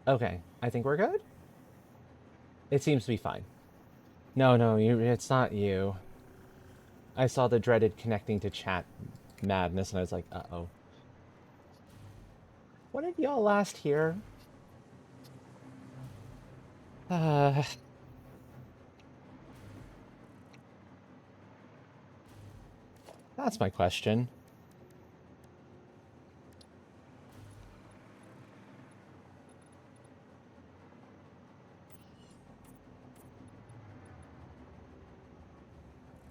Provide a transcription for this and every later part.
Okay, I think we're good. It seems to be fine. No, it's not you. I saw the dreaded connecting to chat madness, and I was like, uh-oh. What did y'all last hear? Uh, that's my question.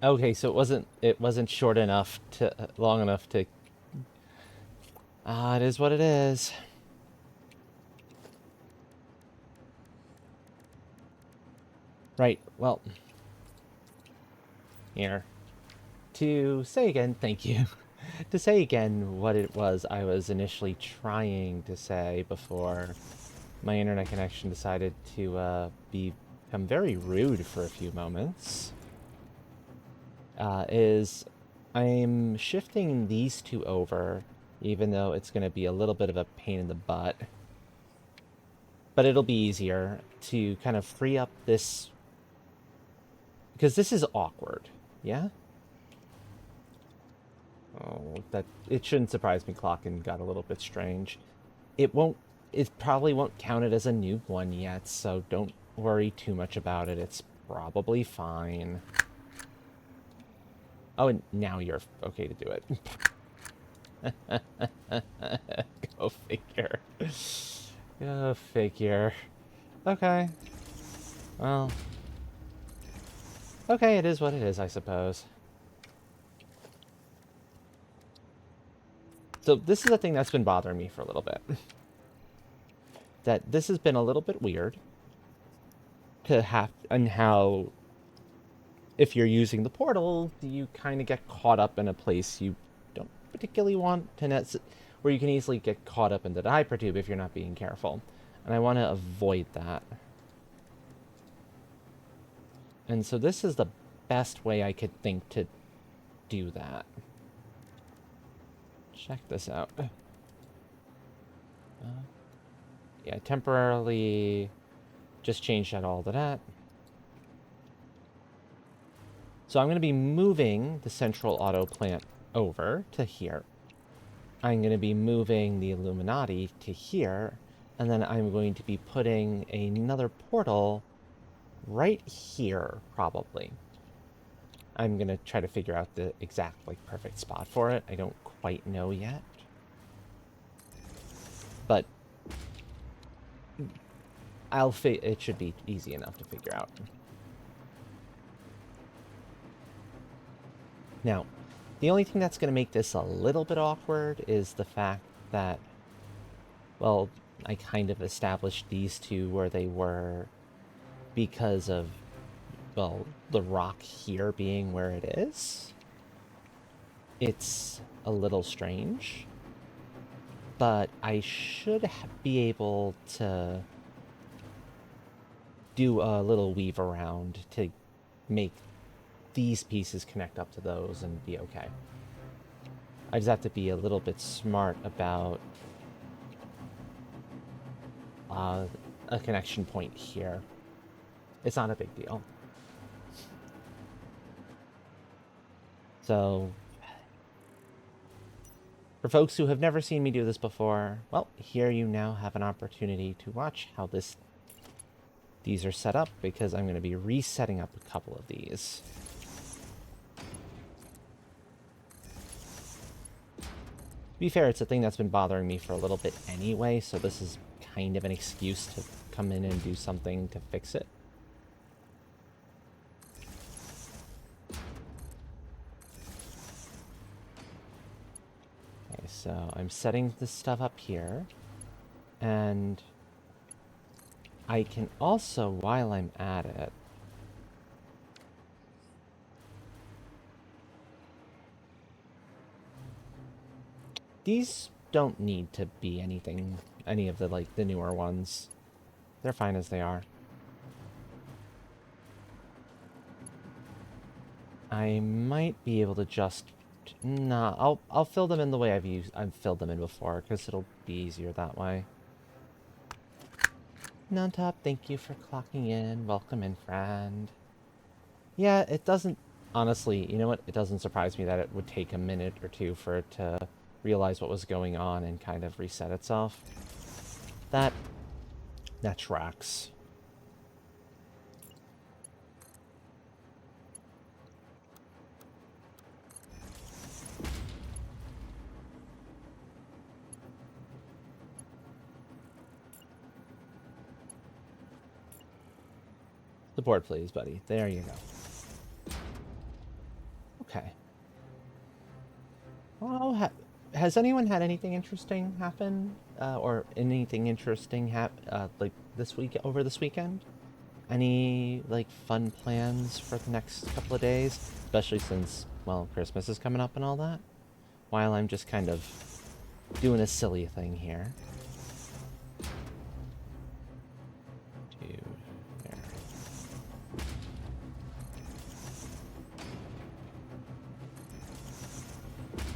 Okay, so it wasn't short enough to long enough to. It is what it is. Right. Well, here to say again, thank you. To say again what it was I was initially trying to say before my internet connection decided to become very rude for a few moments, is I'm shifting these two over, even though it's going to be a little bit of a pain in the butt. But it'll be easier to kind of free up this, because this is awkward, yeah? Oh, that it shouldn't surprise me. Clocking got a little bit strange. It won't. It probably won't count it as a new one yet, so don't worry too much about it. It's probably fine. Oh, and now you're okay to do it. Go figure. Go figure. Okay. Well. Okay, it is what it is, I suppose. So this is a thing that's been bothering me for a little bit. That this has been a little bit weird to have, and how if you're using the portal, you kind of get caught up in a place you don't particularly want to where you can easily get caught up in the hypertube if you're not being careful. And I want to avoid that. And so this is the best way I could think to do that. Check this out. Yeah, temporarily just change that all to that. So I'm going to be moving the central auto plant over to here. I'm going to be moving the Illuminati to here, and then I'm going to be putting another portal right here, probably. I'm going to try to figure out the exact, like, perfect spot for it. I don't quite know yet. But it should be easy enough to figure out. Now, the only thing that's going to make this a little bit awkward is the fact that, well, I kind of established these two where they were because of, well, the rock here being where it is. It's a little strange, but I should be able to do a little weave around to make these pieces connect up to those and be okay. I just have to be a little bit smart about a connection point here. It's not a big deal. So, for folks who have never seen me do this before, well, here you now have an opportunity to watch how these are set up, because I'm going to be resetting up a couple of these. To be fair, it's a thing that's been bothering me for a little bit anyway, so this is kind of an excuse to come in and do something to fix it. Okay, so I'm setting this stuff up here, and I can also, while I'm at it, these don't need to be any of the, like, the newer ones. They're fine as they are. I might be able to just... Nah, I'll fill them in the way I've filled them in before, because it'll be easier that way. Nontop, thank you for clocking in. Welcome in, friend. Yeah, it doesn't... Honestly, you know what? It doesn't surprise me that it would take a minute or two for it to realize what was going on and kind of reset itself. That... that tracks. The board, please, buddy. There you go. Okay. Well, has anyone had anything interesting happen? Or anything interesting like over this weekend? Any, like, fun plans for the next couple of days? Especially since, well, Christmas is coming up and all that? While I'm just kind of doing a silly thing here. Dude, there.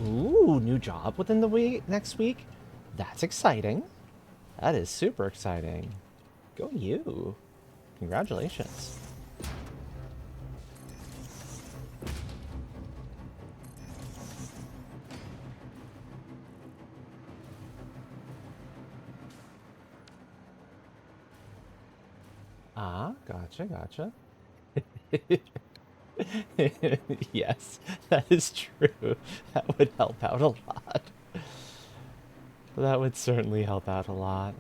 Ooh, new job within the next week? That's exciting. That is super exciting. Go you. Congratulations. Ah, gotcha. Yes, that is true. That would help out a lot. That would certainly help out a lot.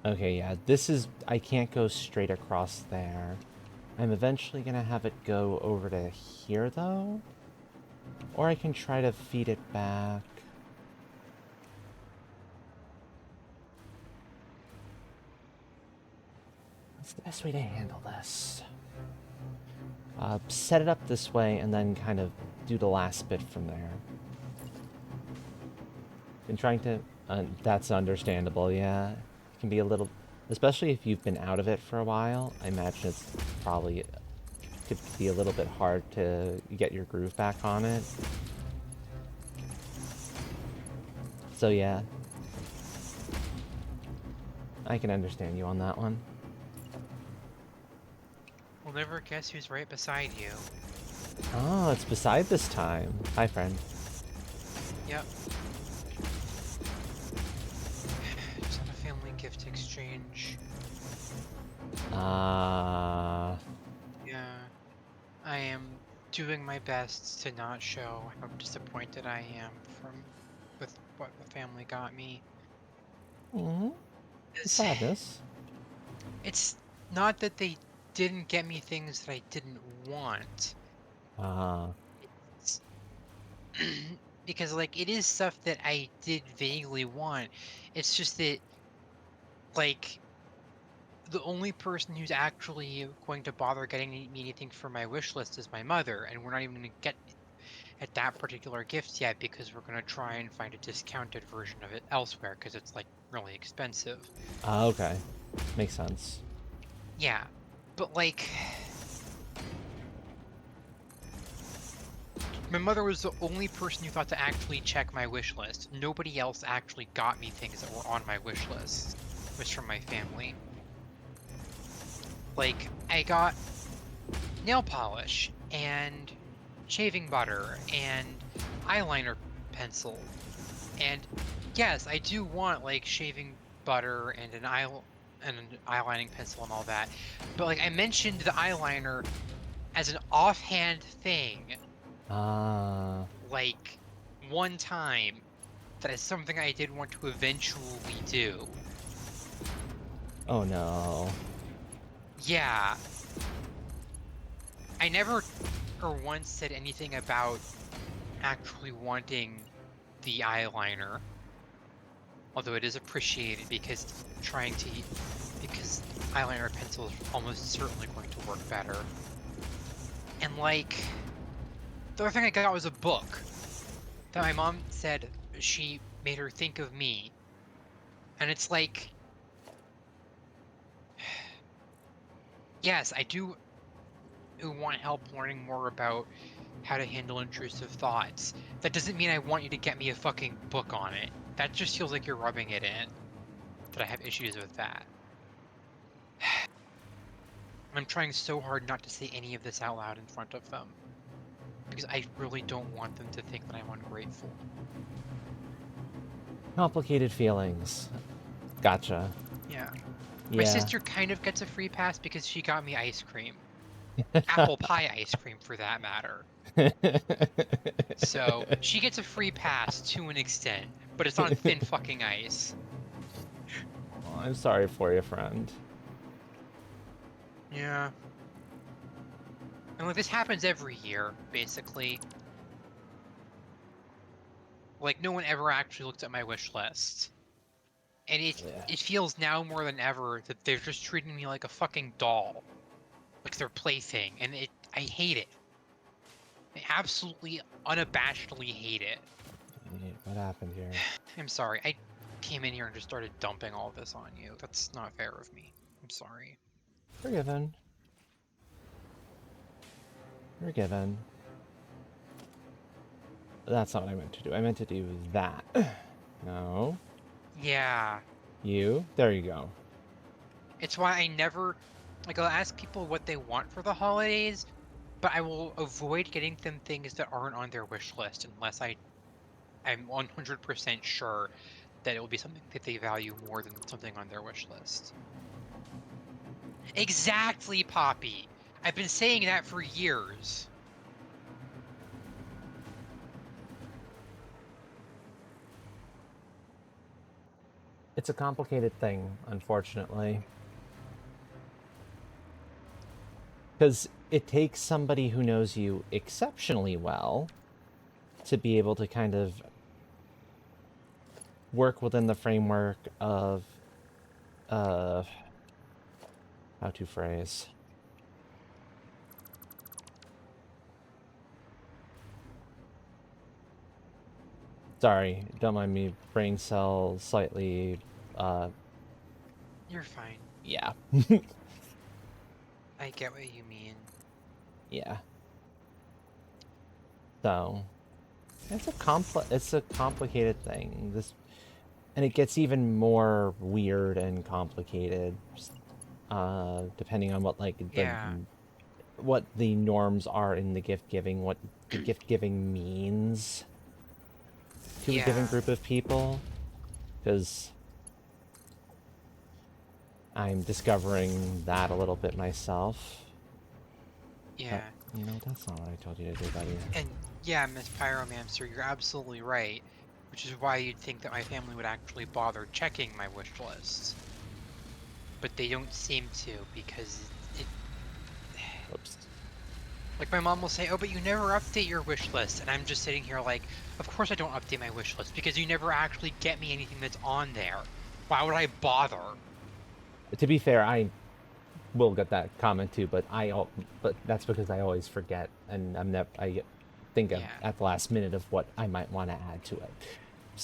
Okay, yeah, I can't go straight across there. I'm eventually gonna have it go over to here, though. Or I can try to feed it back. What's the best way to handle this? Set it up this way and then kind of do the last bit from there. Been trying to... that's understandable, yeah. It can be a little... Especially if you've been out of it for a while, I imagine it's probably... could be a little bit hard to get your groove back on it. So yeah. I can understand you on that one. We'll never guess who's right beside you. Oh, it's beside this time. Hi, friend. Yep. Just had a family gift exchange. Yeah. I am doing my best to not show how disappointed I am with what the family got me. Mm-hmm. Sadness. It's not that they didn't get me things that I didn't want. It's because, like, it is stuff that I did vaguely want. It's just that, like, the only person who's actually going to bother getting me anything for my wish list is my mother, and we're not even going to get at that particular gift yet because we're going to try and find a discounted version of it elsewhere because it's, like, really expensive. Okay. Makes sense. Yeah, but, like, my mother was the only person who thought to actually check my wish list. Nobody else actually got me things that were on my wish list. It was from my family. Like, I got nail polish and shaving butter and eyeliner pencil. And yes, I do want, like, shaving butter and an eyelining pencil and all that. But, like, I mentioned the eyeliner as an offhand thing, like, one time, that is something I did want to eventually do. Oh no. Yeah. I never or once said anything about actually wanting the eyeliner. Although it is appreciated because eyeliner pencil is almost certainly going to work better. And, like, the other thing I got was a book that my mom said she made her think of me. And it's like, yes, I do want help learning more about how to handle intrusive thoughts. That doesn't mean I want you to get me a fucking book on it. That just feels like you're rubbing it in, that I have issues with that. I'm trying so hard not to say any of this out loud in front of them, because I really don't want them to think that I'm ungrateful. Complicated feelings. Gotcha. Yeah. My Yeah. sister kind of gets a free pass because she got me ice cream. Apple pie ice cream, for that matter. So she gets a free pass to an extent, but it's on thin fucking ice. Well, I'm sorry for you, friend. Yeah. And like this happens every year, basically. Like no one ever actually looks at my wish list. And Yeah. it feels now more than ever that they're just treating me like a fucking doll. Like their plaything. And I hate it. I absolutely unabashedly hate it. What happened here? I'm sorry. I came in here and just started dumping all this on you. That's not fair of me. I'm sorry. Forgiven. Forgiven. That's not what I meant to do. I meant to do that. No. Yeah. You. There you go. It's why I never, like, I'll ask people what they want for the holidays, but I will avoid getting them things that aren't on their wish list unless I'm 100% sure that it will be something that they value more than something on their wish list. Exactly, Poppy. I've been saying that for years. It's a complicated thing, unfortunately. Because it takes somebody who knows you exceptionally well to be able to kind of work within the framework of uh how to phrase. Sorry, don't mind me, brain cell slightly You're fine. yeah. I get what you mean. Yeah. So it's a complicated thing. This and it gets even more weird and complicated depending on Yeah. what the norms are in the gift giving, what the gift giving means to a given Yeah. group of people, because I'm discovering that a little bit myself. But, Yeah. you know, that's not what I told you to do, buddy. And yeah, Miss Pyromancer, you're absolutely right. Which is why you'd think that my family would actually bother checking my wish list. But they don't seem to because Whoops. like my mom will say, "Oh, but you never update your wish list." And I'm just sitting here like, "Of course I don't update my wish list because you never actually get me anything that's on there. Why would I bother?" To be fair, I will get that comment too, but but that's because I always forget, and I think of Yeah. at the last minute of what I might want to add to it.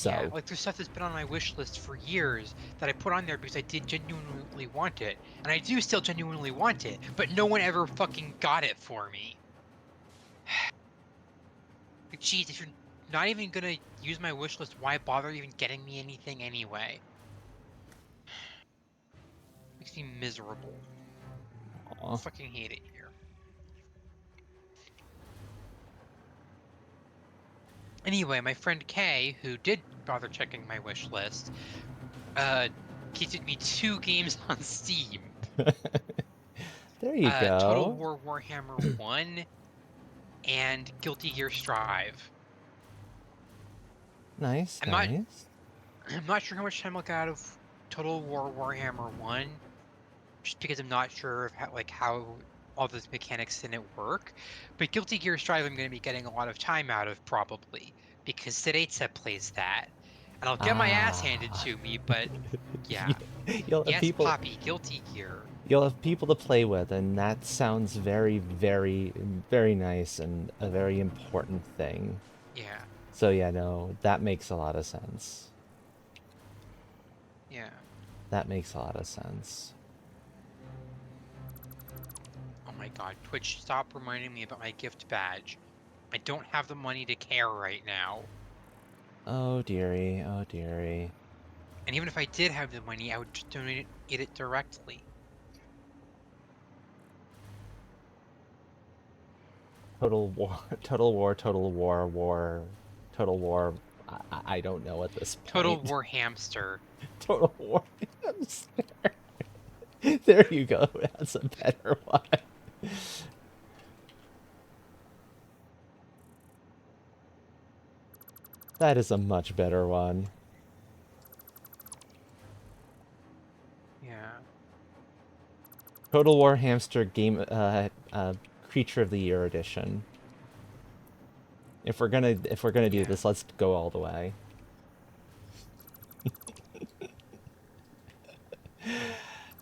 Yeah, So, like there's stuff that's been on my wish list for years that I put on there because I did genuinely want it. And I do still genuinely want it, but no one ever fucking got it for me. Like, geez, if you're not even gonna use my wish list, why bother even getting me anything anyway? Makes me miserable. aw. Fucking hate it here. Anyway, my friend Kay, who did bother checking my wish list, uh, gifted me 2 games on Steam. There you Total go. War Warhammer 1 and Guilty Gear Strive. Nice, I'm not nice. I'm not sure how much time I'll get out of Total War Warhammer 1, just because I'm not sure of how all those mechanics in it work. But Guilty Gear Strive I'm gonna be getting a lot of time out of probably, because Sereitza plays that. And I'll get my ass handed Ah, to me, but You- yeah. you'll have Yes, people. Poppy, Guilty Gear. You'll have people to play with, and that sounds very, very, very nice and a very important thing. Yeah. So yeah, no, that makes a lot of sense. Yeah. That makes a lot of sense. Oh my god, Twitch, stop reminding me about my gift badge. I don't have the money to care right now. Oh dearie, oh dearie. And even if I did have the money, I would just donate it directly. Total war, total war, total war, war, total war. I don't know at this Total point. War Hamster. Total war. There you go. That's a better one. That is a much better one. Yeah. Total War Hamster Game Creature of the Year edition. If we're gonna do Yeah. this, let's go all the way.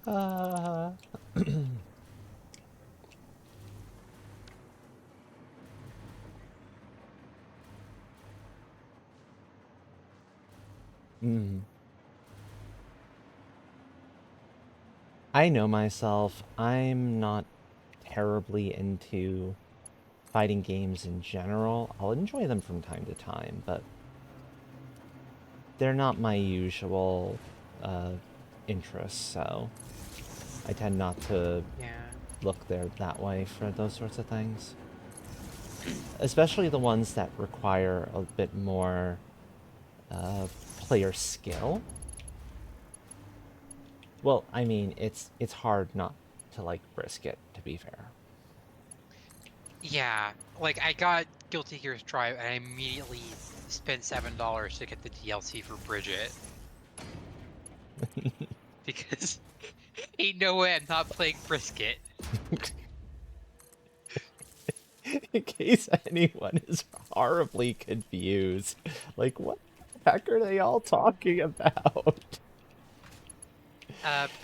Uh, mm. I know myself. I'm not terribly into fighting games in general. I'll enjoy them from time to time, but they're not my usual uh, interests, so I tend not to Yeah. look there that way for those sorts of things. Especially the ones that require a bit more player skill. Well, I mean, it's hard not to like Brisket, to be fair. Yeah. Like, I got Guilty Gear Strive, and I immediately spent $7 to get the DLC for Bridget. Because ain't no way I'm not playing Brisket. In case anyone is horribly confused, like what the heck are they all talking about?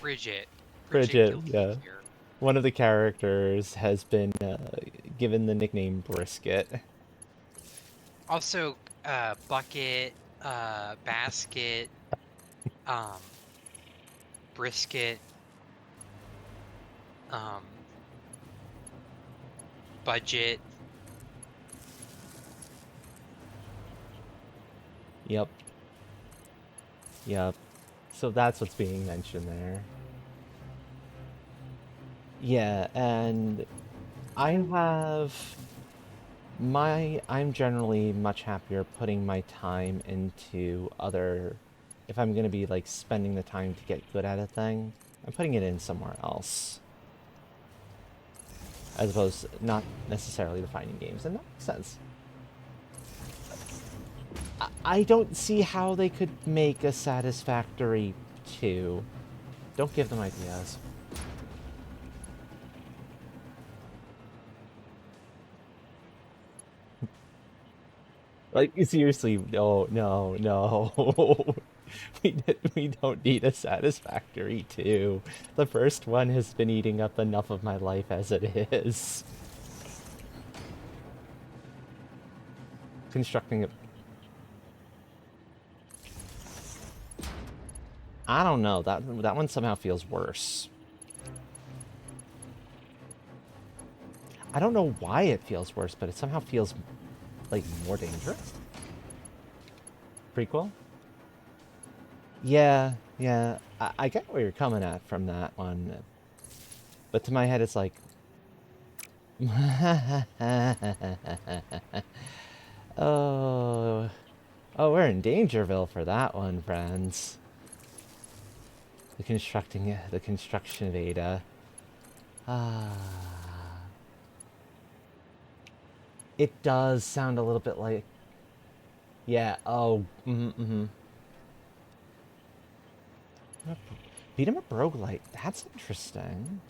Bridget. Bridget Bridget, Guilty yeah. Gear. One of the characters has been given the nickname Brisket. Also, Bucket, Basket, um, Brisket, um, Budget. Yep, yep. So that's what's being mentioned there. Yeah, and I have I'm generally much happier putting my time into other if I'm going to be like spending the time to get good at a thing, I'm putting it in somewhere else as opposed to not necessarily the fighting games, and that makes sense. I don't see how they could make a satisfactory 2. Don't give them ideas. Like seriously, no, no, no. We don't need a satisfactory 2. The first one has been eating up enough of my life as it is. Constructing a I don't know. That one somehow feels worse. I don't know why it feels worse, but it somehow feels like more dangerous. Prequel? Yeah, yeah. I get where you're coming at from that one, but to my head, it's like, oh, oh, we're in Dangerville for that one, friends. The construction of Ada. Ah, it does sound a little bit like, yeah. Oh, mm-hmm. Beat 'em up roguelite. That's interesting.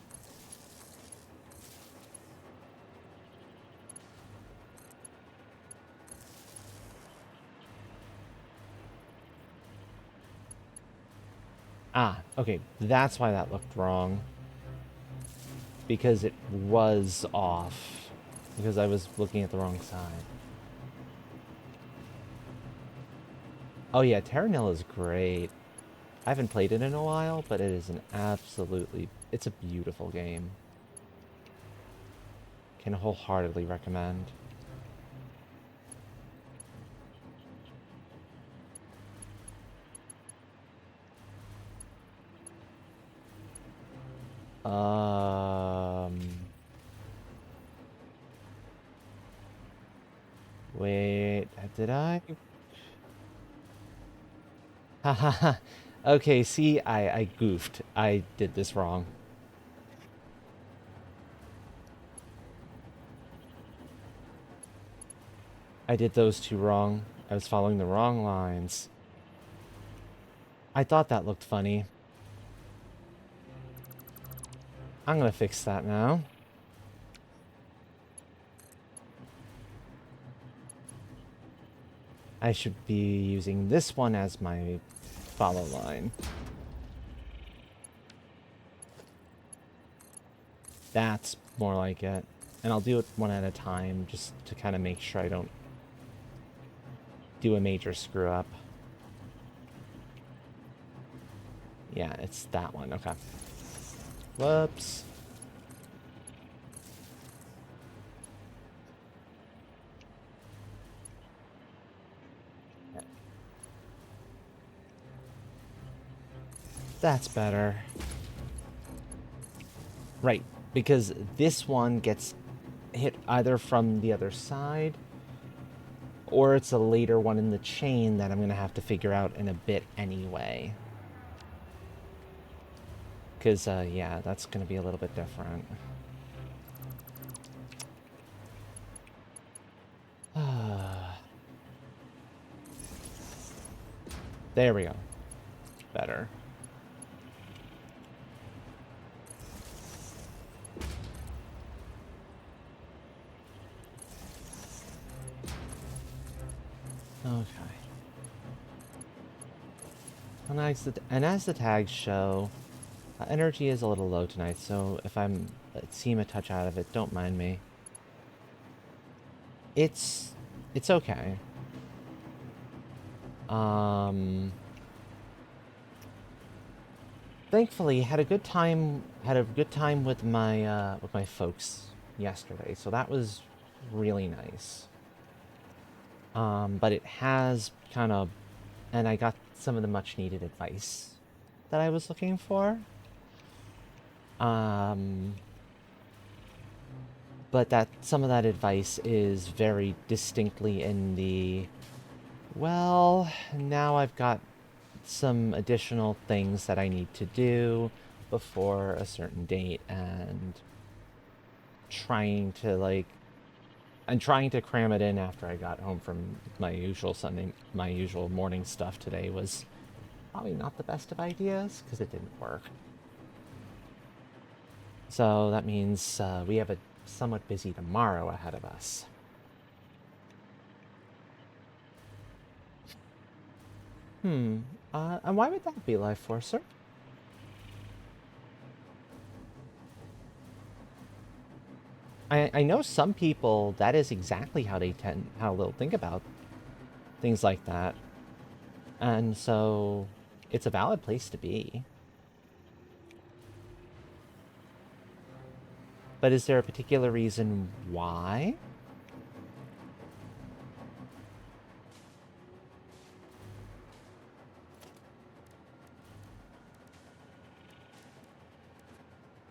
Ah, okay. That's why that looked wrong. Because it was off. Because I was looking at the wrong side. Oh yeah, Terranil is great. I haven't played it in a while, but it is it's a beautiful game. Can wholeheartedly recommend. Um, Wait, did I? Haha. Okay, see, I goofed. I did this wrong. I did those two wrong. I was following the wrong lines. I thought that looked funny. I'm gonna fix that now. I should be using this one as my follow line. That's more like it. And I'll do it one at a time just to kind of make sure I don't do a major screw up. Yeah, it's that one. Okay. Whoops. That's better. Right, because this one gets hit either from the other side, or it's a later one in the chain that I'm going to have to figure out in a bit anyway. Because, yeah, that's going to be a little bit different. There we go. Better. Okay. And as the tags show, energy is a little low tonight, so if I'm seem a touch out of it, don't mind me. It's okay. Thankfully had a good time with my folks yesterday, so that was really nice. But it has kind of, and I got some of the much needed advice that I was looking for. But that some of that advice is very distinctly in the, well, now I've got some additional things that I need to do before a certain date, and trying to like and trying to cram it in after I got home from my usual morning stuff today was probably not the best of ideas because it didn't work. So that means we have a somewhat busy tomorrow ahead of us. And why would that be, Life Forcer? I know some people, that is exactly how how they'll think about things like that. And so it's a valid place to be. But is there a particular reason why?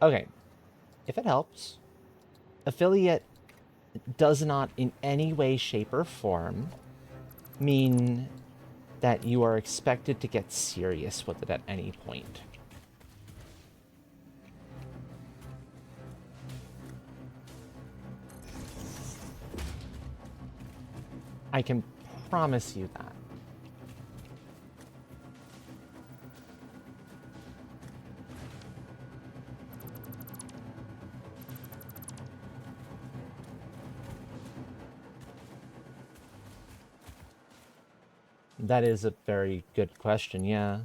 Okay, if it helps, affiliate does not in any way, shape, or form mean that you are expected to get serious with it at any point. I can promise you that. That is a very good question, yeah.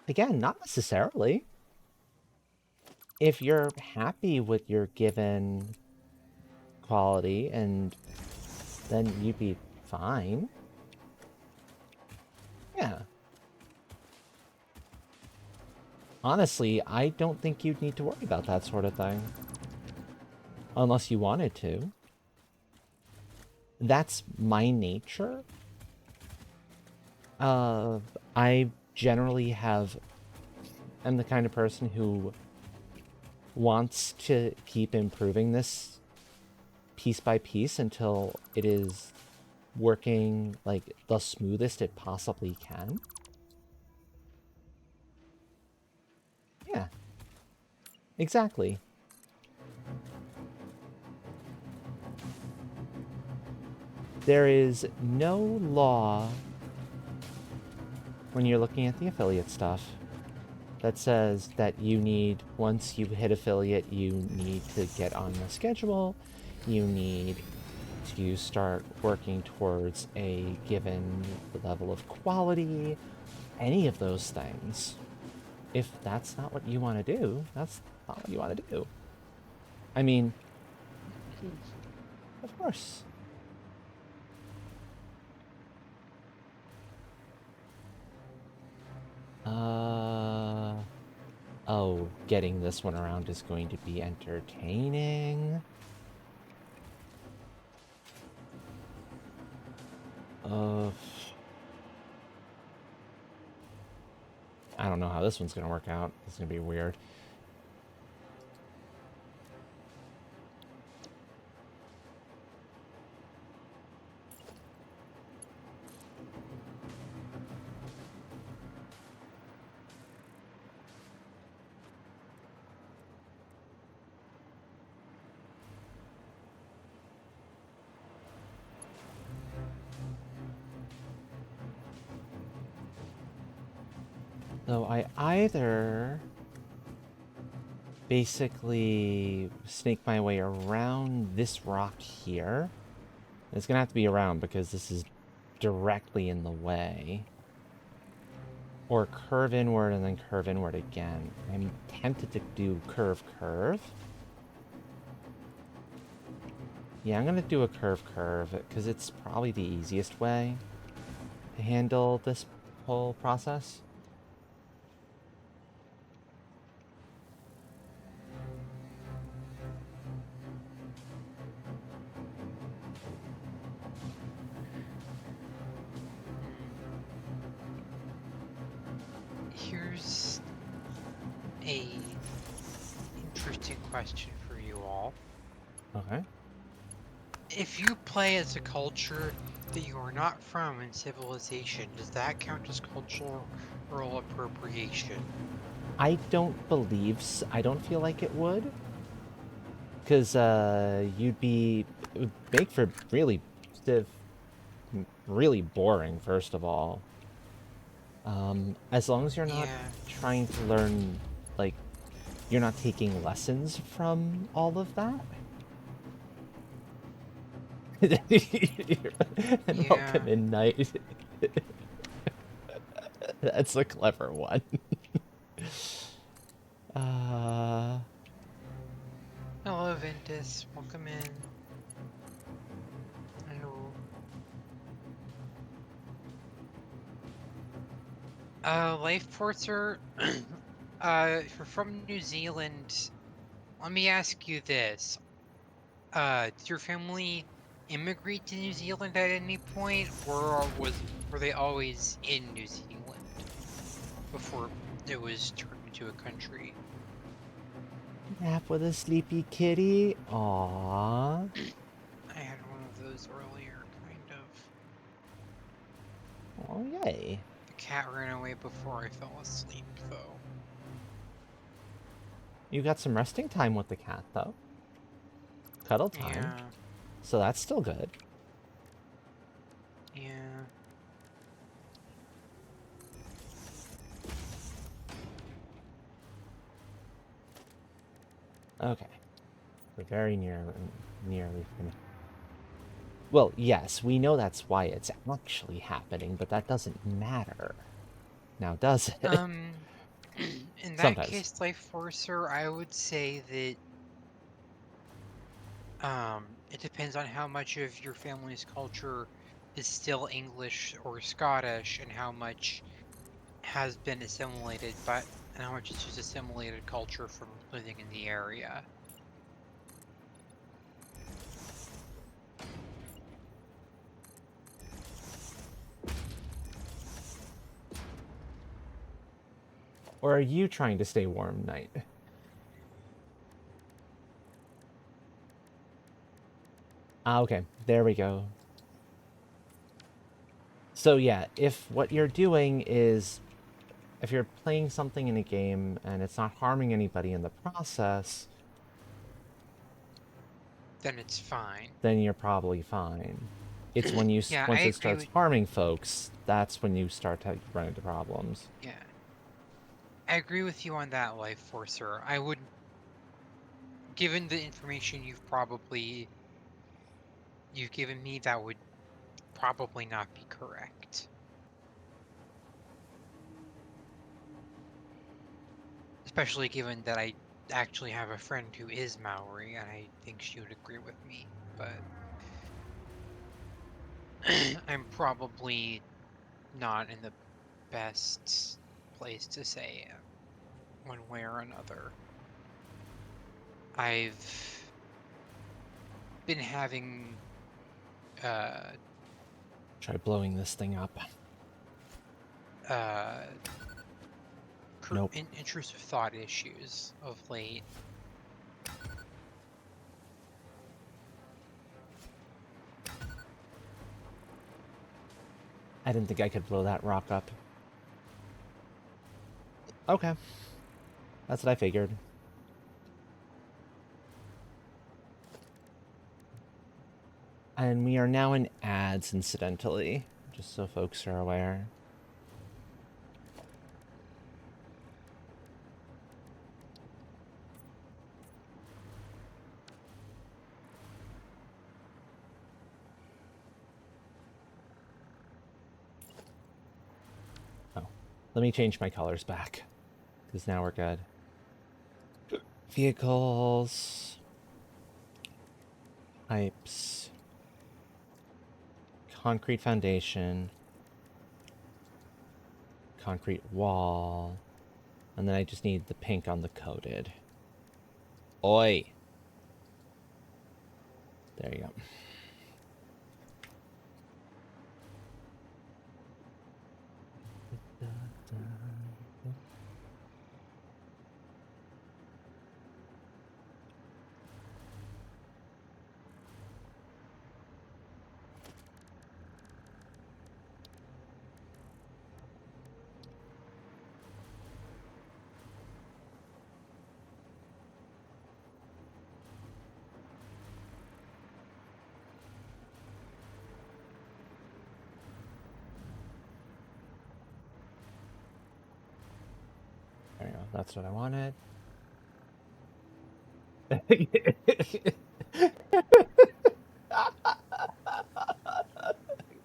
Again, not necessarily. If you're happy with your given quality, and then you'd be fine. Yeah. Honestly, I don't think you'd need to worry about that sort of thing. Unless you wanted to. That's my nature. Uh, I generally am the kind of person who wants to keep improving this piece by piece until it is working like the smoothest it possibly can. Yeah, exactly. There is no law when you're looking at the affiliate stuff that says that once you hit affiliate, you need to get on the schedule. You need to start working towards a given level of quality, any of those things. If that's not what you want to do, that's not what you want to do. I mean, of course. Oh, getting this one around is going to be entertaining. Uh, I don't know how this one's going to work out. It's going to be weird. So I either basically snake my way around this rock here. It's going to have to be around because this is directly in the way. Or curve inward and then curve inward again. I'm tempted to do curve curve. Yeah, I'm going to do a curve curve because it's probably the easiest way to handle this whole process. Here's a interesting question for you all. Okay. If you play as a culture that you are not from in civilization, does that count as cultural appropriation? I don't I don't feel like it would. Because it would make for stiff, really boring, first of all. As long as you're not Yeah. trying to learn, like, you're not taking lessons from all of that. And Yeah. welcome in night. That's a clever one. uh, Hello, Ventus. Welcome in. Hello. Life Porter, if you're from New Zealand, let me ask you this. Did your family immigrate to New Zealand at any point, or were they always in New Zealand before it was turned into a country? nap with a sleepy kitty. Aww. I had one of those earlier, kind of. Oh, yay. The cat ran away before I fell asleep, though. You got some resting time with the cat, though. Cuddle time. Yeah, So that's still good. yeah. Okay. We're very nearly finished. Well, yes, we know that's why it's actually happening, but that doesn't matter. Now, does it? in that Sometimes. case, Life Forcer, I would say that it depends on how much of your family's culture is still English or Scottish, and how much has been assimilated, but and how much is just assimilated culture from living in the area. Or are you trying to stay warm, Knight? Ah, okay. There we go. So yeah, if what you're doing is, if you're playing something in a game and it's not harming anybody in the process, Then it's fine. then you're probably fine. It's when Yeah, I once it agree starts with harming folks, that's when you start to run into problems. yeah, I agree with you on that, Life Forcer. I would, given the information you've given me, that would probably not be correct. Especially given that I actually have a friend who is Maori, and I think she would agree with me. But I'm probably not in the best place to say one way or another. I've been having uh Try blowing this thing up. uh Nope. intrusive thought issues of late. I didn't think I could blow that rock up. Okay. That's what I figured. And we are now in ads, incidentally, just so folks are aware. Oh, let me change my colors back, because now we're good. Vehicles, pipes, concrete foundation, concrete wall, and then I just need the pink on the coated. Oi! There you go. There you go. That's what I wanted.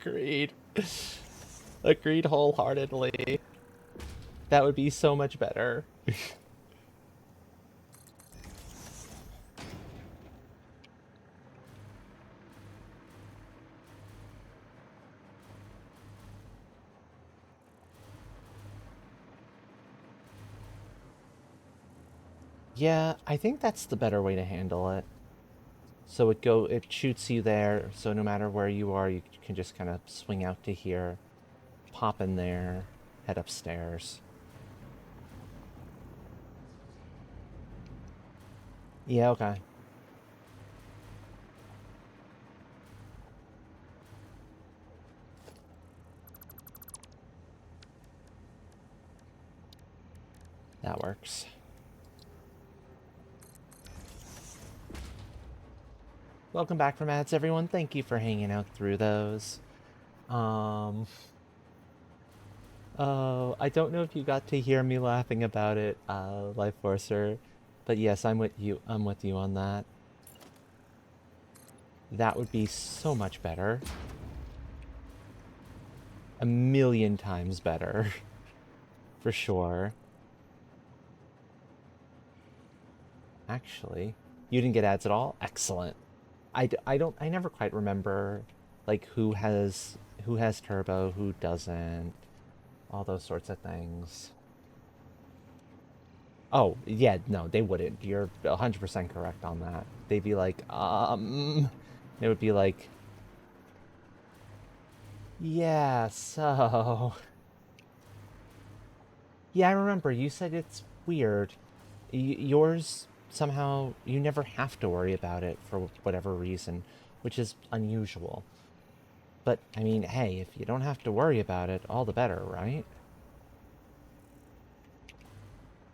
Agreed. Agreed wholeheartedly. That would be so much better. Yeah, I think that's the better way to handle it. So it shoots you there, so no matter where you are, you can just kind of swing out to here, pop in there, head upstairs. Yeah, okay. That works. Welcome back from ads, everyone. Thank you for hanging out through those. Um, oh, I don't know if you got to hear me laughing about it, Life Forcer, but yes, I'm with you. I'm with you on that. That would be so much better. A million times better, for sure. actually. You didn't get ads at all? Excellent. I never quite remember, like, who has turbo, who doesn't, all those sorts of things. Oh, yeah, no, they wouldn't. You're 100% correct on that. They'd be like, It would be like, yeah, so. Yeah, I remember you said it's weird. Yours, somehow, you never have to worry about it for whatever reason, which is unusual. But, I mean, hey, if you don't have to worry about it, all the better, right?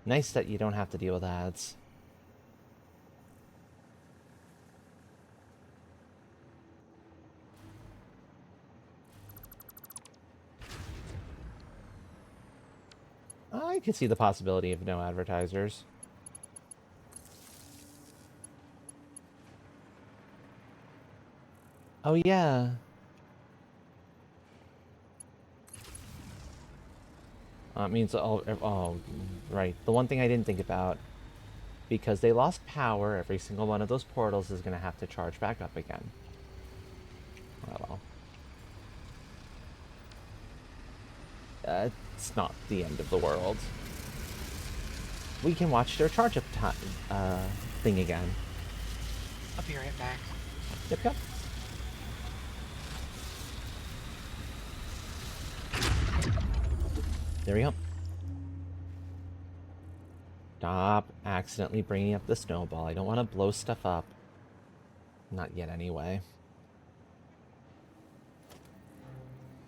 Nice that you don't have to deal with ads. I could see the possibility of no advertisers. Oh, yeah. It means, oh, right. The one thing I didn't think about, because they lost power, every single one of those portals is going to have to charge back up again. Oh, well. It's not the end of the world. We can watch their charge up time thing again. I'll be right back. Yep, yep. There we go. Stop accidentally bringing up the snowball. I don't want to blow stuff up. Not yet, anyway.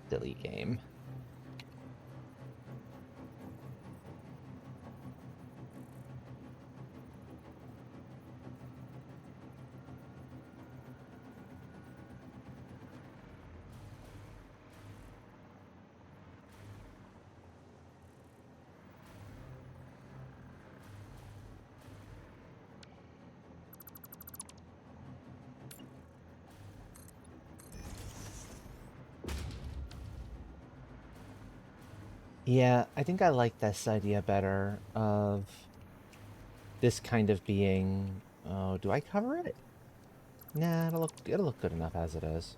Silly game. Yeah, I think I like this idea better of this kind of being... Oh, do I cover it? Nah, it'll look good enough as it is.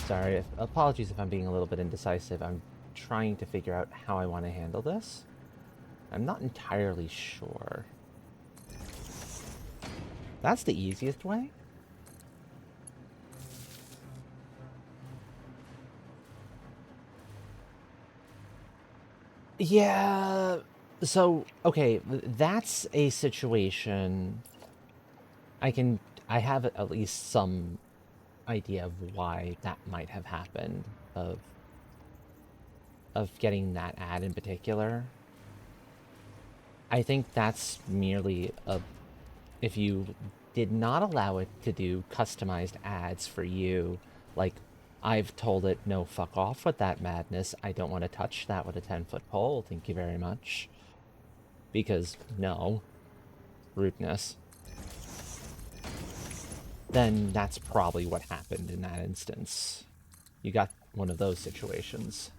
Sorry, apologies if I'm being a little bit indecisive. I'm trying to figure out how I want to handle this. I'm not entirely sure. That's the easiest way? Yeah, so, okay, that's a situation I can... I have at least some idea of why that might have happened, of getting that ad in particular. I think that's merely a... If you did not allow it to do customized ads for you, like, I've told it, no, fuck off with that madness. I don't want to touch that with a 10-foot pole. Thank you very much. Because, no. Rudeness. Then that's probably what happened in that instance. You got one of those situations.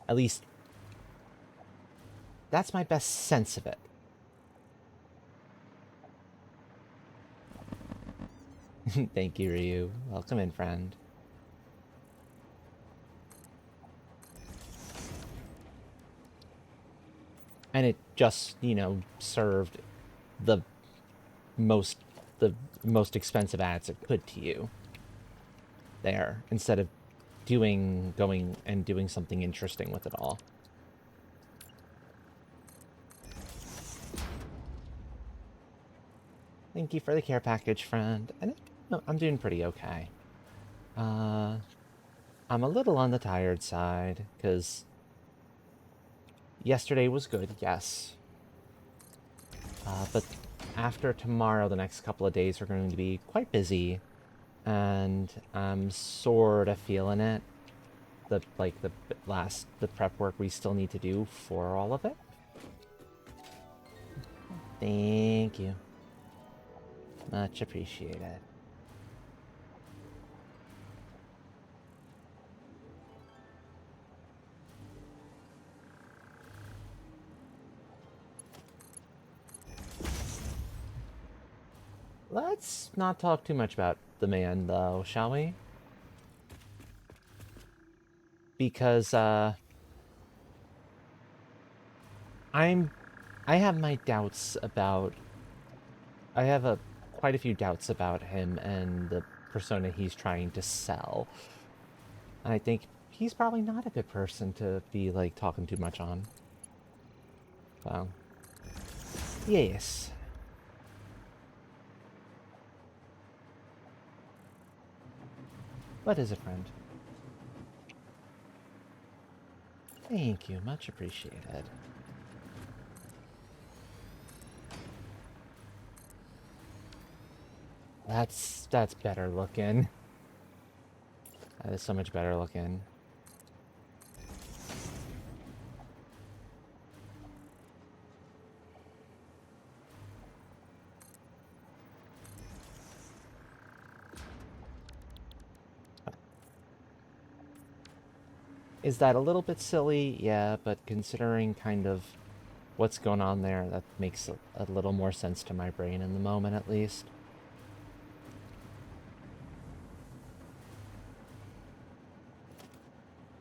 At least, that's my best sense of it. Thank you, Ryu. Welcome in, friend. And it just, served the most the most expensive ads it could to you there, instead of going and doing something interesting with it all. Thank you for the care package, friend. And I'm doing pretty okay. I'm a little on the tired side, because yesterday was good, yes. But after tomorrow, the next couple of days are going to be quite busy, and I'm sort of feeling it. The prep work we still need to do for all of it. Thank you. Much appreciated. Let's not talk too much about the man, though, shall we? Because, I'm... I have my doubts about... I have quite a few doubts about him and the persona he's trying to sell. I think he's probably not a good person to be, like, talking too much on. So, yes. What is it, friend? Thank you, much appreciated. That's better looking. That is so much better looking. Is that a little bit silly? Yeah, but considering kind of what's going on there, that makes a little more sense to my brain in the moment, at least.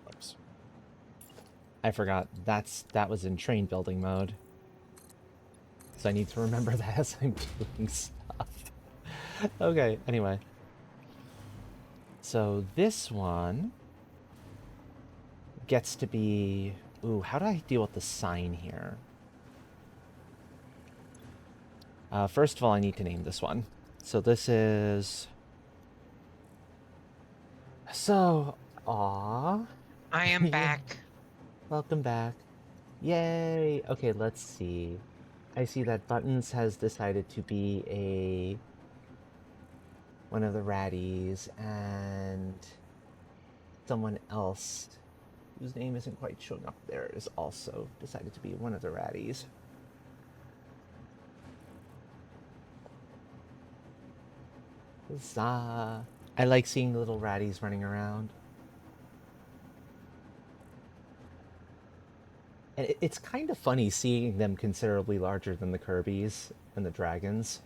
Oops. I forgot that was in train building mode. So I need to remember that as I'm doing stuff. Okay, anyway. So this one gets to be... Ooh, how do I deal with the sign here? First of all, I need to name this one. So this is... So... Aww. I am Yeah. back. Welcome back. Yay! Okay, let's see. I see that Buttons has decided to be one of the ratties, and someone else whose name isn't quite showing up there is also decided to be one of the ratties. Huzzah! I like seeing the little ratties running around. And it's kind of funny seeing them considerably larger than the Kirby's and the dragons.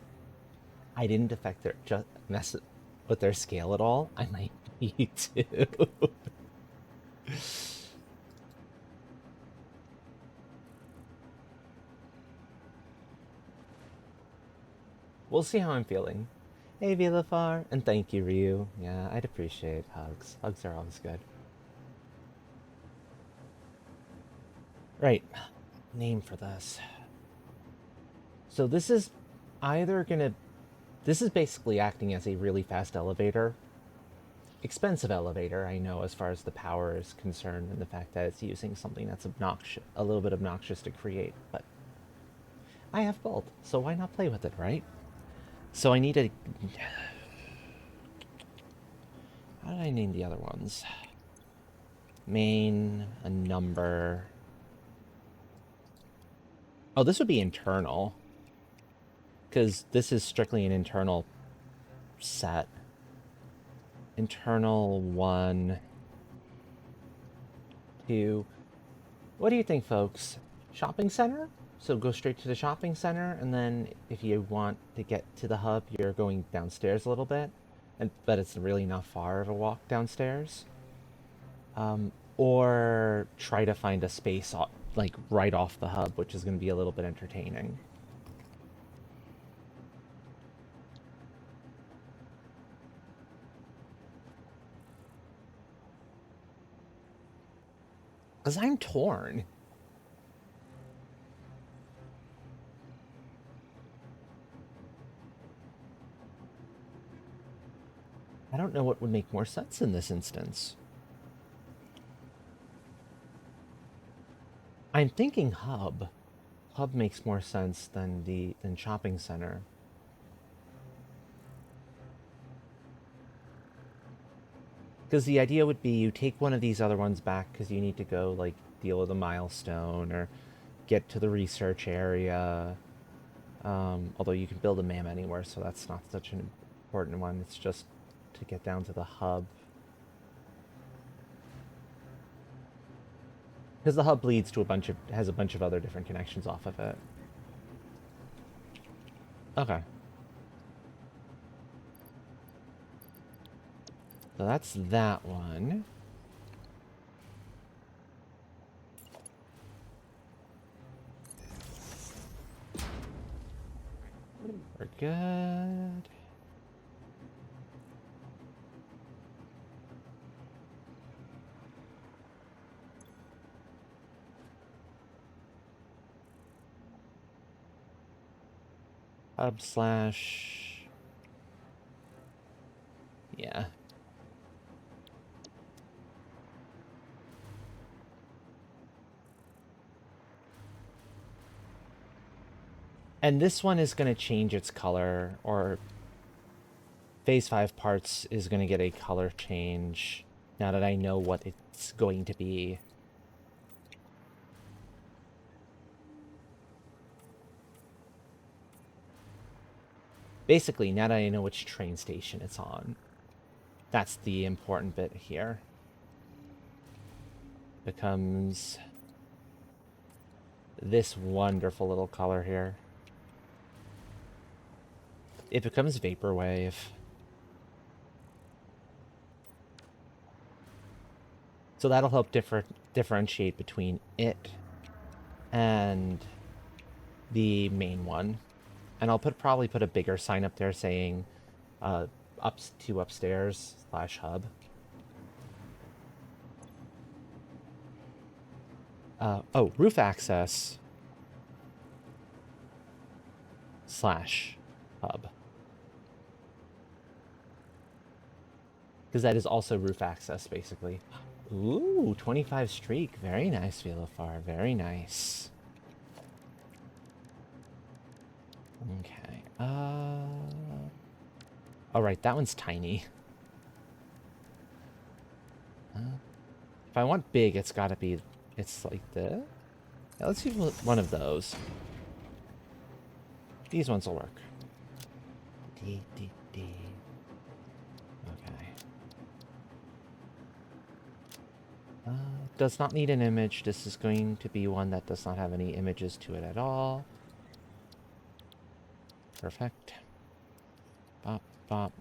I didn't affect their just mess with their scale at all. I might need to. We'll see how I'm feeling. Hey, Vilafar, and thank you, Ryu. Yeah, I'd appreciate hugs. Hugs are always good. Right, name for this. So this is either gonna... This is basically acting as a really fast elevator. Expensive elevator, I know, as far as the power is concerned, and the fact that it's using something that's obnoxious, a little bit obnoxious to create, but I have both, so why not play with it, right? So I need a... How did I name the other ones? Main, a number. Oh, this would be internal. Because this is strictly an internal set. Internal 1, 2. What do you think, folks? Shopping center? So go straight to the shopping center, and then if you want to get to the hub, you're going downstairs a little bit. But it's really not far of a walk downstairs. Or try to find a space like right off the hub, which is going to be a little bit entertaining. Because I'm torn. I don't know what would make more sense in this instance. I'm thinking hub. Hub makes more sense than shopping center. Because the idea would be you take one of these other ones back because you need to go, like, deal with a milestone or get to the research area. Although you can build a MAM anywhere, so that's not such an important one. It's just to get down to the hub. Because the hub leads to has a bunch of other different connections off of it. Okay. So that's that one. We're good. Hub slash... Yeah. And this one is going to change its color, or Phase 5 parts is going to get a color change now that I know what it's going to be. Basically, now that I know which train station it's on. That's the important bit here. Becomes this wonderful little color here. It becomes Vaporwave. So that'll help differentiate between it and the main one. And I'll probably put a bigger sign up there saying upstairs / hub. Oh, roof access / hub. Because that is also roof access, basically. Ooh, 25 streak. Very nice, Velofar. Very nice. Okay. All right, that one's tiny. If I want big, it's got to be... It's like this. Yeah, let's do one of those. These ones will work. Okay. Does not need an image. This is going to be one that does not have any images to it at all. Perfect. Bop, bop.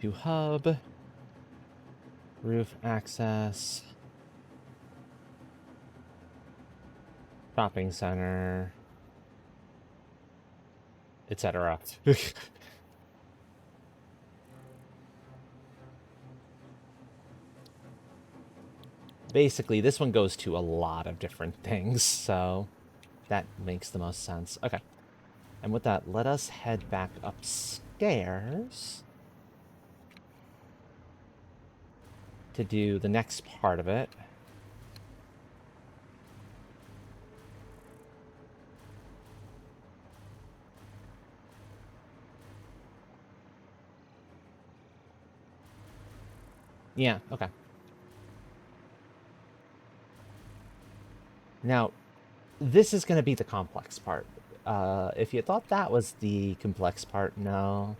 To hub. Roof access. Shopping center. Etc. Basically, this one goes to a lot of different things, so that makes the most sense. Okay. And with that, let us head back upstairs to do the next part of it. Yeah, okay. Now, this is going to be the complex part. If you thought that was the complex part, no.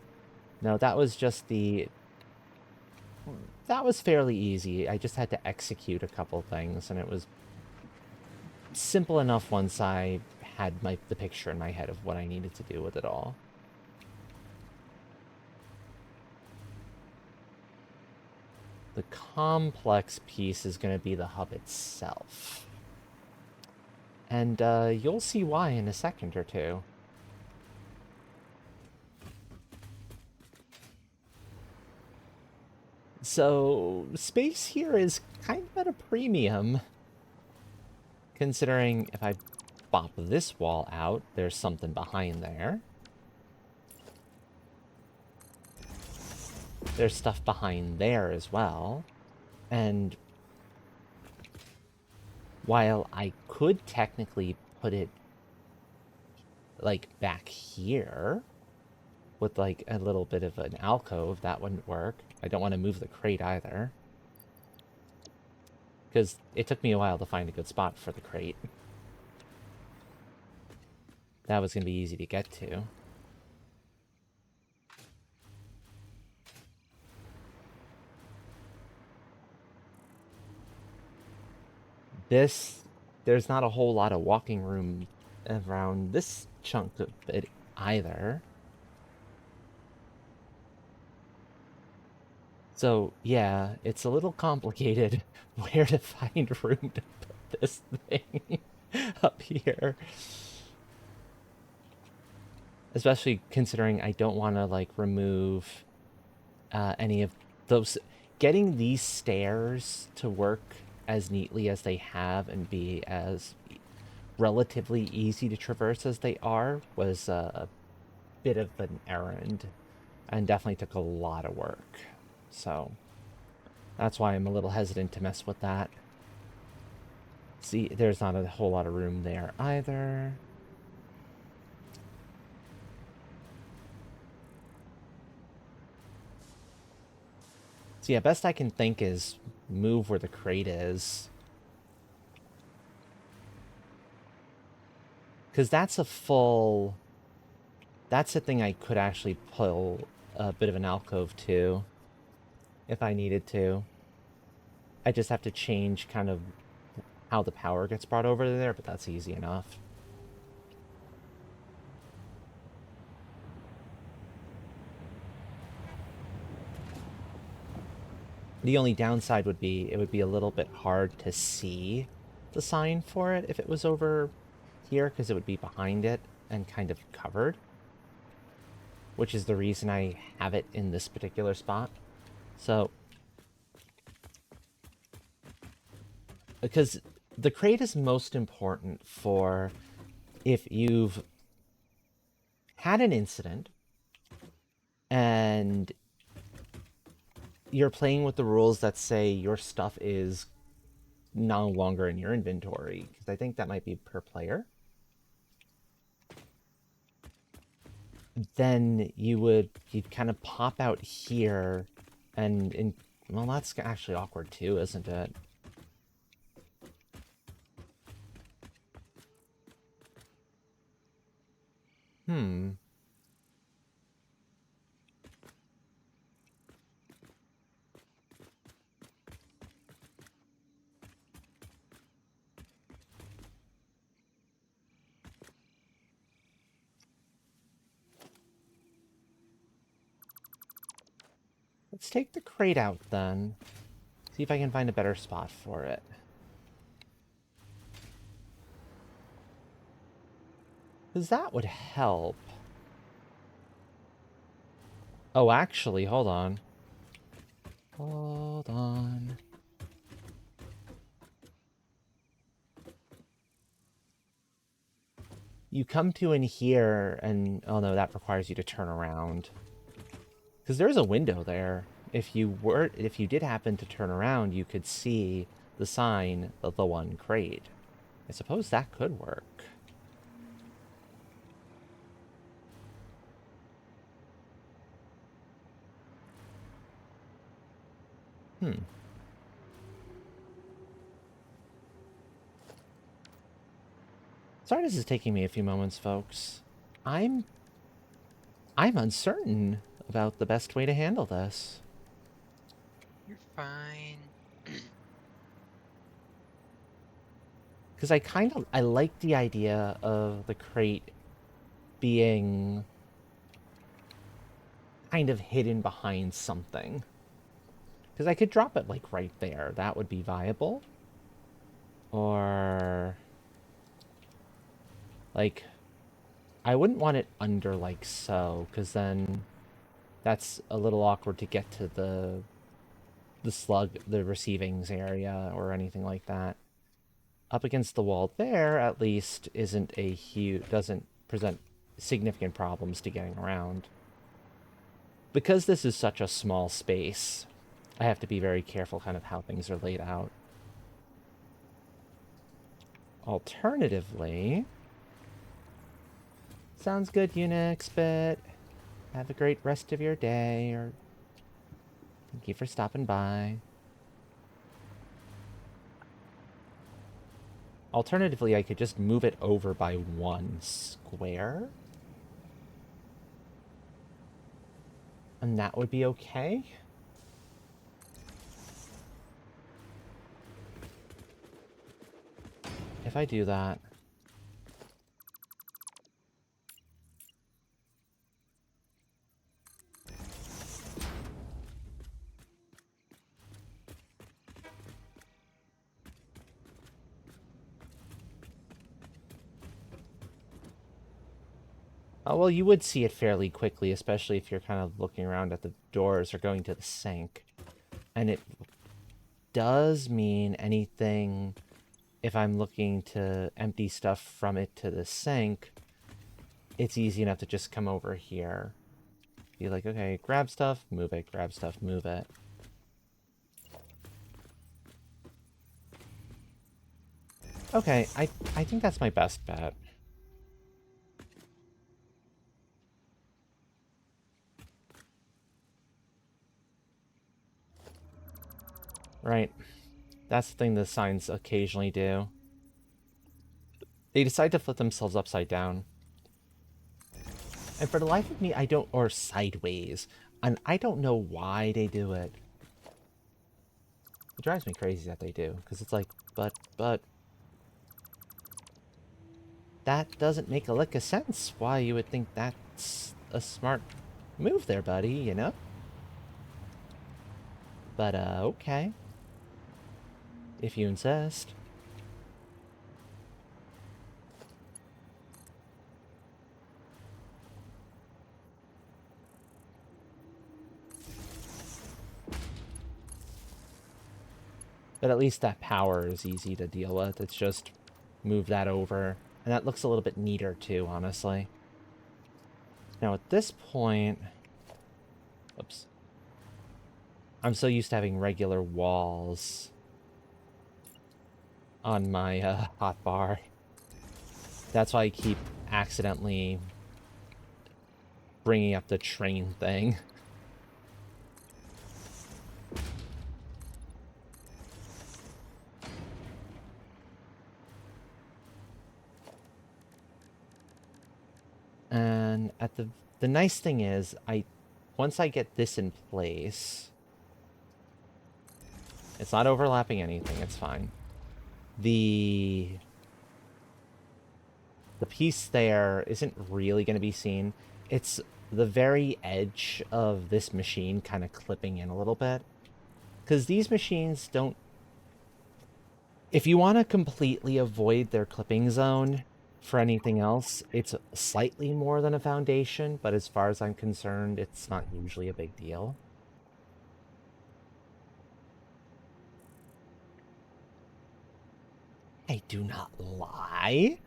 No, that was just the... That was fairly easy. I just had to execute a couple things, and it was simple enough once I had the picture in my head of what I needed to do with it all. The complex piece is going to be the hub itself. And you'll see why in a second or two. So, space here is kind of at a premium. Considering if I bop this wall out, there's something behind there. There's stuff behind there as well. And while I could technically put it, like, back here, with, like, a little bit of an alcove, that wouldn't work. I don't want to move the crate either. Because it took me a while to find a good spot for the crate. That was going to be easy to get to. There's not a whole lot of walking room around this chunk of it either. So, yeah, it's a little complicated where to find room to put this thing up here. Especially considering I don't want to, like, remove any of those. Getting these stairs to work as neatly as they have and be as relatively easy to traverse as they are was a bit of an errand and definitely took a lot of work. So that's why I'm a little hesitant to mess with that. See, there's not a whole lot of room there either. So yeah, best I can think is move where the crate is. Because that's a full... That's a thing I could actually pull a bit of an alcove to, if I needed to. I just have to change kind of how the power gets brought over there, but that's easy enough. The only downside would be it would be a little bit hard to see the sign for it if it was over here, because it would be behind it and kind of covered, which is the reason I have it in this particular spot. So, because the crate is most important for if you've had an incident and you're playing with the rules that say your stuff is no longer in your inventory, because I think that might be per player. Then you'd kind of pop out here and well, that's actually awkward too, isn't it? Hmm. Let's take the crate out then. See if I can find a better spot for it. Because that would help. Oh, actually, hold on. Hold on. You come to in here and... Oh no, that requires you to turn around. Because there's a window there. If you did happen to turn around, you could see the sign of the one crate. I suppose that could work. Hmm. Sorry this is taking me a few moments, folks. I'm uncertain about the best way to handle this. You're fine. Because I like the idea of the crate being kind of hidden behind something. Because I could drop it, like, right there. That would be viable. Or... Like... I wouldn't want it under, like, so. Because then... That's a little awkward to get to the the receivings area or anything like that. Up against the wall there, at least, doesn't present significant problems to getting around. Because this is such a small space, I have to be very careful kind of how things are laid out. Alternatively... Sounds good, Unix, but have a great rest of your day, or thank you for stopping by. Alternatively, I could just move it over by 1 square. And that would be okay. If I do that... Well, you would see it fairly quickly, especially if you're kind of looking around at the doors or going to the sink. And it does mean anything if I'm looking to empty stuff from it to the sink, it's easy enough to just come over here. Be like, okay, grab stuff, move it, grab stuff, move it. Okay, I think that's my best bet. Right. That's the thing the signs occasionally do. They decide to flip themselves upside down. And for the life of me, I don't... Or sideways. And I don't know why they do it. It drives me crazy that they do. Because it's like, but... That doesn't make a lick of sense. Why you would think that's a smart move there, buddy, you know? But, okay. If you insist. But at least that power is easy to deal with. It's just move that over. And that looks a little bit neater too, honestly. Now at this point... Oops. I'm so used to having regular walls on my hotbar. That's why I keep accidentally bringing up the train thing. And at the nice thing is, once I get this in place, it's not overlapping anything, it's fine. The piece there isn't really going to be seen. It's the very edge of this machine kind of clipping in a little bit. Because these machines don't... If you want to completely avoid their clipping zone for anything else, it's slightly more than a foundation, but as far as I'm concerned, it's not usually a big deal. I do not lie.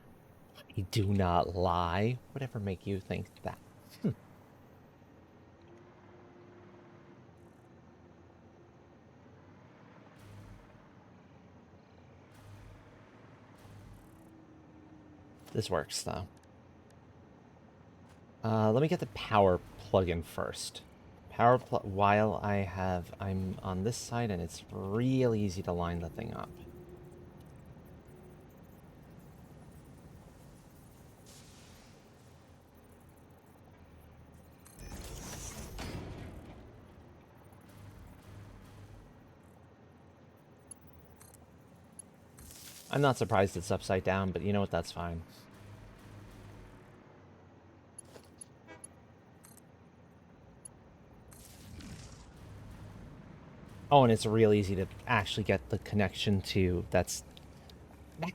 I do not lie. Whatever make you think that? This works, though. Let me get the power plug-in first. While I'm on this side, and it's real easy to line the thing up. I'm not surprised it's upside down, but you know what, that's fine. Oh, and it's real easy to actually get the connection to... That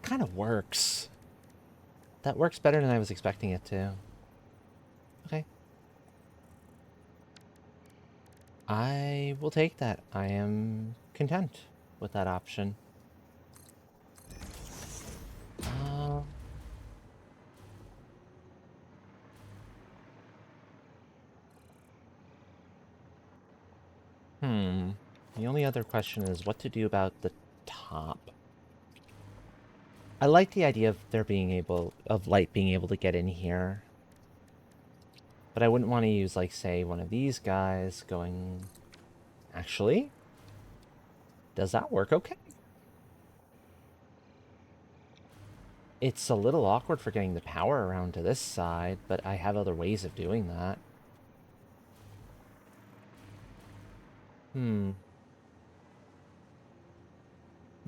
kind of works. That works better than I was expecting it to. Okay. I will take that. I am content with that option. The only other question is what to do about the top. I like the idea of light being able to get in here. But I wouldn't want to use, like, say, one of these guys going... Actually, does that work okay? It's a little awkward for getting the power around to this side, but I have other ways of doing that.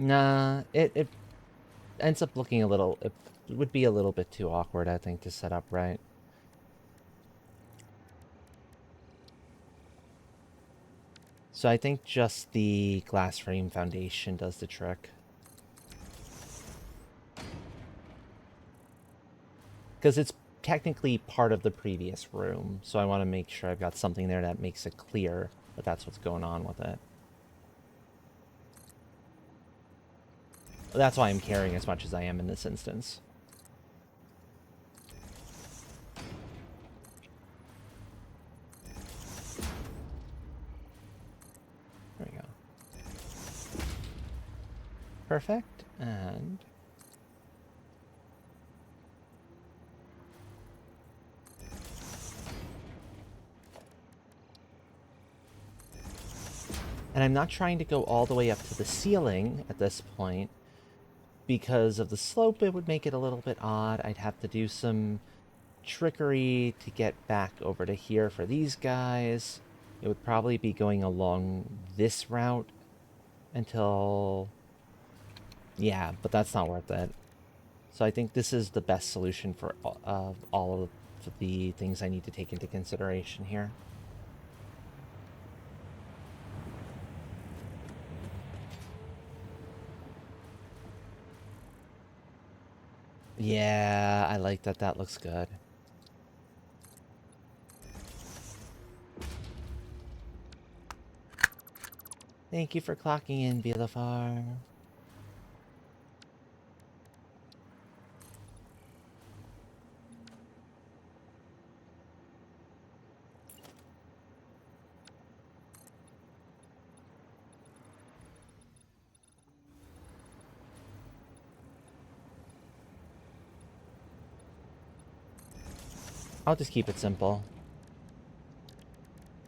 Nah, it ends up looking a little... It would be a little bit too awkward, I think, to set up right. So I think just the glass frame foundation does the trick. Because it's technically part of the previous room, so I want to make sure I've got something there that makes it clear that that's what's going on with it. That's why I'm caring as much as I am in this instance. There we go. Perfect, and... And I'm not trying to go all the way up to the ceiling at this point. Because of the slope, it would make it a little bit odd. I'd have to do some trickery to get back over to here for these guys. It would probably be going along this route until... Yeah, but that's not worth it. So I think this is the best solution for all of the things I need to take into consideration here. Yeah, I like that. That looks good. Thank you for clocking in, Bilafar. I'll just keep it simple.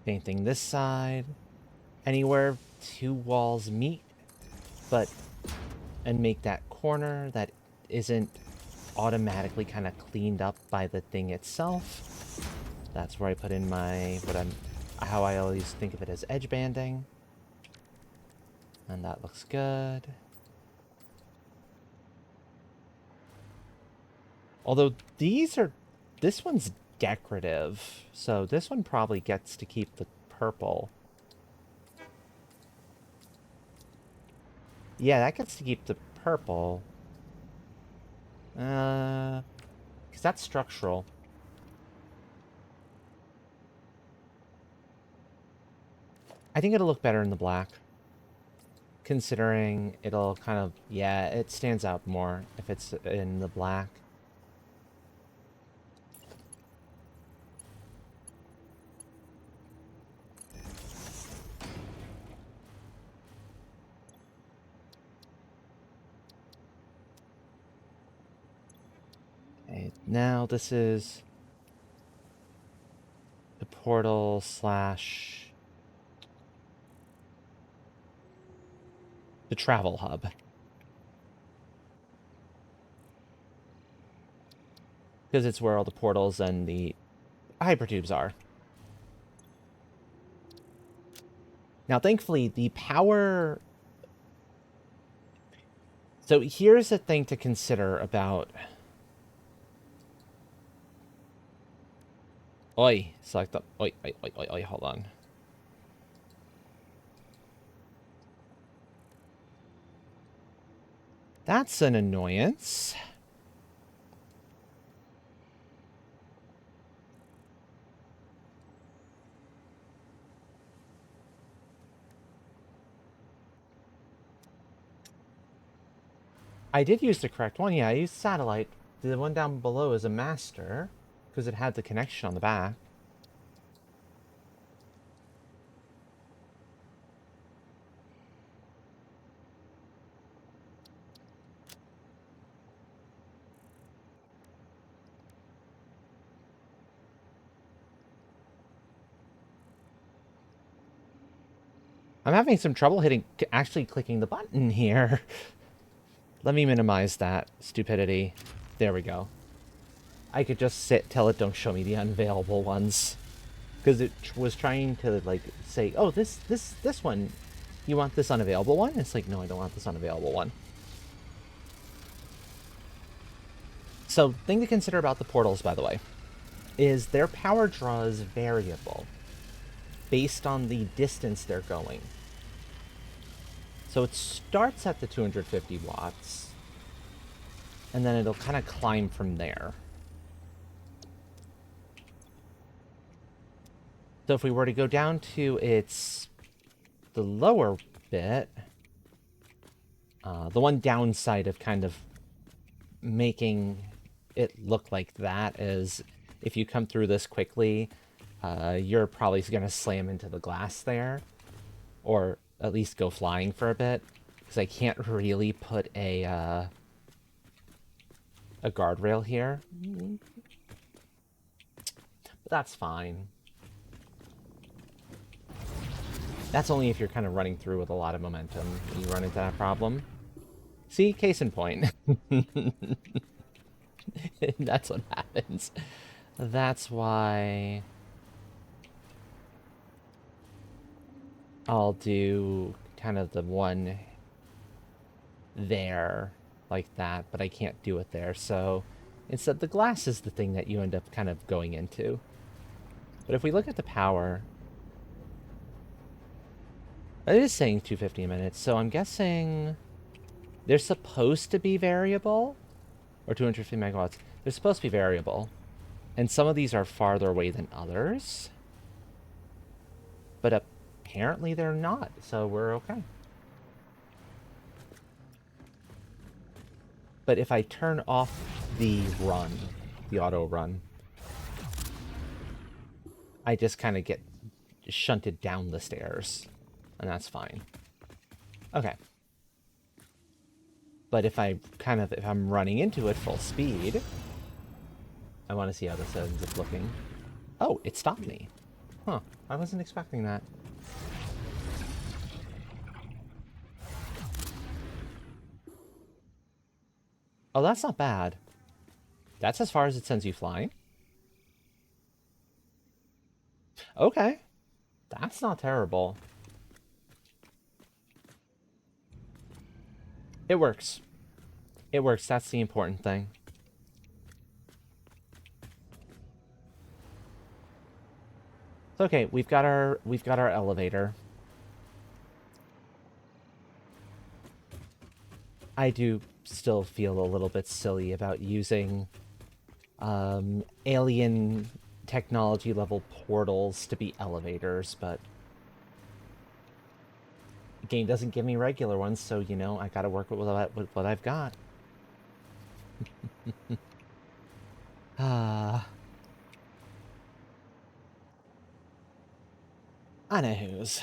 Painting this side. Anywhere two walls meet, and make that corner that isn't automatically kind of cleaned up by the thing itself. That's where I put in my, how I always think of it as edge banding. And that looks good. Although this one's decorative, so this one probably gets to keep the purple. Yeah, that gets to keep the purple. Because that's structural. I think it'll look better in the black. Considering it'll kind of, yeah, it stands out more if it's in the black. Okay, now this is the portal slash the travel hub. Because it's where all the portals and the hypertubes are. Now, thankfully, the power... So here's a thing to consider about... Oi, select the... Oi, hold on. That's an annoyance. I did use the correct one. Yeah, I used satellite. The one down below is a master, because it had the connection on the back. I'm having some trouble actually clicking the button here. Let me minimize that stupidity. There we go. I could just tell it don't show me the unavailable ones. Because it was trying to, like, say, oh, this one, you want this unavailable one? It's like, no, I don't want this unavailable one. So, thing to consider about the portals, by the way, is their power draw is variable based on the distance they're going. So it starts at the 250 watts, and then it'll kind of climb from there. So if we were to go down to the lower bit, the one downside of kind of making it look like that is if you come through this quickly, you're probably going to slam into the glass there, or at least go flying for a bit, because I can't really put a guardrail here. But that's fine. That's only if you're kind of running through with a lot of momentum and you run into that problem. See, case in point. That's what happens. That's why I'll do kind of the one there like that, but I can't do it there. So instead, the glass is the thing that you end up kind of going into. But if we look at the power, it is saying 250 minutes, so I'm guessing they're supposed to be variable, or 250 megawatts. They're supposed to be variable, and some of these are farther away than others, but apparently they're not, so we're okay. But if I turn off the run, the auto run, I just kind of get shunted down the stairs, and that's fine. Okay. But if I'm running into it full speed, I want to see how this ends up looking. Oh, it stopped me. Huh, I wasn't expecting that. Oh, that's not bad. That's as far as it sends you flying. Okay. That's not terrible. It works. It works, that's the important thing. It's okay, we've got our elevator. I do still feel a little bit silly about using alien technology level portals to be elevators, but the game doesn't give me regular ones, so you know I gotta work with what I've got. I know who's.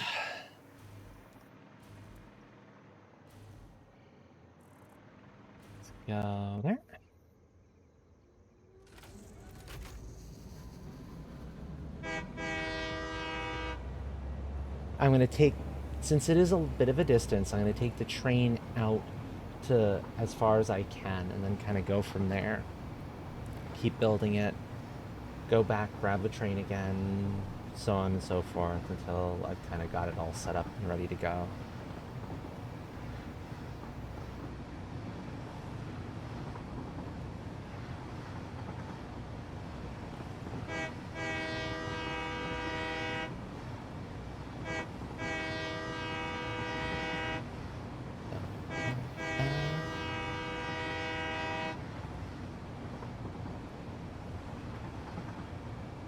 Let's go there. I'm going to take, since it is a bit of a distance, I'm going to take the train out to as far as I can and then kind of go from there. Keep building it, go back, grab the train again, so on and so forth until I've kind of got it all set up and ready to go.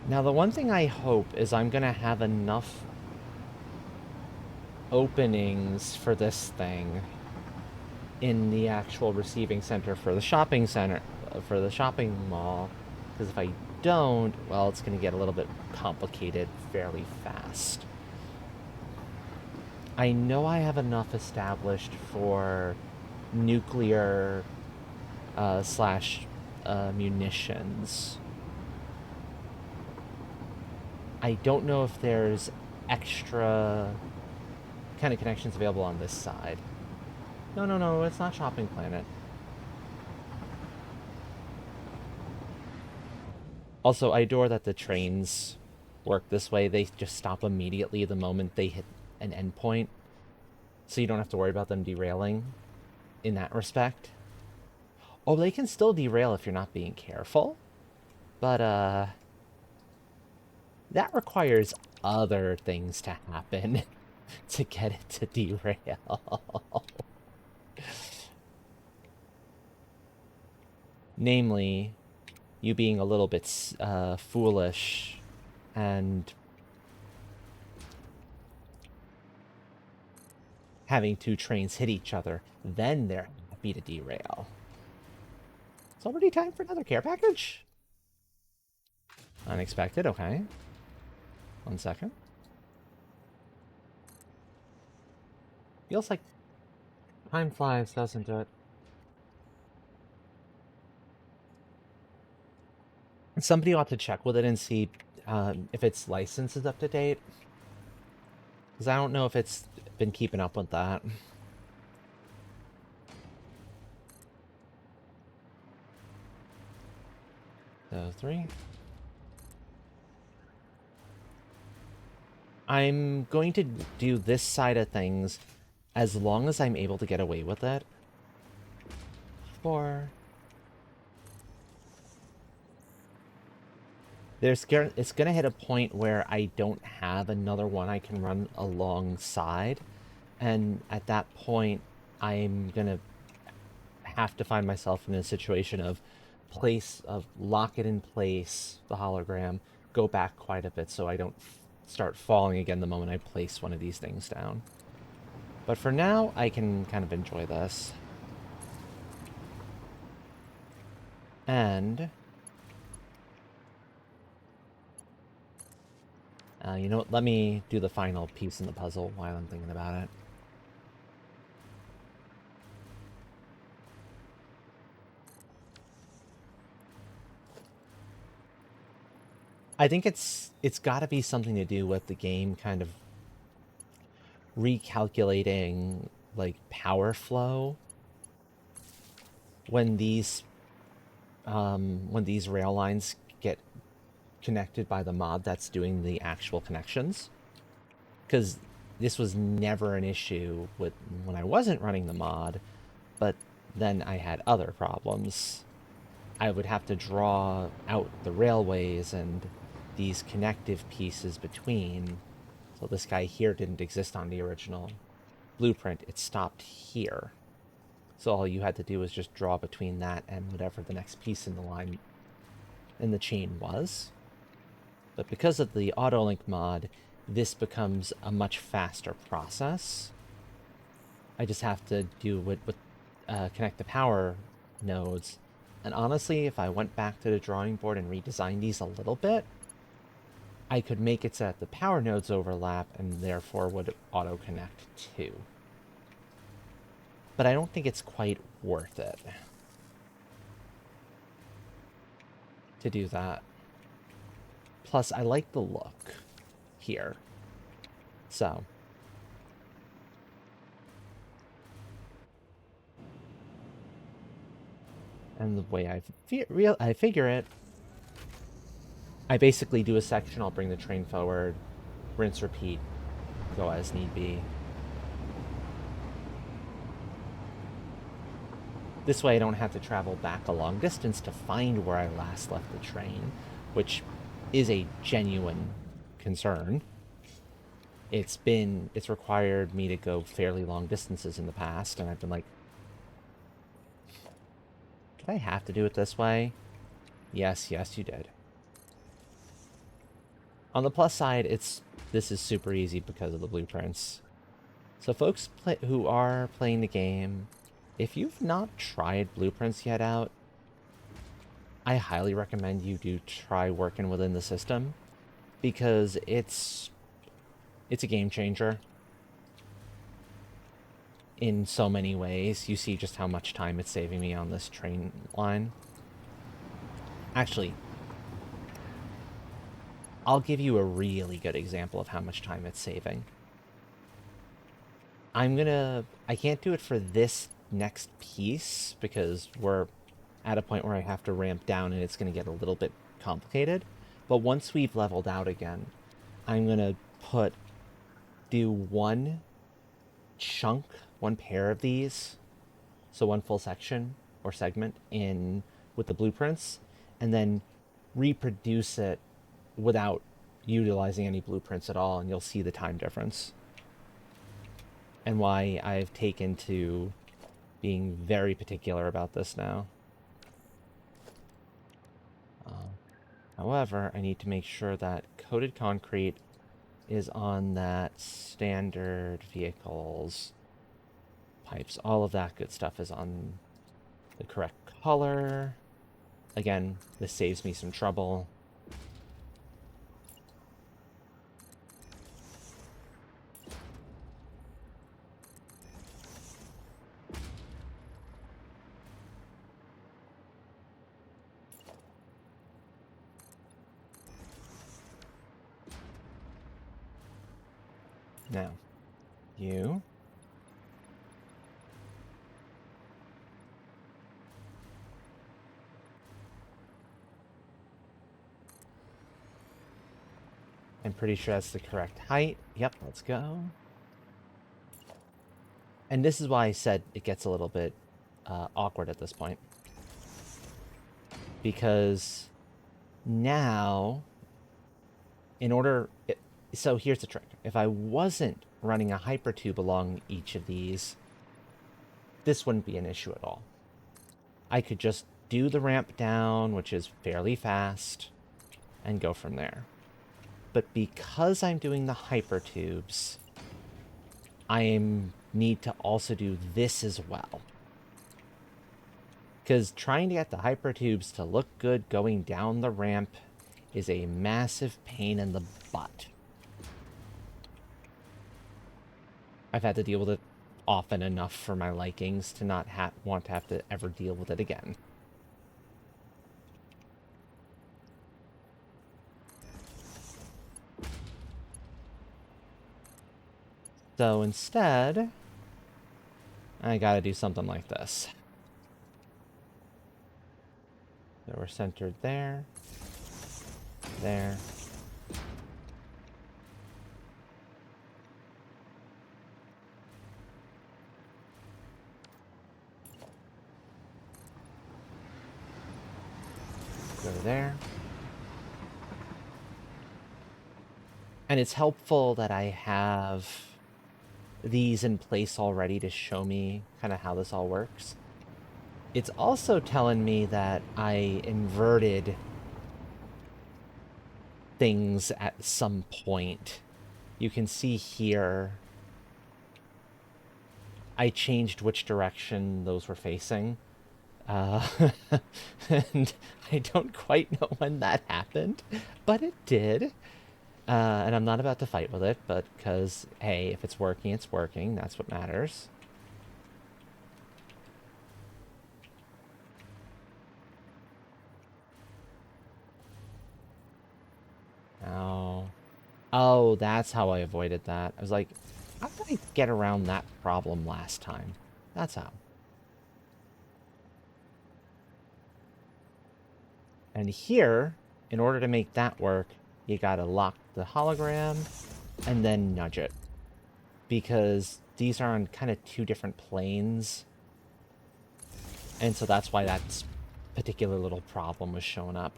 Now, the one thing I hope is I'm going to have enough openings for this thing in the actual receiving center for the shopping mall, because if I don't, well, it's going to get a little bit complicated fairly fast. I know I have enough established for nuclear slash munitions. I don't know if there's extra kind of connections available on this side. No, it's not Shopping Planet. Also, I adore that the trains work this way. They just stop immediately the moment they hit an endpoint, so you don't have to worry about them derailing in that respect. Oh, they can still derail if you're not being careful, but that requires other things to happen to get it to derail. Namely, you being a little bit foolish and having two trains hit each other, then they're happy to derail. It's already time for another care package. Unexpected, okay. 1 second. Feels like time flies, doesn't it? Somebody ought to check with it and see if its license is up to date. Because I don't know if it's been keeping up with that. So 3. I'm going to do this side of things as long as I'm able to get away with it. 4. It's going to hit a point where I don't have another one I can run alongside. And at that point, I'm going to have to find myself in a situation of lock it in place, the hologram, go back quite a bit so I don't start falling again the moment I place one of these things down. But for now, I can kind of enjoy this. And you know what? Let me do the final piece in the puzzle while I'm thinking about it. I think it's got to be something to do with the game kind of recalculating like power flow when these rail lines get connected by the mod that's doing the actual connections. Because this was never an issue with when I wasn't running the mod, but then I had other problems. I would have to draw out the railways and these connective pieces between. So this guy here didn't exist on the original blueprint. It stopped here. So all you had to do was just draw between that and whatever the next piece in the line in the chain was. But because of the autolink mod, this becomes a much faster process. I just have to do it with connect the power nodes. And honestly, if I went back to the drawing board and redesigned these a little bit, I could make it so that the power nodes overlap and therefore would auto-connect too. But I don't think it's quite worth it to do that. Plus, I like the look here. So. And the way I figure it, I basically do a section, I'll bring the train forward, rinse, repeat, go as need be. This way I don't have to travel back a long distance to find where I last left the train, which is a genuine concern. It's required me to go fairly long distances in the past, and I've been like, did I have to do it this way? Yes, you did. On the plus side, this is super easy because of the blueprints. So folks who are playing the game, if you've not tried blueprints yet out, I highly recommend you do try working within the system because it's a game changer in so many ways. You see just how much time it's saving me on this train line. Actually, I'll give you a really good example of how much time it's saving. I can't do it for this next piece because we're at a point where I have to ramp down and it's going to get a little bit complicated. But once we've leveled out again, I'm going to do one chunk, one pair of these, so one full section or segment in with the blueprints, and then reproduce it without utilizing any blueprints at all, and you'll see the time difference and why I've taken to being very particular about this now. However, I need to make sure that coated concrete is on that standard vehicles pipes. All of that good stuff is on the correct color. Again, this saves me some trouble. Now, you. I'm pretty sure that's the correct height. Yep, let's go. And this is why I said it gets a little bit awkward at this point. Because now, in order... so here's the trick. If I wasn't running a hypertube along each of these, this wouldn't be an issue at all. I could just do the ramp down, which is fairly fast, and go from there. But because I'm doing the hypertubes, I need to also do this as well. Because trying to get the hypertubes to look good going down the ramp is a massive pain in the butt. I've had to deal with it often enough for my likings to not want to have to ever deal with it again. So instead, I gotta do something like this. So we're centered there, there. Go there. And it's helpful that I have these in place already to show me kind of how this all works. It's also telling me that I inverted things at some point. You can see here, I changed which direction those were facing. And I don't quite know when that happened, but it did. And I'm not about to fight with it, but because, hey, if it's working, it's working. That's what matters. Oh. Oh, that's how I avoided that. I was like, how did I get around that problem last time? That's how. And here, in order to make that work, you gotta lock the hologram and then nudge it. Because these are on kind of two different planes. And so that's why that particular little problem was showing up.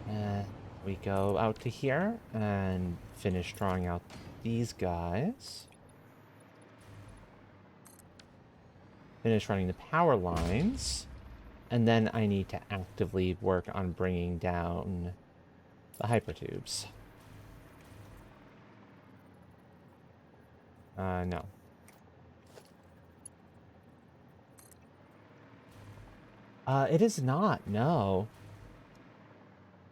And we go out to here and finish drawing out these guys. Finish running the power lines. And then I need to actively work on bringing down the hypertubes. No. It is not, no.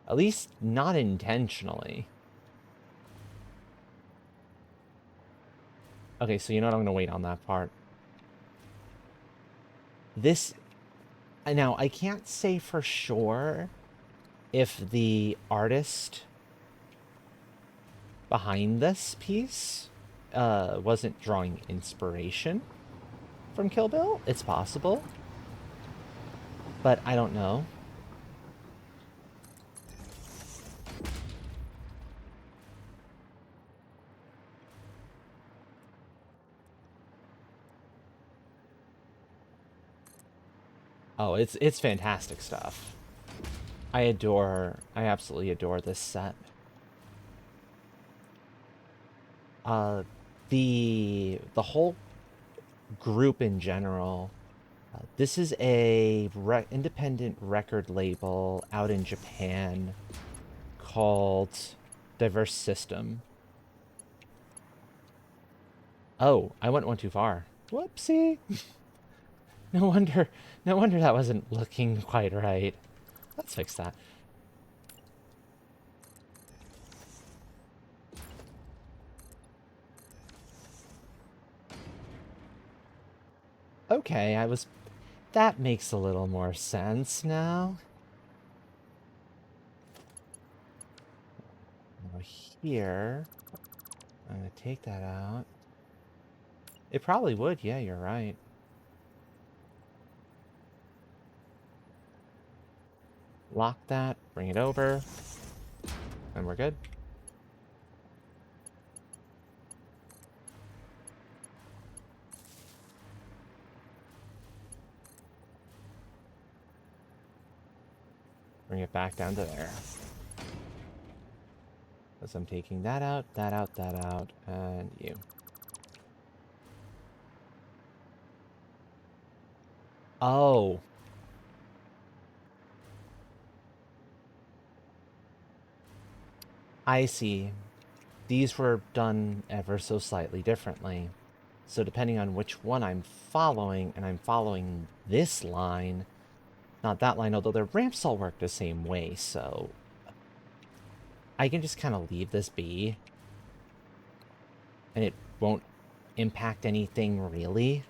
At least not intentionally. Okay, so you know what? I'm going to wait on that part. This... Now, I can't say for sure if the artist behind this piece wasn't drawing inspiration from Kill Bill. It's possible. But I don't know. Oh, it's fantastic stuff. I absolutely adore this set. The whole group in general This is a independent record label out in Japan called Diverse System. Oh, I went one too far. Whoopsie. No wonder that wasn't looking quite right. Let's fix that. Okay, that makes a little more sense now. Now here, I'm gonna take that out. It probably would, yeah, you're right. Lock that, bring it over, and we're good. Bring it back down to there. As I'm taking that out, that out, that out, and you. Oh. I see. These were done ever so slightly differently. So depending on which one I'm following, and I'm following this line, not that line, although the ramps all work the same way, so I can just kind of leave this be, and it won't impact anything really.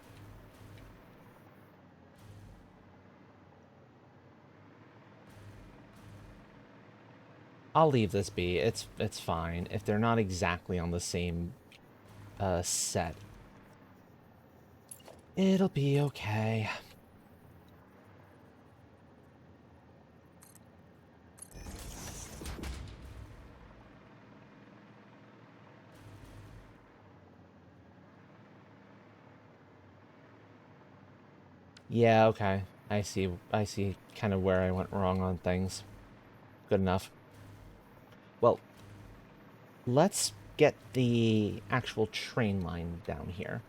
I'll leave this be. It's fine if they're not exactly on the same set. It'll be okay. Yeah, okay. I see kind of where I went wrong on things. Good enough. Well, let's get the actual train line down here.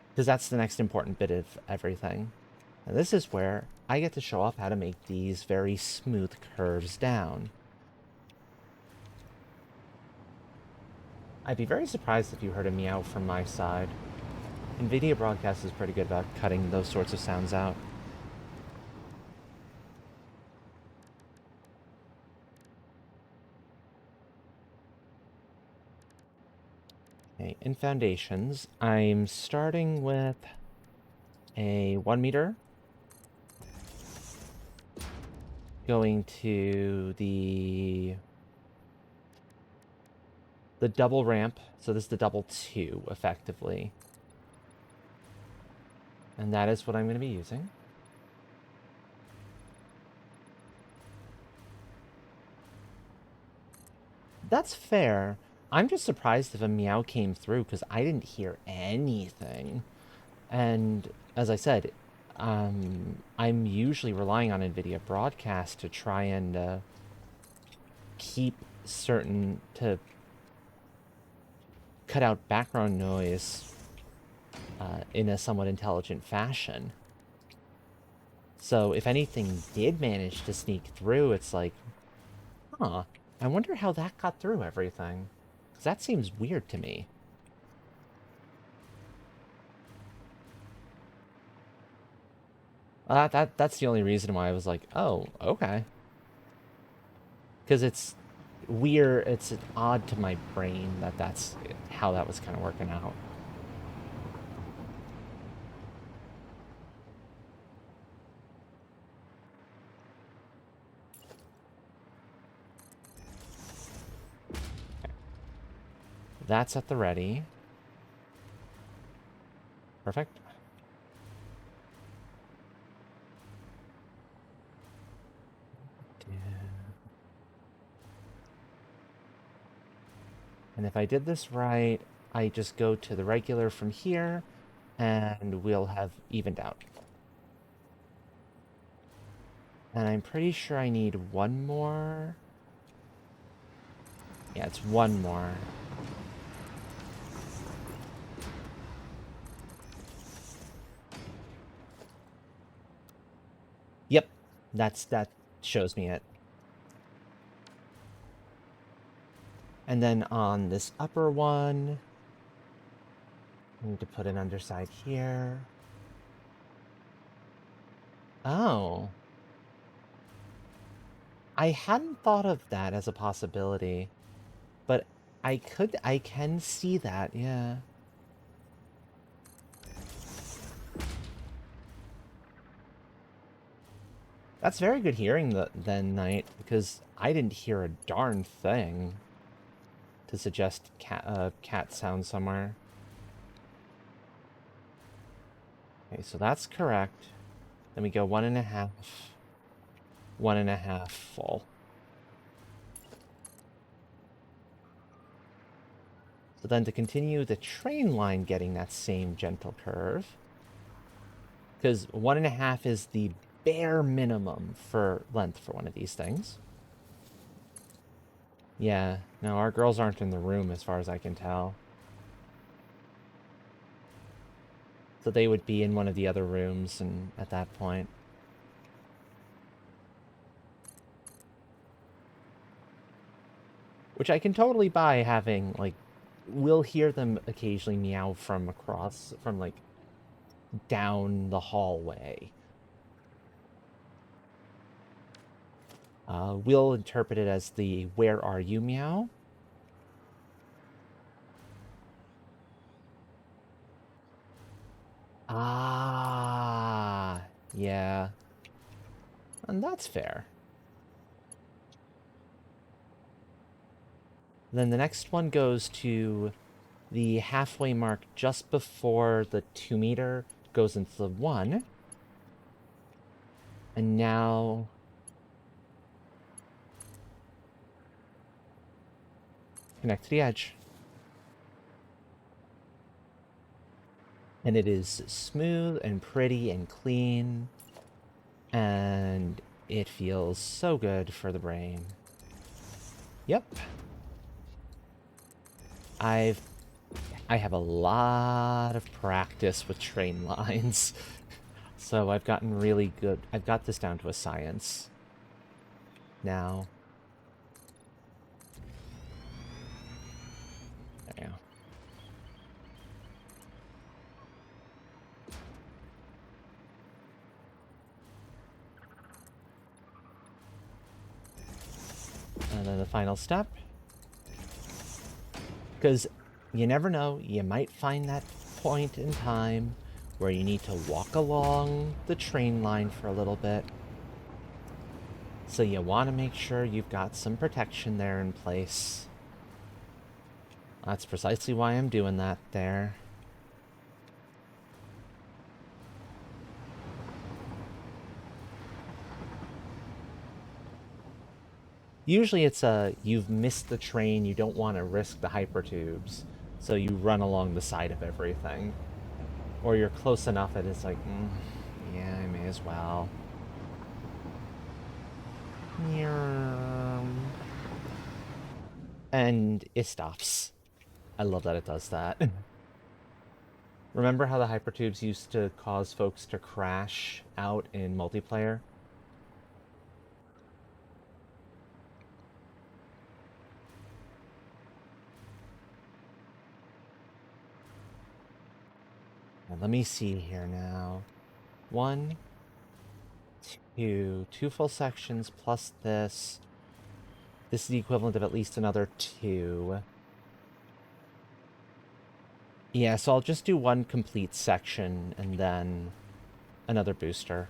Because that's the next important bit of everything. And this is where I get to show off how to make these very smooth curves down. I'd be very surprised if you heard a meow from my side. NVIDIA Broadcast is pretty good about cutting those sorts of sounds out. Okay, in foundations, I'm starting with a 1 meter. Going to the double ramp. So this is the double 2, effectively. And that is what I'm going to be using. That's fair. I'm just surprised if a meow came through because I didn't hear anything. And as I said, I'm usually relying on NVIDIA Broadcast to try and keep to cut out background noise in a somewhat intelligent fashion. So if anything did manage to sneak through, it's like, huh, I wonder how that got through everything. Because that seems weird to me. That's the only reason why I was like, oh, okay. Because it's weird, it's odd to my brain that that's how that was kind of working out. That's at the ready. Perfect. And if I did this right, I just go to the regular from here, and we'll have evened out. And I'm pretty sure I need one more. Yeah, it's one more. That shows me it. And then on this upper one, I need to put an underside here. Oh. I hadn't thought of that as a possibility, but I can see that, yeah. That's very good hearing then, Knight, because I didn't hear a darn thing to suggest cat sound somewhere. Okay, so that's correct. Then we go 1.5, 1.5 full. So then to continue the train line getting that same gentle curve, because 1.5 is the bare minimum for length for one of these things. Yeah, no, our girls aren't in the room as far as I can tell. So they would be in one of the other rooms and at that point. Which I can totally buy having, like, we'll hear them occasionally meow from across, from, like, down the hallway. We'll interpret it as the "where are you" meow. Ah, yeah. And that's fair. Then the next one goes to the halfway mark just before the 2 meter goes into the 1. And now connect to the edge. And it is smooth and pretty and clean. And it feels so good for the brain. Yep. I have a lot of practice with train lines. So I've gotten really good. I've got this down to a science now. There you go. And then the final step. Because you never know, you might find that point in time where you need to walk along the train line for a little bit. So you want to make sure you've got some protection there in place. That's precisely why I'm doing that there. Usually it's you've missed the train, you don't want to risk the hypertubes, so you run along the side of everything. Or you're close enough that it's like, yeah, I may as well. And it stops. I love that it does that. Remember how the hypertubes used to cause folks to crash out in multiplayer? And let me see here now. 1, 2, 2 full sections plus this. This is the equivalent of at least another 2. Yeah, so I'll just do 1 complete section and then another booster.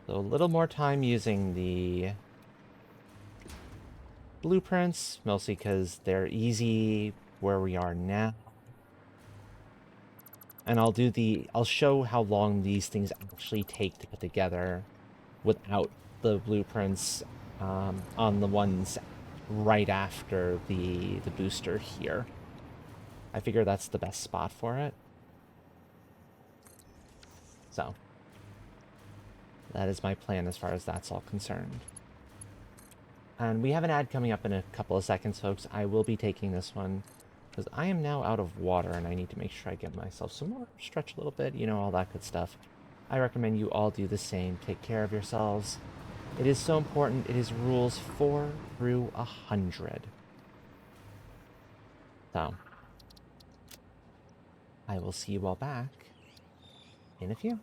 So a little more time using the blueprints, mostly because they're easy where we are now. And I'll show how long these things actually take to put together without the blueprints on the ones right after the booster here. I figure that's the best spot for it. So that is my plan as far as that's all concerned. And we have an ad coming up in a couple of seconds, folks. I will be taking this one because I am now out of water and I need to make sure I get myself some more, stretch a little bit, you know, all that good stuff. I recommend you all do the same. Take care of yourselves. It is so important. It is rules 4 through 100. So, I will see you all back in a few.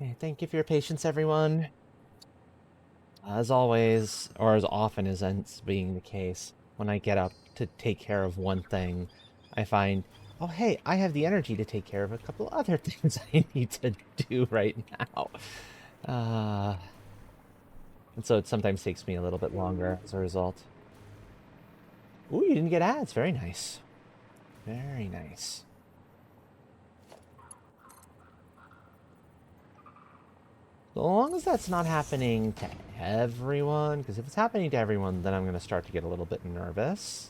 Okay, thank you for your patience, everyone. As always, or as often as ends being the case, when I get up to take care of one thing, I find, oh hey, I have the energy to take care of a couple other things I need to do right now. Uh, and so it sometimes takes me a little bit longer as a result. Ooh, you didn't get ads. Very nice. Very nice. So long as that's not happening to everyone, because if it's happening to everyone, then I'm going to start to get a little bit nervous.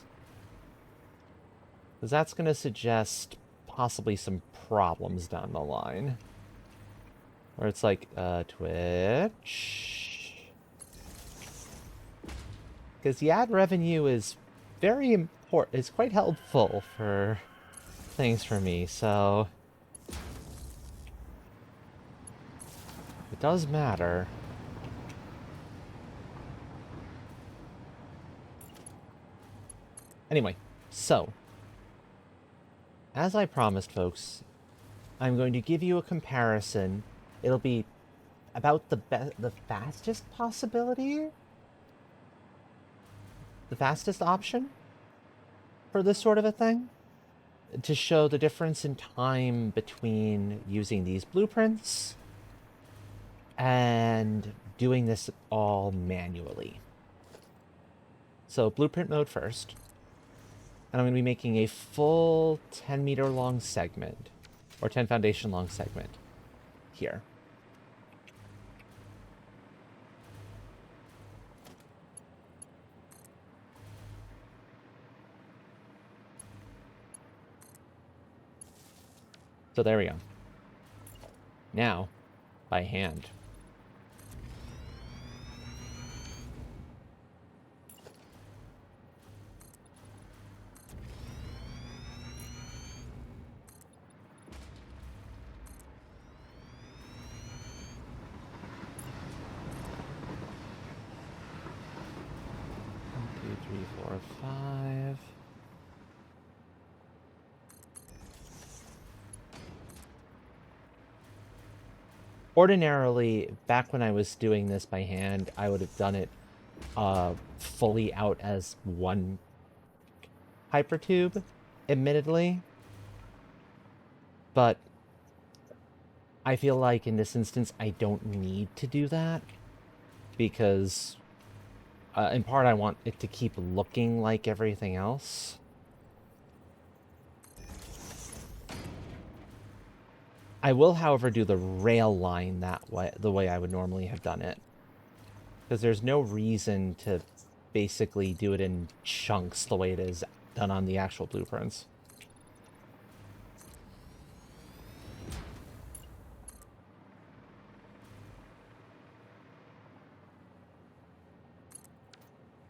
Because that's going to suggest possibly some problems down the line. Where it's like, Twitch. Because the ad revenue is very important. It's quite helpful for things for me, so it does matter. Anyway, so as I promised, folks, I'm going to give you a comparison. It'll be about the fastest possibility, the fastest option for this sort of a thing, to show the difference in time between using these blueprints and doing this all manually. So blueprint mode first, and I'm going to be making a full 10-meter long segment, or 10 foundation long segment here. So there we go. Now, by hand. One, two, three, four, five. Ordinarily, back when I was doing this by hand, I would have done it fully out as one hypertube, admittedly. But I feel like in this instance, I don't need to do that because, in part, I want it to keep looking like everything else. I will, however, do the rail line that way, the way I would normally have done it. Because there's no reason to basically do it in chunks the way it is done on the actual blueprints.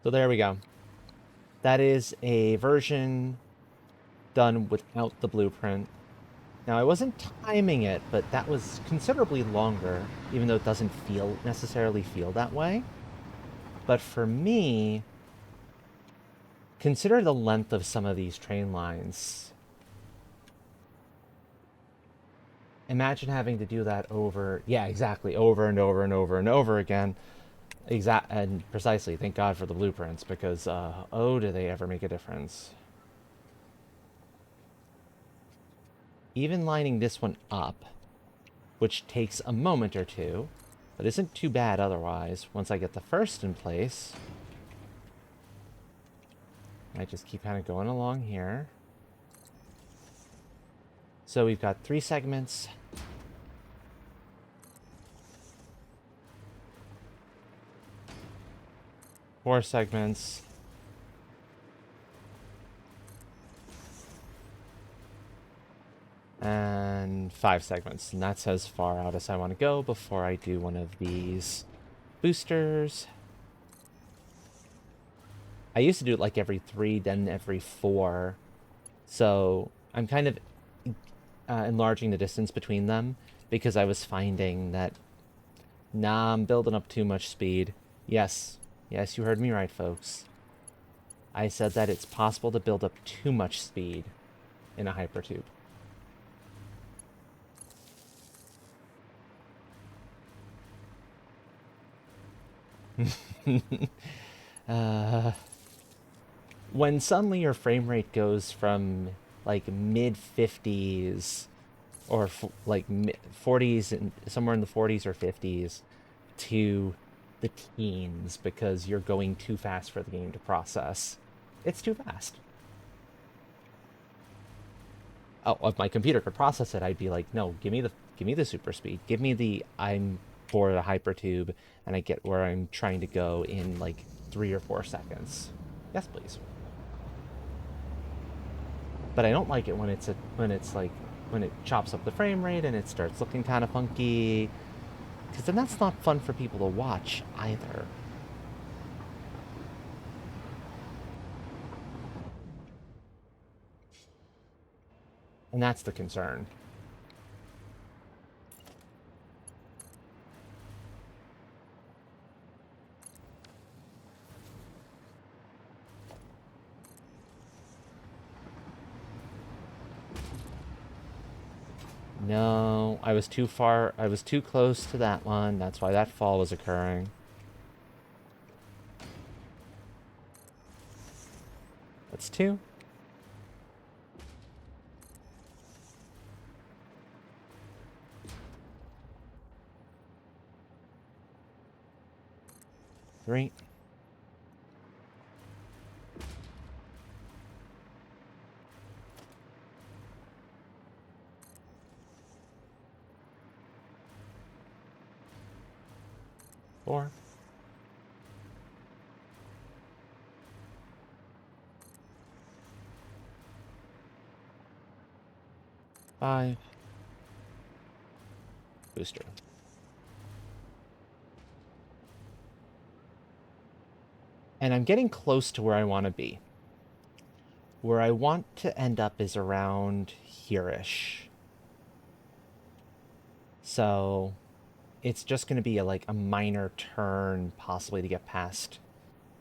So there we go. That is a version done without the blueprint. Now, I wasn't timing it, but that was considerably longer, even though it doesn't necessarily feel that way. But for me, consider the length of some of these train lines. Imagine having to do that over, yeah, exactly, over and over and over and over again. And precisely, thank God for the blueprints, because, oh, do they ever make a difference. Even lining this one up, which takes a moment or two, but isn't too bad otherwise. Once I get the first in place, I just keep kind of going along here. So we've got 3 segments. Four segments. And 5 segments. And that's as far out as I want to go before I do one of these boosters. I used to do it like every 3, then every 4. So I'm kind of enlarging the distance between them because I was finding that, nah, I'm building up too much speed. Yes, you heard me right, folks. I said that it's possible to build up too much speed in a hypertube. uh, when suddenly your frame rate goes from like mid 50s or like 40s and somewhere in the 40s or 50s to the teens because you're going too fast for the game to process. It's too fast. Oh, if my computer could process it, I'd be like, no, give me the super speed. Give me the I'm for the hypertube and I get where I'm trying to go in like 3 or 4 seconds. Yes, please. But I don't like it when it's like when it chops up the frame rate and it starts looking kind of funky because then that's not fun for people to watch either. And that's the concern. No, I was too far. I was too close to that one. That's why that fall was occurring. That's two. Three. Four. Five. Booster. And I'm getting close to where I want to be. Where I want to end up is around here-ish. So it's just going to be like a minor turn, possibly to get past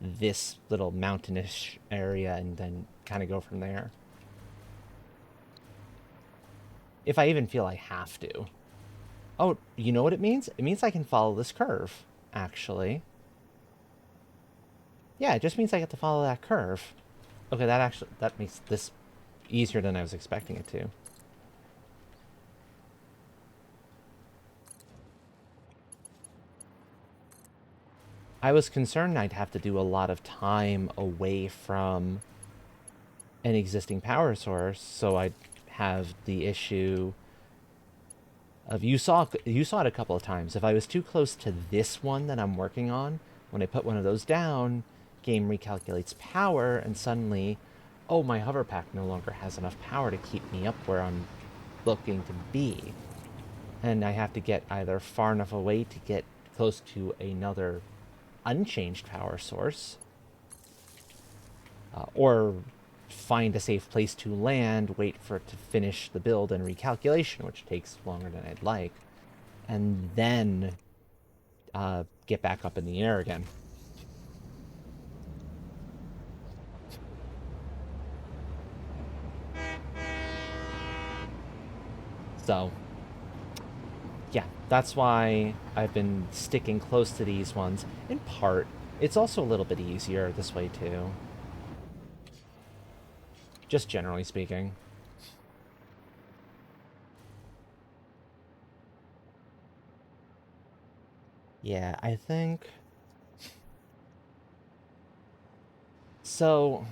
this little mountainish area and then kind of go from there. If I even feel I have to. Oh, you know what it means? It means I can follow this curve, actually. Yeah, it just means I get to follow that curve. Okay, that makes this easier than I was expecting it to. I was concerned I'd have to do a lot of time away from an existing power source, so I'd have the issue of you saw it a couple of times. If I was too close to this one that I'm working on, when I put one of those down, game recalculates power and suddenly, oh, my hover pack no longer has enough power to keep me up where I'm looking to be. And I have to get either far enough away to get close to another unchanged power source, or find a safe place to land, wait for it to finish the build and recalculation, which takes longer than I'd like, and then get back up in the air again. So, yeah, that's why I've been sticking close to these ones. In part, it's also a little bit easier this way too. Just generally speaking. Yeah, I think. So,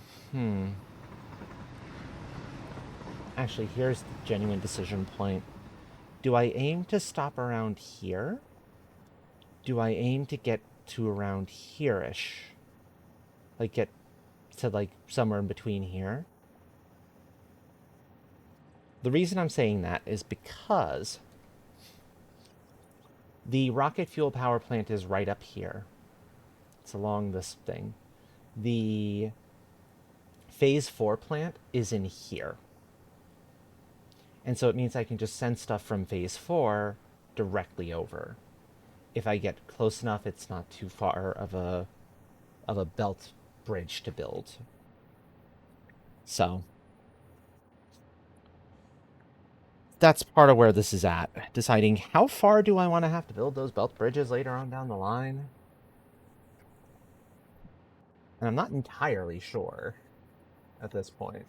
actually, here's the genuine decision point. Do I aim to stop around here? Do I aim to get to around here-ish? Like, get to, like, somewhere in between here? The reason I'm saying that is because the rocket fuel power plant is right up here. It's along this thing. The phase 4 plant is in here. And so it means I can just send stuff from phase 4 directly over. If I get close enough, it's not too far of a belt bridge to build. So that's part of where this is at. Deciding how far do I want to have to build those belt bridges later on down the line. And I'm not entirely sure at this point.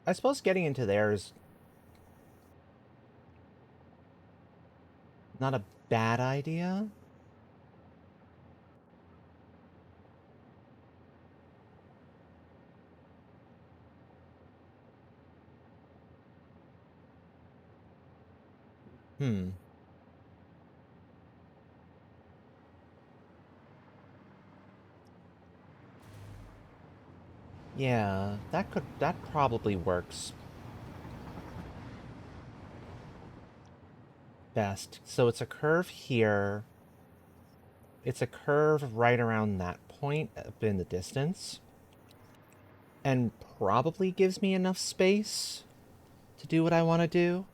I suppose getting into there is not a bad idea. Hmm. Yeah, that probably works best. So it's a curve here. It's a curve right around that point up in the distance. And probably gives me enough space to do what I want to do.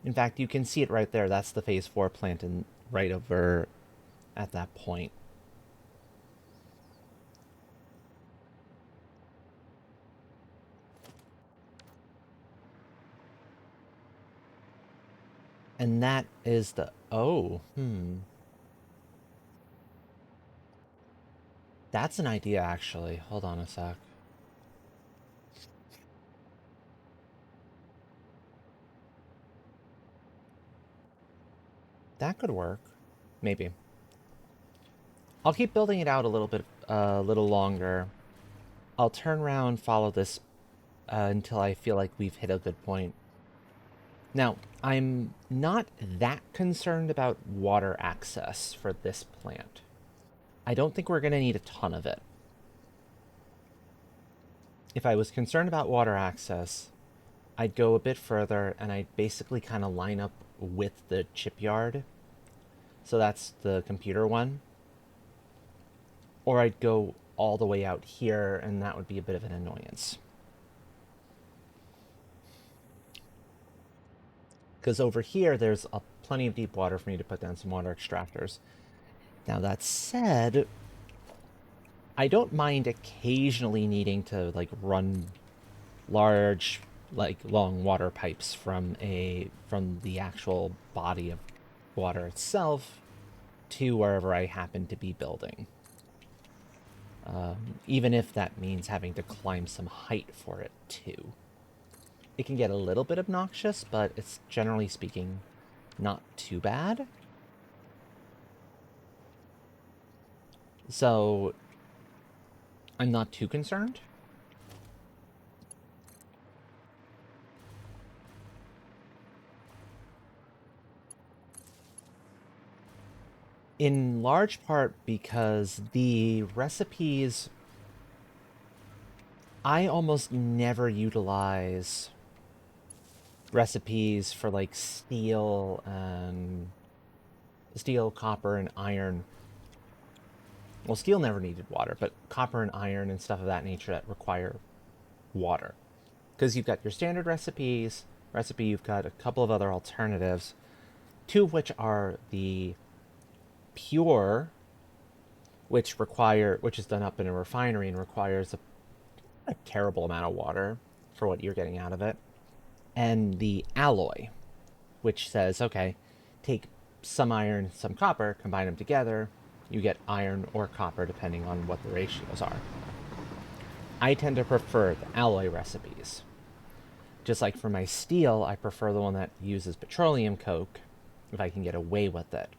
In fact, you can see it right there. That's the phase 4 plant and right over at that point. And that is the That's an idea actually. Hold on a sec. That could work. Maybe. I'll keep building it out a little bit, a little longer. I'll turn around, follow this until I feel like we've hit a good point. Now, I'm not that concerned about water access for this plant. I don't think we're going to need a ton of it. If I was concerned about water access, I'd go a bit further and I'd basically kind of line up with the chipyard. So that's the computer one. Or I'd go all the way out here, and that would be a bit of an annoyance. Because over here, there's plenty of deep water for me to put down some water extractors. Now, that said, I don't mind occasionally needing to like run large, like long water pipes from the actual body of water itself to wherever I happen to be building. Even if that means having to climb some height for it too. It can get a little bit obnoxious, but it's generally speaking not too bad. So I'm not too concerned. In large part because the recipes, I almost never utilize recipes for like steel, copper, and iron. Well, steel never needed water, but copper and iron and stuff of that nature that require water. Because you've got your standard recipe, you've got a couple of other alternatives, two of which are the pure, which is done up in a refinery and requires a terrible amount of water for what you're getting out of it, and the alloy, which says, okay, take some iron, some copper, combine them together, you get iron or copper depending on what the ratios are. I tend to prefer the alloy recipes. Just like for my steel, I prefer the one that uses petroleum coke if I can get away with it.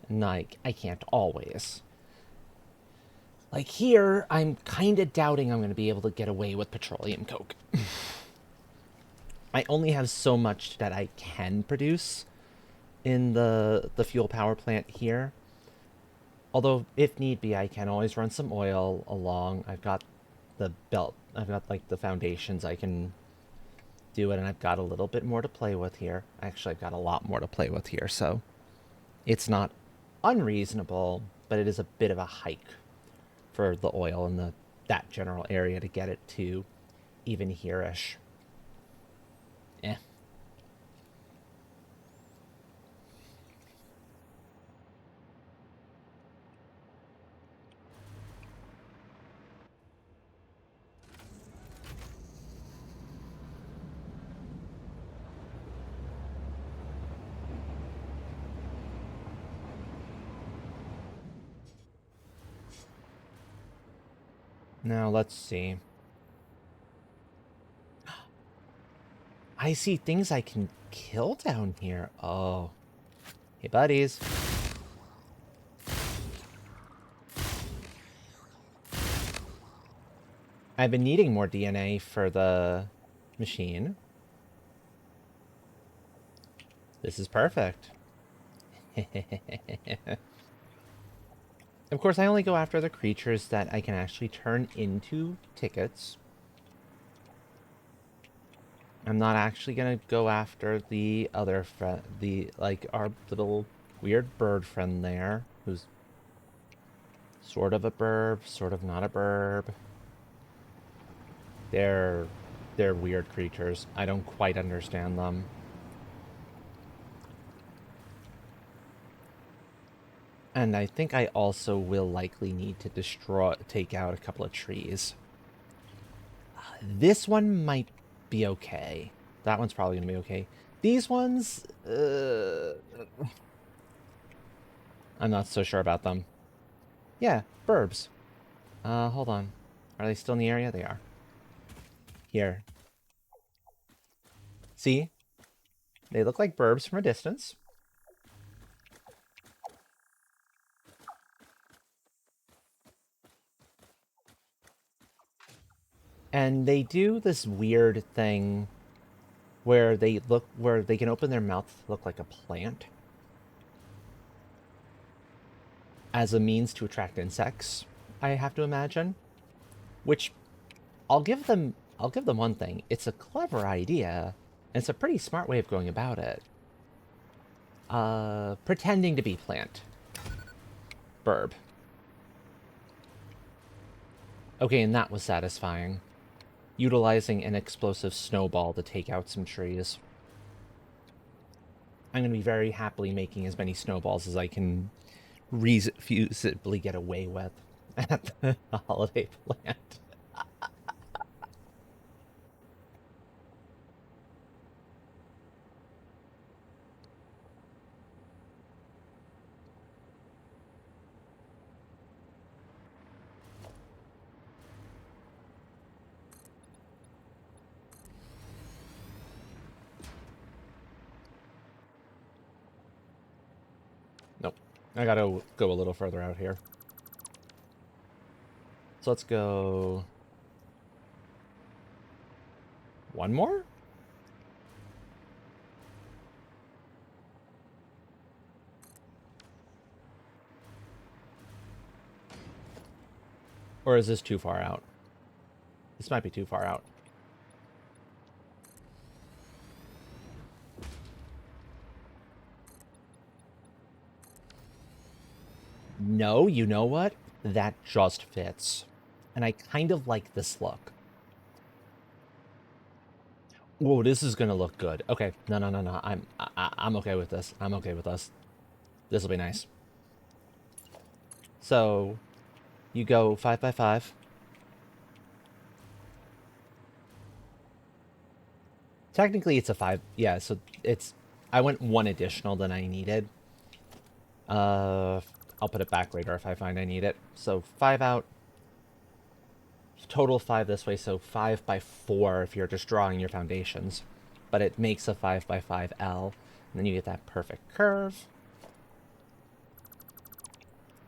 And like, I can't always. Like here, I'm kind of doubting I'm going to be able to get away with petroleum coke. I only have so much that I can produce in the fuel power plant here. Although, if need be, I can always run some oil along. I've got the belt. I've got like the foundations I can do it, and I've got a little bit more to play with here. Actually, I've got a lot more to play with here, so it's not unreasonable, but it is a bit of a hike for the oil in that general area to get it to even here-ish. Eh. Now, let's see. I see things I can kill down here. Oh. Hey, buddies. I've been needing more DNA for the machine. This is perfect. Of course, I only go after the creatures that I can actually turn into tickets. I'm not actually gonna go after the other friend, our little weird bird friend there, who's sort of a burb, sort of not a burb. They're weird creatures. I don't quite understand them. And I think I also will likely need to take out a couple of trees. This one might be okay. That one's probably gonna be okay. These ones, I'm not so sure about them. Yeah, burbs. Hold on. Are they still in the area? They are. Here. See? They look like burbs from a distance. And they do this weird thing where they can open their mouth to look like a plant as a means to attract insects, I have to imagine. Which I'll give them one thing. It's a clever idea, and it's a pretty smart way of going about it. Pretending to be plant. Burb. Okay, and that was satisfying. Utilizing an explosive snowball to take out some trees. I'm going to be very happily making as many snowballs as I can reasonably get away with at the holiday plant. Nope. I gotta go a little further out here. So let's go... one more? Or is this too far out? This might be too far out. No, you know what? That just fits. And I kind of like this look. Whoa, this is gonna look good. Okay, no. I'm okay with this. I'm okay with this. This will be nice. So, you go 5x5. Technically, it's a 5. Yeah, so it's... I went one additional than I needed. I'll put it back later if I find I need it. So 5 out. Total 5 this way, so 5x4 if you're just drawing your foundations. But it makes a 5x5 L. And then you get that perfect curve.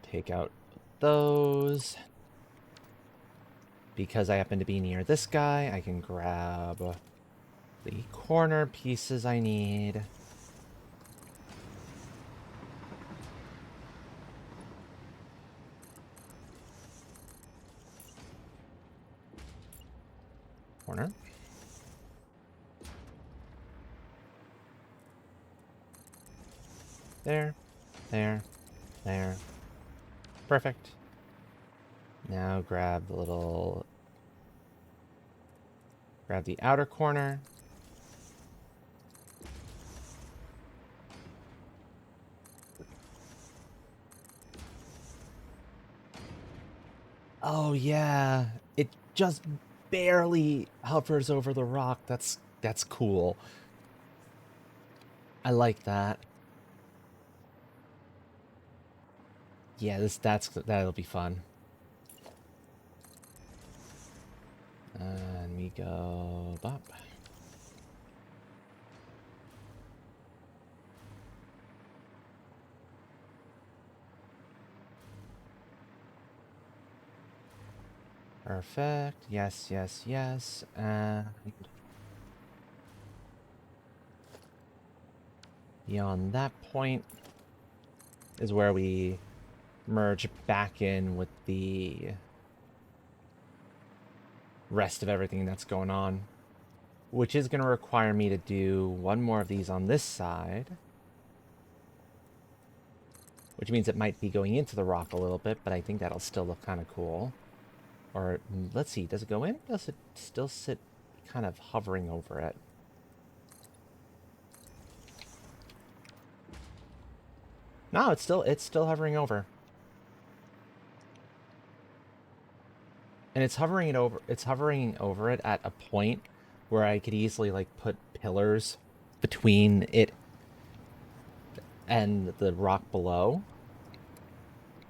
Take out those. Because I happen to be near this guy, I can grab the corner pieces I need. Corner. There, there, there. Perfect. Now grab the little... Grab the outer corner. Oh yeah, it just barely hovers over the rock. That's cool. I like that. Yeah, that'll be fun. And we go bop. Perfect. Yes, yes, yes. And beyond that point is where we merge back in with the rest of everything that's going on, which is going to require me to do one more of these on this side, which means it might be going into the rock a little bit, but I think that'll still look kind of cool. Or, let's see, does it go in? Does it still sit kind of hovering over it? No, it's still hovering over. And it's hovering over it at a point where I could easily like put pillars between it and the rock below.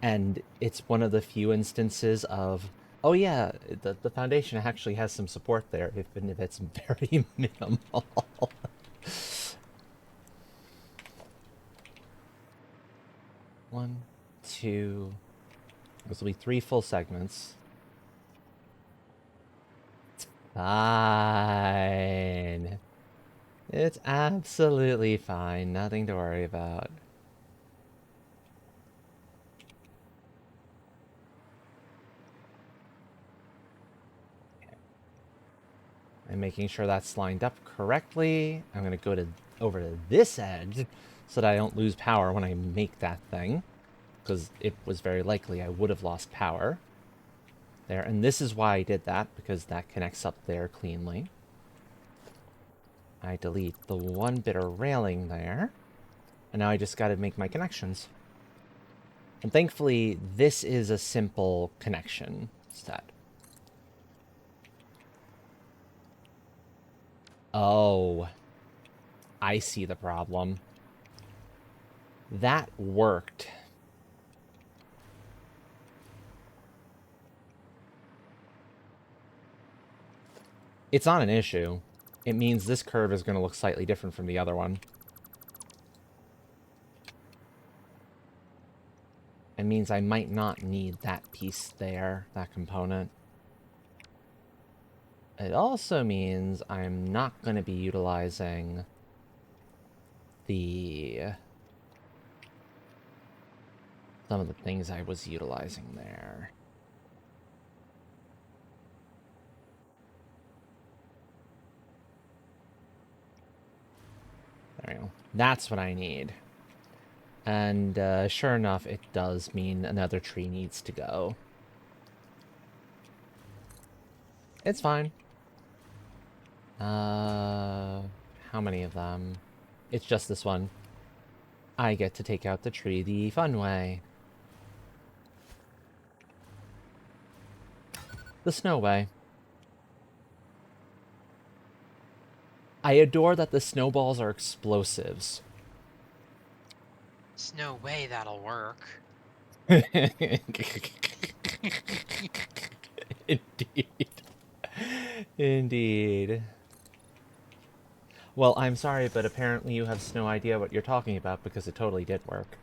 And it's one of the few instances of, oh yeah, the foundation actually has some support there, even if it's very minimal. One, two, this will be 3 full segments. It's fine. It's absolutely fine. Nothing to worry about. I'm making sure that's lined up correctly. I'm going to go over to this edge so that I don't lose power when I make that thing, because it was very likely I would have lost power there. And this is why I did that, because that connects up there cleanly. I delete the one bit of railing there, and now I just got to make my connections. And thankfully, this is a simple connection set. Oh, I see the problem. That worked. It's not an issue. It means this curve is going to look slightly different from the other one. It means I might not need that piece there, that component. It also means I'm not going to be utilizing some of the things I was utilizing there. There we go. That's what I need. And sure enough, it does mean another tree needs to go. It's fine. How many of them? It's just this one. I get to take out the tree the fun way. The snow way. I adore that the snowballs are explosives. There's no way that'll work. Indeed. Indeed. Well, I'm sorry, but apparently you have no idea what you're talking about, because it totally did work.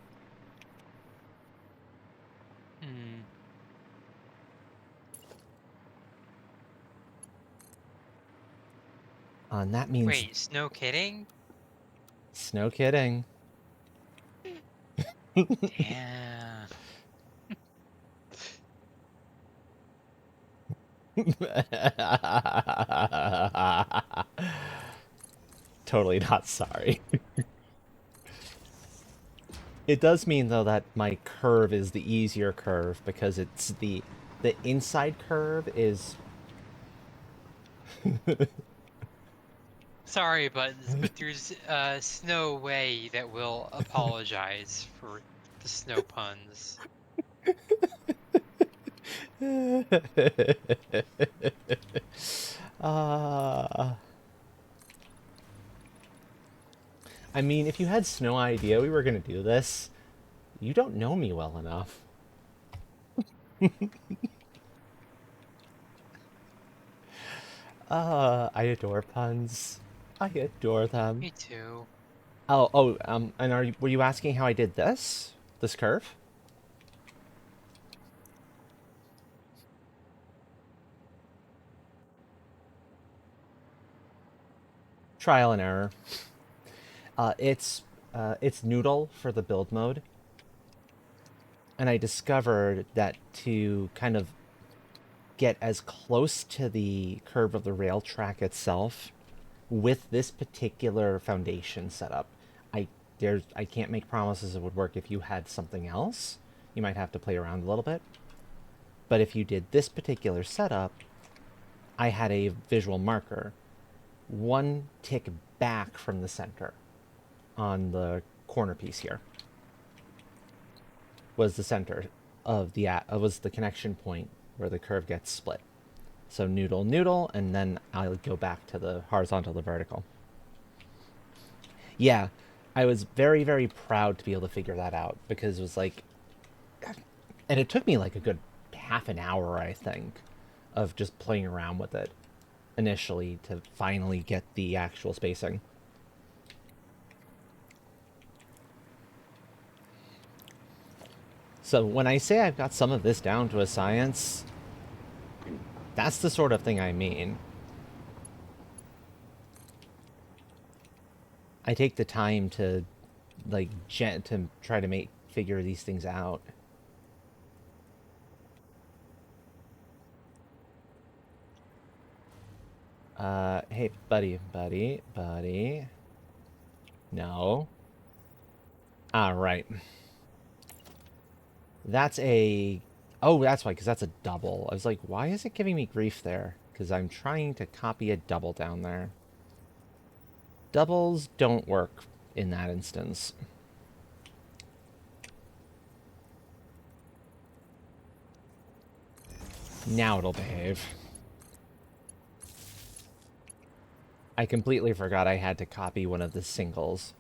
Hmm. And that means... Wait, snow kidding? Snow kidding. Yeah. Totally not sorry. It does mean though that my curve is the easier curve because it's the inside curve is Sorry, Buttons, but there's no way that we'll apologize for the snow puns. uh I mean, if you had no idea we were going to do this, you don't know me well enough. I adore puns. I adore them. Me too. And were you asking how I did this? This curve? Trial and error. It's noodle for the build mode, and I discovered that to kind of get as close to the curve of the rail track itself with this particular foundation setup, I can't make promises it would work if you had something else. You might have to play around a little bit. But if you did this particular setup, I had a visual marker one tick back from the center on the corner piece here was the center of was the connection point where the curve gets split. So noodle, noodle, and then I'll go back to the horizontal to vertical. Yeah, I was very, very proud to be able to figure that out because it was like, and it took me like a good half an hour, I think, of just playing around with it initially to finally get the actual spacing. So when I say I've got some of this down to a science, that's the sort of thing I mean. I take the time to to try to figure these things out. Hey, buddy. No. All right. That's a... Oh, that's why, because that's a double. I was like, why is it giving me grief there? Because I'm trying to copy a double down there. Doubles don't work in that instance. Now it'll behave. I completely forgot I had to copy one of the singles.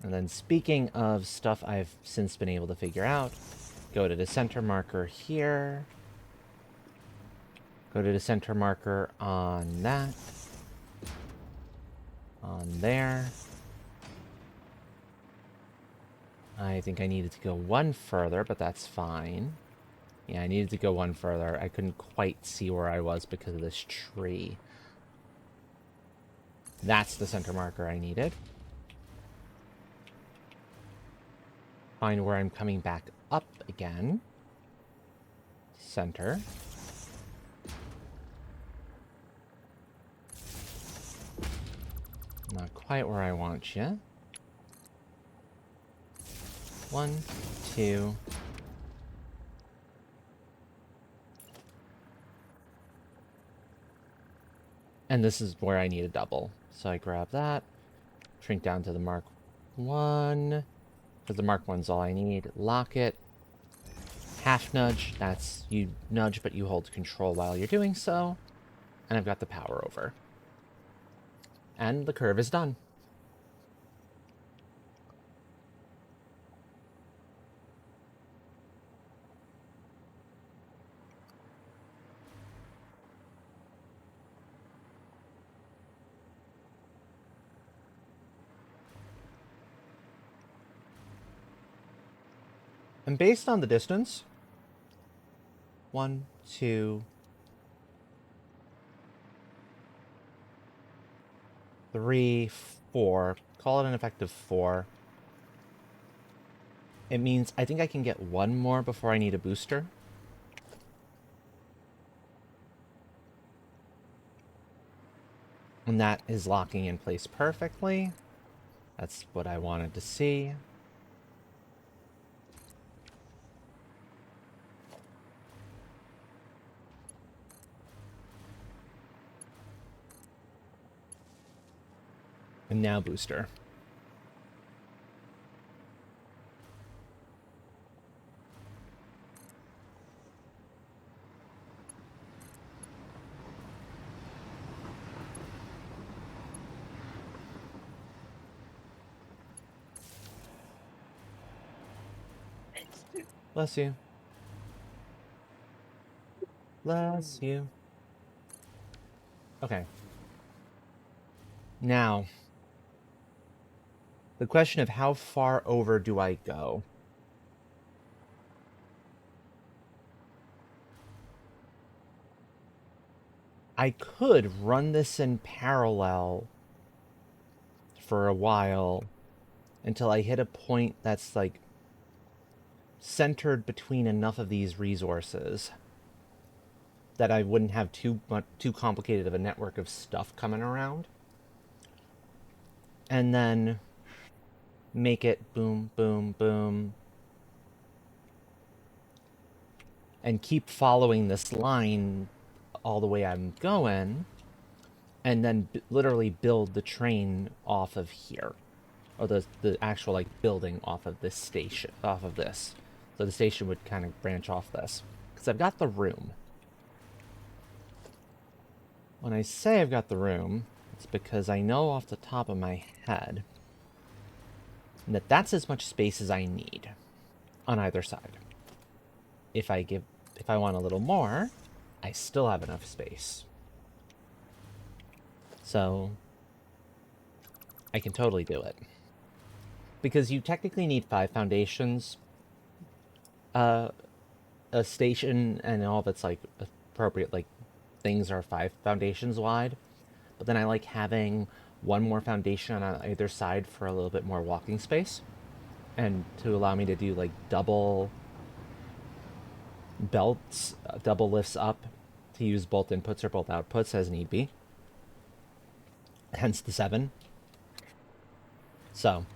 And then speaking of stuff I've since been able to figure out, go to the center marker here. Go to the center marker on that. On there. I think I needed to go one further, but that's fine. Yeah, I needed to go one further. I couldn't quite see where I was because of this tree. That's the center marker I needed. Find where I'm coming back up again. Center. Not quite where I want you. 1, 2. And this is where I need a double. So I grab that, shrink down to the Mark 1, because the Mark 1's all I need. Lock it. Half nudge, that's you nudge, but you hold control while you're doing so. And I've got the power over. And the curve is done. And based on the distance, 1, 2, 3, 4. Call it an effective 4. It means I think I can get one more before I need a booster. And that is locking in place perfectly. That's what I wanted to see. And now booster. Bless you. Bless you. Okay. Now, the question of how far over do I go? I could run this in parallel for a while until I hit a point that's like centered between enough of these resources that I wouldn't have too complicated of a network of stuff coming around. And then make it boom, boom, boom. And keep following this line all the way I'm going. And then literally build the train off of here. Or the actual like building off of this station, off of this. So the station would kind of branch off this. Because I've got the room. When I say I've got the room, it's because I know off the top of my head that that's as much space as I need on either side. If I want a little more, I still have enough space. So I can totally do it. Because you technically need 5 foundations. A station and all of its like appropriate like things are 5 foundations wide. But then I like having one more foundation on either side for a little bit more walking space. And to allow me to do like double belts, double lifts up to use both inputs or both outputs as need be. Hence the 7. So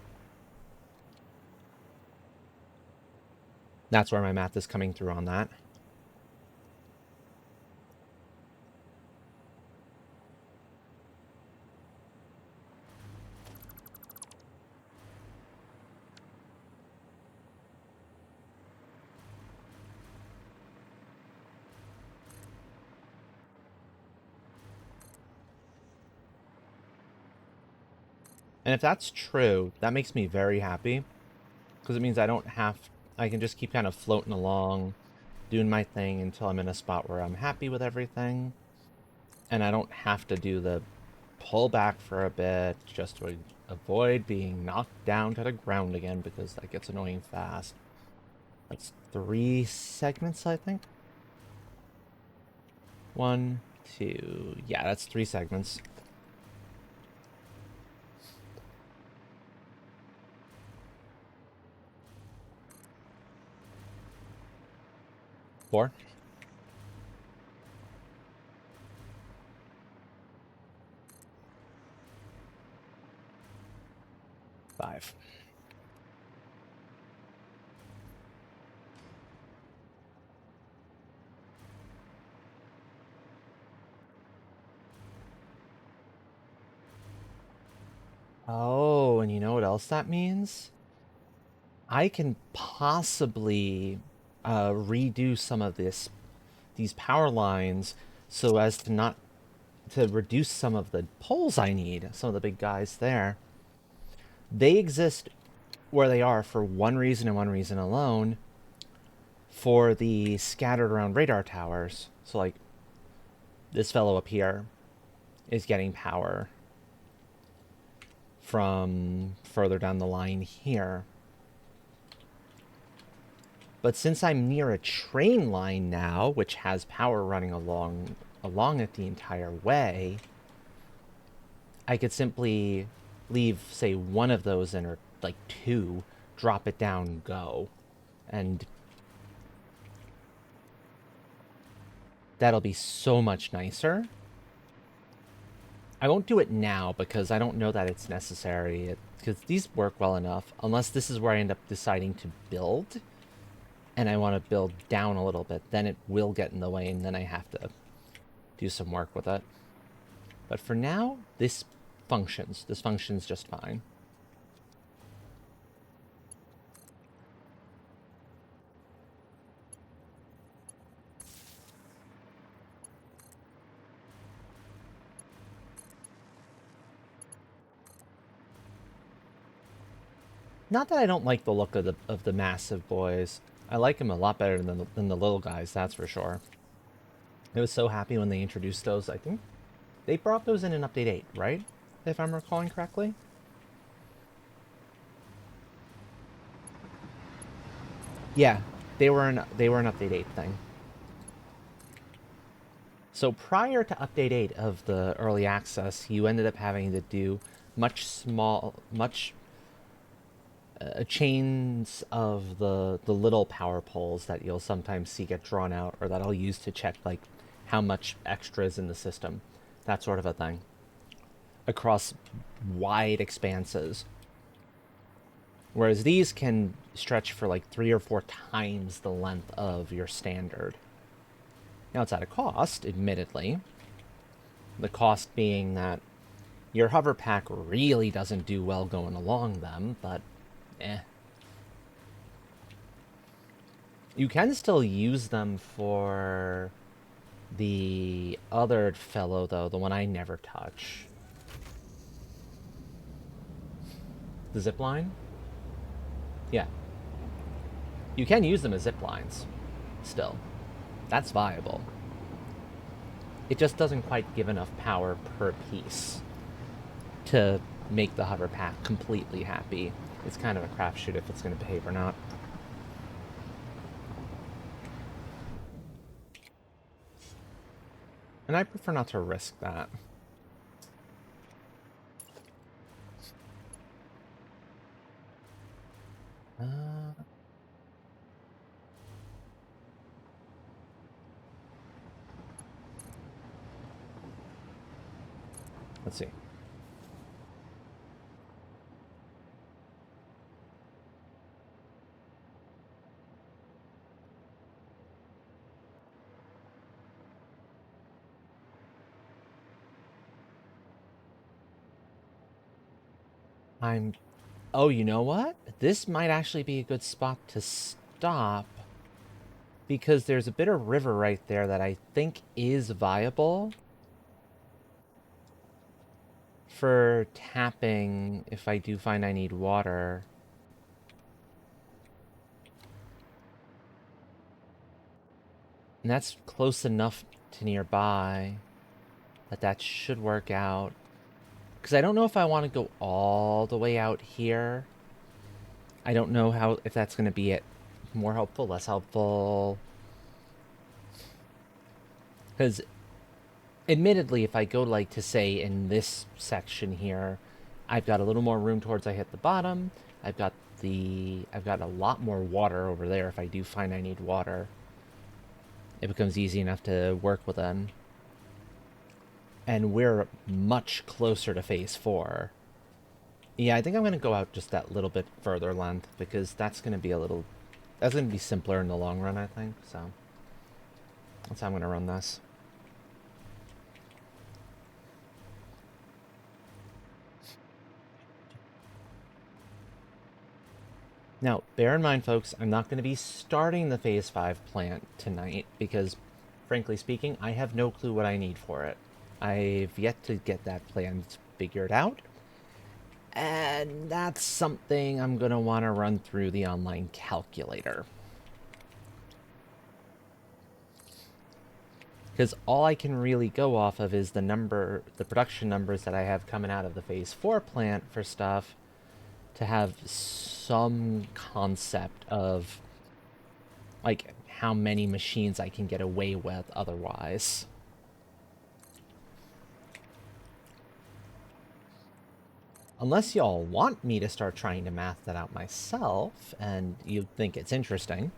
that's where my math is coming through on that. And if that's true, that makes me very happy. Because it means I can just keep kind of floating along, doing my thing until I'm in a spot where I'm happy with everything. And I don't have to do the pull back for a bit just to avoid being knocked down to the ground again because that gets annoying fast. That's 3 segments, I think. 1, 2, yeah, that's 3 segments. Four. 5. Oh, and you know what else that means? I can possibly redo some of these power lines so as to not to reduce some of the poles I need, some of the big guys there. They exist where they are for one reason and one reason alone, for the scattered around radar towers. So like this fellow up here is getting power from further down the line here. But since I'm near a train line now, which has power running along it the entire way, I could simply leave, say, one of those in, or like 2, drop it down, go. And that'll be so much nicer. I won't do it now because I don't know that it's necessary. Because these work well enough, unless this is where I end up deciding to build, and I want to build down a little bit, then it will get in the way, and then I have to do some work with it. But for now, this functions. This functions just fine. Not that I don't like the look of the massive boys. I like them a lot better than the little guys, that's for sure. I was so happy when they introduced those. I think they brought those in update 8, right? If I'm recalling correctly. Yeah, they were an update 8 thing. So prior to update 8 of the early access, you ended up having to do much chains of the little power poles that you'll sometimes see get drawn out, or that I'll use to check like how much extra is in the system, that sort of a thing, across wide expanses. Whereas these can stretch for like 3 or 4 times the length of your standard. Now it's at a cost, admittedly. The cost being that your hover pack really doesn't do well going along them, but eh. You can still use them for the other fellow, though, the one I never touch. The zip line? Yeah. You can use them as zip lines, still. That's viable. It just doesn't quite give enough power per piece to make the hover pack completely happy. It's kind of a crapshoot if it's going to behave or not. And I prefer not to risk that. Let's see. Oh, you know what? This might actually be a good spot to stop, because there's a bit of river right there that I think is viable for tapping if I do find I need water. And that's close enough to nearby that should work out. Because I don't know if I want to go all the way out here. I don't know if that's going to be it. More helpful, less helpful. Because admittedly, if I go like to say in this section here, I've got a little more room towards I hit the bottom. I've got a lot more water over there if I do find I need water. It becomes easy enough to work with them. And we're much closer to phase 4. Yeah, I think I'm going to go out just that little bit further length, because that's going to be simpler in the long run, I think. So that's how I'm going to run this. Now, bear in mind, folks, I'm not going to be starting the Phase 5 plant tonight because, frankly speaking, I have no clue what I need for it. I've yet to get that plan figured out, and that's something I'm going to want to run through the online calculator. Because all I can really go off of is the production numbers that I have coming out of the Phase 4 plant for stuff, to have some concept of like how many machines I can get away with otherwise. Unless y'all want me to start trying to math that out myself and you think it's interesting.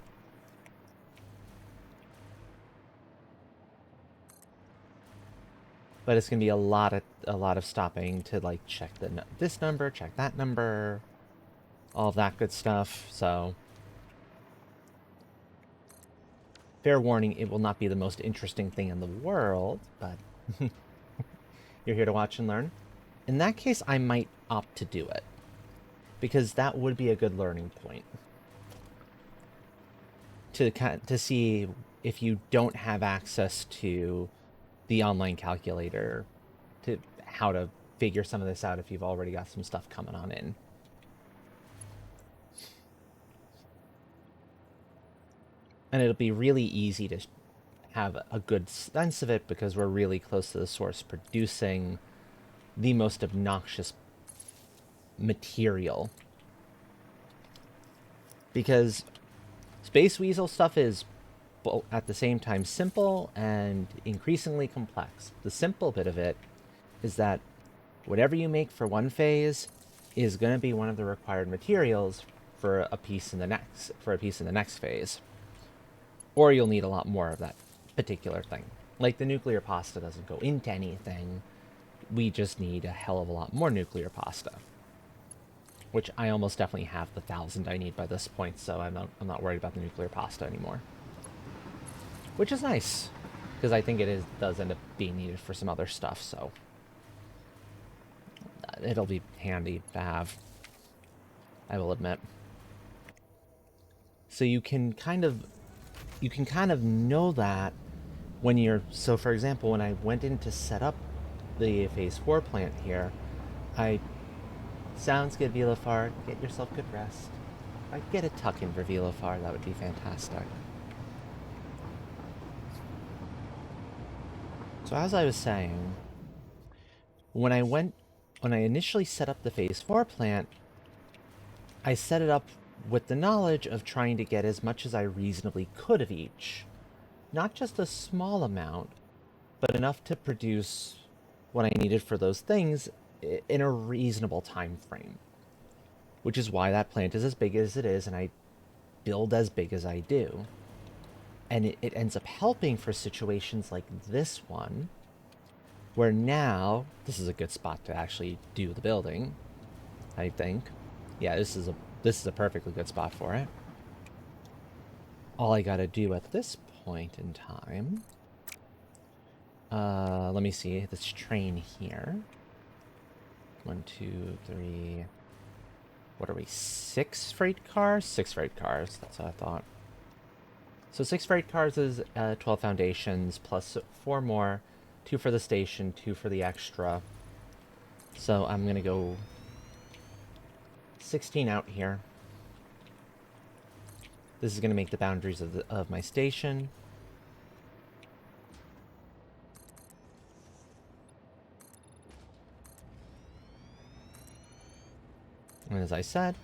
but it's gonna be a lot of stopping to like check this number, check that number, all of that good stuff. So, fair warning, it will not be the most interesting thing in the world, but you're here to watch and learn. In that case, I might opt to do it, because that would be a good learning point to see if you don't have access to the online calculator, to how to figure some of this out if you've already got some stuff coming on in. And it'll be really easy to have a good sense of it because we're really close to the source producing the most obnoxious material. Because Space Weasel stuff is at the same time simple and increasingly complex. The simple bit of it is that whatever you make for one phase is going to be one of the required materials for a piece in the next phase. Or you'll need a lot more of that particular thing. Like the nuclear pasta doesn't go into anything. We just need a hell of a lot more nuclear pasta. Which I almost definitely have the 1,000 I need by this point, so I'm not worried about the nuclear pasta anymore. Which is nice, because I think does end up being needed for some other stuff, so it'll be handy to have, I will admit. So you can kind of know that when you're, so for example, when I went in to set up the phase 4 plant here, sounds good, Vilafar, get yourself good rest. If I could get a tuck in for Vilafar, that would be fantastic. So as I was saying, when I initially set up the phase 4 plant, I set it up with the knowledge of trying to get as much as I reasonably could of each. Not just a small amount, but enough to produce what I needed for those things in a reasonable time frame. Which is why that plant is as big as it is, and I build as big as I do. And it ends up helping for situations like this one, where now this is a good spot to actually do the building, I think. Yeah, this is a perfectly good spot for it. All I gotta do at this point in time, let me see, this train here. 1, 2, 3, what are we, 6 freight cars? 6 freight cars, that's what I thought. So 6 freight cars is 12 foundations, plus 4 more, 2 for the station, 2 for the extra. So I'm gonna go 16 out here. This is gonna make the boundaries of my station. And as I said,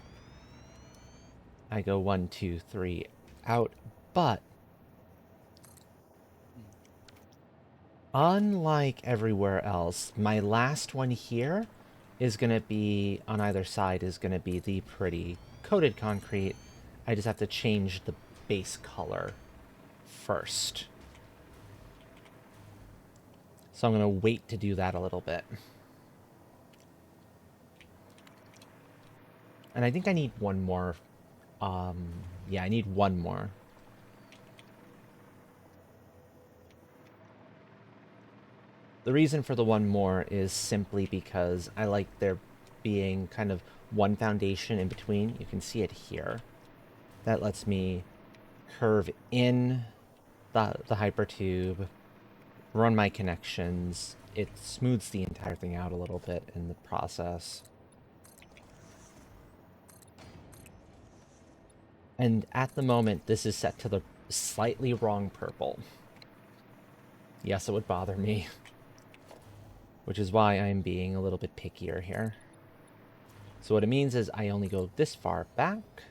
I go 1, 2, 3 out, but unlike everywhere else, my last one here is going to be, on either side, is going to be the pretty coated concrete. I just have to change the base color first. So I'm going to wait to do that a little bit. And I think I need one more. Yeah, I need one more. The reason for the one more is simply because I like there being kind of one foundation in between. You can see it here. That lets me curve in the hypertube, run my connections. It smooths the entire thing out a little bit in the process. And at the moment, this is set to the slightly wrong purple. Yes, it would bother me. Which is why I'm being a little bit pickier here. So what it means is I only go this far back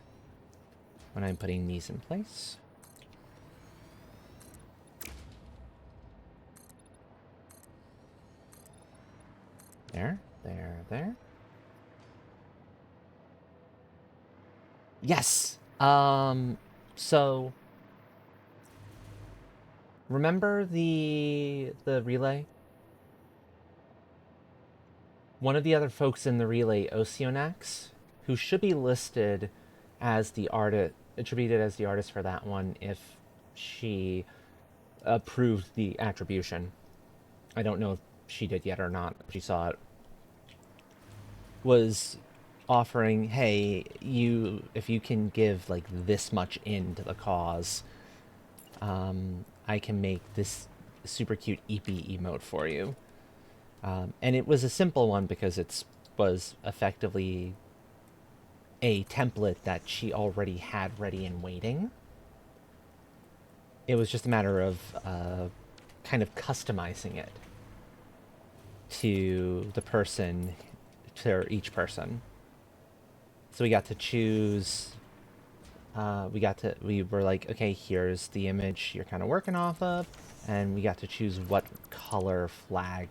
when I'm putting these in place. There, there, there. Yes! So remember the relay? one of the other folks in the relay, Oceanax, who should be listed as the artist, attributed as the artist for that one if she approved the attribution. I don't know if she did yet or not. If she saw it. Was offering, hey, if you can give like this much into the cause, I can make this super cute Eepee emote for you. And it was a simple one because it was effectively a template that she already had ready and waiting. It was just a matter of kind of customizing it to the person, to each person. So we got to choose. We were like, okay, here's the image you're kind of working off of, and we got to choose what color flag,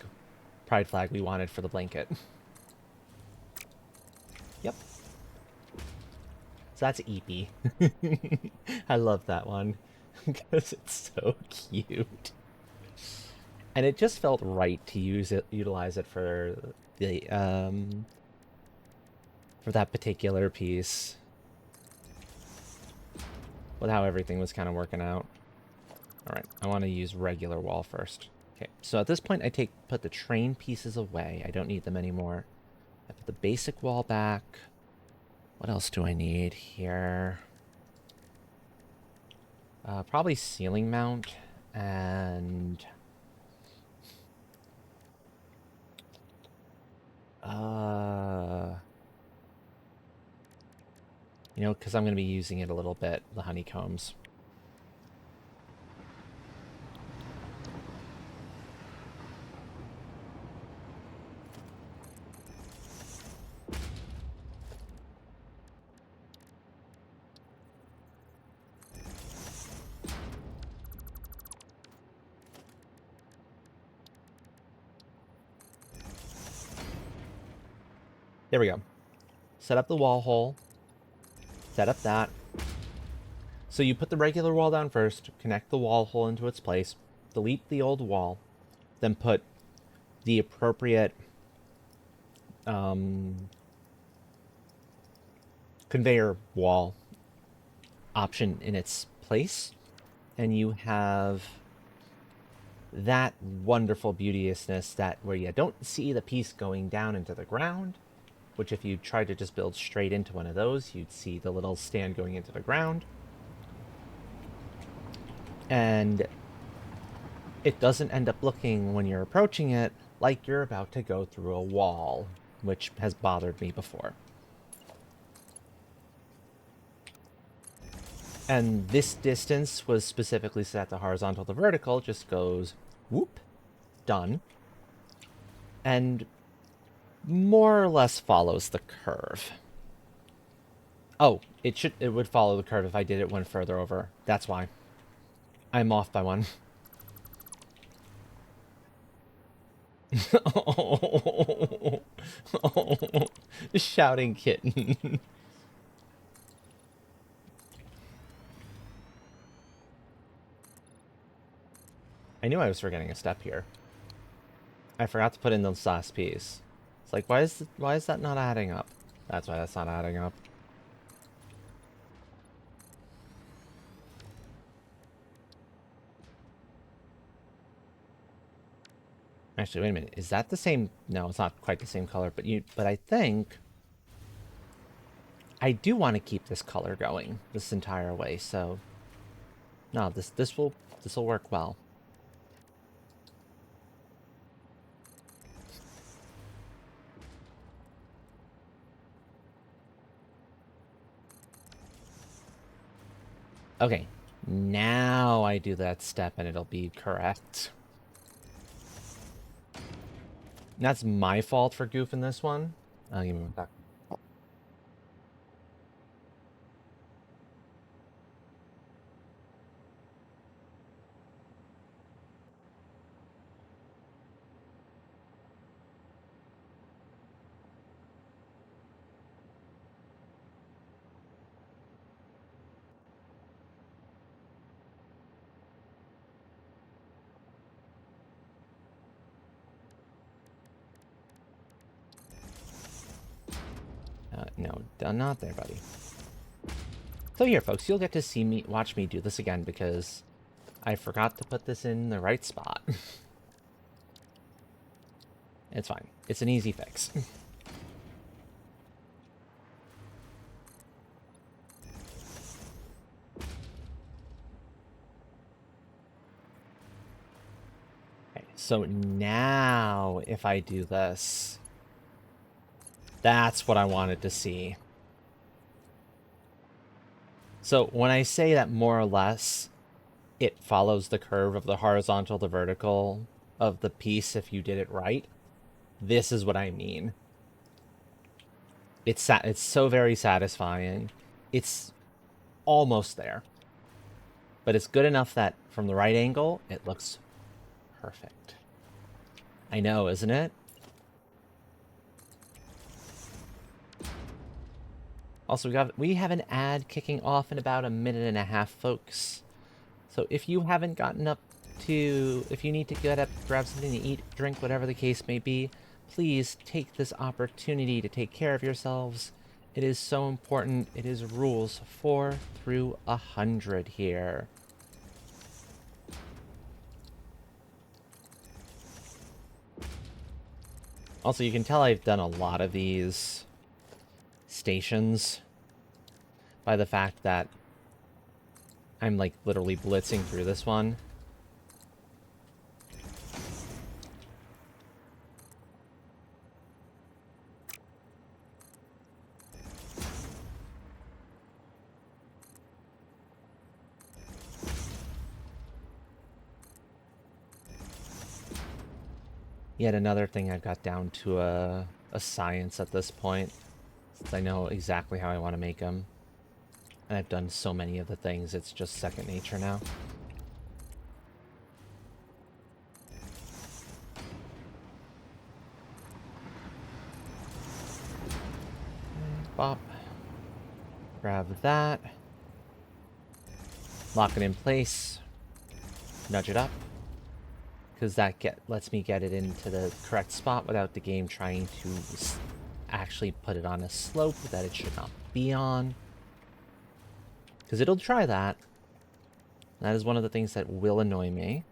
pride flag we wanted for the blanket. Yep. So that's Eepee. I love that one because it's so cute, and it just felt right to utilize it for that particular piece, with how everything was kind of working out. All right, I want to use regular wall first. Okay, so at this point, I put the train pieces away. I don't need them anymore. I put the basic wall back. What else do I need here? Probably ceiling mount and you know, because I'm going to be using it a little bit, the honeycombs. There we go. Set up the wall hole. Set up that. So you put the regular wall down first, connect the wall hole into its place, delete the old wall, then put the appropriate conveyor wall option in its place, and you have that wonderful beauteousness that where you don't see the piece going down into the ground, which if you tried to just build straight into one of those, you'd see the little stand going into the ground. And it doesn't end up looking, when you're approaching it, like you're about to go through a wall, which has bothered me before. And this distance was specifically set to horizontal to vertical, just goes whoop, done. And more or less follows the curve. Oh, it would follow the curve if I did it one further over. That's why. I'm off by one. Oh, oh, shouting kitten. I knew I was forgetting a step here. I forgot to put in the last piece. It's like, why is that not adding up? That's why that's not adding up. Actually, wait a minute. Is that the same? No, it's not quite the same color, but I think I do want to keep this color going this entire way. So no, this will work well. Okay, now I do that step and it'll be correct. That's my fault for goofing this one. Give me one sec. no, not there, buddy. So here, folks, you'll get to see me, watch me do this again because I forgot to put this in the right spot. It's fine. It's an easy fix. Okay, so now if I do this, that's what I wanted to see. So when I say that more or less it follows the curve of the horizontal to vertical of the piece if you did it right, this is what I mean. It's so very satisfying. It's almost there. But it's good enough that from the right angle, it looks perfect. I know, isn't it? Also, we have an ad kicking off in about a minute and a half, folks. So if you haven't gotten up to, if you need to get up, grab something to eat, drink, whatever the case may be, please take this opportunity to take care of yourselves. It is so important. It is rules 4 through 100 here. Also, you can tell I've done a lot of these stations by the fact that I'm like literally blitzing through this one. Yet another thing I've got down to a science at this point, since I know exactly how I want to make them. And I've done so many of the things, it's just second nature now. Bop. Grab that. Lock it in place. Nudge it up. Because that lets me get it into the correct spot without the game trying to actually put it on a slope that it should not be on. Because it'll try that. That is one of the things that will annoy me.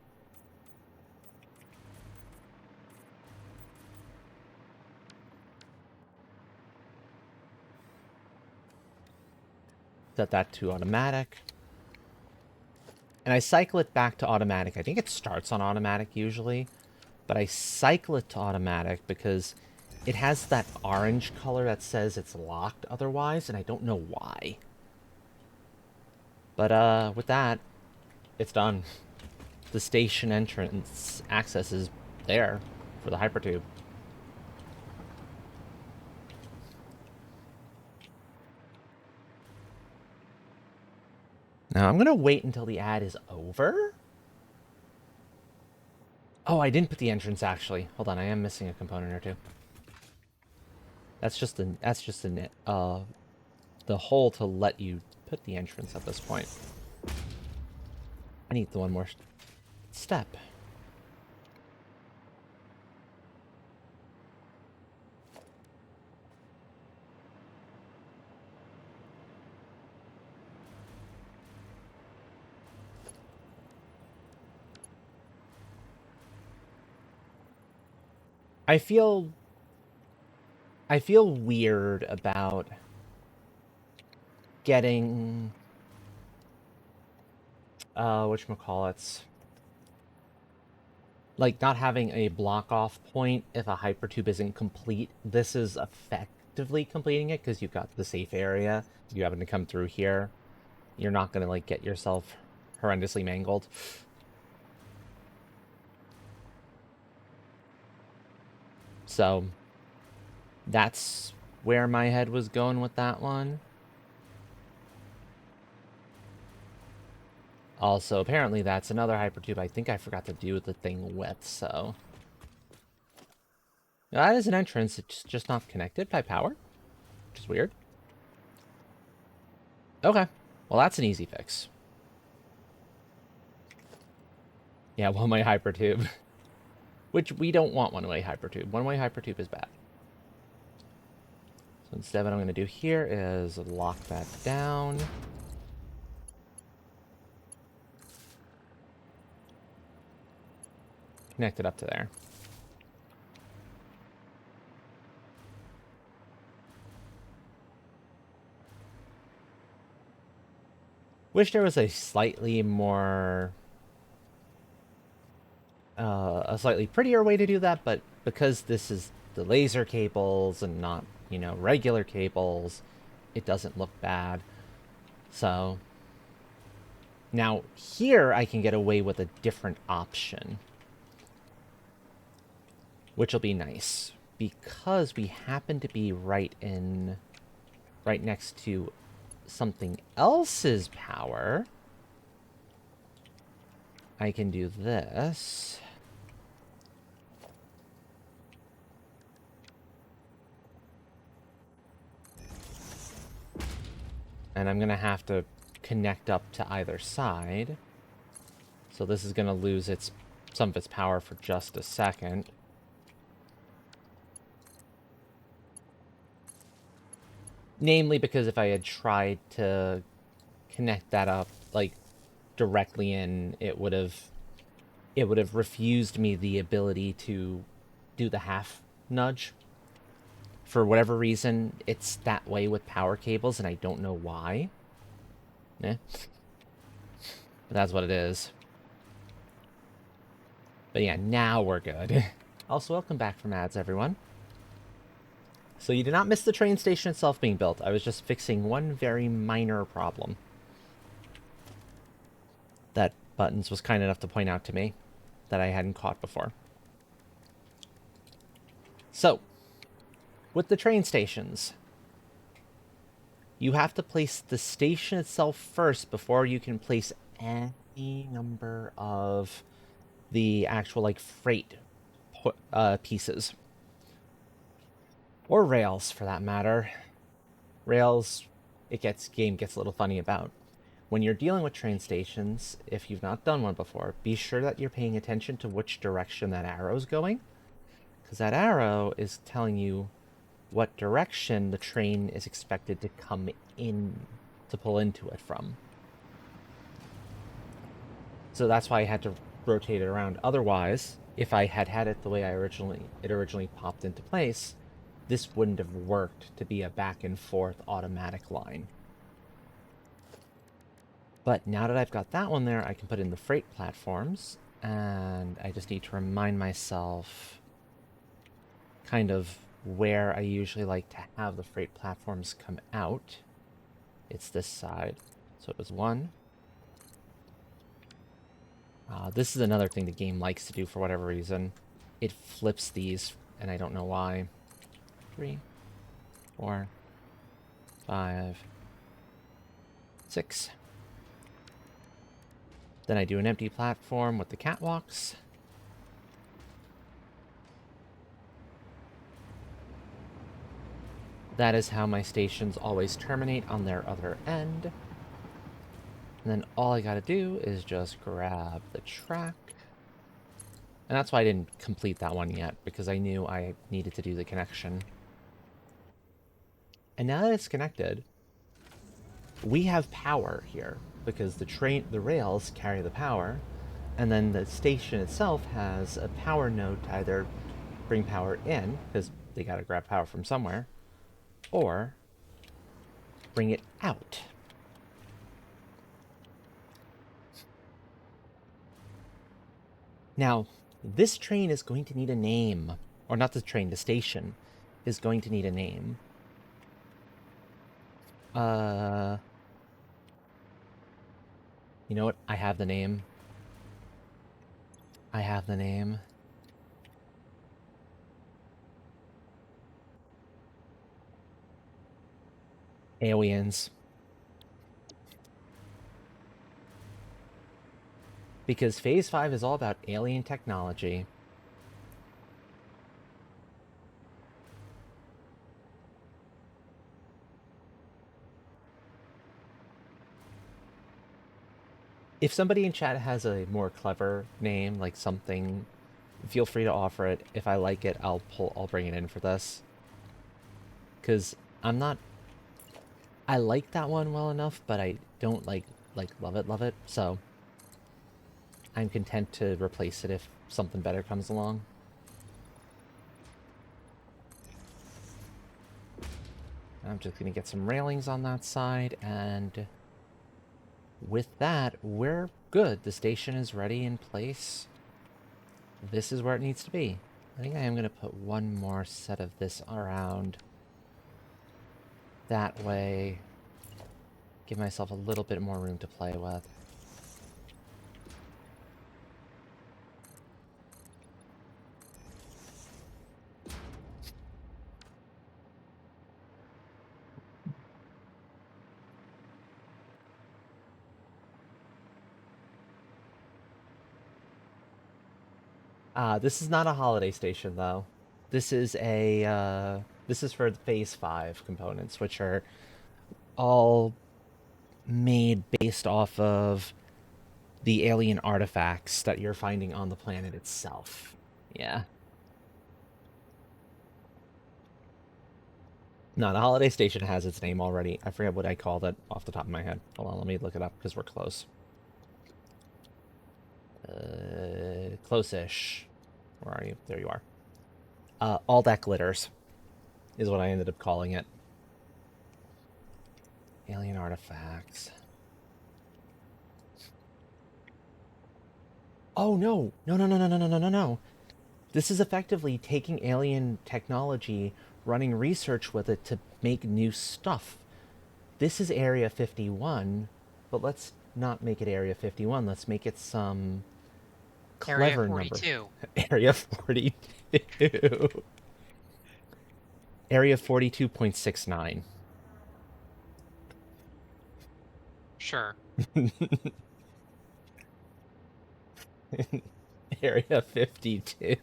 Set that to automatic. And I cycle it back to automatic. I think it starts on automatic usually. But I cycle it to automatic because it has that orange color that says it's locked otherwise, and I don't know why. But with that, it's done. The station entrance access is there for the hypertube. Now I'm gonna wait until the ad is over. Oh, I didn't put the entrance actually. Hold on, I am missing a component or two. That's just the hole to let you put the entrance at this point. I need the one more step. I feel weird about getting whatchamacallits, like not having a block off point if a hypertube isn't complete. This is effectively completing it because you've got the safe area. If you happen to come through here, you're not gonna like get yourself horrendously mangled. So that's where my head was going with that one. Also, apparently that's another hypertube I think I forgot to do the thing with, so... That is an entrance, it's just not connected by power, which is weird. Okay, well that's an easy fix. Yeah, one-way hypertube. Which we don't want one-way hypertube. One-way hypertube is bad. So instead what I'm going to do here is lock that down. Connect it up to there. Wish there was a slightly more... a slightly prettier way to do that, but because this is the laser cables and not, you know, regular cables, it doesn't look bad. So now here I can get away with a different option, which will be nice because we happen to be right next to something else's power. I can do this. And I'm going to have to connect up to either side. So this is going to lose some of its power for just a second. Namely because if I had tried to connect that up, like, directly in, it would have refused me the ability to do the half nudge. For whatever reason, it's that way with power cables, and I don't know why. Eh. But that's what it is. But yeah, now we're good. Also, welcome back from ads, everyone. So you did not miss the train station itself being built. I was just fixing one very minor problem that Buttons was kind enough to point out to me that I hadn't caught before. So, with the train stations, you have to place the station itself first before you can place any number of the actual, like, freight pieces. Or rails, for that matter. Rails, game gets a little funny about. When you're dealing with train stations, if you've not done one before, be sure that you're paying attention to which direction that arrow is going, because that arrow is telling you what direction the train is expected to come in, to pull into it from. So that's why I had to rotate it around. Otherwise, if I had it the way it originally popped into place, this wouldn't have worked to be a back and forth automatic line. But now that I've got that one there, I can put in the freight platforms, and I just need to remind myself kind of where I usually like to have the freight platforms come out. It's this side. So it was one. This is another thing the game likes to do for whatever reason. It flips these, and I don't know why. 3, 4, 5, 6. Then I do an empty platform with the catwalks. That is how my stations always terminate on their other end. And then all I gotta do is just grab the track. And that's why I didn't complete that one yet, because I knew I needed to do the connection. And now that it's connected, we have power here, because the rails carry the power, and then the station itself has a power node to either bring power in, because they gotta grab power from somewhere, or bring it out. Now, this train is going to need a name. Or not the train, the station is going to need a name. You know what? I have the name. I have the name. Aliens. Because Phase 5 is all about alien technology. If somebody in chat has a more clever name, like something, feel free to offer it. If I like it, I'll bring it in for this. Because I'm not... I like that one well enough, but I don't love it. So I'm content to replace it if something better comes along. I'm just gonna get some railings on that side, and with that, we're good. The station is ready in place. This is where it needs to be. I think I am gonna put one more set of this around that way. Give myself a little bit more room to play with. This is not a holiday station, though. This is a, this is for the Phase 5 components, which are all made based off of the alien artifacts that you're finding on the planet itself. Yeah. No, the holiday station has its name already. I forget what I called it off the top of my head. Hold on, let me look it up because we're close. Close-ish. Where are you? There you are. All that glitters is what I ended up calling it. Alien artifacts. Oh no! No, no, no, no, no, no, no, no, no. This is effectively taking alien technology, running research with it to make new stuff. This is Area 51, but let's not make it Area 51. Let's make it some Area clever number. 42. Area 42. Area 42.69. Sure. Area 52.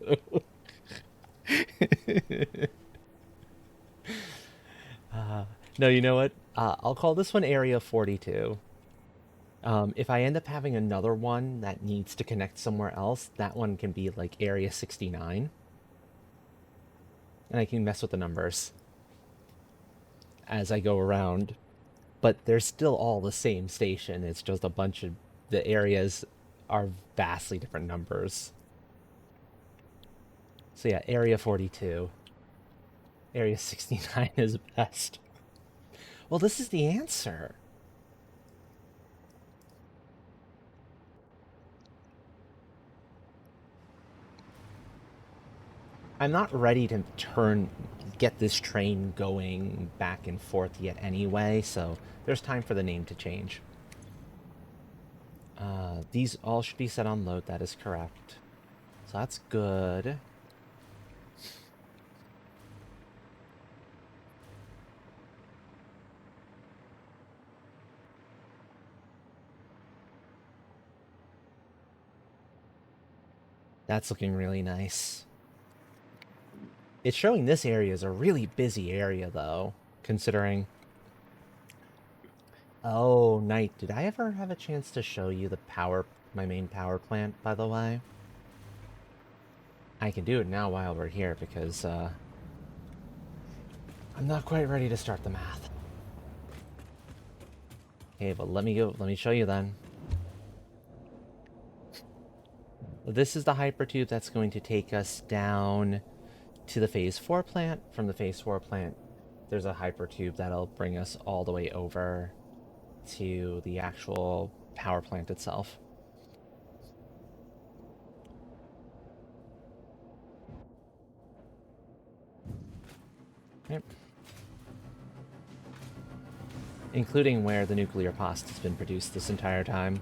No, you know what? I'll call this one Area 42. If I end up having another one that needs to connect somewhere else, that one can be like Area 69. And I can mess with the numbers as I go around. But they're still all the same station. It's just a bunch of the areas are vastly different numbers. So yeah, Area 42. Area 69 is best. Well, this is the answer. I'm not ready to get this train going back and forth yet anyway, so there's time for the name to change. These all should be set on load, that is correct. So that's good. That's looking really nice. It's showing this area is a really busy area, though, considering... Oh, Knight, did I ever have a chance to show you my main power plant, by the way? I can do it now while we're here, because, I'm not quite ready to start the math. Okay, but let me show you then. This is the hypertube that's going to take us down to the Phase 4 plant. From the Phase 4 plant, there's a hypertube that'll bring us all the way over to the actual power plant itself. Yep. Including where the nuclear pasta has been produced this entire time.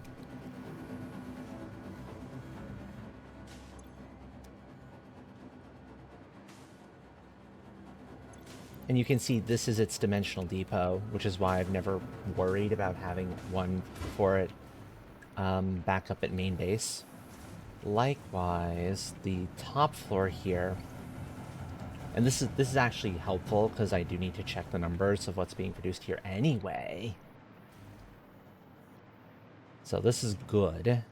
And you can see this is its dimensional depot, which is why I've never worried about having one for it back up at main base. Likewise, the top floor here, and this is actually helpful because I do need to check the numbers of what's being produced here anyway. So this is good.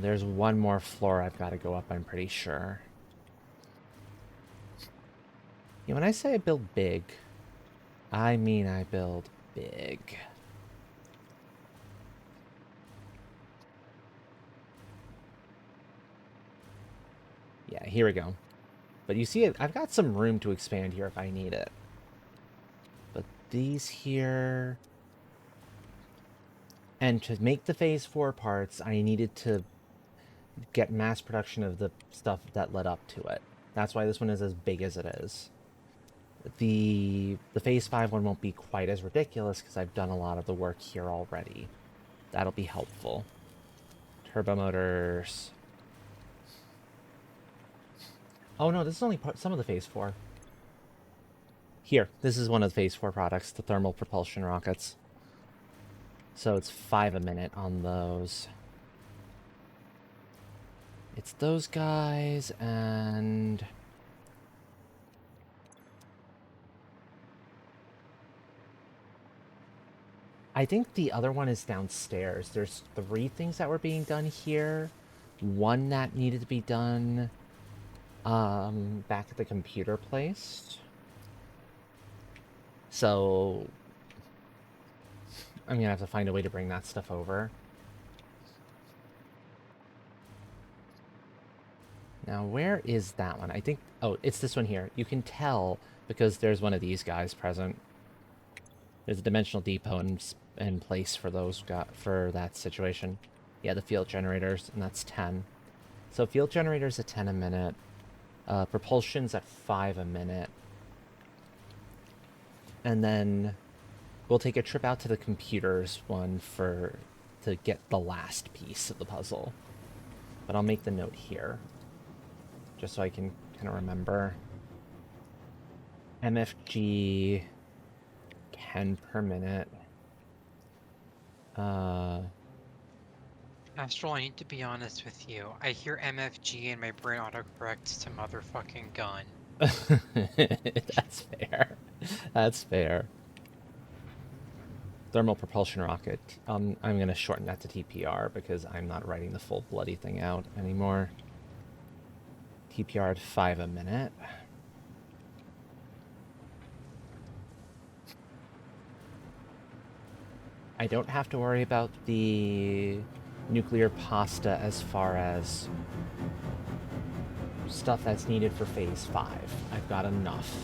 There's one more floor I've got to go up, I'm pretty sure. Yeah, when I say I build big, I mean I build big. Yeah, here we go. But you see, I've got some room to expand here if I need it. But these here... And to make the Phase 4 parts, I needed to get mass production of the stuff that led up to it. That's why this one is as big as it is. The Phase 5 one won't be quite as ridiculous because I've done a lot of the work here already. That'll be helpful. Turbo motors. Oh no, this is only some of the Phase 4. Here, this is one of the Phase 4 products, the thermal propulsion rockets. So it's 5 a minute on those. It's those guys, and... I think the other one is downstairs. There's 3 things that were being done here. One that needed to be done back at the computer place. So I'm gonna have to find a way to bring that stuff over. Now, where is that one? I think... Oh, it's this one here. You can tell because there's one of these guys present. There's a dimensional depot in place for those for that situation. Yeah, the field generators, and that's 10. So field generators at 10 a minute. Propulsion's at 5 a minute. And then we'll take a trip out to the computers one to get the last piece of the puzzle. But I'll make the note here, just so I can kind of remember. MFG 10 per minute. Astral, I need to be honest with you. I hear MFG and my brain autocorrects to motherfucking gun. That's fair. That's fair. Thermal propulsion rocket. I'm going to shorten that to TPR because I'm not writing the full bloody thing out anymore. TPR at 5 a minute. I don't have to worry about the nuclear pasta as far as stuff that's needed for Phase 5. I've got enough.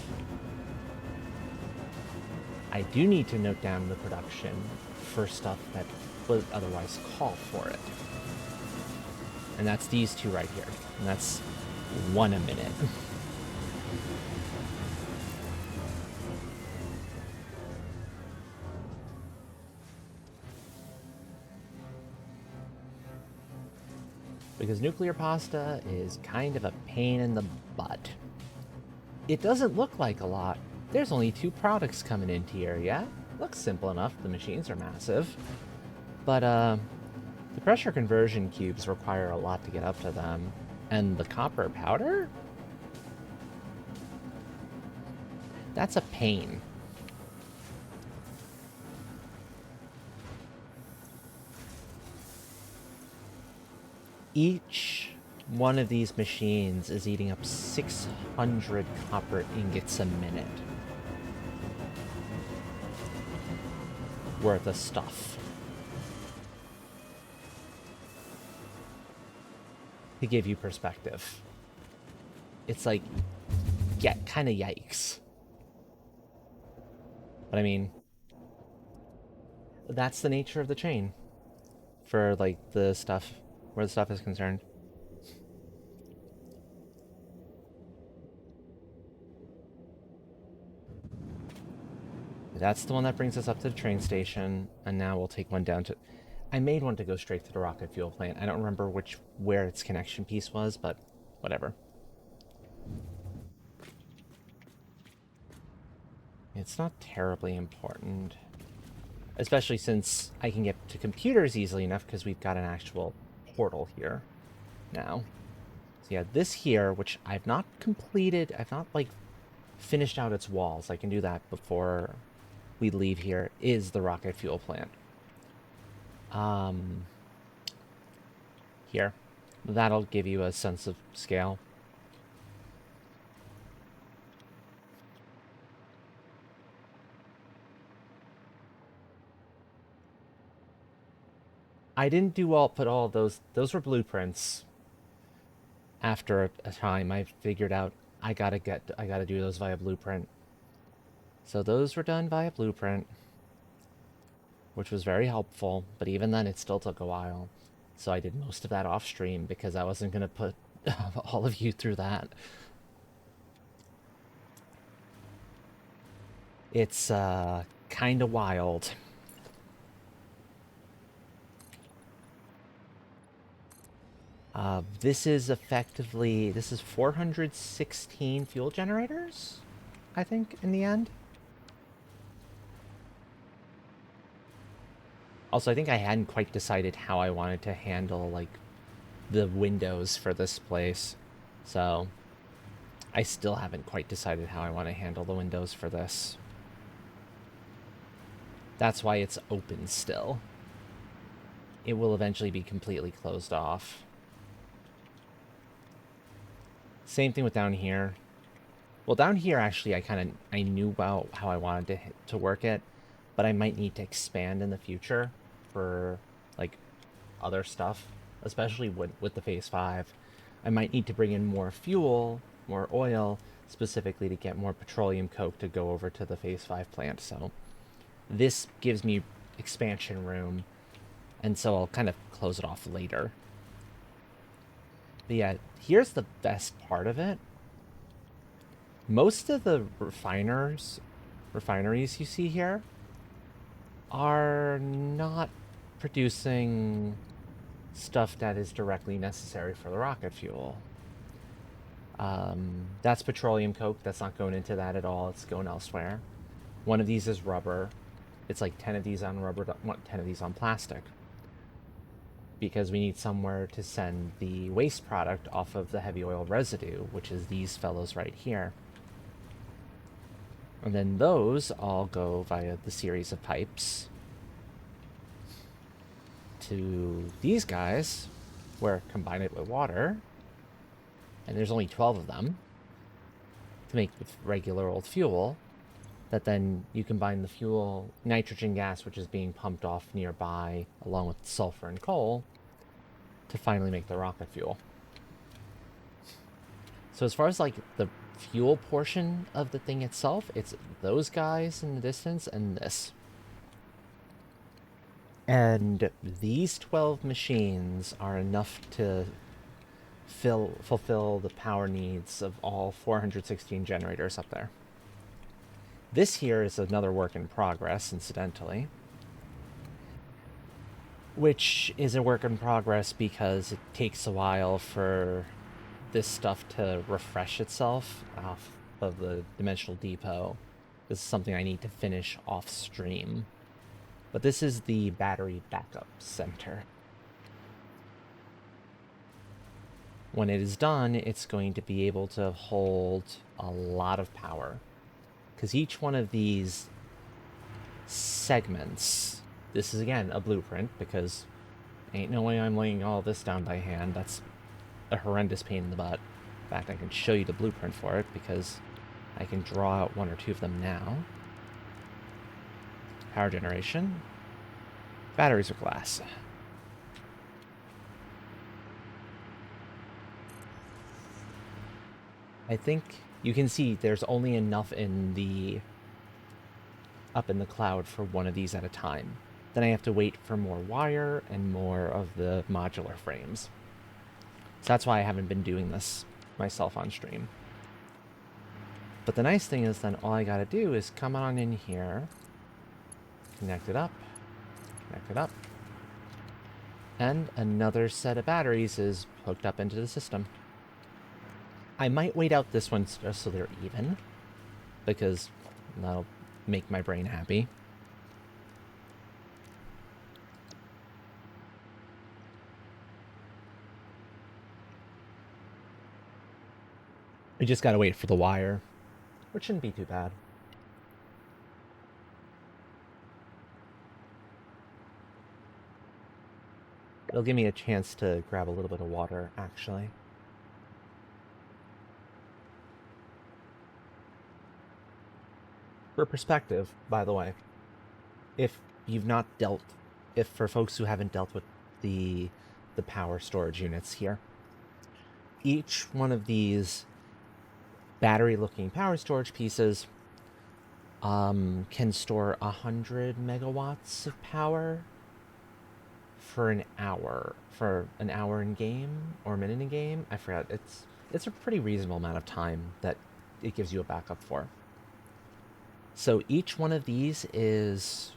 I do need to note down the production for stuff that would otherwise call for it. And that's these 2 right here. And that's 1 a minute. Because nuclear pasta is kind of a pain in the butt. It doesn't look like a lot. There's only 2 products coming into here, yeah? Looks simple enough, the machines are massive. But, the pressure conversion cubes require a lot to get up to them. And the copper powder? That's a pain. Each one of these machines is eating up 600 copper ingots a minute worth of stuff. To give you perspective, it's like, yeah, kind of yikes. But I mean, that's the nature of the chain for like the stuff, where the stuff is concerned. That's the one that brings us up to the train station, and now we'll take one down to... I made one to go straight to the rocket fuel plant. I don't remember where its connection piece was, but whatever. It's not terribly important. Especially since I can get to computers easily enough because we've got an actual portal here now. So yeah, this here, which I've not completed, I've not, like, finished out its walls. I can do that before we leave here, is the rocket fuel plant. Here. That'll give you a sense of scale. I didn't put all of those were blueprints. After a time, I figured out I gotta do those via blueprint. So those were done via blueprint, which was very helpful, but even then it still took a while. So I did most of that off stream because I wasn't gonna put all of you through that. It's kind of wild. This is 416 fuel generators, I think, in the end. Also, I think I hadn't quite decided how I wanted to handle, like, the windows for this place. So, I still haven't quite decided how I want to handle the windows for this. That's why it's open still. It will eventually be completely closed off. Same thing with down here. Well, down here, actually, I knew about how I wanted to work it, but I might need to expand in the future for, like, other stuff, especially with the Phase 5. I might need to bring in more fuel, more oil, specifically to get more petroleum coke to go over to the Phase 5 plant, so this gives me expansion room, and so I'll kind of close it off later. But yeah, here's the best part of it. Most of the refineries you see here are not producing stuff that is directly necessary for the rocket fuel. That's petroleum coke. That's not going into that at all. It's going elsewhere. One of these is rubber. It's like 10 of these on rubber, 10 of these on plastic. Because we need somewhere to send the waste product off of the heavy oil residue, which is these fellows right here. And then those all go via the series of pipes to these guys, where combine it with water, and there's only 12 of them, to make regular old fuel, that then you combine the fuel, nitrogen gas, which is being pumped off nearby, along with sulfur and coal, to finally make the rocket fuel. So as far as, like, the fuel portion of the thing itself, it's those guys in the distance and this. And these 12 machines are enough to fulfill the power needs of all 416 generators up there. This here is another work in progress, incidentally. Which is a work in progress because it takes a while for this stuff to refresh itself off of the dimensional depot. This is something I need to finish off stream. But this is the battery backup center. When it is done, it's going to be able to hold a lot of power. Because each one of these segments, this is again a blueprint, because ain't no way I'm laying all this down by hand. That's a horrendous pain in the butt. In fact, I can show you the blueprint for it, because I can draw out one or two of them now. Power generation. Batteries are glass. I think you can see there's only enough up in the cloud for one of these at a time. Then I have to wait for more wire and more of the modular frames. So that's why I haven't been doing this myself on stream. But the nice thing is then all I gotta do is come on in here, connect it up, and another set of batteries is hooked up into the system. I might wait out this one just so they're even, because that'll make my brain happy. I just gotta wait for the wire, which shouldn't be too bad. It'll give me a chance to grab a little bit of water, actually. For perspective, by the way, if for folks who haven't dealt with the power storage units here. Each one of these battery-looking power storage pieces can store 100 megawatts of power for an hour in game or minute in game. I forgot. It's a pretty reasonable amount of time that it gives you a backup for. So each one of these is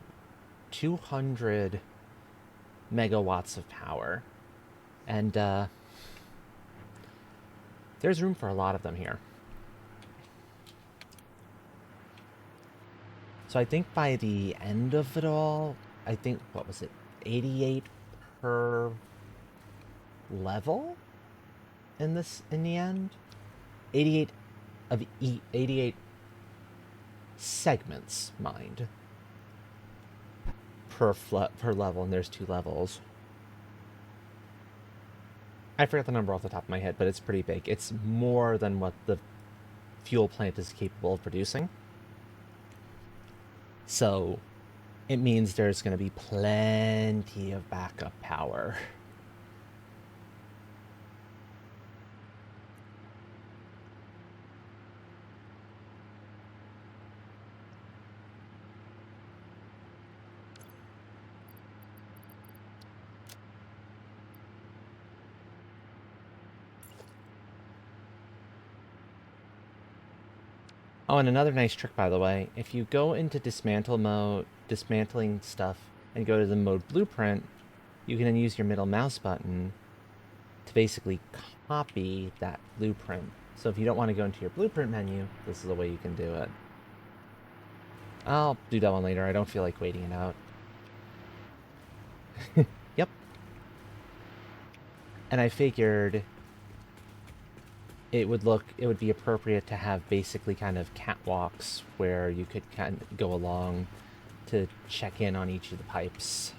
200 megawatts of power, and there's room for a lot of them here. So I think by the end of it all, I think, what was it, 88 per level in the end? 88 of 88 segments, mind, per level, and there's 2 levels. I forgot the number off the top of my head, but it's pretty big. It's more than what the fuel plant is capable of producing. So it means there's going to be plenty of backup power. Oh, and another nice trick, by the way, if you go into dismantle mode, dismantling stuff, and go to the mode blueprint, you can then use your middle mouse button to basically copy that blueprint. So if you don't want to go into your blueprint menu, this is the way you can do it. I'll do that one later. I don't feel like waiting it out. Yep. And I figured it would be appropriate to have basically kind of catwalks where you could kind of go along to check in on each of the pipes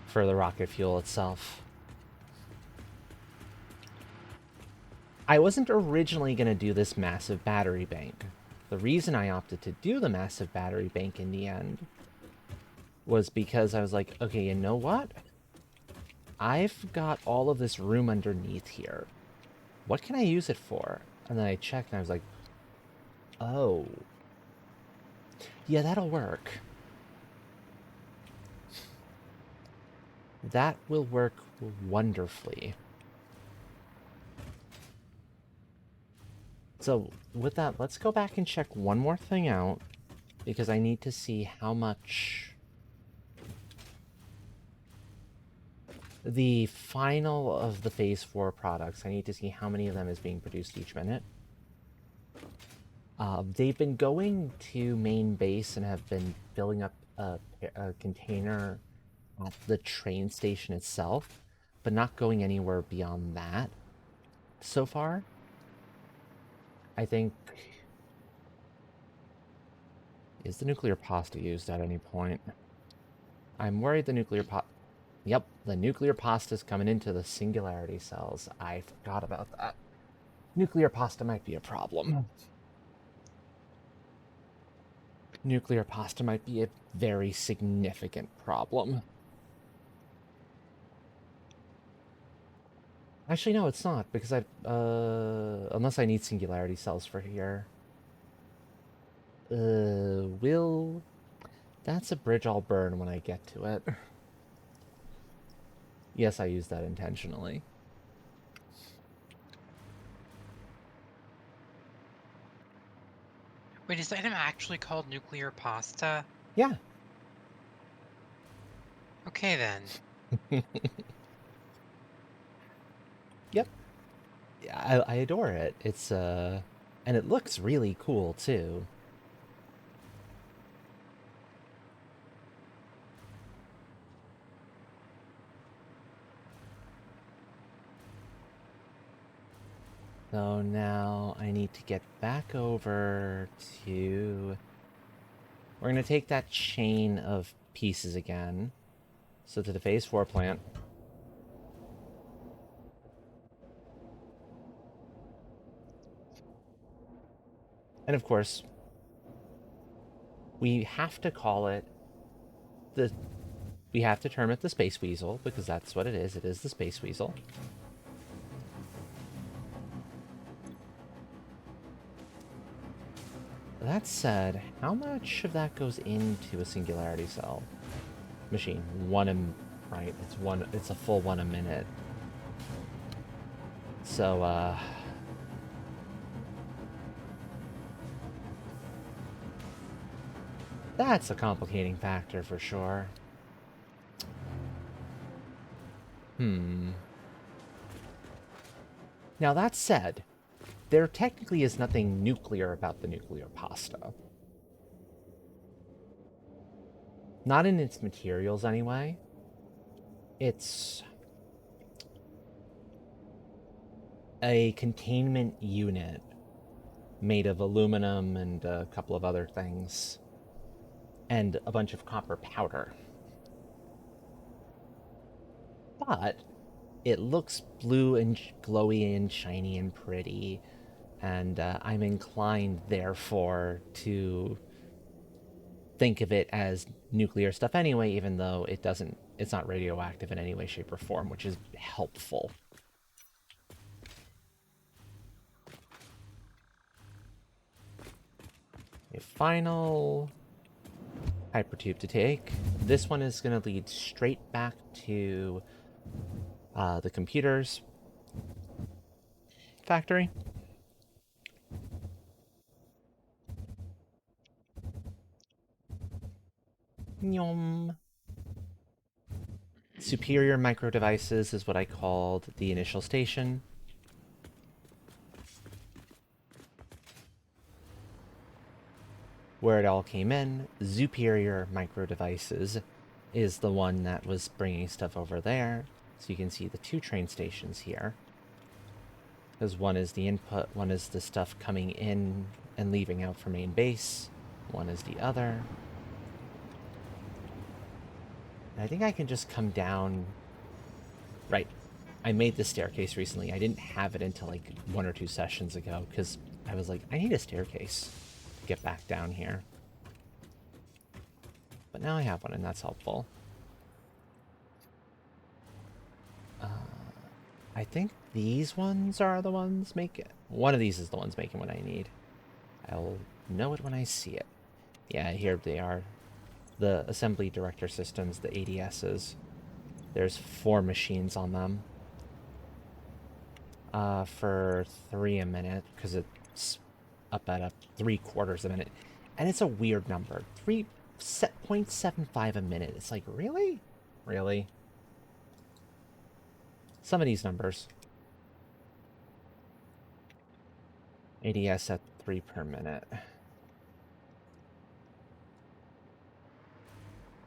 for the rocket fuel itself. I wasn't originally going to do this massive battery bank. The reason I opted to do the massive battery bank in the end was because I was like, okay, you know what? I've got all of this room underneath here. What can I use it for? And then I checked and I was like, oh. Yeah, that'll work. That will work wonderfully. So with that, let's go back and check one more thing out, because I need to see how much the final of the phase 4 products, I need to see how many of them is being produced each minute. They've been going to main base and have been filling up a container at the train station itself, but not going anywhere beyond that so far. I think... Is the nuclear pasta used at any point? I'm worried the nuclear Yep, the nuclear pasta's coming into the singularity cells. I forgot about that. Nuclear pasta might be a problem. Nuclear pasta might be a very significant problem. Actually, no, it's not, because unless I need singularity cells for here. That's a bridge I'll burn when I get to it. Yes, I used that intentionally. Wait, is the item actually called nuclear pasta? Yeah. Okay then. Yep. I adore it. It's and it looks really cool too. So now I need to get back over to... We're going to take that chain of pieces again. So to the phase 4 plant. And of course, we have to call it the we have to term it the Space Weasel, because that's what it is. It is the Space Weasel. That said, how much of that goes into a singularity cell machine? Right, it's a full one a minute. So, that's a complicating factor for sure. Now, that said, there technically is nothing nuclear about the nuclear pasta. Not in its materials, anyway. It's a containment unit made of aluminum and a couple of other things, and a bunch of copper powder. But it looks blue and glowy and shiny and pretty, and I'm inclined, therefore, to think of it as nuclear stuff anyway, even though it's not radioactive in any way, shape, or form, which is helpful. A final hypertube to take. This one is going to lead straight back to the computer's factory. Yum. Superior micro devices is what I called the initial station. Where it all came in, Superior micro devices is the one that was bringing stuff over there. So you can see the two train stations here. Because one is the input, one is the stuff coming in and leaving out for main base. One is the other. And I think I can just come down. Right. I made this staircase recently. I didn't have it until like 1 or 2 sessions ago because I was like, I need a staircase to get back down here. But now I have one, and that's helpful. I think these ones are the ones making... One of these is the ones making what I need. I'll know it when I see it. Yeah, here they are. The Assembly Director Systems, the ADSs. There's 4 machines on them. For 3 a minute, because it's up at a 3/4 a minute. And it's a weird number. 3.75 a minute. It's like, really? Really? Some of these numbers. ADS at 3 per minute.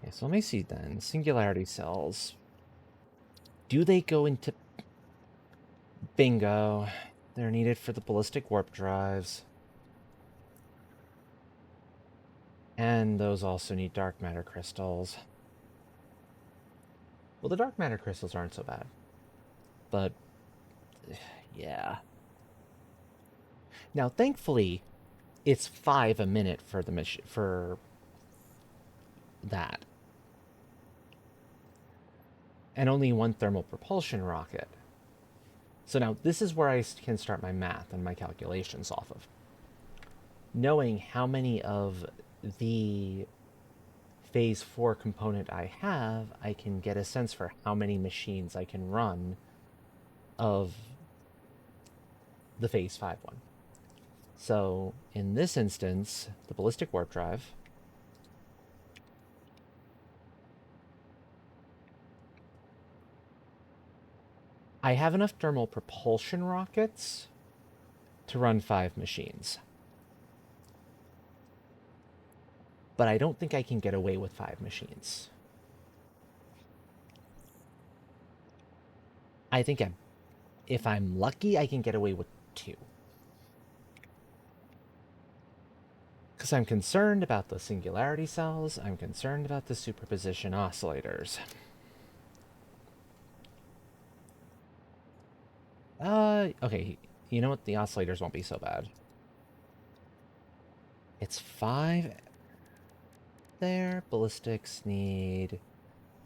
Okay, so let me see then. Singularity cells. Do they go into... Bingo. They're needed for the ballistic warp drives. And those also need dark matter crystals. Well, the dark matter crystals aren't so bad. But, yeah. Now, thankfully, it's 5 a minute for the for that. And only 1 thermal propulsion rocket. So now, this is where I can start my math and my calculations off of. Knowing how many of the Phase 4 component I have, I can get a sense for how many machines I can run of the Phase 5 one. So, in this instance, the ballistic warp drive. I have enough thermal propulsion rockets to run 5 machines. But I don't think I can get away with 5 machines. I think if I'm lucky, I can get away with 2. Because I'm concerned about the singularity cells, I'm concerned about the superposition oscillators. Okay, you know what? The oscillators won't be so bad. It's 5 there. Ballistics need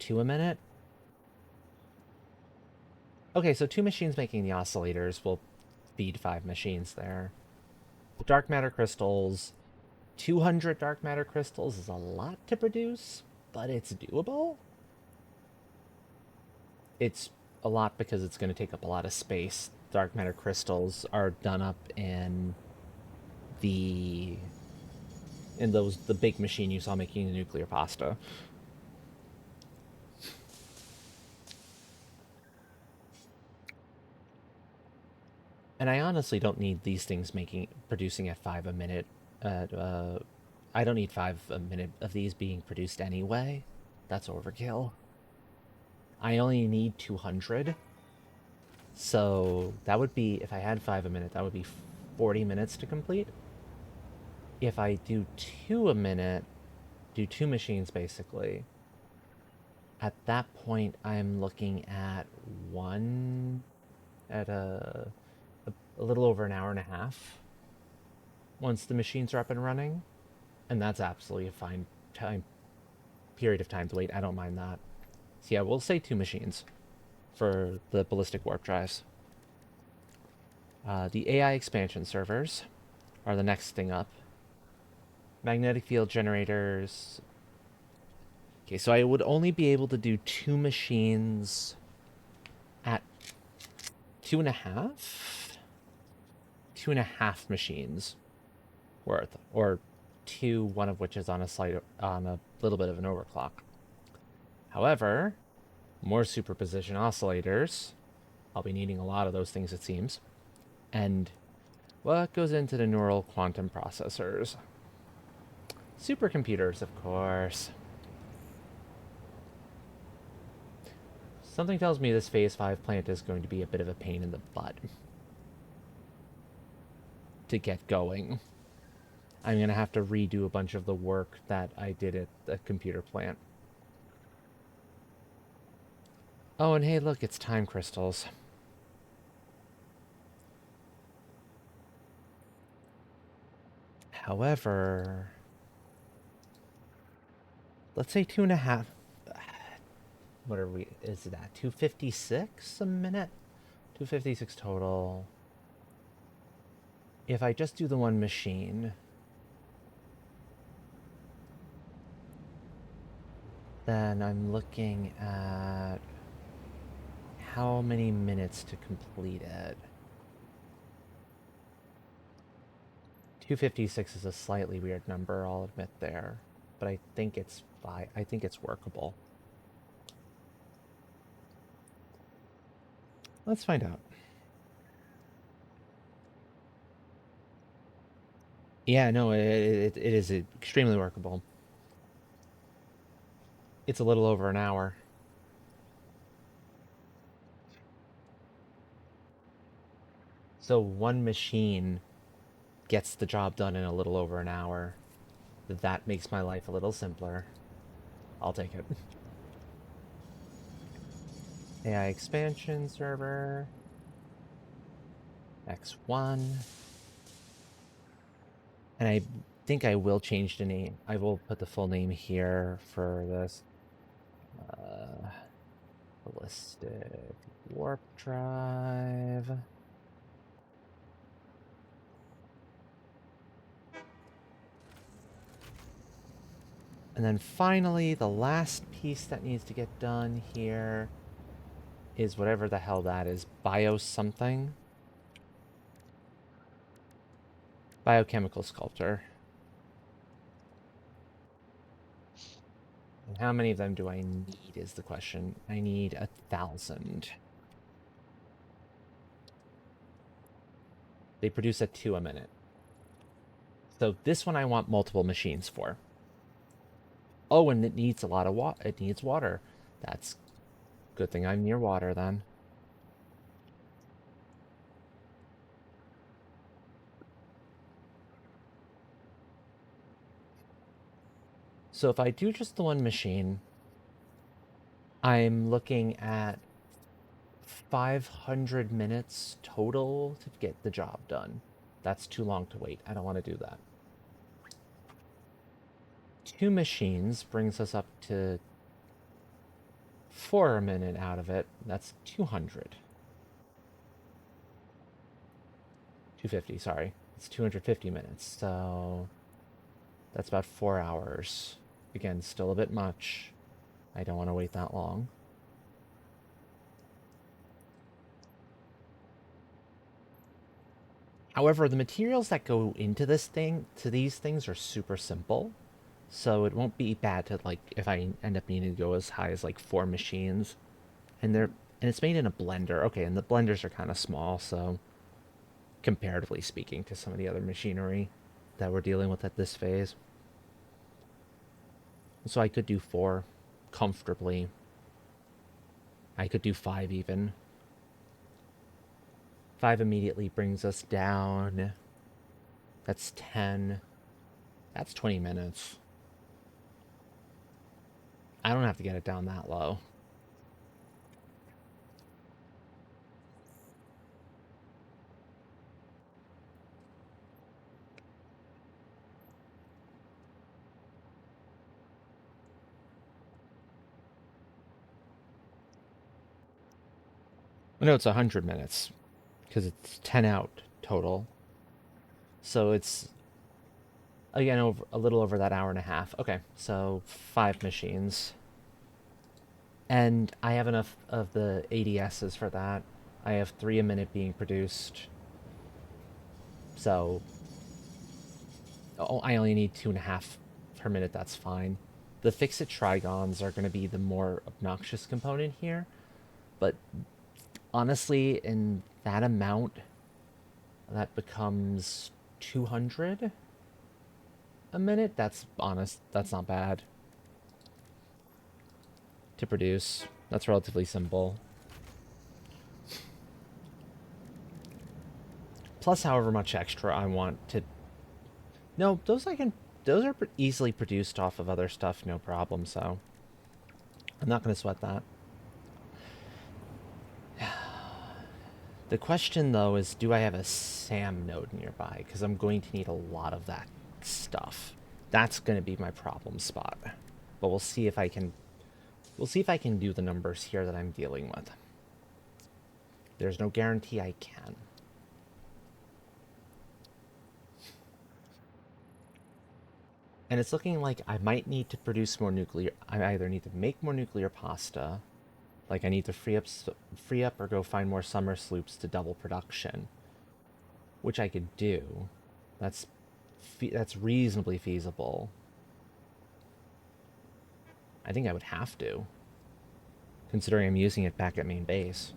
2 a minute. Okay, so 2 machines making the oscillators will feed 5 machines there. The dark matter crystals, 200 dark matter crystals is a lot to produce, but it's doable. It's a lot because it's going to take up a lot of space. Dark matter crystals are done up in the the big machine you saw making the nuclear pasta. And I honestly don't need these things producing at 5 a minute. I don't need 5 a minute of these being produced anyway. That's overkill. I only need 200. So that would be, if I had 5 a minute, that would be 40 minutes to complete. If I do 2 a minute, do 2 machines basically, at that point I'm looking at a little over an hour and a half once the machines are up and running. And that's absolutely a fine period of time to wait. I don't mind that. So yeah, we'll say 2 machines for the ballistic warp drives. The AI expansion servers are the next thing up. Magnetic field generators. Okay, so I would only be able to do 2 machines at 2.5? 2.5 machines worth, or 2, one of which is on a little bit of an overclock. However, more superposition oscillators. I'll be needing a lot of those things, it seems. And what goes into the neural quantum processors? Supercomputers, of course. Something tells me this Phase 5 plant is going to be a bit of a pain in the butt to get going. I'm going to have to redo a bunch of the work that I did at the computer plant. Oh, and hey, look, it's time crystals. However, let's say 2.5. What are we? Is that 256 a minute? 256 total. If I just do the 1 machine, then I'm looking at how many minutes to complete it. 256 is a slightly weird number, I'll admit there, but I think it's fine. I think it's workable. Let's find out. Yeah, no, it is extremely workable. It's a little over an hour. So 1 machine gets the job done in a little over an hour. That makes my life a little simpler. I'll take it. AI expansion server. X1. And I think I will change the name. I will put the full name here for this. Ballistic warp drive. And then finally, the last piece that needs to get done here is whatever the hell that is. Bio something. Biochemical sculptor. And how many of them do I need is the question. I need 1,000. They produce at 2 a minute. So this one I want multiple machines for. Oh, and it needs a lot of water. It needs water. That's good thing I'm near water then. So if I do just the 1 machine, I'm looking at 500 minutes total to get the job done. That's too long to wait. I don't want to do that. 2 machines brings us up to 4 a minute out of it, that's 200. 250, sorry. It's 250 minutes, so that's about 4 hours. Again, still a bit much. I don't want to wait that long. However, the materials that go into these things are super simple. So it won't be bad to, like, if I end up needing to go as high as like 4 machines. And it's made in a blender. Okay, and the blenders are kind of small, so comparatively speaking to some of the other machinery that we're dealing with at this phase. So I could do 4 comfortably. I could do 5 even. 5 immediately brings us down. That's 10. That's 20 minutes. I don't have to get it down that low. No, it's 100 minutes because it's 10 out total. So it's, again, over a little over that hour and a half. Okay, so 5 machines. And I have enough of the ADSs for that. I have 3 a minute being produced. So I only need 2.5 per minute. That's fine. The fix-it trigons are going to be the more obnoxious component here. But honestly, in that amount, that becomes 200 a minute. That's honest. That's not bad to produce. That's relatively simple. Plus, however much extra I want to. No, those I can. Those are easily produced off of other stuff, no problem. So I'm not going to sweat that. The question, though, is do I have a SAM node nearby? Because I'm going to need a lot of that stuff. That's going to be my problem spot. But we'll see if I can... We'll see if I can do the numbers here that I'm dealing with. There's no guarantee I can. And it's looking like I might need to produce more nuclear... I either need to make more nuclear pasta, like I need to free up or go find more summer sloops to double production, which I could do. That's reasonably feasible. I think I would have to, considering I'm using it back at main base.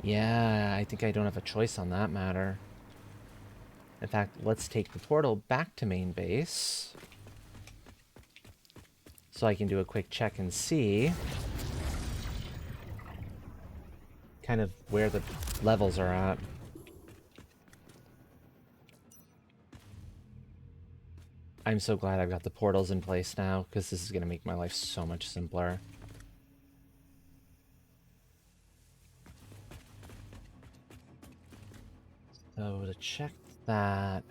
Yeah, I think I don't have a choice on that matter. In fact, let's take the portal back to main base so I can do a quick check and see kind of where the levels are at. I'm so glad I've got the portals in place now, because this is going to make my life so much simpler. So to check that,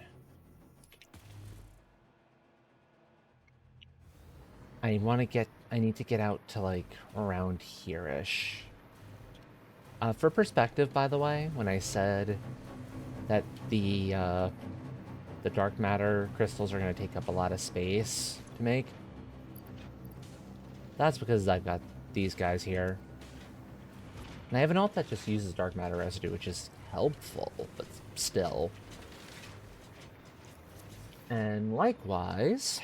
I need to get out to like around here-ish. For perspective, by the way, when I said that the dark matter crystals are going to take up a lot of space to make, that's because I've got these guys here. And I have an alt that just uses dark matter residue, which is helpful, but still. And likewise,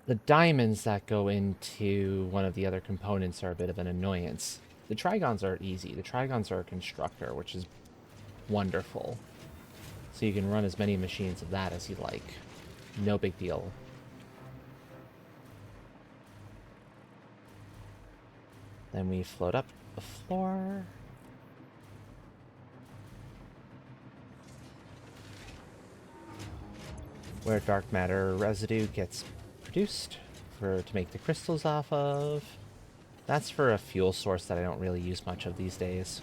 the diamonds that go into one of the other components are a bit of an annoyance. The trigons are easy. The trigons are a constructor, which is wonderful. So you can run as many machines of that as you like. No big deal. Then we float up the floor. Where dark matter residue gets produced to make the crystals off of. That's for a fuel source that I don't really use much of these days.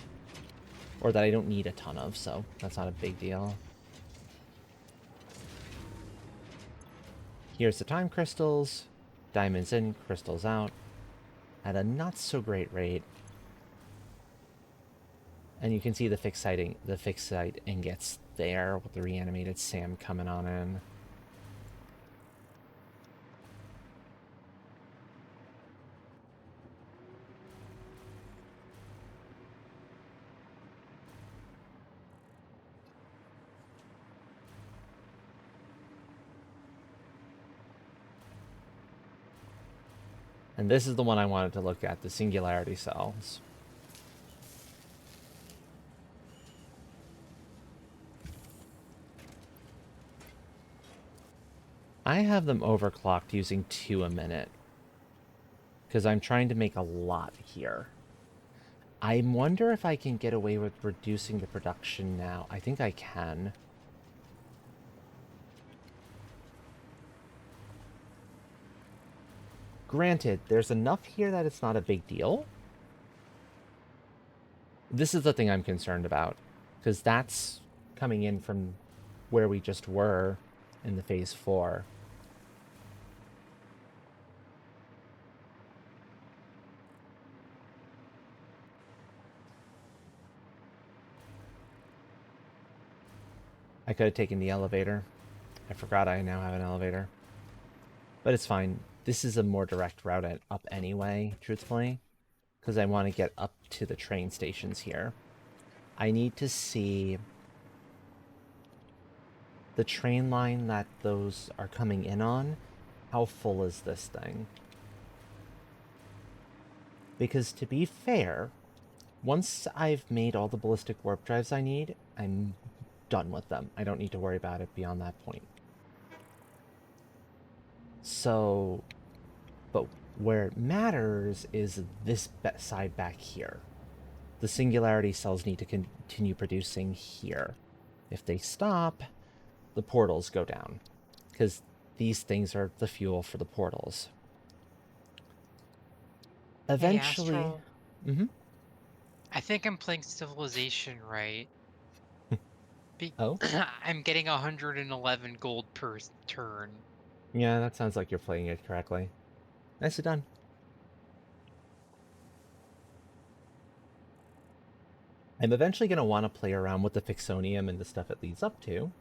Or that I don't need a ton of, so that's not a big deal. Here's the time crystals. Diamonds in, crystals out. At a not so great rate. And you can see the fixed site ingots there with the reanimated Sam coming on in. And this is the one I wanted to look at, the singularity cells. I have them overclocked using 2 a minute. Because I'm trying to make a lot here. I wonder if I can get away with reducing the production now. I think I can. Granted, there's enough here that it's not a big deal. This is the thing I'm concerned about. Because that's coming in from where we just were in the phase 4. I could have taken the elevator. I forgot I now have an elevator. But it's fine. This is a more direct route up anyway, truthfully. Because I want to get up to the train stations here. I need to see the train line that those are coming in on. How full is this thing? Because to be fair, once I've made all the ballistic warp drives I need, I'm done with them. I don't need to worry about it beyond that point. So, but where it matters is this side back here. The singularity cells need to continue producing here. If they stop, the portals go down. Because these things are the fuel for the portals. Eventually... Hey, Astral, Mm-hmm. I think I'm playing Civilization right. Oh? I'm getting 111 gold per turn. Yeah, that sounds like you're playing it correctly. Nicely done. I'm eventually going to want to play around with the Fixonium and the stuff it leads up to.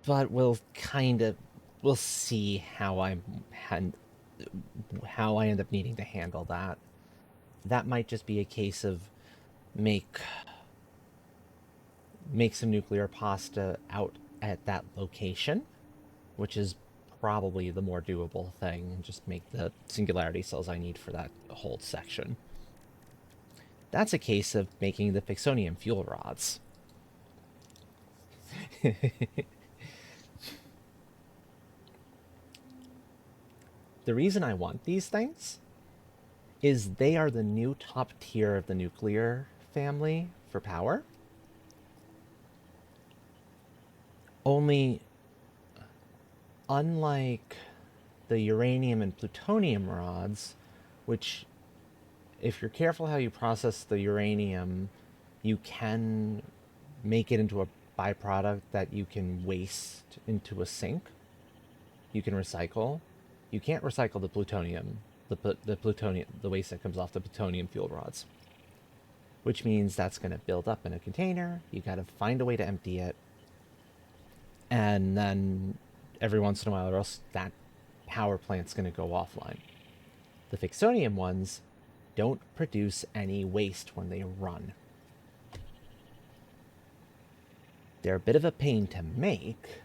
But we'll see how I end up needing to handle that. That might just be a case of make some nuclear pasta out at that location, which is probably the more doable thing. Just make the singularity cells I need for that whole section. That's a case of making the Fixonium fuel rods. The reason I want these things is they are the new top tier of the nuclear family for power. Only, unlike the uranium and plutonium rods, which, if you're careful how you process the uranium, you can make it into a byproduct that you can waste into a sink. You can recycle. You can't recycle the plutonium, the waste that comes off the plutonium fuel rods. Which means that's going to build up in a container. You got to find a way to empty it. And then every once in a while or else that power plant's going to go offline. The Fixonium ones don't produce any waste when they run. They're a bit of a pain to make,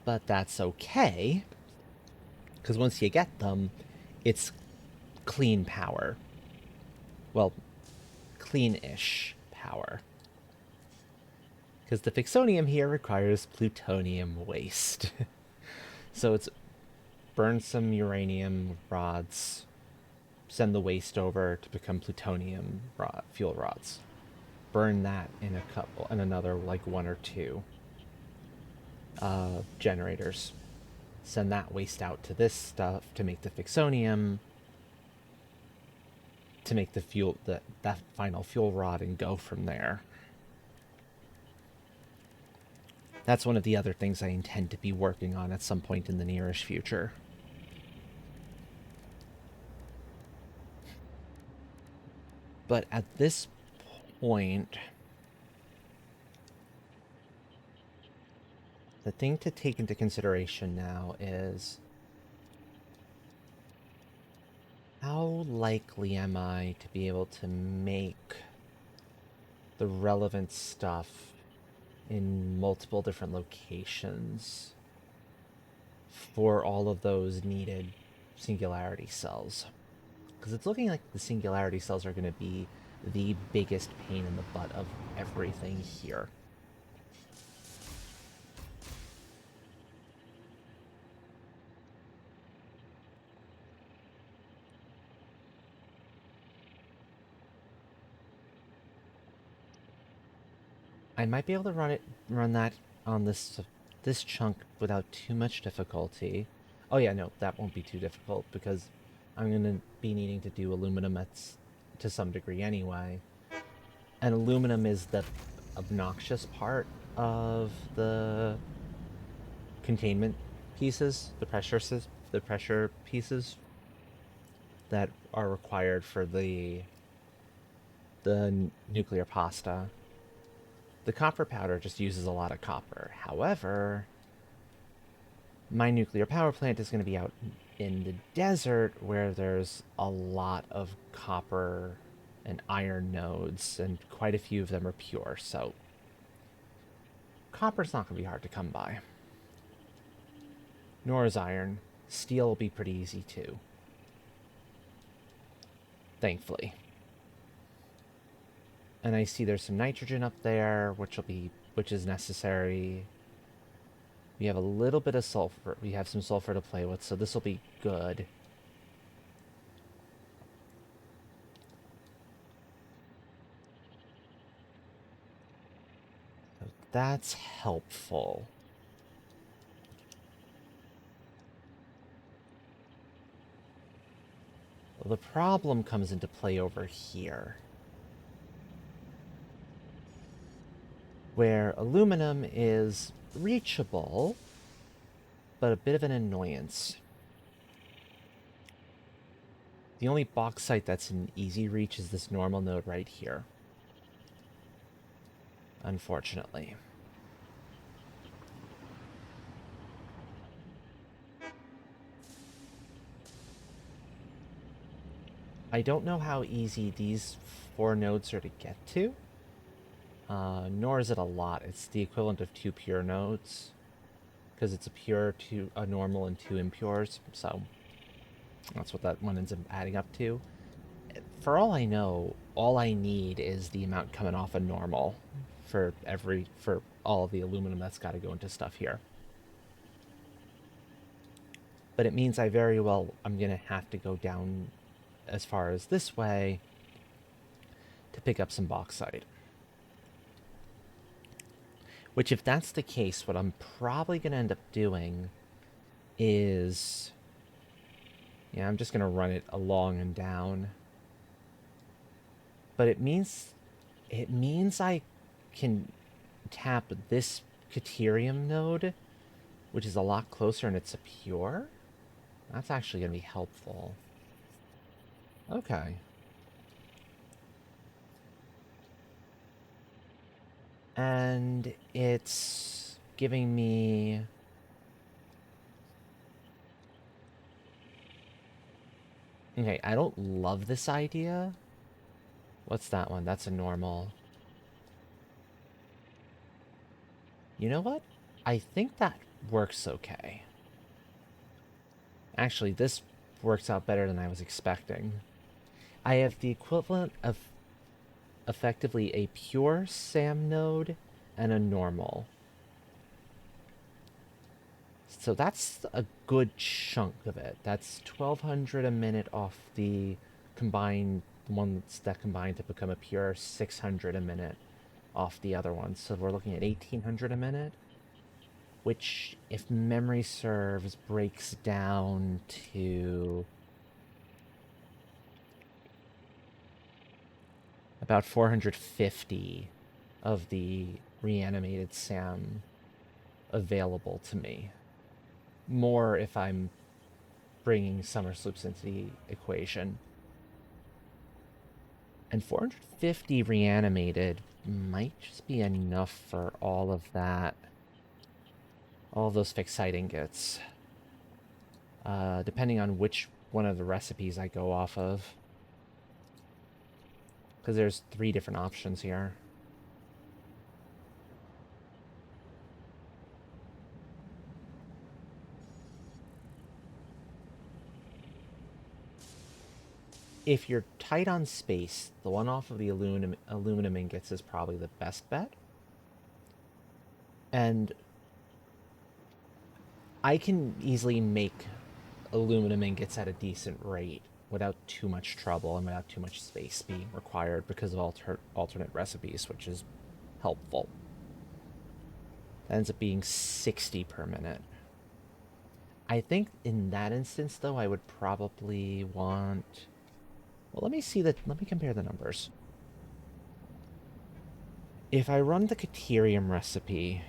but that's okay, because once you get them, it's clean power. Well, clean-ish power. Because the Fixonium here requires plutonium waste. So it's burn some uranium rods, send the waste over to become plutonium fuel rods. Burn that in another like 1 or 2 generators. Send that waste out to this stuff to make the Fixonium, to make the fuel, that final fuel rod, and go from there. That's one of the other things I intend to be working on at some point in the nearish future. But at this point, the thing to take into consideration now is how likely am I to be able to make the relevant stuff in multiple different locations for all of those needed singularity cells? Because it's looking like the singularity cells are going to be the biggest pain in the butt of everything here. I might be able to run that on this chunk without too much difficulty. Oh yeah, no, that won't be too difficult because I'm gonna be needing to do aluminum to some degree anyway. And aluminum is the obnoxious part of the containment pieces, the pressure pieces that are required for the nuclear pasta. The copper powder just uses a lot of copper. However, my nuclear power plant is going to be out in the desert where there's a lot of copper and iron nodes, and quite a few of them are pure, so copper's not going to be hard to come by. Nor is iron. Steel will be pretty easy too. Thankfully. And I see there's some nitrogen up there, which is necessary. We have a little bit of sulfur. We have some sulfur to play with, so this will be good. So that's helpful. Well, the problem comes into play over here, where aluminum is reachable, but a bit of an annoyance. The only bauxite that's in easy reach is this normal node right here. Unfortunately. I don't know how easy these 4 nodes are to get to. Nor is it a lot. It's the equivalent of 2 pure nodes. Because it's a pure, a normal, and 2 impures. So that's what that one ends up adding up to. For all I know, all I need is the amount coming off a normal for all of the aluminum that's got to go into stuff here. But it means I'm going to have to go down as far as this way to pick up some bauxite. Which, if that's the case, what I'm probably going to end up doing is... Yeah, I'm just going to run it along and down. But it means I can tap this Caterium node, which is a lot closer and it's a pure. That's actually going to be helpful. Okay. And it's giving me... Okay, I don't love this idea. What's that one? That's a normal. You know what? I think that works okay. Actually, this works out better than I was expecting. I have the equivalent of effectively a pure SAM node and a normal. So that's a good chunk of it. That's 1,200 a minute off the combined ones that combine to become a pure 600 a minute off the other ones. So we're looking at 1,800 a minute, which, if memory serves, breaks down to about 450 of the reanimated SAM available to me. More if I'm bringing summer sloops into the equation. And 450 reanimated might just be enough for all of that. All of those fixite ingots. Depending on which one of the recipes I go off of. Because there's 3 different options here. If you're tight on space, the one off of the aluminum ingots is probably the best bet. And I can easily make aluminum ingots at a decent rate without too much trouble and without too much space being required because of alternate recipes, which is helpful. That ends up being 60 per minute. I think in that instance, though, I would probably want... Well, let me compare the numbers. If I run the Caterium recipe,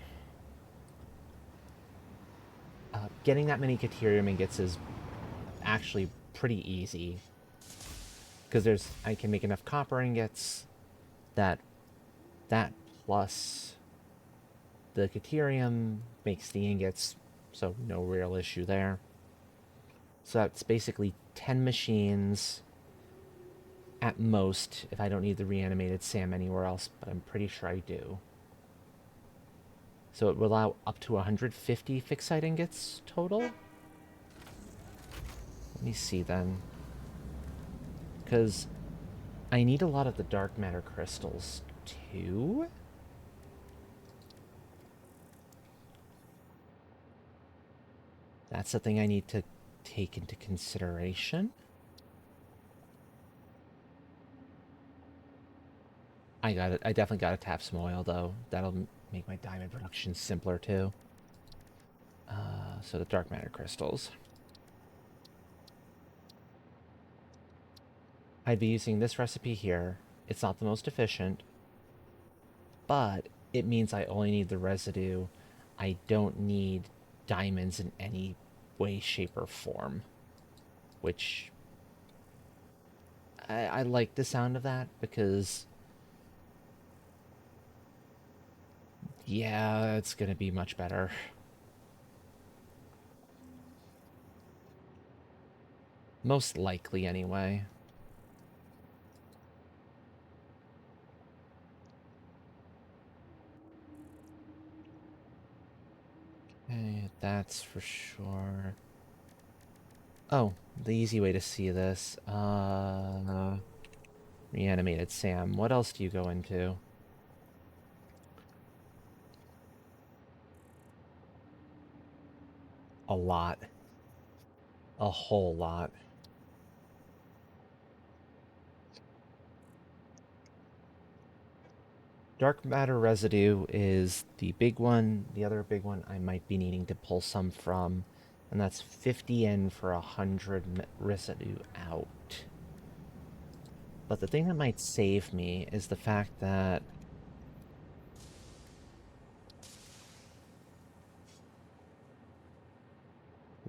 getting that many Caterium ingots is actually pretty easy. Because I can make enough copper ingots that plus the Caterium makes the ingots, so no real issue there. So that's basically 10 machines at most if I don't need the reanimated SAM anywhere else, but I'm pretty sure I do. So it will allow up to 150 fixite ingots total? Let me see then. Because I need a lot of the dark matter crystals too. That's the thing I need to take into consideration. I definitely gotta tap some oil though. That'll make my diamond production simpler too. So the dark matter crystals. I'd be using this recipe here. It's not the most efficient, but it means I only need the residue. I don't need diamonds in any way, shape, or form. Which I like the sound of that because yeah, it's gonna be much better. Most likely anyway. Okay, that's for sure. Oh, the easy way to see this. Reanimated Sam. What else do you go into? A lot. A whole lot. Dark matter residue is the big one. The other big one I might be needing to pull some from, and that's 50 in for 100 residue out. But the thing that might save me is the fact that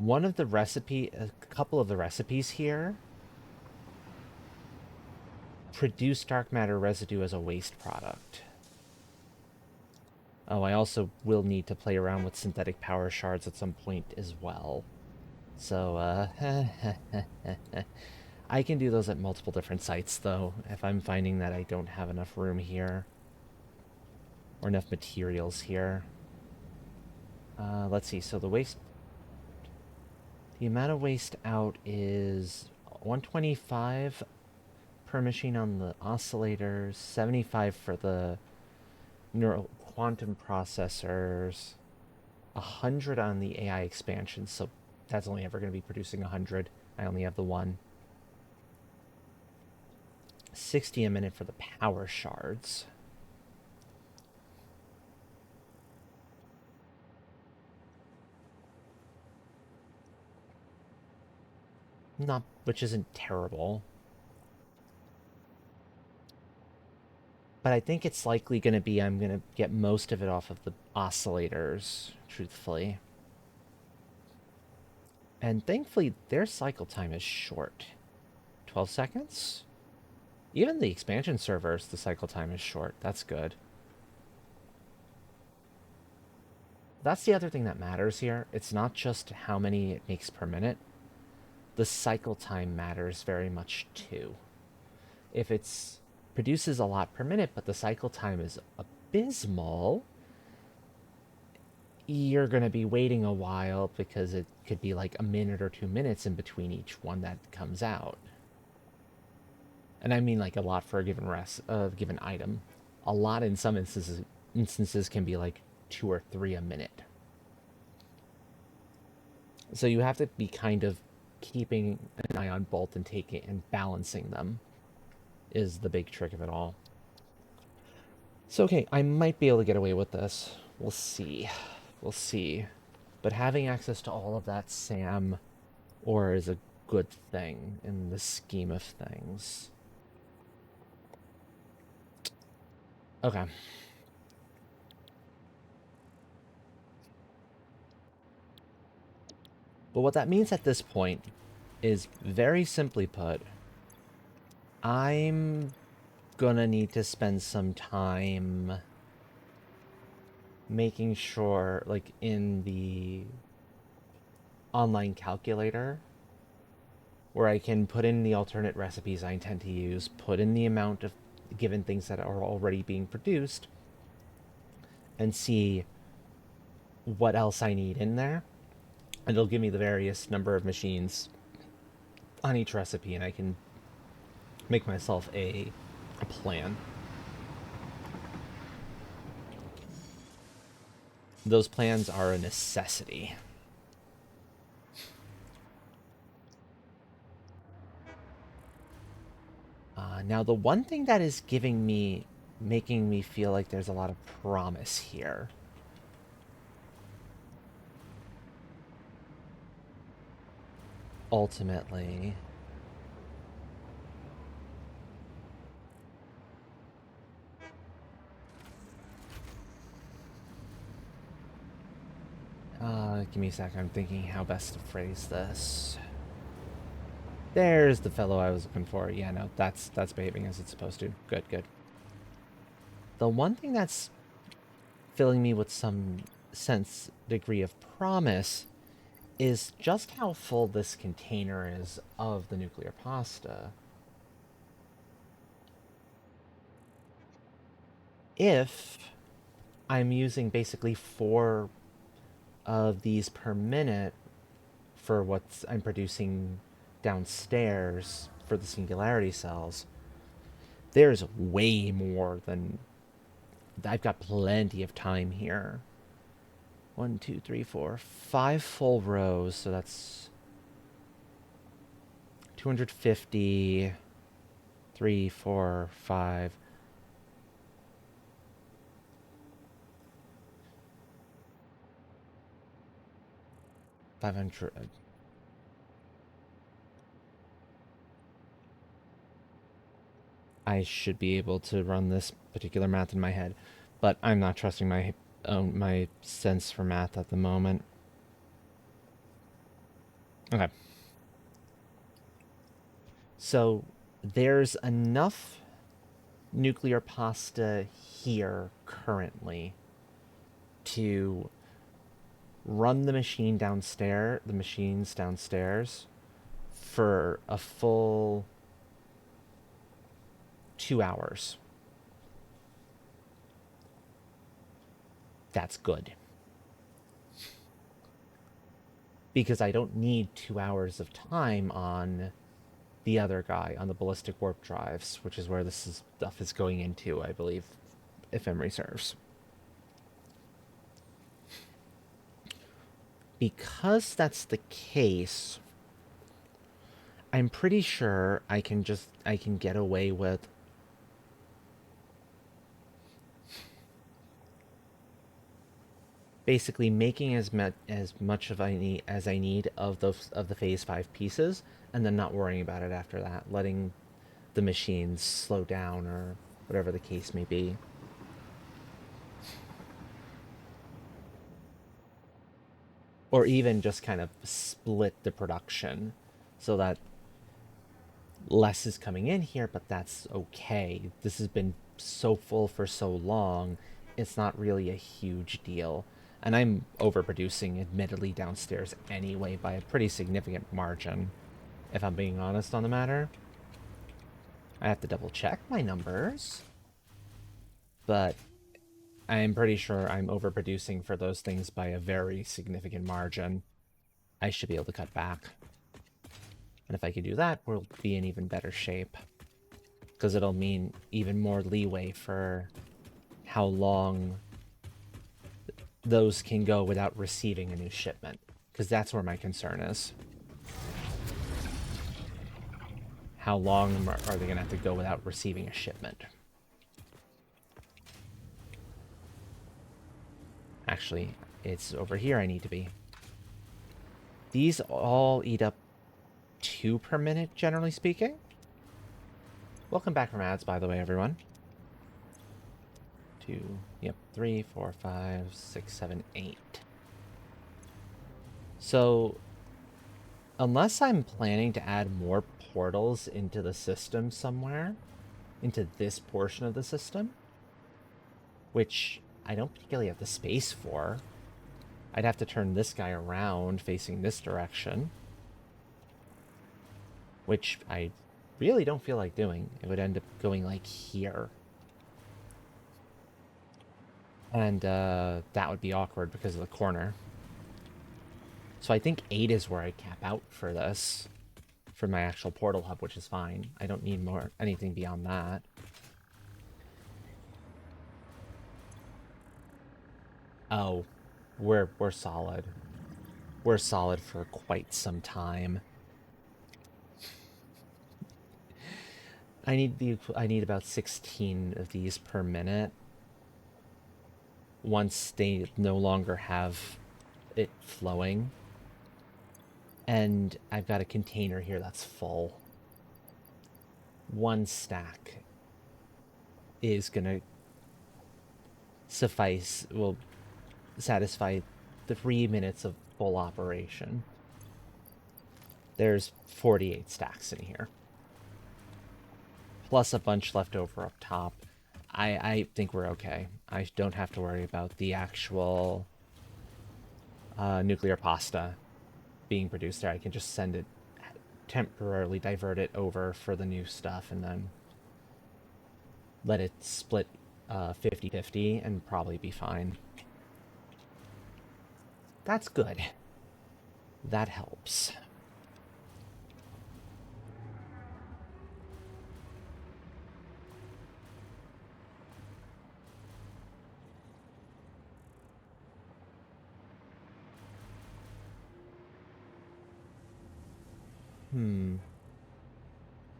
a couple of the recipes here produce dark matter residue as a waste product. Oh, I also will need to play around with synthetic power shards at some point as well. So, I can do those at multiple different sites, though, if I'm finding that I don't have enough room here. Or enough materials here. Let's see, so the waste... The amount of waste out is 125 per machine on the oscillators, 75 for the neural quantum processors, 100 on the AI expansion, so that's only ever going to be producing 100. I only have the one. 60 a minute for the power shards. Not, which isn't terrible. but I think it's likely going to be I'm going to get most of it off of the oscillators, truthfully. And thankfully, their cycle time is short. 12 seconds? Even the expansion servers, the cycle time is short. That's good. That's the other thing that matters here. It's not just how many it makes per minute. The cycle time matters very much too. If it's produces a lot per minute, but the cycle time is abysmal, you're going to be waiting a while because it could be like a minute or 2 minutes in between each one that comes out. And I mean like a lot for a given item. A lot in some instances can be like 2 or 3 a minute. So you have to be kind of keeping an eye on both and taking and balancing them is the big trick of it all. So okay, I might be able to get away with this. We'll see. We'll see. But having access to all of that SAM ore is a good thing in the scheme of things. Okay. But what that means at this point is, very simply put, I'm gonna need to spend some time making sure, like in the online calculator, where I can put in the alternate recipes I intend to use, put in the amount of given things that are already being produced, and see what else I need in there. And it'll give me the various number of machines on each recipe, and I can make myself a plan. Those plans are a necessity. Now, the one thing that is making me feel like there's a lot of promise here, ultimately, give me a sec. I'm thinking how best to phrase this. There's the fellow I was looking for. Yeah, no, that's behaving as it's supposed to. Good, good. The one thing that's filling me with some degree of promise is just how full this container is of the nuclear pasta. If I'm using basically 4 of these per minute for what I'm producing downstairs for the singularity cells, there's way more than... I've got plenty of time here. 1, 2, 3, 4, 5 full rows, so that's 250, 3, 4, 5. $500. I should be able to run this particular math in my head, but I'm not trusting my sense for math at the moment. Okay. So there's enough nuclear pasta here currently to run the machines downstairs for a full 2 hours. That's good. Because I don't need 2 hours of time on the other guy, on the ballistic warp drives, which is where stuff is going into, I believe, if memory serves. Because that's the case, I'm pretty sure I can get away with basically making as much as I need of the phase 5 pieces, and then not worrying about it after that, letting the machines slow down or whatever the case may be. Or even just kind of split the production so that less is coming in here, but that's okay. This has been so full for so long, it's not really a huge deal. And I'm overproducing, admittedly, downstairs anyway by a pretty significant margin, if I'm being honest on the matter. I have to double check my numbers, but I'm pretty sure I'm overproducing for those things by a very significant margin. I should be able to cut back. And if I can do that, we'll be in even better shape. Because it'll mean even more leeway for how long those can go without receiving a new shipment. Because that's where my concern is. How long are they going to have to go without receiving a shipment? Actually, it's over here I need to be. These all eat up 2 per minute, generally speaking. Welcome back from ads, by the way, everyone. 2, yep, 3, 4, 5, 6, 7, 8. So, unless I'm planning to add more portals into the system somewhere, into this portion of the system, which I don't particularly have the space for, I'd have to turn this guy around facing this direction, which I really don't feel like doing. It would end up going like here. And that would be awkward because of the corner. So I think 8 is where I cap out for this, for my actual portal hub, which is fine. I don't need anything beyond that. Oh, we're solid. We're solid for quite some time. I need about 16 of these per minute. Once they no longer have it flowing. And I've got a container here that's full. 1 stack is gonna will satisfy 3 minutes of full operation. There's 48 stacks in here. Plus a bunch left over up top. I think we're okay. I don't have to worry about the actual nuclear pasta being produced there. I can just send it, temporarily divert it over for the new stuff, and then let it split 50-50 and probably be fine. That's good. That helps.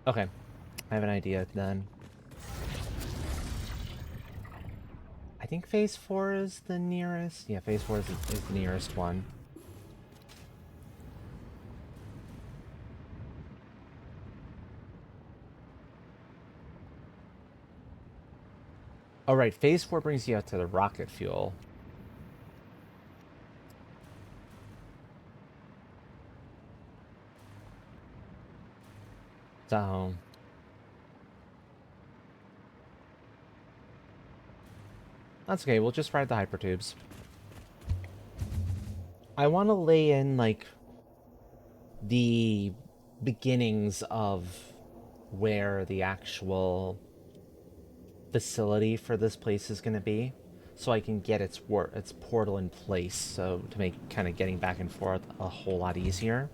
Okay. I have an idea then. I think phase 4 is the nearest. Yeah, phase 4 is the nearest one. Oh, right. Phase 4 brings you out to the rocket fuel. So... that's okay, we'll just ride the hypertubes. I want to lay in, like, the beginnings of where the actual facility for this place is going to be, so I can get its portal in place, so to make kind of getting back and forth a whole lot easier.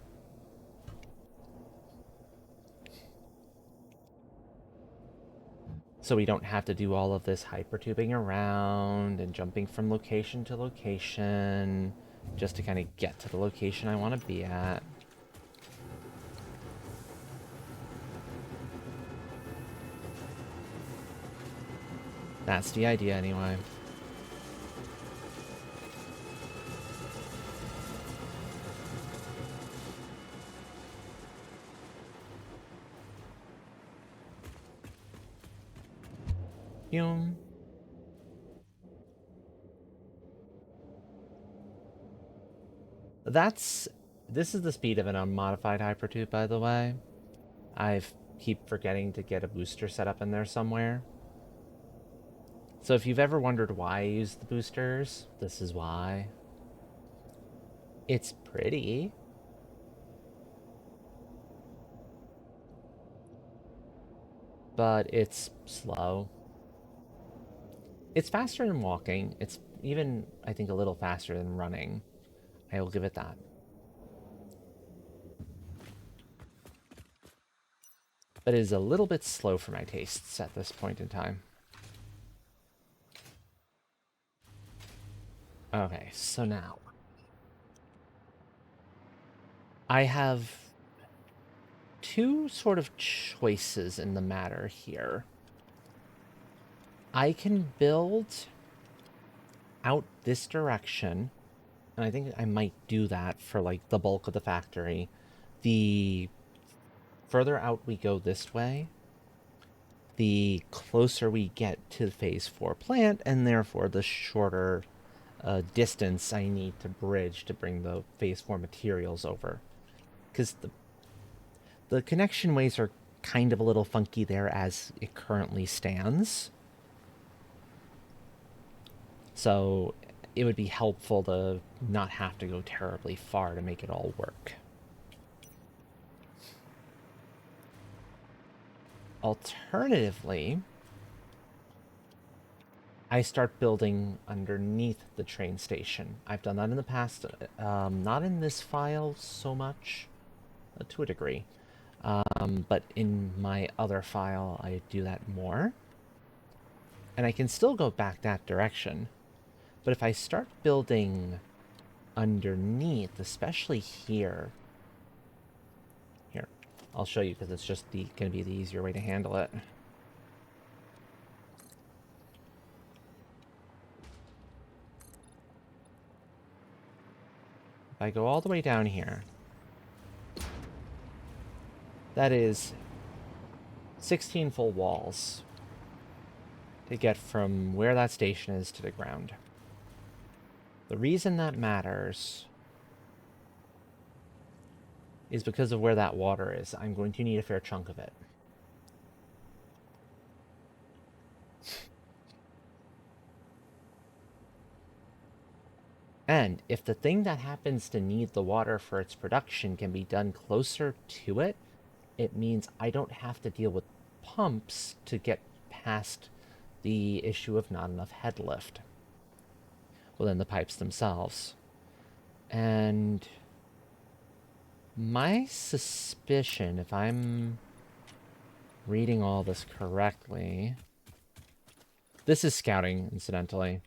So we don't have to do all of this hypertubing around and jumping from location to location just to kind of get to the location I want to be at. That's the idea anyway. vacuum. This is the speed of an unmodified hypertube, by the way. I keep forgetting to get a booster set up in there somewhere. So if you've ever wondered why I use the boosters, this is why. It's pretty. But it's slow. It's faster than walking. It's even, I think, a little faster than running. I will give it that. But it is a little bit slow for my tastes at this point in time. Okay, so now I have two sort of choices in the matter here. I can build out this direction, and I think I might do that for like the bulk of the factory. The further out we go this way, the closer we get to the phase 4 plant, and therefore the shorter distance I need to bridge to bring the phase 4 materials over. Because the connection ways are kind of a little funky there as it currently stands. So it would be helpful to not have to go terribly far to make it all work. Alternatively, I start building underneath the train station. I've done that in the past, not in this file so much, to a degree. But in my other file, I do that more. And I can still go back that direction. But if I start building underneath, especially here, I'll show you because it's just going to be the easier way to handle it. If I go all the way down here, that is 16 full walls to get from where that station is to the ground. The reason that matters is because of where that water is. I'm going to need a fair chunk of it. And if the thing that happens to need the water for its production can be done closer to it, it means I don't have to deal with pumps to get past the issue of not enough head lift within the pipes themselves. And my suspicion, if I'm reading all this correctly, this is scouting, incidentally.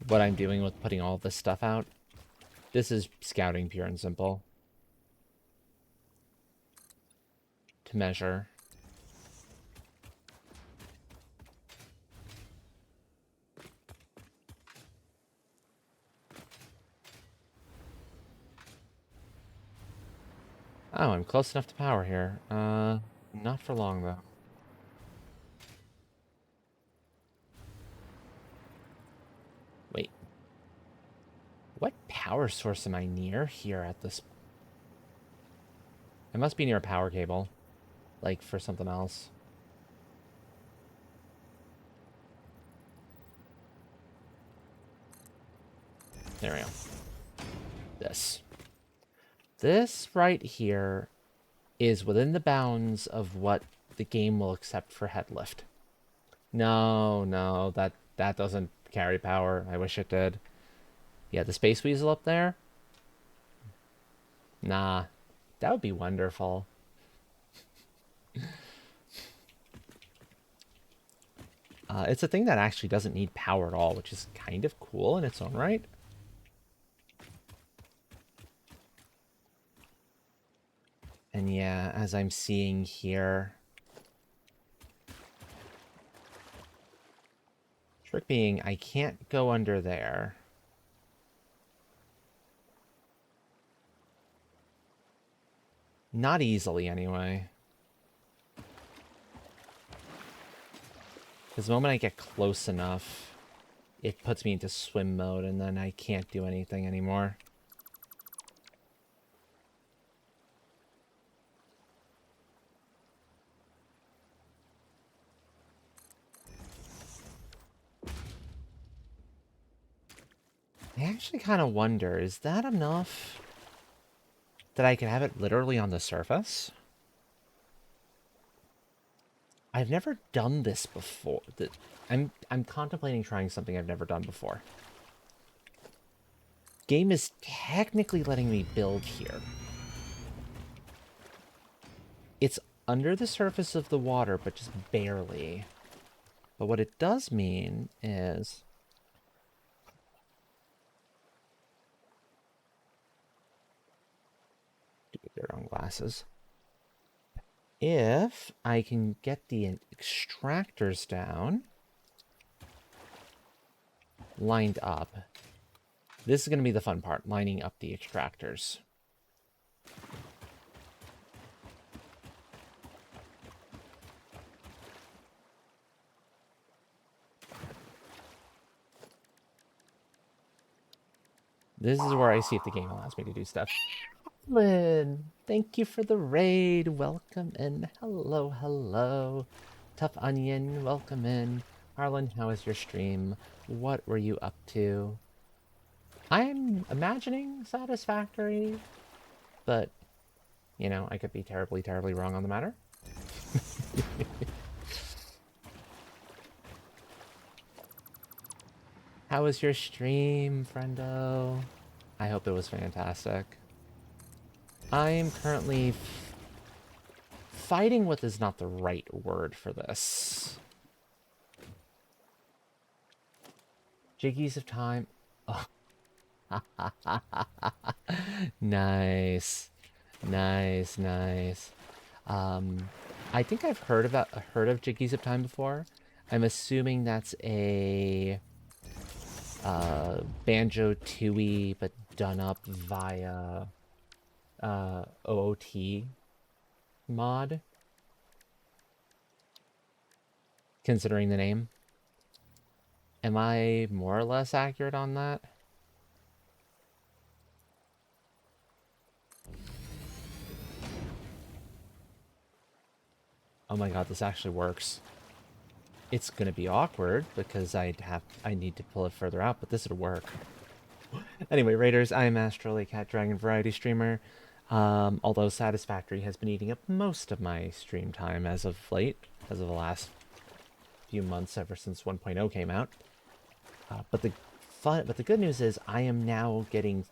What I'm doing with putting all this stuff out, this is scouting, pure and simple. To measure. Oh, I'm close enough to power here. Not for long, though. Wait. What power source am I near here at this... I must be near a power cable. Like, for something else. There we go. This. This right here is within the bounds of what the game will accept for head lift. No, that doesn't carry power. I wish it did. Yeah, the Space Weasel up there? Nah, that would be wonderful. It's a thing that actually doesn't need power at all, which is kind of cool in its own right. And yeah, as I'm seeing here, trick being, I can't go under there. Not easily, anyway. Because the moment I get close enough, it puts me into swim mode, and then I can't do anything anymore. I actually kind of wonder, is that enough that I can have it literally on the surface? I've never done this before. I'm contemplating trying something I've never done before. Game is technically letting me build here. It's under the surface of the water, but just barely. But what it does mean is... Their own glasses. If I can get the extractors down, lined up, this is going to be the fun part, lining up the extractors. This is where I see if the game allows me to do stuff. Lynn, thank you for the raid. Welcome in. Hello, hello. Tough Onion, welcome in. Harlan, how was your stream? What were you up to? I'm imagining satisfactory, but, you know, I could be terribly, terribly wrong on the matter. How was your stream, friendo? I hope it was fantastic. I'm currently fighting with is not the right word for this. Jiggies of time. Oh. Nice. Nice, nice. I think I've heard of Jiggies of Time before. I'm assuming that's a Banjo Tooie, but done up via OOT mod, considering the name. Am I more or less accurate on that? Oh my god, this actually works. It's gonna be awkward because I need to pull it further out, but this would work. Anyway, Raiders, I am Astral, a Cat Dragon variety streamer. Although Satisfactory has been eating up most of my stream time as of late, as of the last few months, ever since 1.0 came out. But the good news is I am now getting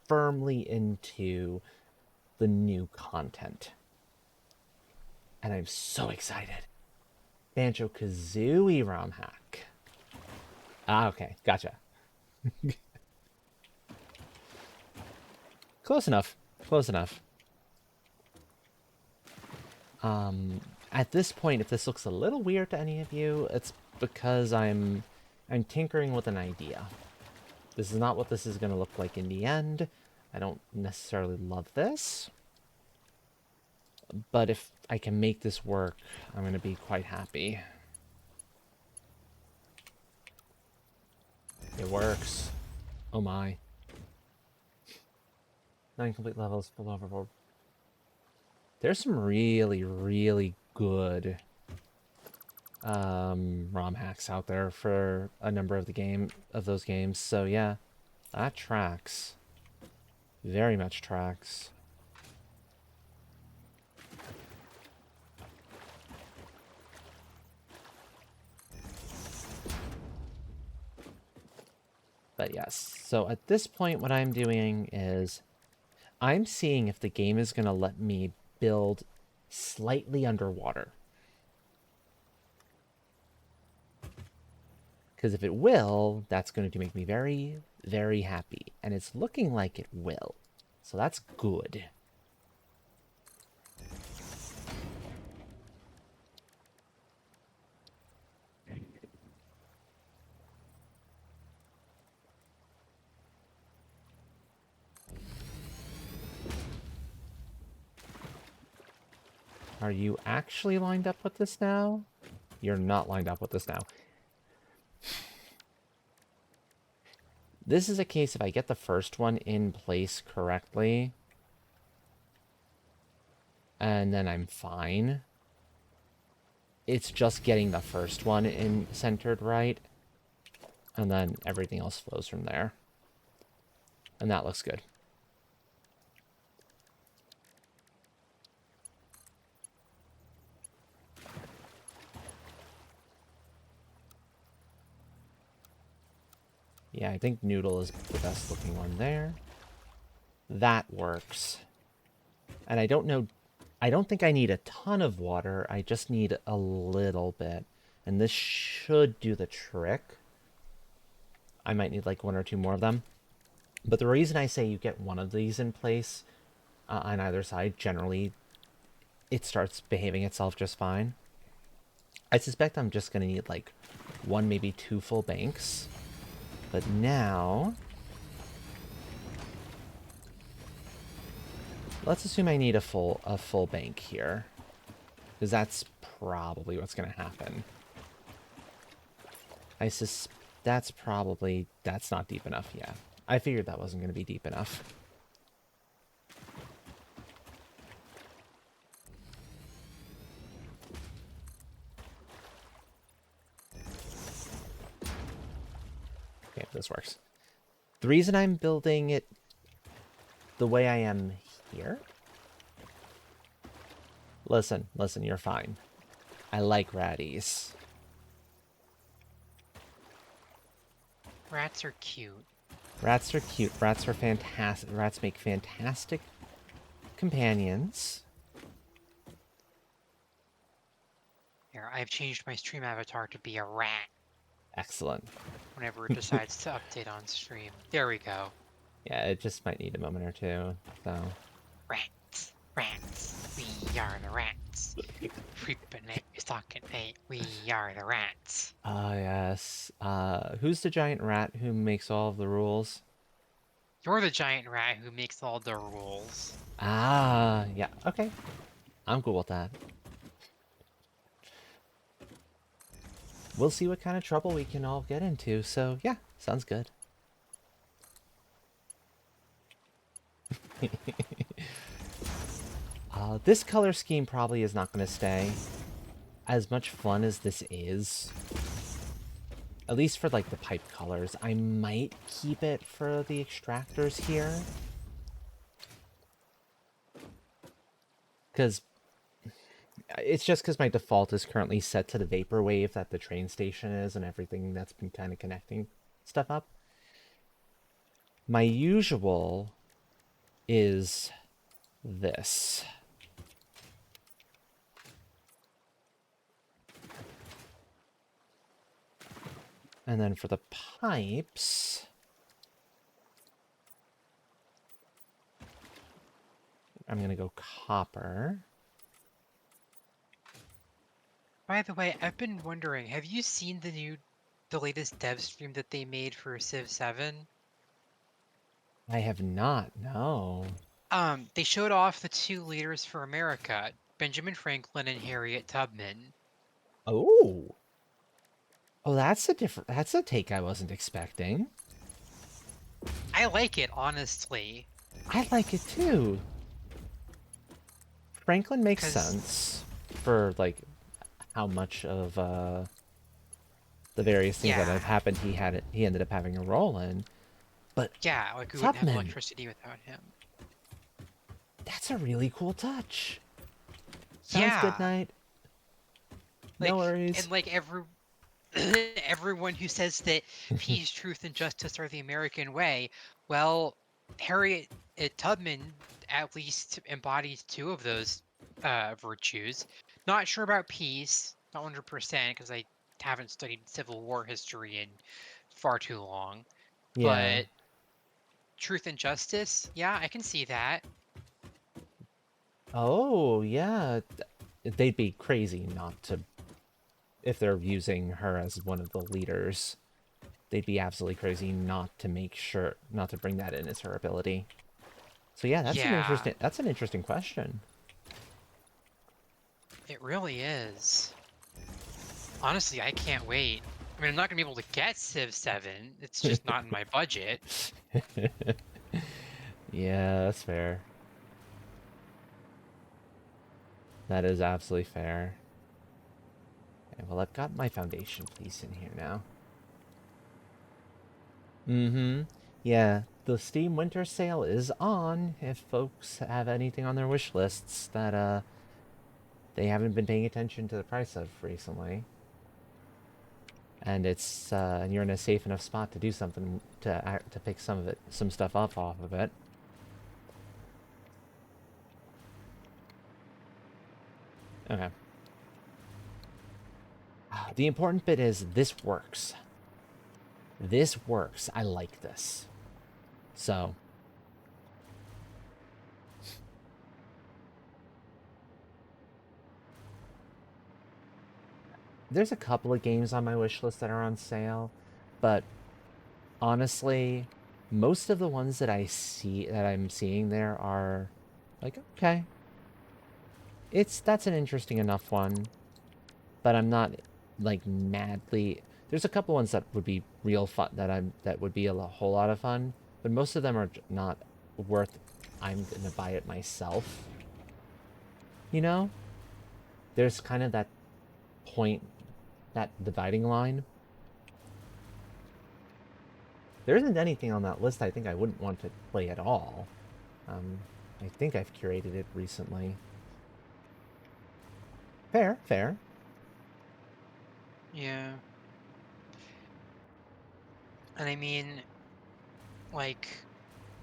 firmly into the new content, and I'm so excited. Banjo-Kazooie ROM hack. Ah, okay, gotcha. Close enough. Close enough. At this point, if this looks a little weird to any of you, it's because I'm tinkering with an idea. This is not what this is going to look like in the end. I don't necessarily love this. But if I can make this work, I'm going to be quite happy. It works. Oh my. 9 complete levels, full overboard. There's some really, really good ROM hacks out there for a number of those games. So yeah, that tracks. Very much tracks. But yes, so at this point what I'm doing is I'm seeing if the game is going to let me build slightly underwater. Because if it will, that's going to make me very, very happy. And it's looking like it will. So that's good. Are you actually lined up with this now? You're not lined up with this now. This is a case if I get the first one in place correctly, and then I'm fine. It's just getting the first one in centered right, and then everything else flows from there. And that looks good. Yeah, I think Noodle is the best looking one there. That works. And I don't think I need a ton of water. I just need a little bit. And this should do the trick. I might need like one or two more of them. But the reason I say you get one of these in place on either side, generally it starts behaving itself just fine. I suspect I'm just going to need like one, maybe two full banks. But now, let's assume I need a full bank here, because that's probably what's going to happen. That's not deep enough. Yeah, I figured that wasn't going to be deep enough. Okay, this works. The reason I'm building it the way I am here. Listen, you're fine. I like ratties. Rats are cute. Rats are cute. Rats are fantastic. Rats make fantastic companions. Here, I've changed my stream avatar to be a rat Excellent. whenever it decides to update on stream. There we go. Yeah, it just might need a moment or two, so... Rats. Rats. We are the rats. Creeping it, stalking it. We are the rats. Ah, yes. Who's the giant rat who makes all of the rules? You're the giant rat who makes all the rules. Ah, yeah, okay. I'm cool with that. We'll see what kind of trouble we can all get into, so yeah, sounds good. This color scheme probably is not going to stay. As much fun as this is, at least for like the pipe colors, I might keep it for the extractors here. Because it's just because my default is currently set to the vaporwave that the train station is and everything that's been kind of connecting stuff up. My usual is this. And then for the pipes, I'm going to go copper. By the way, I've been wondering, have you seen the latest dev stream that they made for Civ 7? I have not, no. They showed off the two leaders for America, Benjamin Franklin and Harriet Tubman. Oh. Oh, that's a take I wasn't expecting. I like it, honestly. I like it too. Franklin makes 'Cause- sense for like how much of the various things that have happened he ended up having a role in. But yeah, like we wouldn't have Tubman, electricity without him. That's a really cool touch. Sounds good, Knight. No worries. And like everyone who says that peace, truth, and justice are the American way, well, Harriet Tubman at least embodies two of those virtues. Not sure about peace, not 100%, because I haven't studied Civil War history in far too long. Yeah. But truth and justice, yeah, I can see that. Oh, yeah. They'd be crazy not to... If they're using her as one of the leaders, they'd be absolutely crazy not to bring that in as her ability. So yeah, that's an interesting question. It really is. Honestly, I can't wait. I mean, I'm not gonna be able to get Civ 7. It's just not in my budget. Yeah, that's fair. That is absolutely fair. Okay, well, I've got my foundation piece in here now. Mm-hmm. Yeah, the Steam Winter Sale is on if folks have anything on their wish lists that they haven't been paying attention to the price of recently. And and you're in a safe enough spot to do something to pick some stuff up off of it. Okay. The important bit is this works. This works. I like this. So, there's a couple of games on my wish list that are on sale, but honestly, most of the ones that I'm seeing there are like, okay, that's an interesting enough one, but I'm not like madly. There's a couple ones that would be real fun that would be whole lot of fun, but most of them are not worth. I'm gonna buy it myself. You know, there's kind of that point, that dividing line. There isn't anything on that list I think I wouldn't want to play at all. Um, I think I've curated it recently. Fair, fair. Yeah. And I mean, like,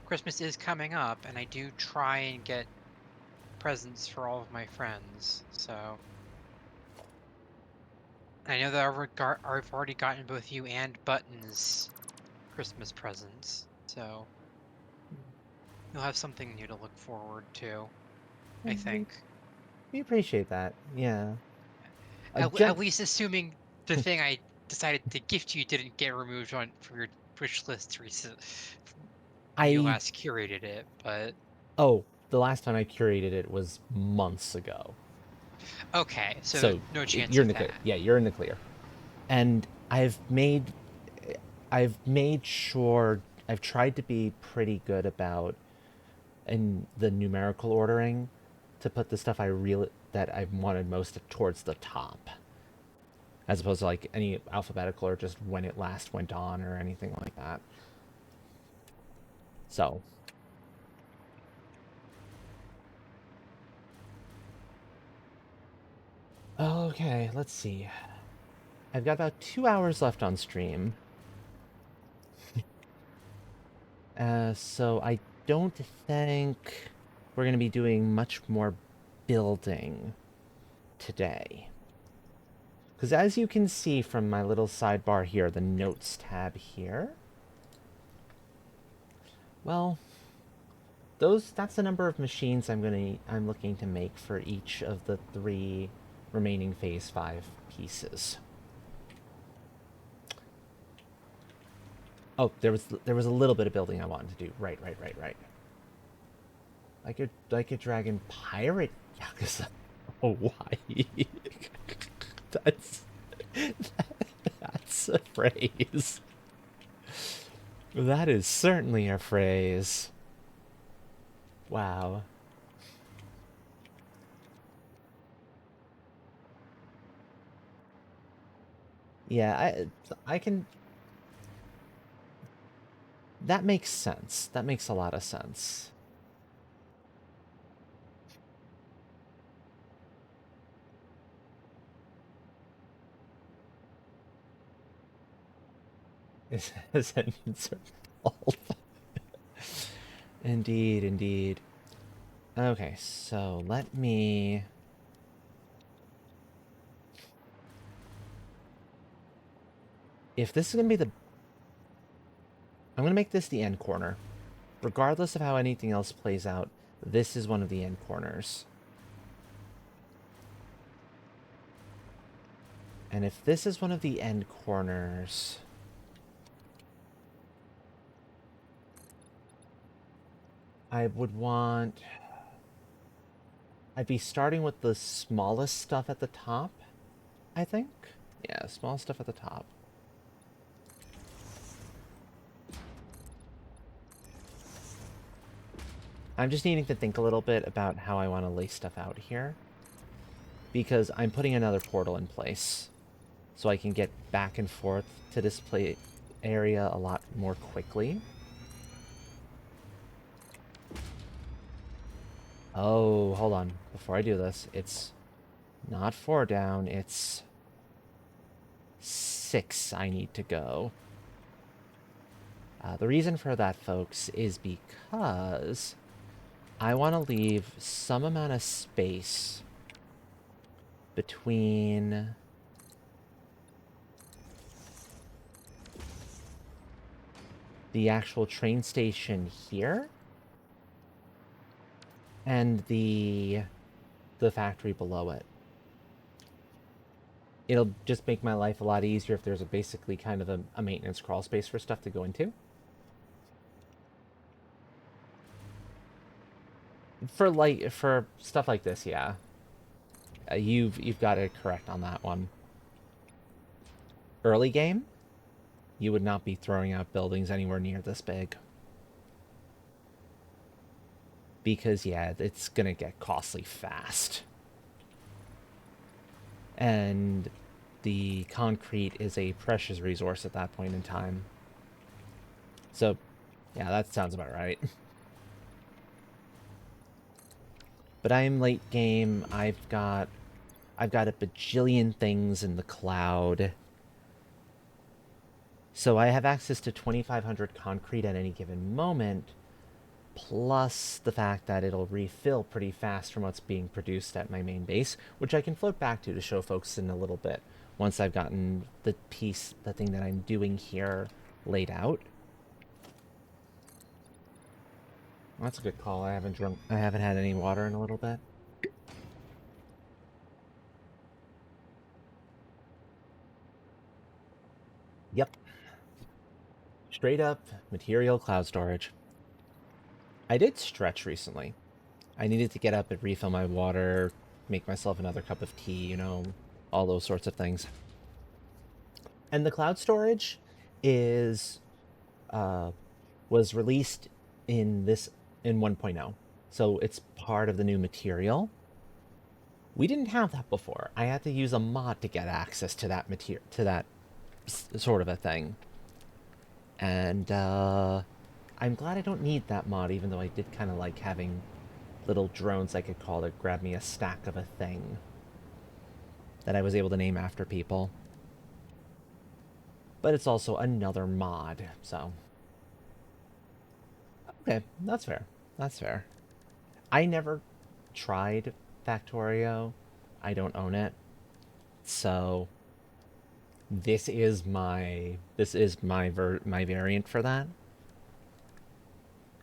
Christmas is coming up, and I do try and get presents for all of my friends. So I know that I've already gotten both you and Buttons Christmas presents. So you'll have something new to look forward to, I We, think. we appreciate that. Yeah. At least assuming the thing I decided to gift you didn't get removed on from your wish list recent when you I last curated it, but Oh, the last time I curated it was months ago. okay, so So no chance you're in of the clear. that. Yeah, you're in the clear. And I've made sure I've tried to be pretty good about in the numerical ordering to put the stuff I really that I wanted most towards the top, as opposed to like any alphabetical or just when it last went on or anything like that. So, okay, let's see. I've got about 2 hours left on stream. So I don't think we're going to be doing much more building today. Because as you can see from my little sidebar here, the notes tab here, well, that's the number of machines I'm looking to make for each of the three remaining phase 5 pieces. Oh, there was a little bit of building I wanted to do. Right. Like a dragon pirate yakuza. Oh, why? that's that's a phrase. That is certainly a phrase. Wow. Yeah, I can. That makes sense. That makes a lot of sense. Is engines are fault. Indeed, indeed. Okay, so let me. If this is gonna be I'm gonna make this the end corner. Regardless of how anything else plays out, this is one of the end corners. And if this is one of the end corners, I would want. I'd be starting with the smallest stuff at the top, I think. Yeah, small stuff at the top. I'm just needing to think a little bit about how I want to lay stuff out here. Because I'm putting another portal in place. So I can get back and forth to this area a lot more quickly. Oh, hold on. Before I do this, it's not 4 down, it's 6 I need to go. The reason for that, folks, is because I want to leave some amount of space between the actual train station here and the factory below it. It'll just make my life a lot easier if there's basically kind of a maintenance crawl space for stuff to go into. For stuff like this, yeah. You've got it correct on that one. Early game, you would not be throwing out buildings anywhere near this big. Because, yeah, it's gonna get costly fast. And the concrete is a precious resource at that point in time. So, yeah, that sounds about right. But I'm late game. I've got a bajillion things in the cloud. So I have access to 2,500 concrete at any given moment, plus the fact that it'll refill pretty fast from what's being produced at my main base, which I can float back to show folks in a little bit once I've gotten the thing that I'm doing here laid out. That's a good call. I haven't had any water in a little bit. Yep. Straight up material cloud storage. I did stretch recently. I needed to get up and refill my water, make myself another cup of tea, you know, all those sorts of things. And the cloud storage is was released in 1.0. So it's part of the new material. We didn't have that before. I had to use a mod to get access to that sort of a thing. And I'm glad I don't need that mod, even though I did kind of like having little drones I could call to grab me a stack of a thing that I was able to name after people. But it's also another mod, so... Okay, that's fair. That's fair. I never tried Factorio. I don't own it. So this is my my variant for that.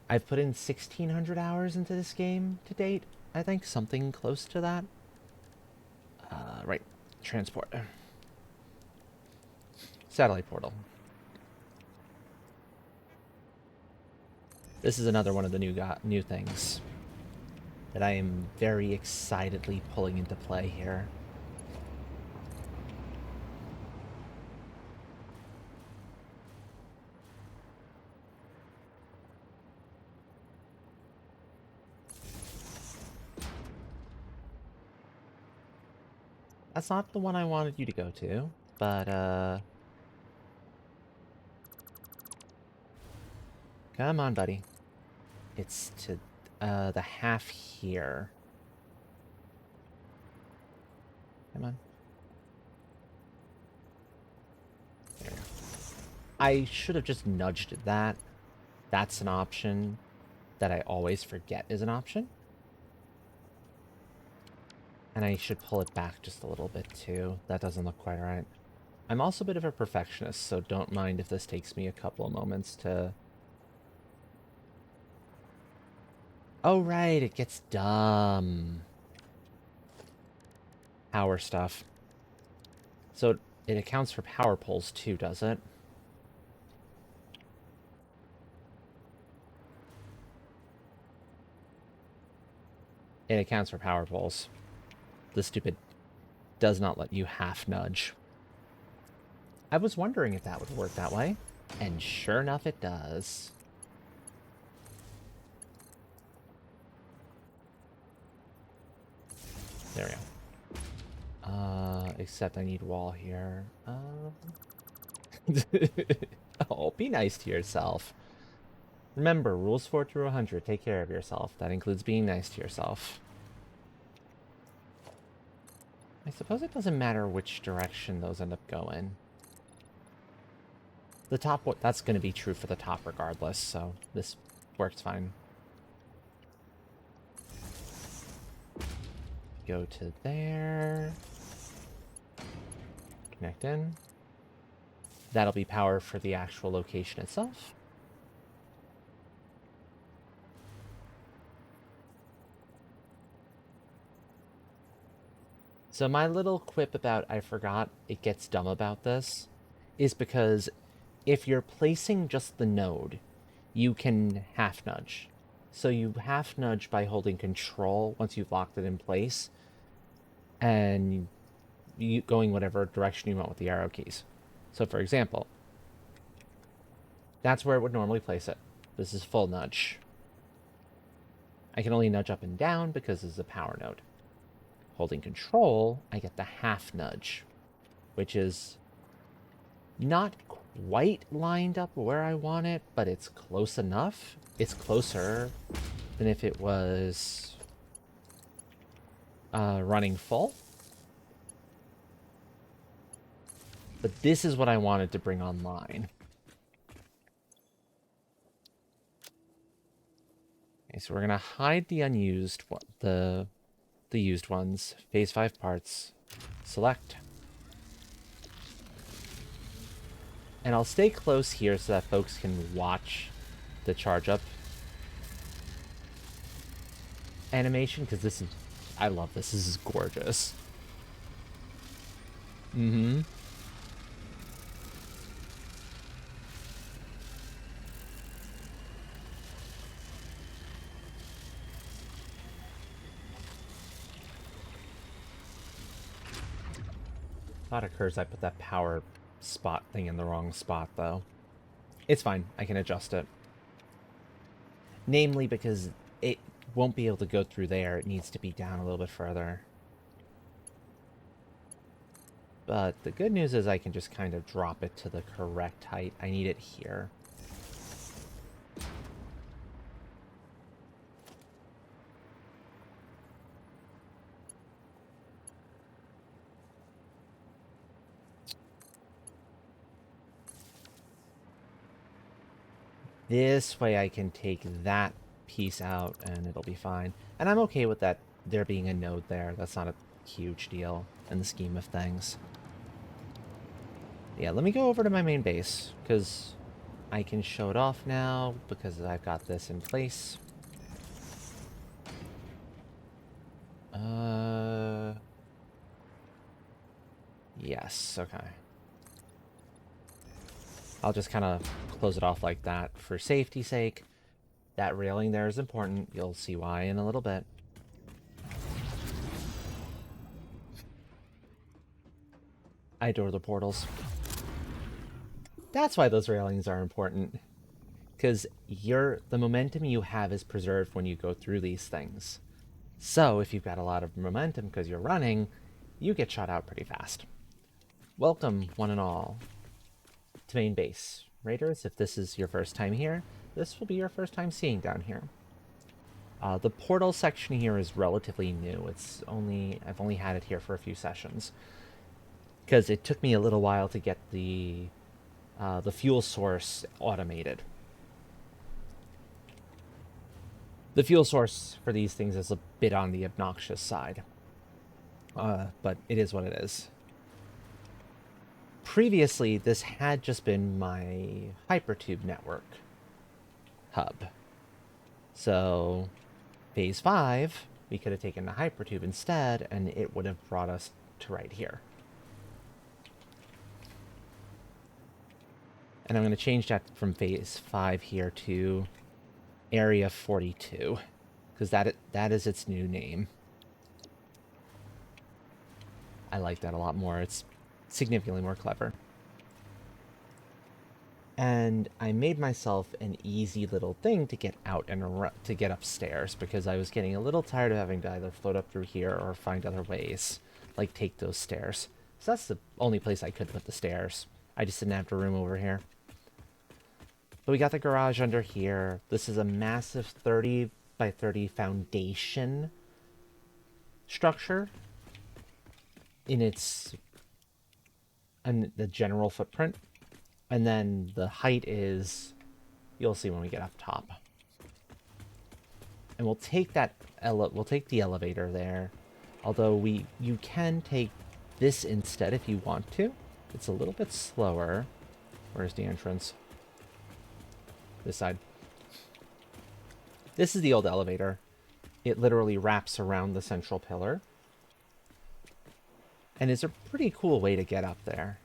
I've put in 1,600 hours into this game to date. I think something close to that. Right, transport, satellite portal. This is another one of the new things that I am very excitedly pulling into play here. That's not the one I wanted you to go to, but come on, buddy. It's to the half here. Come on. There we go. I should have just nudged that. That's an option that I always forget is an option. And I should pull it back just a little bit too. That doesn't look quite right. I'm also a bit of a perfectionist, so don't mind if this takes me a couple of moments to... Oh, right, it gets dumb. Power stuff. So it accounts for power poles too, does it? It accounts for power poles. The stupid does not let you half nudge. I was wondering if that would work that way, and sure enough it does. There we go. Except I need wall here. Oh, be nice to yourself. Remember, rules 4 through 100, take care of yourself. That includes being nice to yourself. I suppose it doesn't matter which direction those end up going. The top, that's going to be true for the top regardless, so this works fine. Go to there. Connect in. That'll be power for the actual location itself. So my little quip about I forgot it gets dumb about this is because if you're placing just the node, you can half nudge. So you half nudge by holding control once you've locked it in place and you going whatever direction you want with the arrow keys. So for example, that's where it would normally place it. This is full nudge. I can only nudge up and down because this is a power node. Holding control, I get the half nudge, which is not quite lined up where I want it, but it's close enough. It's closer than if it was running full. But this is what I wanted to bring online. Okay, so we're gonna hide the unused the used ones. Phase 5 parts. Select. And I'll stay close here so that folks can watch the charge up animation, because this is, I love this. This is gorgeous. Mm-hmm. Thought occurs I put that power spot thing in the wrong spot, though. It's fine. I can adjust it. Namely because it won't be able to go through there. It needs to be down a little bit further. But the good news is I can just kind of drop it to the correct height. I need it here. This way I can take that piece out and it'll be fine. And I'm okay with that there being a node there. That's not a huge deal in the scheme of things. Yeah, let me go over to my main base, because I can show it off now because I've got this in place. Yes, okay. I'll just kind of close it off like that for safety's sake. That railing there is important. You'll see why in a little bit. I adore the portals. That's why those railings are important. Because the momentum you have is preserved when you go through these things. So if you've got a lot of momentum because you're running, you get shot out pretty fast. Welcome, one and all, to main base. Raiders, if this is your first time here, this will be your first time seeing down here. The portal section here is relatively new. I've only had it here for a few sessions, because it took me a little while to get the fuel source automated. The fuel source for these things is a bit on the obnoxious side, but it is what it is. Previously, this had just been my hypertube network hub. So, phase 5, we could have taken the hypertube instead, and it would have brought us to right here. And I'm going to change that from phase 5 here to area 42, because that is its new name. I like that a lot more. It's significantly more clever. And I made myself an easy little thing to get out and to get upstairs because I was getting a little tired of having to either float up through here or find other ways, like take those stairs. So that's the only place I could put the stairs. I just didn't have the room over here. But we got the garage under here. This is a massive 30 by 30 foundation structure in the general footprint. And then the height is, you'll see when we get up top. And we'll take we'll take the elevator there. Although you can take this instead if you want to. It's a little bit slower. Where's the entrance? This side. This is the old elevator. It literally wraps around the central pillar. And is a pretty cool way to get up there.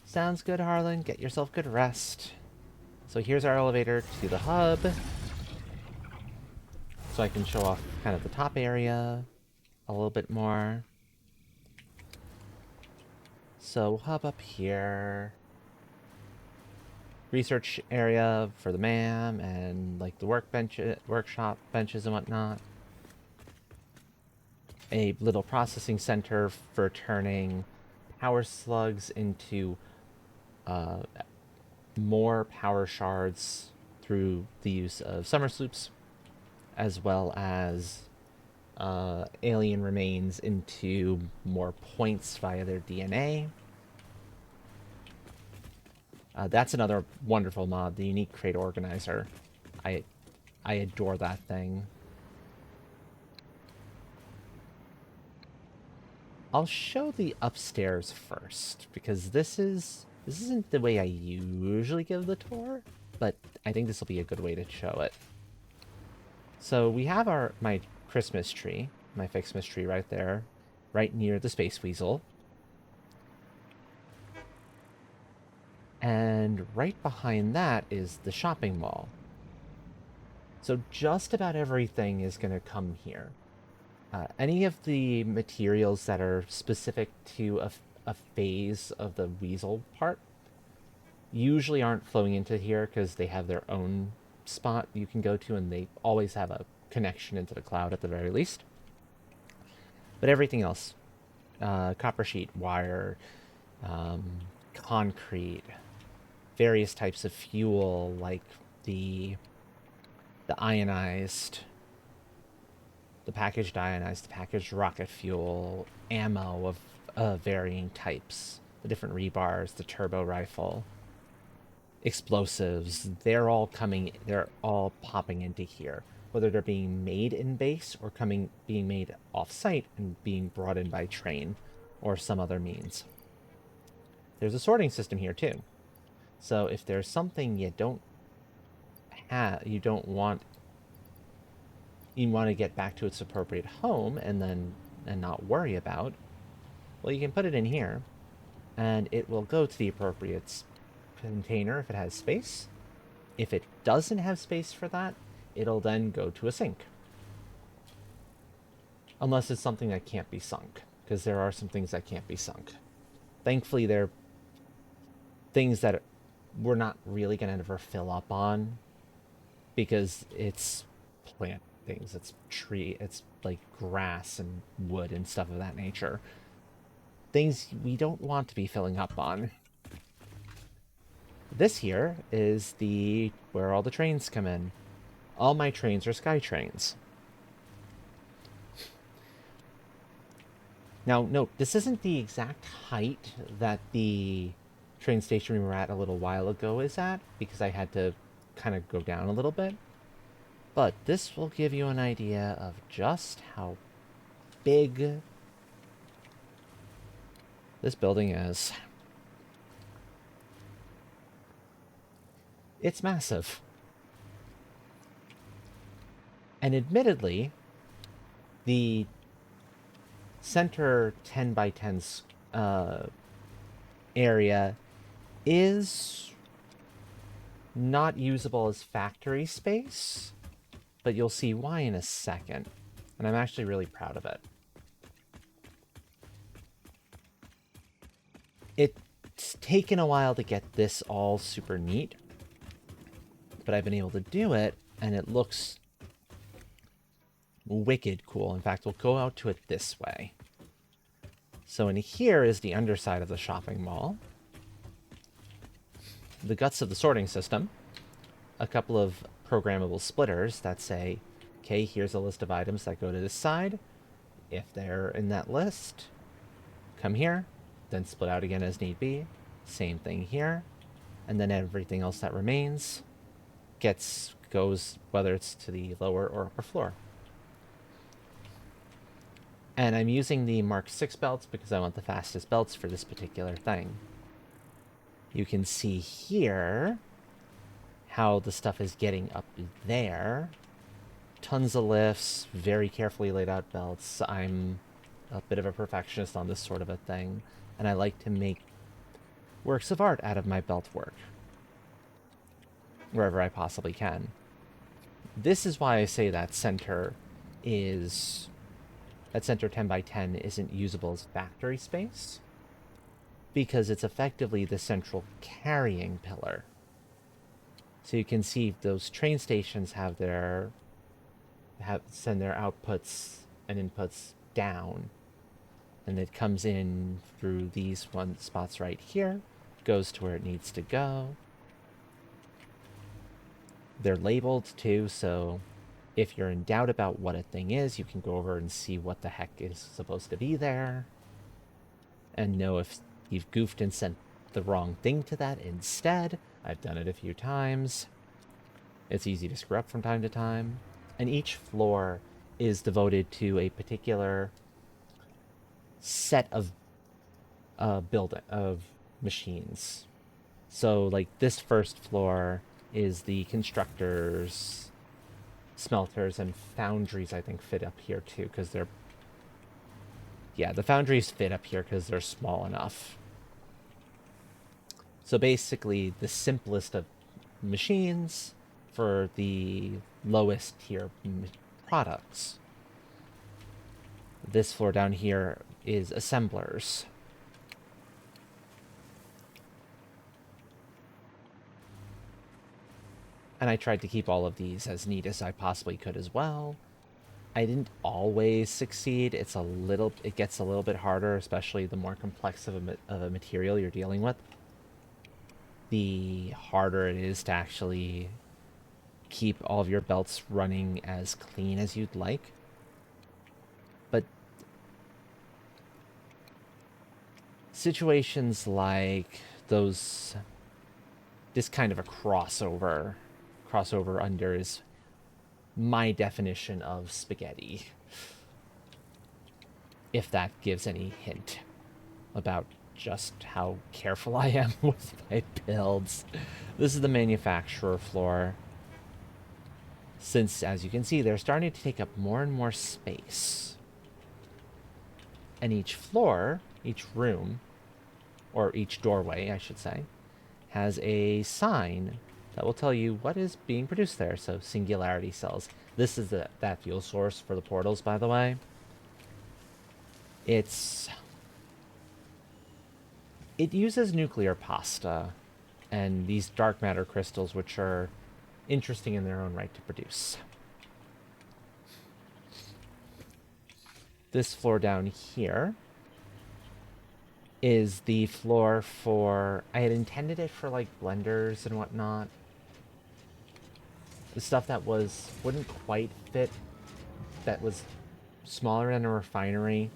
Sounds good, Harlan. Get yourself good rest. So here's our elevator to the hub. So I can show off kind of the top area a little bit more. So hub up here. Research area for the ma'am and like the workshop benches and whatnot. A little processing center for turning power slugs into more power shards through the use of summer sloops, as well as alien remains into more points via their DNA. That's another wonderful mod, the Unique Crate Organizer. I adore that thing. I'll show the upstairs first, because this isn't the way I usually give the tour, but I think this will be a good way to show it. So we have my Christmas tree, my FICSMAS tree right there, right near the Space Weasel. And right behind that is the shopping mall. So just about everything is going to come here. Any of the materials that are specific to a phase of the Weasel part usually aren't flowing into here because they have their own spot you can go to, and they always have a connection into the cloud at the very least. But everything else, copper sheet, wire, concrete, various types of fuel like the ionized, the packaged ionized, the packaged rocket fuel, ammo of varying types, the different rebars, the turbo rifle, explosives, they're all popping into here, whether they're being made in base or being made off-site and being brought in by train or some other means. There's a sorting system here too. So if there's something you want to get back to its appropriate home and not worry about, well, you can put it in here and it will go to the appropriate container if it has space. If it doesn't have space for that, it'll then go to a sink. Unless it's something that can't be sunk, because there are some things that can't be sunk. Thankfully, they're things that we're not really going to ever fill up on, because it's plant things, it's like grass and wood and stuff of that nature. Things we don't want to be filling up on. This here is where all the trains come in. All my trains are sky trains. Now, note, this isn't the exact height that the train station we were at a little while ago is at, because I had to kind of go down a little bit. But this will give you an idea of just how big this building is. It's massive. And admittedly, the center 10 by 10 area is not usable as factory space, but you'll see why in a second. And I'm actually really proud of it. It It's taken a while to get this all super neat, but I've been able to do it, and it looks wicked cool. In fact, we'll go out to it this way. So in here is the underside of the shopping mall. The guts of the sorting system. A couple of programmable splitters that say, okay, here's a list of items that go to this side. If they're in that list, come here, then split out again as need be. Same thing here. And then everything else that remains goes, whether it's to the lower or upper floor. And I'm using the Mark 6 belts because I want the fastest belts for this particular thing. You can see here how the stuff is getting up there. Tons of lifts, very carefully laid out belts. I'm a bit of a perfectionist on this sort of a thing, and I like to make works of art out of my belt work wherever I possibly can. This is why I say that center 10 by 10 isn't usable as factory space, because it's effectively the central carrying pillar. So you can see those train stations send their outputs and inputs down, and it comes in through these spots right here, goes to where it needs to go. They're labeled too, so if you're in doubt about what a thing is, you can go over and see what the heck is supposed to be there, and know if you've goofed and sent the wrong thing to that instead. I've done it a few times. It's easy to screw up from time to time. And each floor is devoted to a particular set of machines. So like this first floor is the constructors, smelters, and foundries, I think, fit up here too, because the foundries fit up here because they're small enough. So basically the simplest of machines for the lowest tier products. This floor down here is assemblers. And I tried to keep all of these as neat as I possibly could as well. I didn't always succeed. It gets a little bit harder, especially the more complex of a material you're dealing with. The harder it is to actually keep all of your belts running as clean as you'd like. But situations like this kind of a crossover under is my definition of spaghetti. If that gives any hint about just how careful I am with my builds. This is the manufacturer floor. Since, as you can see, they're starting to take up more and more space. And each floor, each room, or each doorway, I should say, has a sign that will tell you what is being produced there. So singularity cells. This is that fuel source for the portals, by the way. It uses nuclear pasta and these dark matter crystals, which are interesting in their own right to produce. This floor down here is the floor for... I had intended it for, like, blenders and whatnot. The stuff that wouldn't quite fit, that was smaller than a refinery,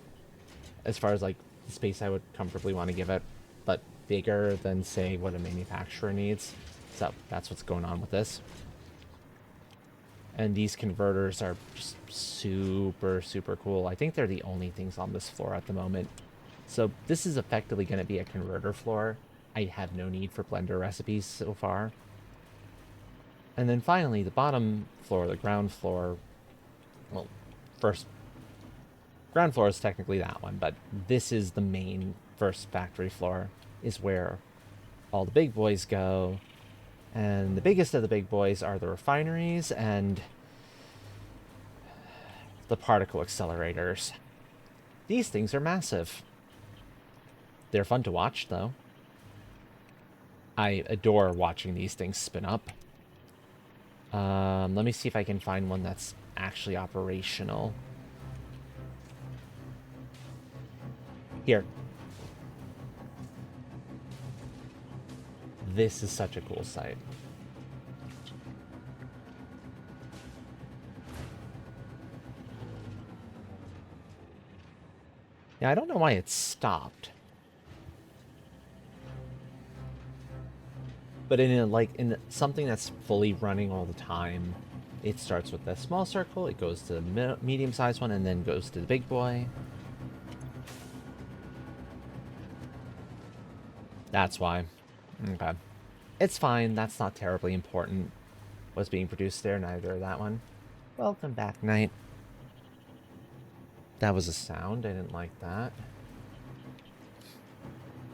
as far as, like, the space I would comfortably want to give it, but bigger than, say, what a manufacturer needs. So that's what's going on with this. And these converters are just super, super cool. I think they're the only things on this floor at the moment. So this is effectively going to be a converter floor. I have no need for blender recipes so far. And then finally, the bottom floor, the ground floor, well, ground floor is technically that one, but this is the main first factory floor, is where all the big boys go. And the biggest of the big boys are the refineries and the particle accelerators. These things are massive. They're fun to watch, though. I adore watching these things spin up. Let me see if I can find one that's actually operational. Here. This is such a cool sight. Yeah, I don't know why it stopped. But in something that's fully running all the time, it starts with the small circle, it goes to the medium-sized one, and then goes to the big boy. That's why. Okay. It's fine, that's not terribly important. What's being produced there, neither that one. Welcome back, Knight. That was a sound, I didn't like that.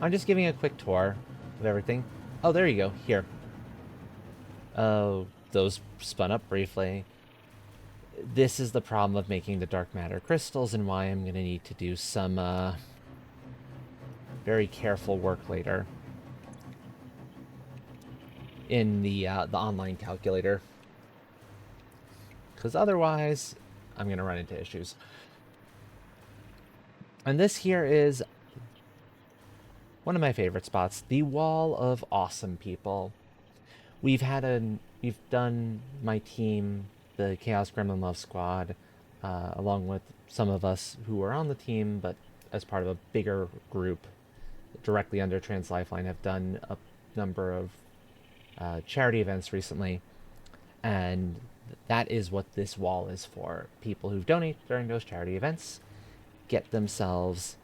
I'm just giving a quick tour of everything. Oh, there you go, here. Oh, those spun up briefly. This is the problem of making the dark matter crystals and why I'm going to need to do some very careful work later in the online calculator. Because otherwise, I'm going to run into issues. And this here is one of my favorite spots, the Wall of Awesome People. We've done my team, the Chaos Gremlin Love Squad, along with some of us who are on the team, but as part of a bigger group directly under Trans Lifeline, have done a number of charity events recently, and that is what this wall is for. People who donate during those charity events get themselves,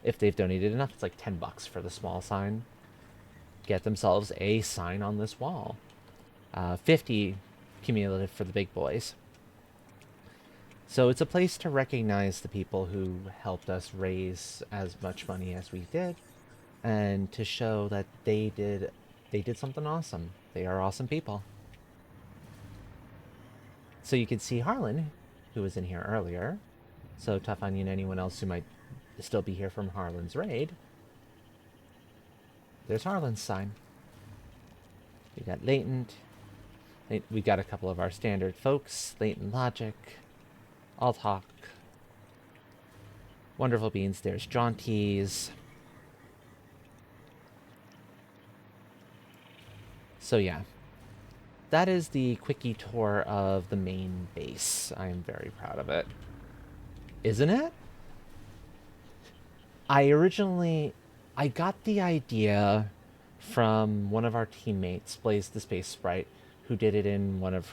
if they've donated enough, it's like $10 for the small sign, get themselves a sign on this wall. 50 cumulative for the big boys. So it's a place to recognize the people who helped us raise as much money as we did, and to show that they did something awesome. They are awesome people. So you can see Harlan, who was in here earlier. So Tough Onion, anyone else who might still be here from Harlan's raid. There's Harlan's sign. We got Latent. We got a couple of our standard folks. Latent Logic. Althawk. Wonderful Beans. There's Jaunties. So yeah. That is the quickie tour of the main base. I am very proud of it. Isn't it? I got the idea from one of our teammates, Blaze the Space Sprite, who did it in one of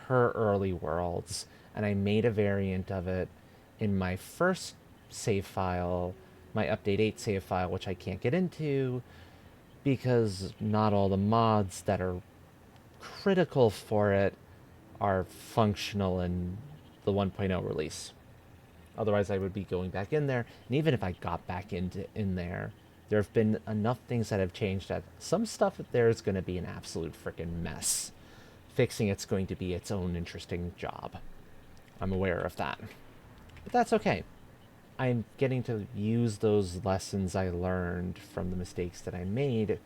her early worlds, and I made a variant of it in my first save file, my update 8 save file, which I can't get into because not all the mods that are critical for it are functional in the 1.0 release. Otherwise, I would be going back in there. And even if I got back in there have been enough things that have changed that some stuff there is going to be an absolute freaking mess. Fixing it's going to be its own interesting job. I'm aware of that. But that's okay. I'm getting to use those lessons I learned from the mistakes that I made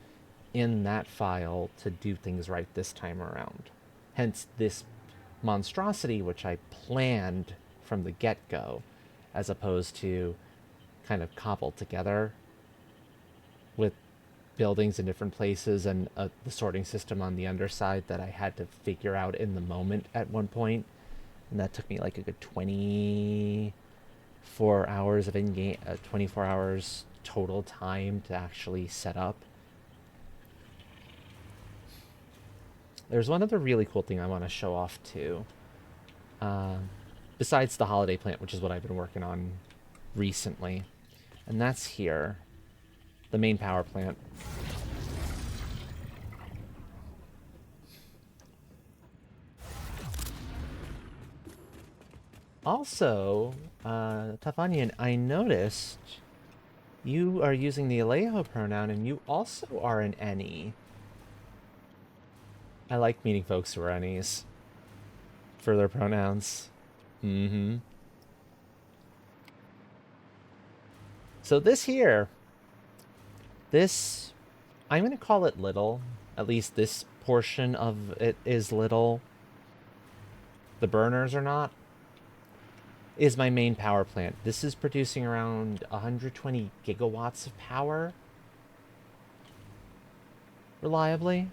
in that file to do things right this time around. Hence this monstrosity, which I planned from the get-go, as opposed to kind of cobbled together with buildings in different places and the sorting system on the underside that I had to figure out in the moment at one point. And that took me like a good 24 hours of in-game, 24 hours total time to actually set up. There's one other really cool thing I want to show off too. Besides the holiday plant, which is what I've been working on recently. And that's here. The main power plant. Also, Tough Onion, I noticed you are using the Alejo pronoun and you also are an any. I like meeting folks who are any's for their pronouns. Mm-hmm. So this I'm going to call it little. At least this portion of it is little. The burners are not. Is my main power plant. This is producing around 120 gigawatts of power reliably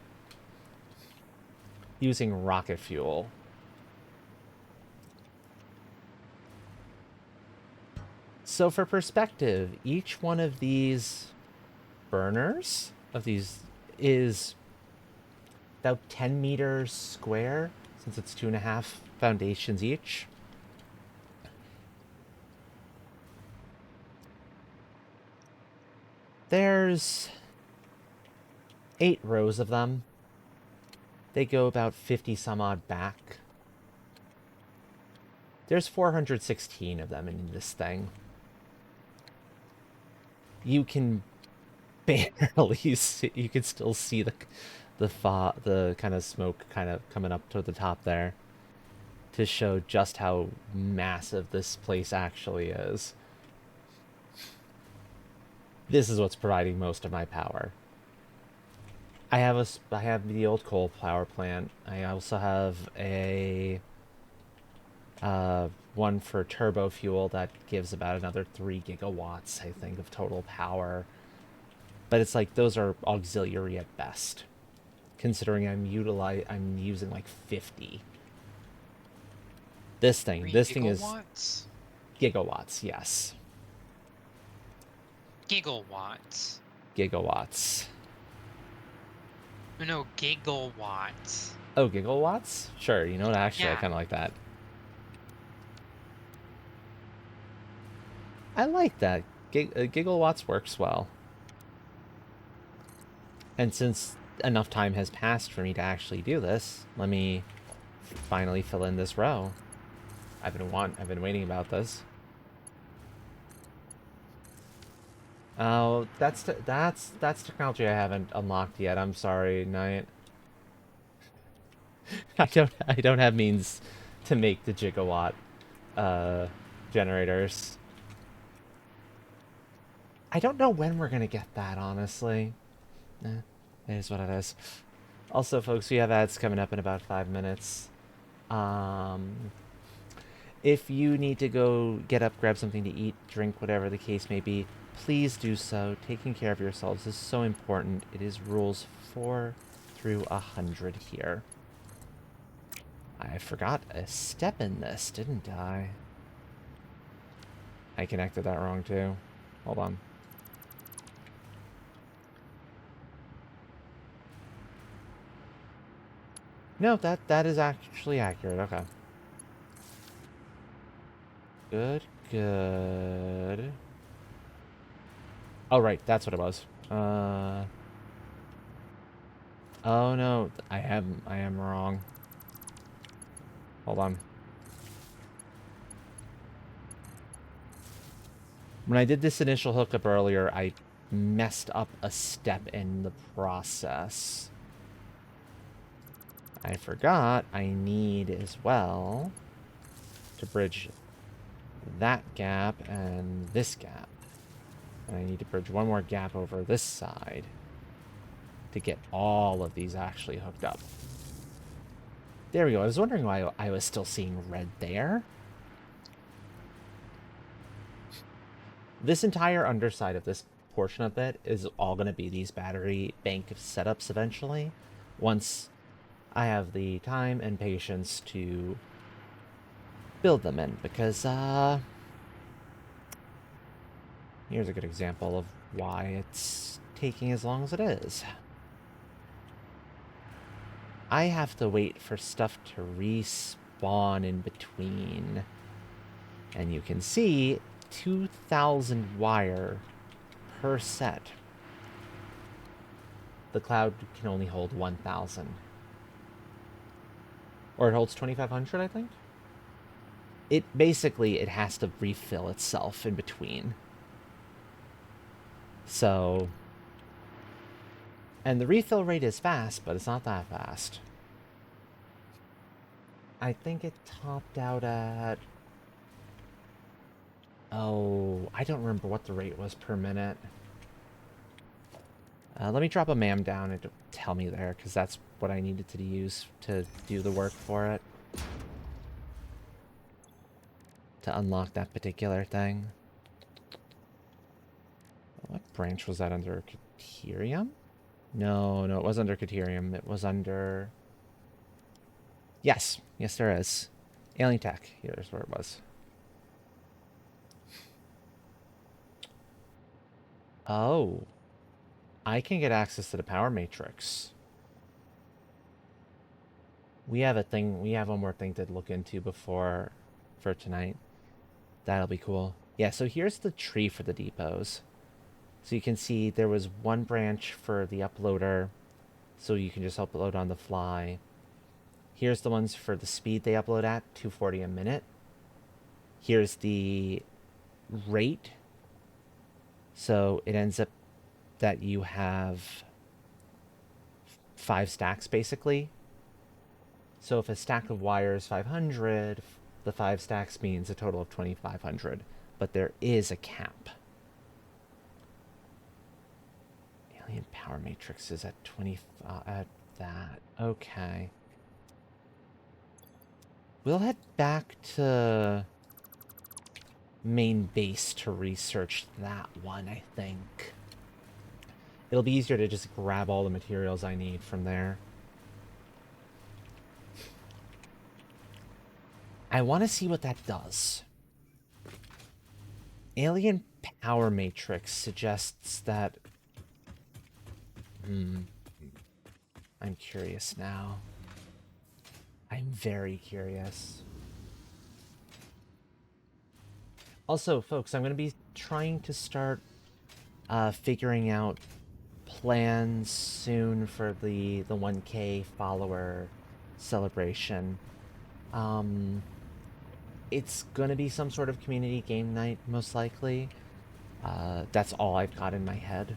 using rocket fuel. So for perspective, each one of these burners of these is about 10 meters square, since it's 2.5 foundations each. There's 8 rows of them. They go about 50 some odd back. There's 416 of them in this thing. You can barely see, you can still see the kind of smoke kind of coming up to the top there to show just how massive this place actually is. This is what's providing most of my power. I have the old coal power plant. I also have a one for turbo fuel that gives about another 3 gigawatts, I think, of total power. But it's like those are auxiliary at best, considering I'm using like 50. This thing is Gigawatts? gigawatts, yes. Gigawatts. Gigawatts. No, gigawatts. Oh, gigawatts? Sure, you know what, actually, I Yeah. kind of like that. I like that. Gigawatts works well. And since enough time has passed for me to actually do this, let me finally fill in this row. I've been waiting about this. Oh, that's technology I haven't unlocked yet. I'm sorry, Knight. I don't have means to make the gigawatt generators. I don't know when we're gonna get that, honestly. It is what it is. Also, folks, we have ads coming up in about 5 minutes. If you need to go get up, grab something to eat, drink, whatever the case may be, please do so. Taking care of yourselves is so important. It is rules 4 through 100 here. I forgot a step in this, didn't I? I connected that wrong too. Hold on. No, that is actually accurate. Okay. Good, good. Oh, right, that's what it was. Oh no, I am wrong. Hold on. When I did this initial hookup earlier, I messed up a step in the process. I forgot I need as well to bridge that gap and this gap. And I need to bridge one more gap over this side to get all of these actually hooked up. There we go. I was wondering why I was still seeing red there. This entire underside of this portion of it is all going to be these battery bank setups eventually, once I have the time and patience to build them in, because here's a good example of why it's taking as long as it is. I have to wait for stuff to respawn in between. And you can see 2,000 wire per set. The cloud can only hold 1,000. Or it holds 2,500, I think? It has to refill itself in between. So, and the refill rate is fast, but it's not that fast. I think it topped out at... Oh, I don't remember what the rate was per minute. Let me drop a mam down and tell me there, because that's what I needed to use to do the work for it. To unlock that particular thing. What branch was that under? Caterium? No, no, it was under Caterium. It was under... Yes, yes there is. Alien Tech, here's where it was. Oh. I can get access to the power matrix. We have one more thing to look into for tonight. That'll be cool. Yeah, so here's the tree for the depots. So you can see there was one branch for the uploader, so you can just upload on the fly. Here's the ones for the speed they upload at, 240 a minute. Here's the rate. So it ends up that you have 5 stacks basically. So if a stack of wire is 500, the 5 stacks means a total of 2,500. But there is a cap. Alien power matrix is at 20 at that. Okay. We'll head back to main base to research that one, I think. It'll be easier to just grab all the materials I need from there. I want to see what that does. Alien power matrix suggests that... I'm curious now. I'm very curious. Also, folks, I'm going to be trying to start figuring out plans soon for the 1K follower celebration. It's going to be some sort of community game night, most likely. That's all I've got in my head.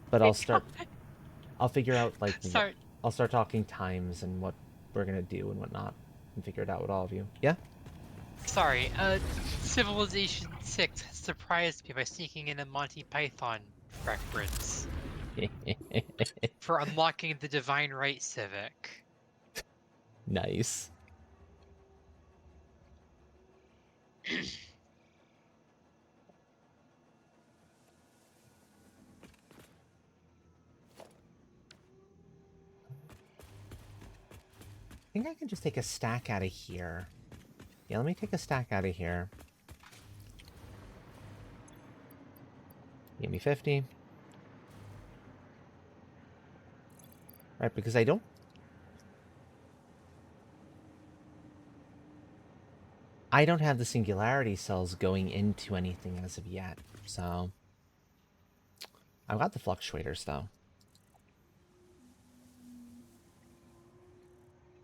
But I'll figure out, like, Sorry. I'll start talking times and what we're going to do and whatnot. And figure it out with all of you. Yeah? Sorry, Civilization 6 has surprised me by sneaking in a Monty Python reference for unlocking the Divine Right Civic. Nice. I think I can just take a stack out of here. Yeah, let me take a stack out of here. Give me 50. Right, because I don't have the singularity cells going into anything as of yet, so... I've got the fluctuators, though.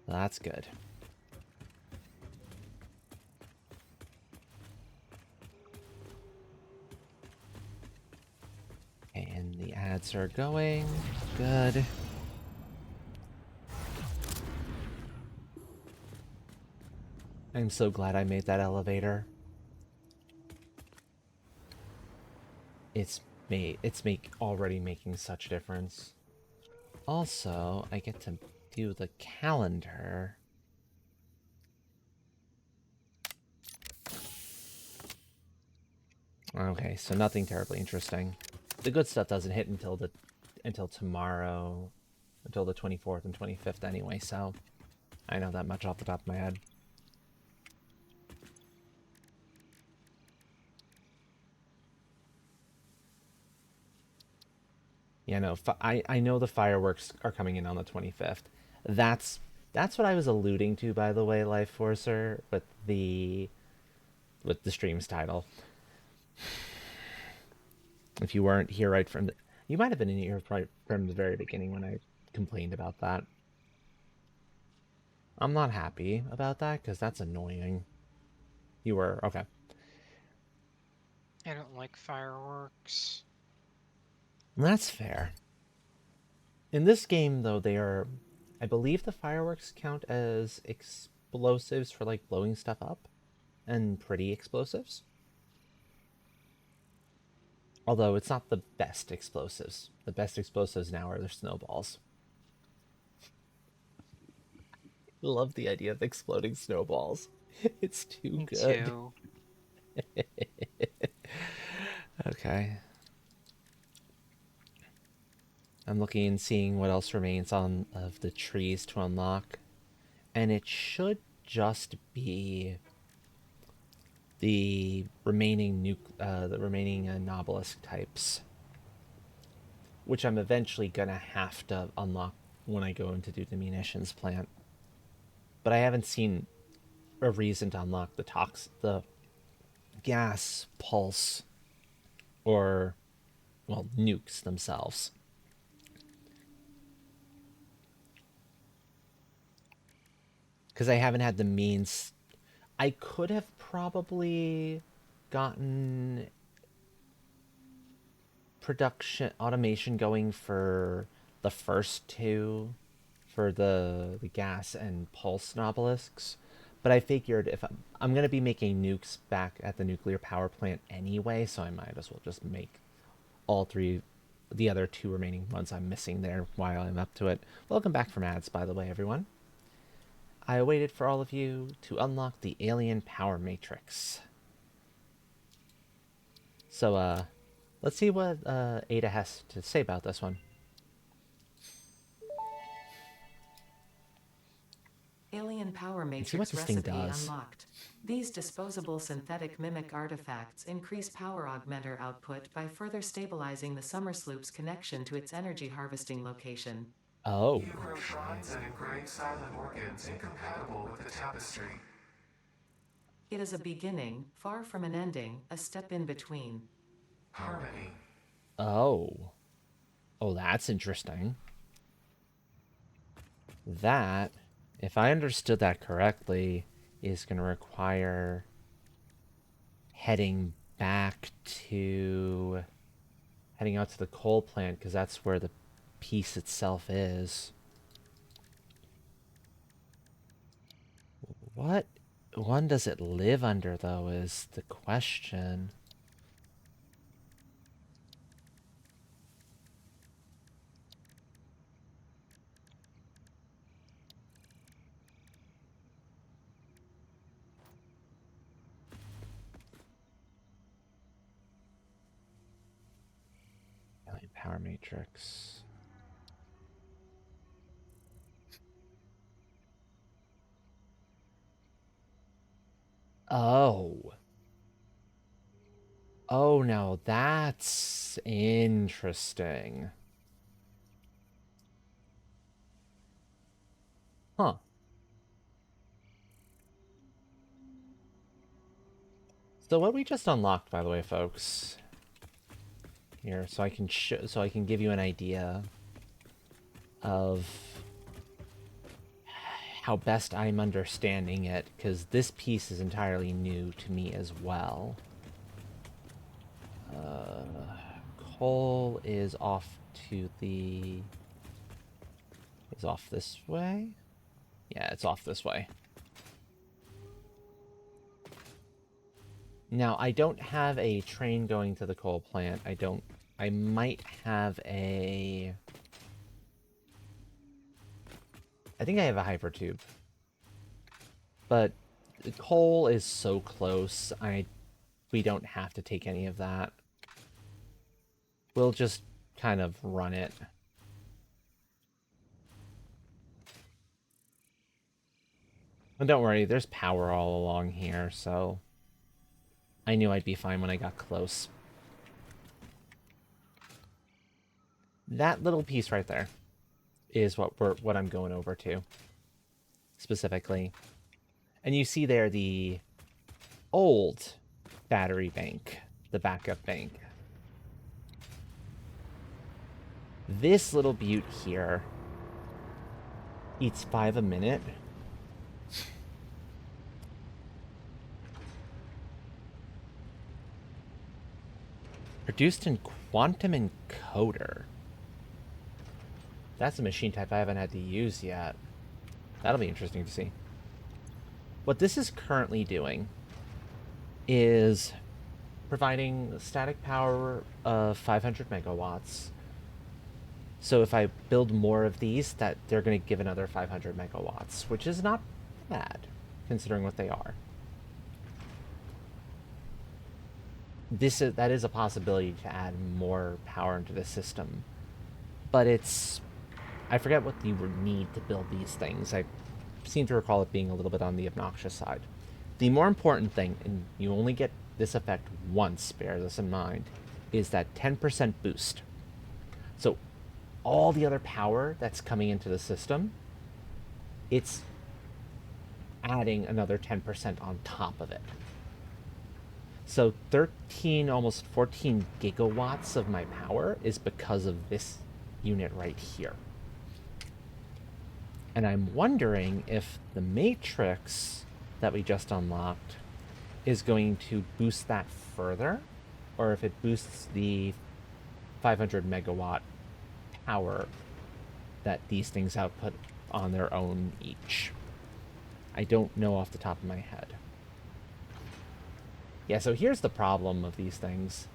That's good. And the ads are going. Good. I'm so glad I made that elevator. It's already making such difference. Also, I get to do the calendar. Okay, so nothing terribly interesting. The good stuff doesn't hit until tomorrow, until the 24th and 25th anyway, so I know that much off the top of my head. Yeah, no, I know the fireworks are coming in on the 25th. That's what I was alluding to, by the way, Life Forcer, with the stream's title. If you weren't here right from the... You might have been in here right from the very beginning when I complained about that. I'm not happy about that, because that's annoying. You were... Okay. I don't like fireworks. That's fair. In this game, though, they are... I believe the fireworks count as explosives for, like, blowing stuff up. And pretty explosives. Although it's not the best explosives. The best explosives now are their snowballs. Love the idea of exploding snowballs. It's too Me good. too. Okay. I'm looking and seeing what else remains on of the trees to unlock. And it should just be the remaining Nobelisk types, which I'm eventually gonna have to unlock when I go in to do the munitions plant. But I haven't seen a reason to unlock the gas pulse, or well, nukes themselves, because I haven't had the means. I could have probably gotten production automation going for the first two, for the gas and pulse nobelisks, but I figured if I'm going to be making nukes back at the nuclear power plant anyway, so I might as well just make all three, the other two remaining ones I'm missing there while I'm up to it. Welcome back from ads, by the way, everyone. I waited for all of you to unlock the alien power matrix. So, let's see what Ada has to say about this one. Alien power And see what matrix this thing recipe does. unlocked. These disposable synthetic mimic artifacts increase power augmenter output by further stabilizing the summer sloop's connection to its energy harvesting location. Oh. You grow shrines and engrave silent organs incompatible with the tapestry. It is a beginning, far from an ending, a step in between. Harmony. Oh. Oh, that's interesting. That, if I understood that correctly, is going to require heading out to the coal plant, because that's where the piece itself is. What one does it live under, though, is the question. Alien power matrix. Oh. Oh, no, that's interesting. Huh. So what we just unlocked, by the way, folks, here, so I can give you an idea of how best I'm understanding it, because this piece is entirely new to me as well. Coal is off to the... is off this way? Yeah, it's off this way. Now, I don't have a train going to the coal plant. I might have a... I think I have a hypertube. But the coal is so close, we don't have to take any of that. We'll just kind of run it. And don't worry, there's power all along here, so I knew I'd be fine when I got close. That little piece right there is what I'm going over to specifically. And you see there the old battery bank, the backup bank. This little butte here eats 5 a minute. Produced in quantum encoder. That's a machine type I haven't had to use yet. That'll be interesting to see. What this is currently doing is providing static power of 500 megawatts. So if I build more of these, that they're going to give another 500 megawatts, which is not bad, considering what they are. That is a possibility to add more power into the system, but I forget what you would need to build these things. I seem to recall it being a little bit on the obnoxious side. The more important thing, and you only get this effect once, bear this in mind, is that 10% boost. So all the other power that's coming into the system, it's adding another 10% on top of it. So 13, almost 14 gigawatts of my power is because of this unit right here. And I'm wondering if the matrix that we just unlocked is going to boost that further, or if it boosts the 500 megawatt power that these things output on their own each. I don't know off the top of my head. Yeah, so here's the problem of these things.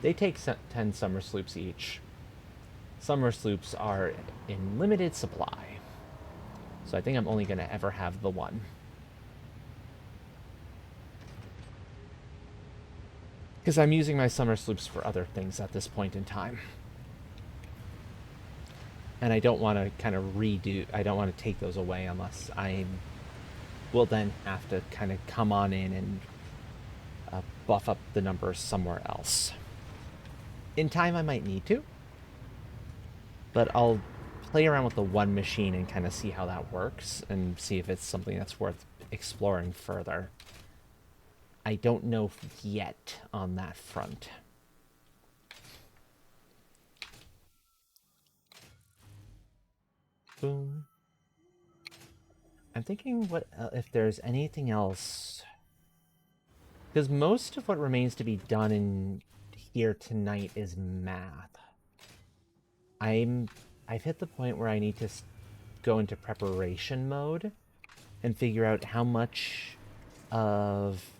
They take 10 summer sloops each. Summer sloops are in limited supply. So I think I'm only going to ever have the one. Because I'm using my summer sloops for other things at this point in time. And I don't want to kind of I don't want to take those away unless I will then have to kind of come on in and buff up the numbers somewhere else. In time, I might need to. But I'll play around with the one machine and kind of see how that works and see if it's something that's worth exploring further. I don't know yet on that front. Boom. I'm thinking what if there's anything else, because most of what remains to be done in here tonight is math. I've hit the point where I need to go into preparation mode and figure out how much of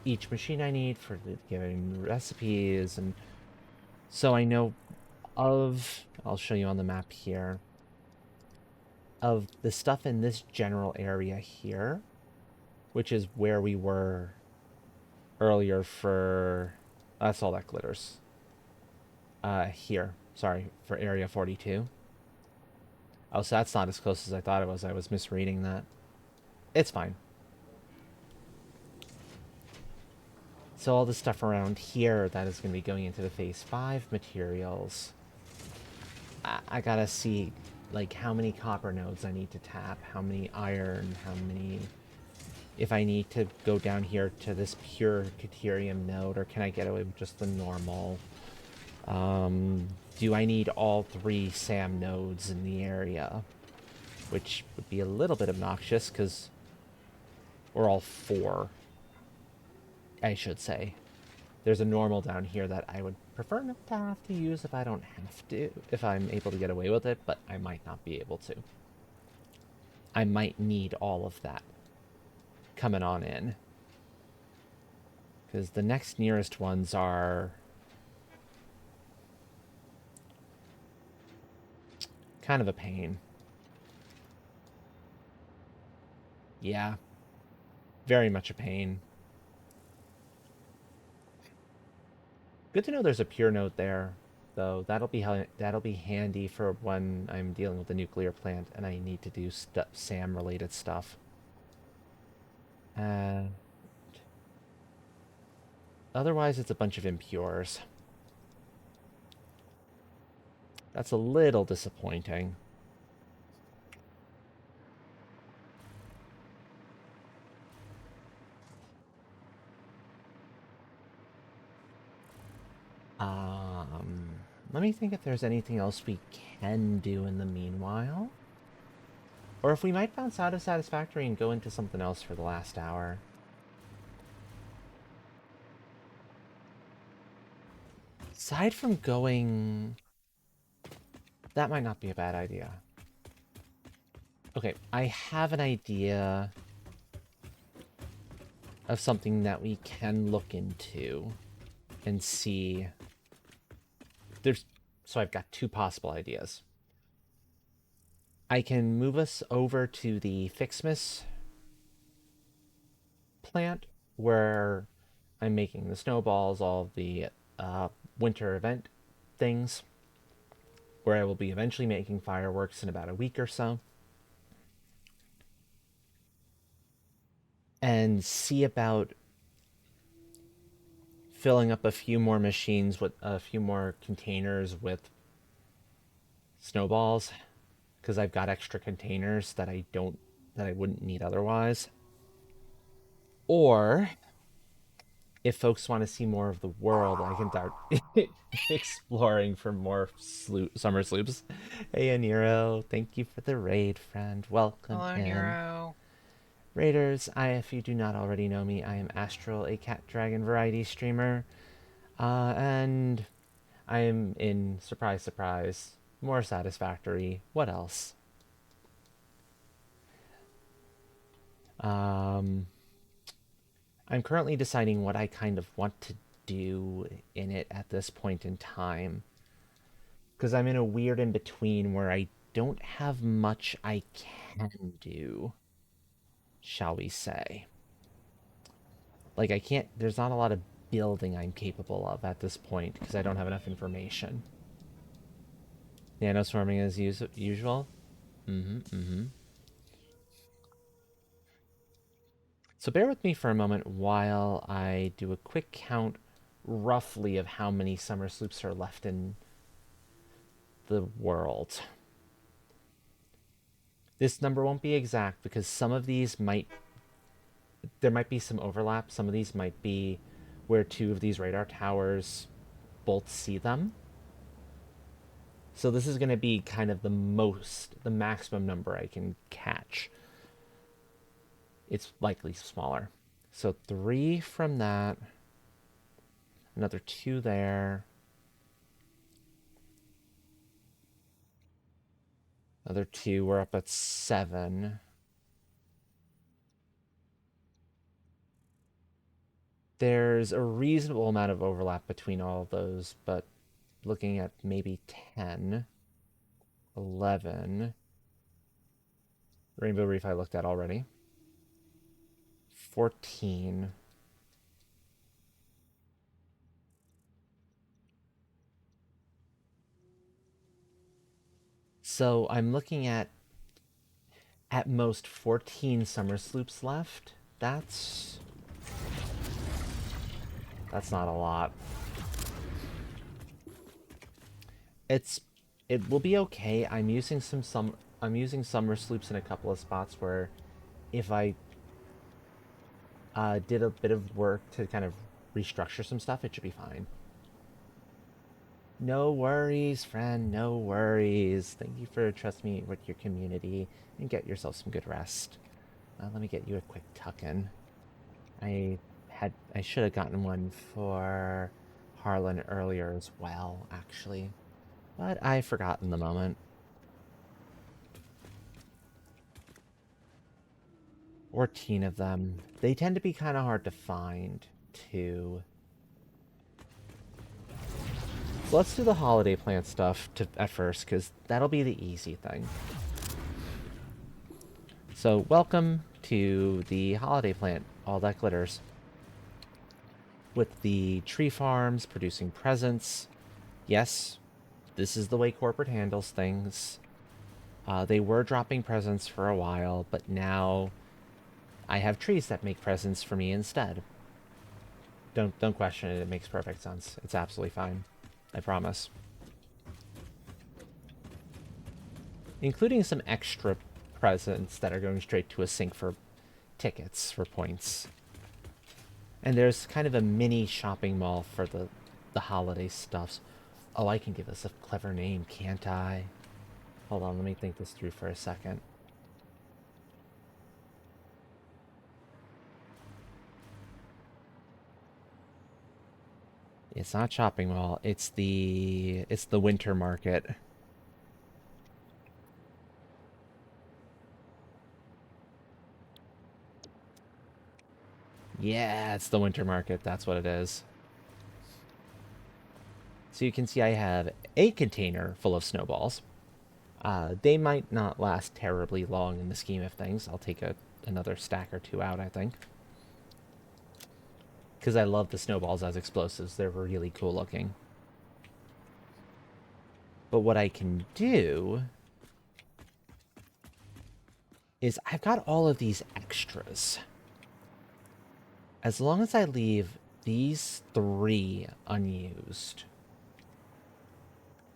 each machine I need for giving recipes, and so I know I'll show you on the map here, of the stuff in this general area here, which is where we were earlier for, that's all that glitters. Here, sorry, for area 42. Oh, so that's not as close as I thought it was. I was misreading that. It's fine. So all the stuff around here that is going to be going into the phase 5 materials, I gotta see like how many copper nodes I need to tap, how many iron, how many, if I need to go down here to this pure Caterium node, or can I get away with just the normal? Do I need all 3 SAM nodes in the area? Which would be a little bit obnoxious, because we're all 4, I should say. There's a normal down here that I would prefer not to have to use if I don't have to, if I'm able to get away with it, but I might not be able to. I might need all of that coming on in. Because the next nearest ones are kind of a pain. Yeah. Very much a pain. Good to know there's a pure node there, though. That'll be handy for when I'm dealing with the nuclear plant and I need to do SAM-related stuff. Otherwise, it's a bunch of impures. That's a little disappointing. Let me think if there's anything else we can do in the meanwhile. Or if we might bounce out of Satisfactory and go into something else for the last hour. Aside from going... That might not be a bad idea. Okay, I have an idea of something that we can look into. and see. So I've got two possible ideas. I can move us over to the FICSMAS plant where I'm making the snowballs, all the winter event things, where I will be eventually making fireworks in about a week or so. And see about filling up a few more machines with a few more containers with snowballs, because I've got extra containers that I wouldn't need otherwise. Or if folks want to see more of the world, I can start exploring for more summer sloops. Hey, Aniro, thank you for the raid, friend. Welcome Hello, in. Nero. Raiders, if you do not already know me, I am Astral, a cat dragon variety streamer. And I am in, surprise, surprise, more satisfactory. What else? I'm currently deciding what I kind of want to do in it at this point in time. Because I'm in a weird in between where I don't have much I can do, shall we say. Like, there's not a lot of building I'm capable of at this point because I don't have enough information. Yeah, no swarming as usual. So bear with me for a moment while I do a quick count roughly of how many summer sloops are left in the world. This number won't be exact because some of these there might be some overlap. Some of these might be where two of these radar towers both see them. So this is going to be kind of the maximum number I can catch. It's likely smaller. So 3 from that, another 2 there, another 2, we're up at 7. There's a reasonable amount of overlap between all of those, but looking at maybe 10, 11. Rainbow Reef I looked at already. 14. So I'm looking at most 14 summer sloops left. That's not a lot. It will be okay. I'm using summer sloops in a couple of spots where if I did a bit of work to kind of restructure some stuff, it should be fine. No worries, friend. No worries. Thank you for trusting me with your community and get yourself some good rest. Let me get you a quick tuck-in. I should have gotten one for Harlan earlier as well, actually. But I forgot in the moment. 14 of them. They tend to be kind of hard to find, too. So let's do the holiday plant stuff at first, because that'll be the easy thing. So welcome to the holiday plant, all that glitters. With the tree farms producing presents. Yes, this is the way corporate handles things. They were dropping presents for a while, but now I have trees that make presents for me instead. Don't question it. It makes perfect sense. It's absolutely fine. I promise. Including some extra presents that are going straight to a sink for tickets, for points. And there's kind of a mini shopping mall for the holiday stuffs. Oh, I can give this a clever name, can't I? Hold on, let me think this through for a second. It's not shopping mall, it's the winter market. Yeah, it's the winter market, that's what it is. So you can see I have a container full of snowballs. They might not last terribly long in the scheme of things. I'll take another stack or two out, I think. Because I love the snowballs as explosives. They're really cool looking. But what I can do is I've got all of these extras. As long as I leave these 3 unused,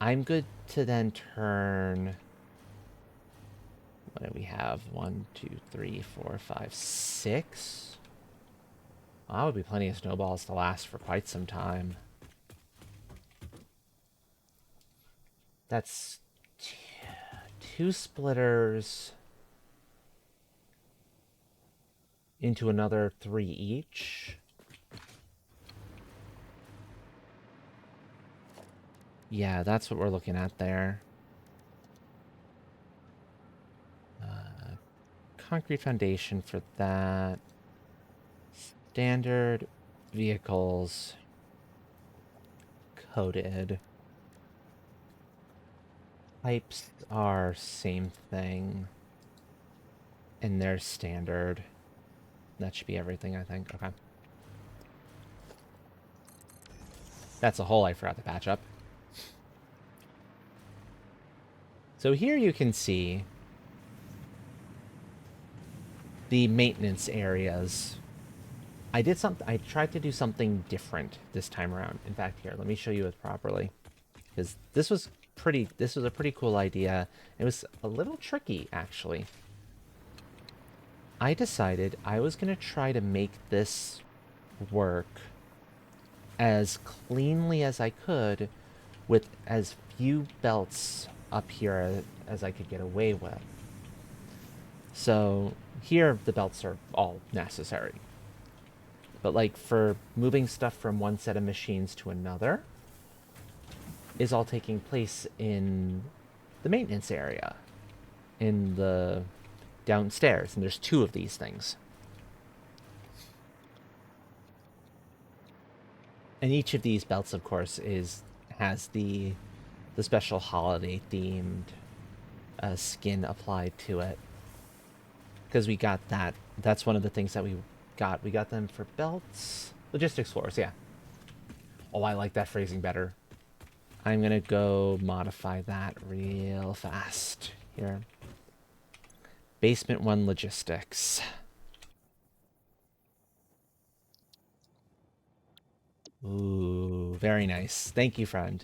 I'm good to then turn... What do we have? 1, 2, 3, 4, 5, 6? Well, that would be plenty of snowballs to last for quite some time. That's 2 splitters into another 3 each. Yeah, that's what we're looking at there. Concrete foundation for that. Standard vehicles coated. Pipes are same thing. And they're standard. That should be everything, I think. Okay. That's a hole I forgot to patch up. So here you can see the maintenance areas. I tried to do something different this time around. In fact, here, let me show you it properly. Because this was a pretty cool idea. It was a little tricky, actually. I decided I was going to try to make this work as cleanly as I could with as few belts up here as I could get away with. So here the belts are all necessary. But like for moving stuff from one set of machines to another is all taking place in the maintenance area, in the downstairs, and there's 2 of these things. And each of these belts, of course, has the special holiday themed skin applied to it. Because we got that. That's one of the things that we got. We got them for belts. Logistics floors, yeah. Oh, I like that phrasing better. I'm going to go modify that real fast here. Basement 1 logistics. Ooh, very nice. Thank you, friend.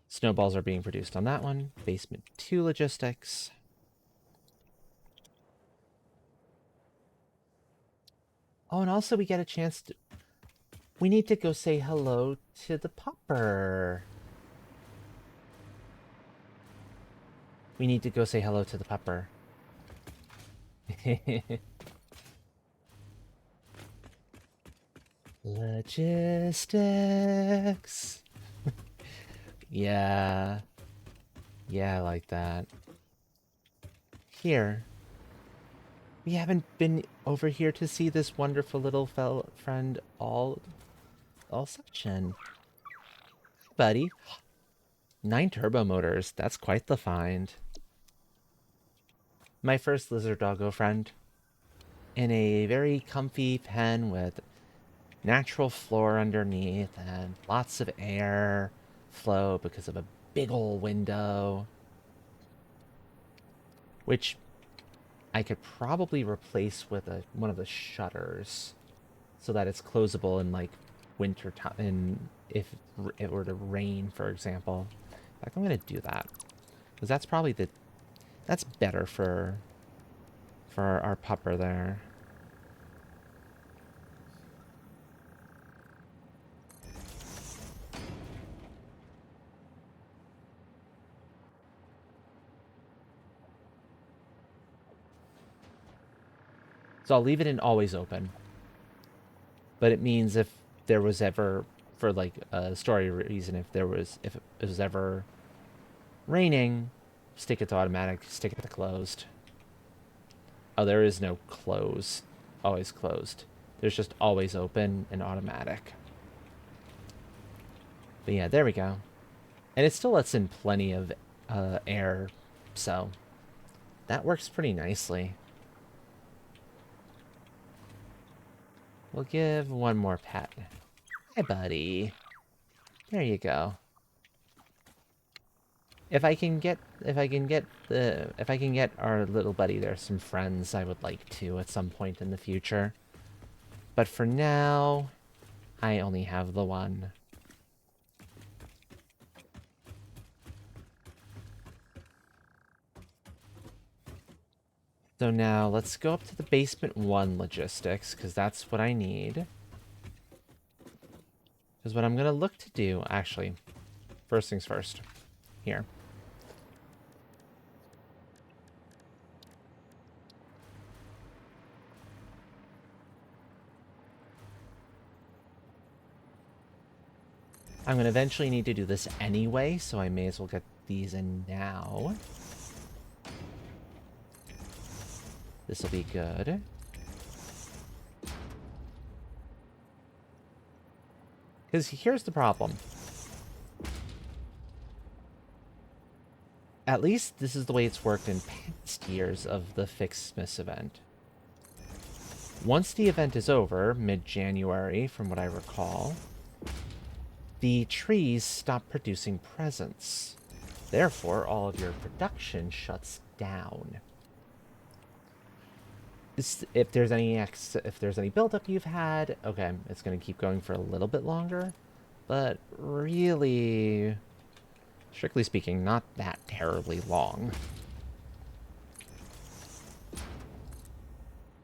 Snowballs are being produced on that one. Basement 2 logistics. Oh, and also we get a chance to... We need to go say hello to the pupper. We need to go say hello to the pupper. Logistics. Yeah. Yeah, I like that. Here. We haven't been over here to see this wonderful little friend all session. Buddy. 9 turbo motors. That's quite the find. My first lizard doggo friend. In a very comfy pen with natural floor underneath and lots of air flow because of a big ol' window. Which I could probably replace with one of the shutters so that it's closable in like winter time, if it were to rain, for example. In fact, I'm gonna do that because that's probably that's better for our pupper there. So I'll leave it in always open. But it means if there was ever, for like a story reason, if it was ever raining, stick it to automatic, stick it to closed. Oh, there is no close, always closed. There's just always open and automatic. But yeah, there we go. And it still lets in plenty of air, so that works pretty nicely. We'll give one more pet. Hi, buddy. There you go. If I can get our little buddy there some friends, I would like to at some point in the future. But for now, I only have the one. So now let's go up to the basement 1 logistics, because that's what I need. Because what I'm going to look to do, actually, first things first, here. I'm going to eventually need to do this anyway, so I may as well get these in now. This will be good. Because here's the problem. At least this is the way it's worked in past years of the FICSMAS event. Once the event is over, mid-January, from what I recall, the trees stop producing presents. Therefore, all of your production shuts down. If there's any buildup you've had, okay, it's going to keep going for a little bit longer, but really, strictly speaking, not that terribly long.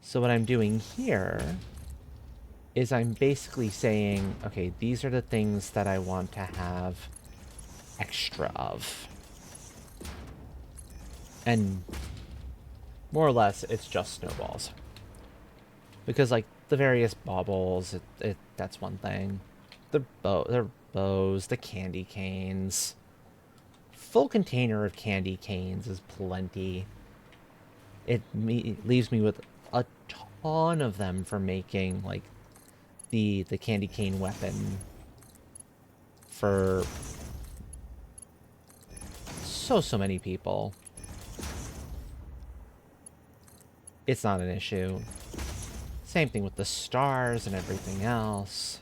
So what I'm doing here is I'm basically saying, okay, these are the things that I want to have extra of. And more or less, it's just snowballs. Because, like, the various baubles, that's one thing. The bows, the candy canes. Full container of candy canes is plenty. It leaves me with a ton of them for making, like, the candy cane weapon for so many people. It's not an issue. Same thing with the stars and everything else.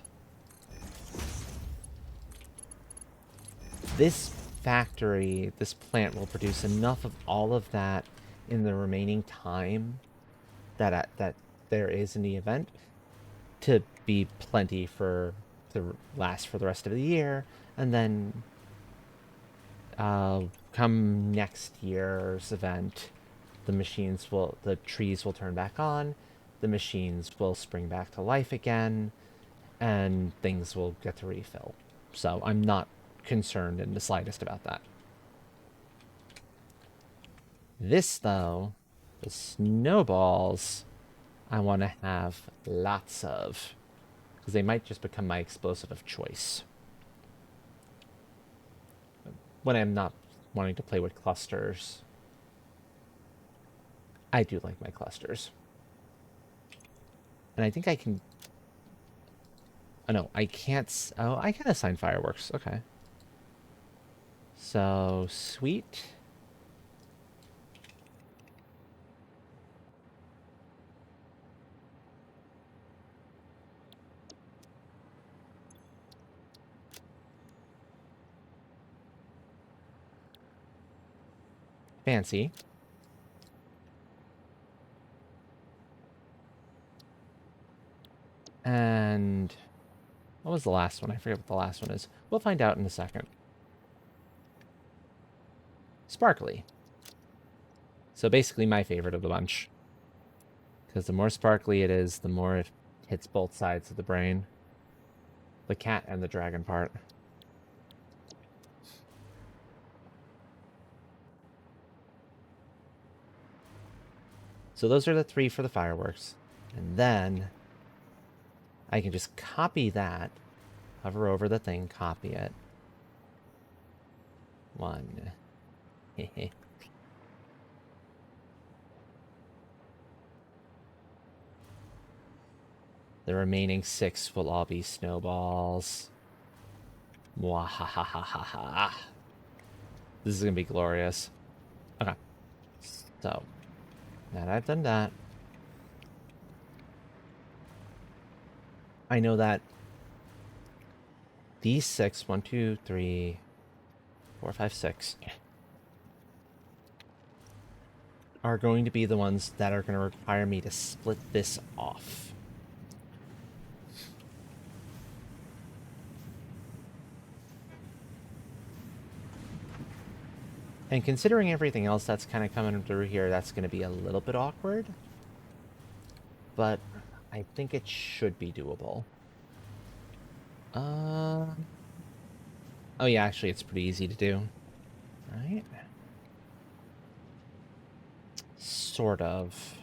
This factory, this plant will produce enough of all of that in the remaining time that there is in the event to be plenty to last for the rest of the year, and then come next year's event, the trees will turn back on, the machines will spring back to life again, and things will get to refill. So I'm not concerned in the slightest about that. This, though, the snowballs, I want to have lots of, because they might just become my explosive of choice. When I'm not wanting to play with clusters, I do like my clusters. And I think I can... Oh, no, I can't... Oh, I can assign fireworks. Okay. So, sweet. Fancy. And what was the last one? I forget what the last one is. We'll find out in a second. Sparkly. So basically my favorite of the bunch. Because the more sparkly it is, the more it hits both sides of the brain. The cat and the dragon part. So those are the 3 for the fireworks. And then I can just copy that, hover over the thing, copy it. 1. The remaining 6 will all be snowballs. Mwahahahaha. This is gonna be glorious. Okay. So, now that I've done that, I know that these 6, 1, 2, 3, 4, 5, 6, are going to be the ones that are going to require me to split this off. And considering everything else that's kind of coming through here, that's going to be a little bit awkward. But I think it should be doable. Oh yeah, actually it's pretty easy to do. Right? Sort of.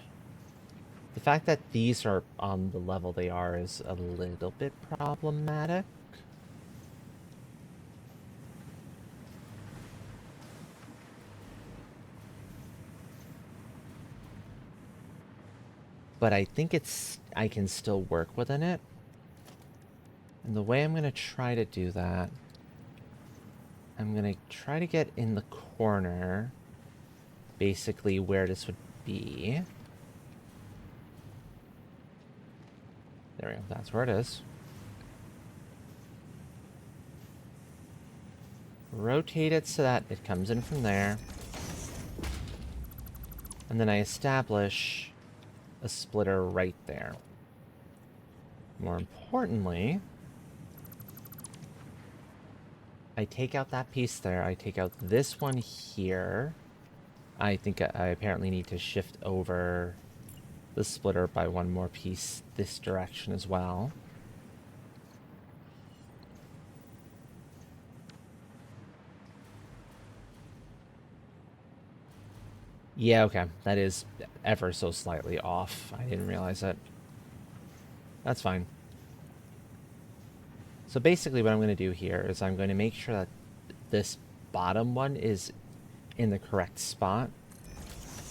The fact that these are on the level they are is a little bit problematic. But I think I can still work within it. And the way I'm going to try to do that, I'm going to try to get in the corner, basically where this would be. There we go, that's where it is. Rotate it so that it comes in from there. And then I establish a splitter right there. More importantly, I take out that piece there. I take out this one here. I think I apparently need to shift over the splitter by one more piece this direction as well. Yeah, okay. That is ever so slightly off. I didn't realize it. That's fine. So basically what I'm going to do here is I'm going to make sure that this bottom one is in the correct spot.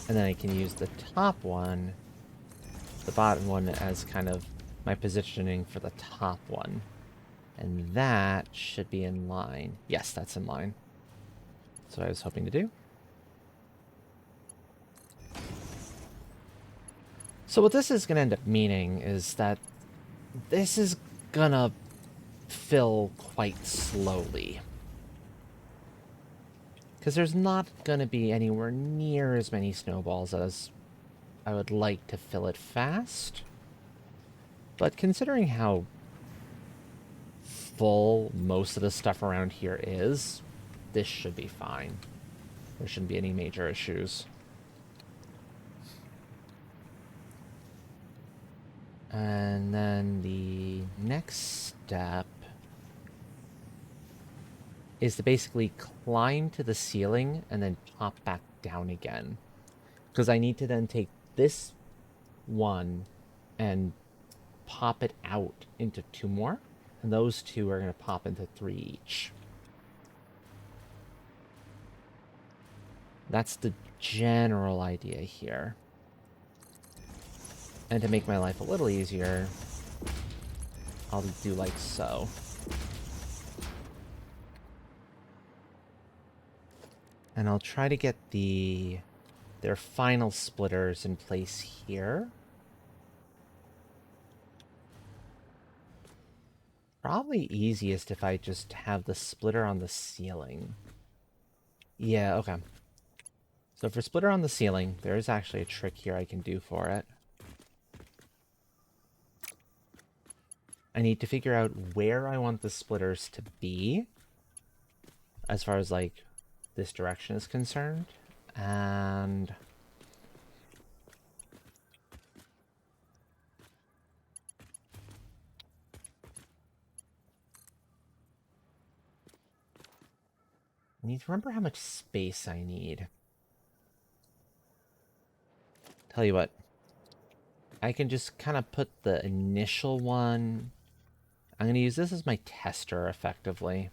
And then I can use the top one, the bottom one, as kind of my positioning for the top one. And that should be in line. Yes, that's in line. That's what I was hoping to do. So what this is going to end up meaning is that this is going to fill quite slowly. Because there's not going to be anywhere near as many snowballs as I would like to fill it fast. But considering how full most of the stuff around here is, this should be fine. There shouldn't be any major issues. And then the next step is to basically climb to the ceiling and then pop back down again. Because I need to then take this one and pop it out into 2 more. And those 2 are going to pop into 3 each. That's the general idea here. And to make my life a little easier, I'll do like so. And I'll try to get their final splitters in place here. Probably easiest if I just have the splitter on the ceiling. Yeah, okay. So for splitter on the ceiling, there is actually a trick here I can do for it. I need to figure out where I want the splitters to be, as far as, like, this direction is concerned, and I need to remember how much space I need. Tell you what, I can just kind of put the initial one. I'm going to use this as my tester, effectively.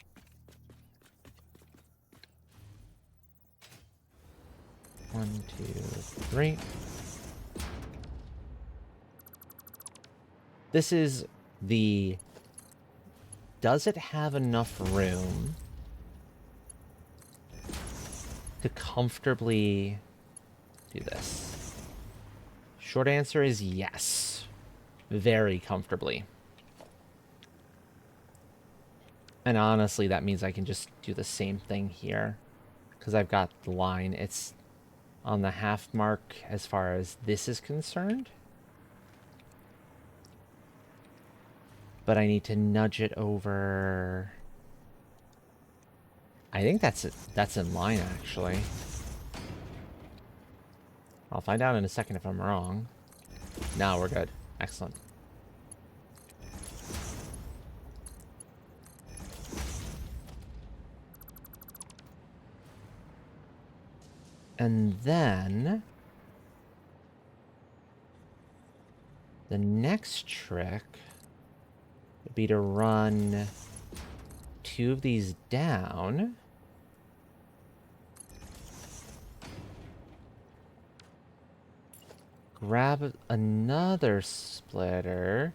One, 2, 3. This is the does it have enough room to comfortably do this? Short answer is yes. Very comfortably. And honestly, that means I can just do the same thing here. Because I've got the line. It's on the half mark as far as this is concerned. But I need to nudge it over. I think that's in line, actually. I'll find out in a second if I'm wrong. No, we're good. Excellent. And then the next trick would be to run 2 of these down. Grab another splitter,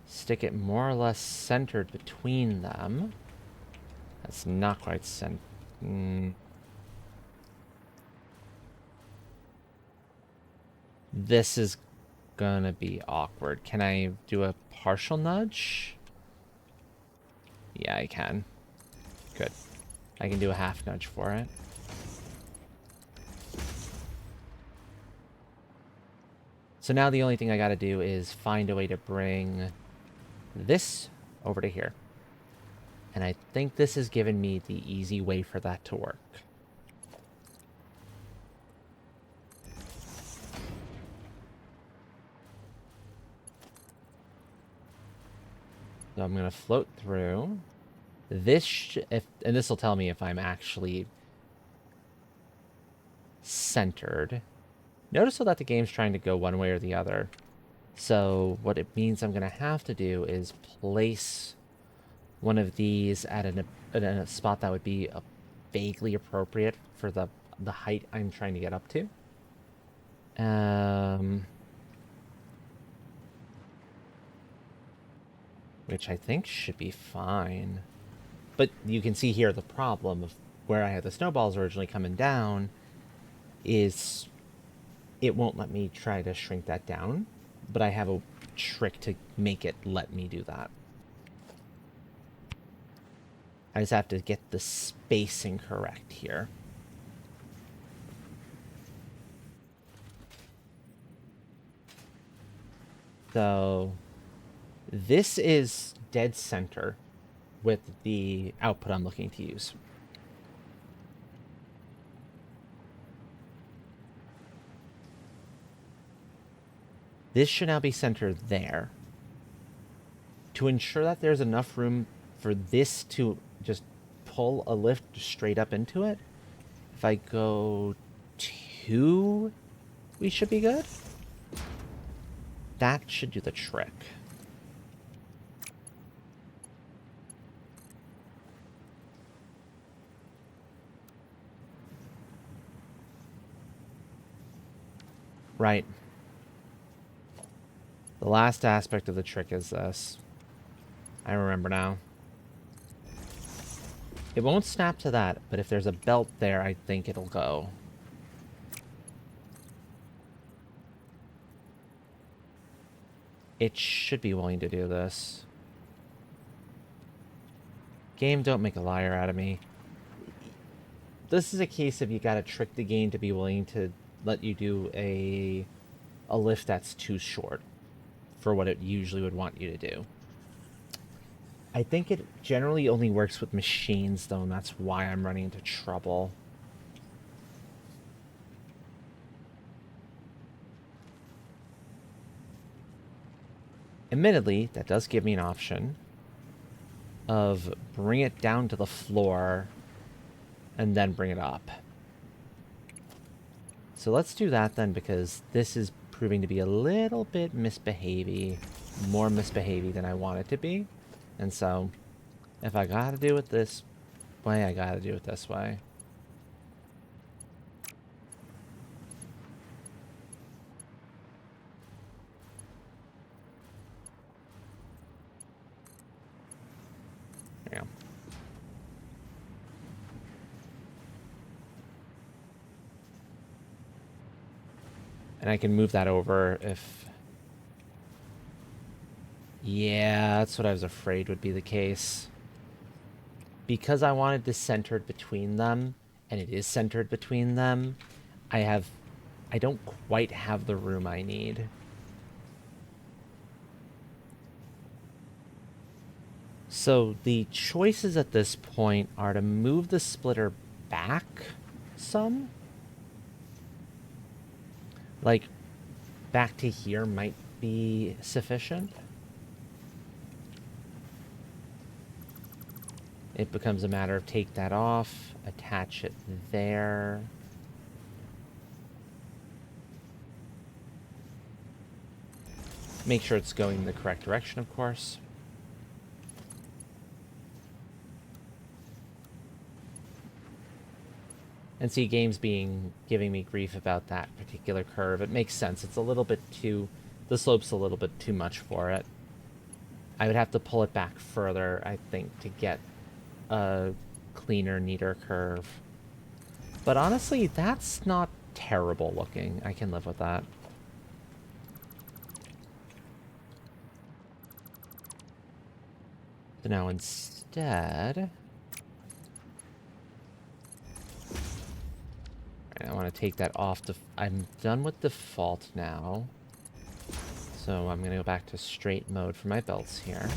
stick it more or less centered between them. That's not quite This is gonna be awkward. Can I do a partial nudge? Yeah, I can. Good. I can do a half nudge for it. So now the only thing I gotta do is find a way to bring this over to here. And I think this has given me the easy way for that to work. So I'm gonna float through. This, and this will tell me if I'm actually centered. Notice that the game's trying to go one way or the other. So what it means I'm gonna have to do is place one of these at a spot that would be vaguely appropriate for the height I'm trying to get up to. Which I think should be fine. But you can see here the problem of where I had the snowballs originally coming down is it won't let me try to shrink that down, but I have a trick to make it let me do that. I just have to get the spacing correct here. So this is dead center with the output I'm looking to use. This should now be centered there. To ensure that there's enough room for this to just pull a lift straight up into it, if I go 2, we should be good. That should do the trick. Right. The last aspect of the trick is this. I remember now. It won't snap to that, but if there's a belt there, I think it'll go. It should be willing to do this. Game, don't make a liar out of me. This is a case of you gotta trick the game to be willing to let you do a lift that's too short for what it usually would want you to do. I think it generally only works with machines, though, and that's why I'm running into trouble. Admittedly, that does give me an option of bring it down to the floor and then bring it up. So let's do that then, because this is proving to be a little bit more misbehavey than I want it to be. And so, if I gotta do it this way, I gotta do it this way. And I can move that over if... Yeah, that's what I was afraid would be the case. Because I wanted this centered between them, and it is centered between them, I don't quite have the room I need. So the choices at this point are to move the splitter back some. Like, back to here might be sufficient. It becomes a matter of take that off, attach it there. Make sure it's going in the correct direction, of course. And see, games giving me grief about that particular curve. It makes sense. It's a little bit too... The slope's a little bit too much for it. I would have to pull it back further, I think, to get a cleaner, neater curve. But honestly, that's not terrible looking. I can live with that. So now instead... I want to take that off. I'm done with default now. So I'm going to go back to straight mode for my belts here.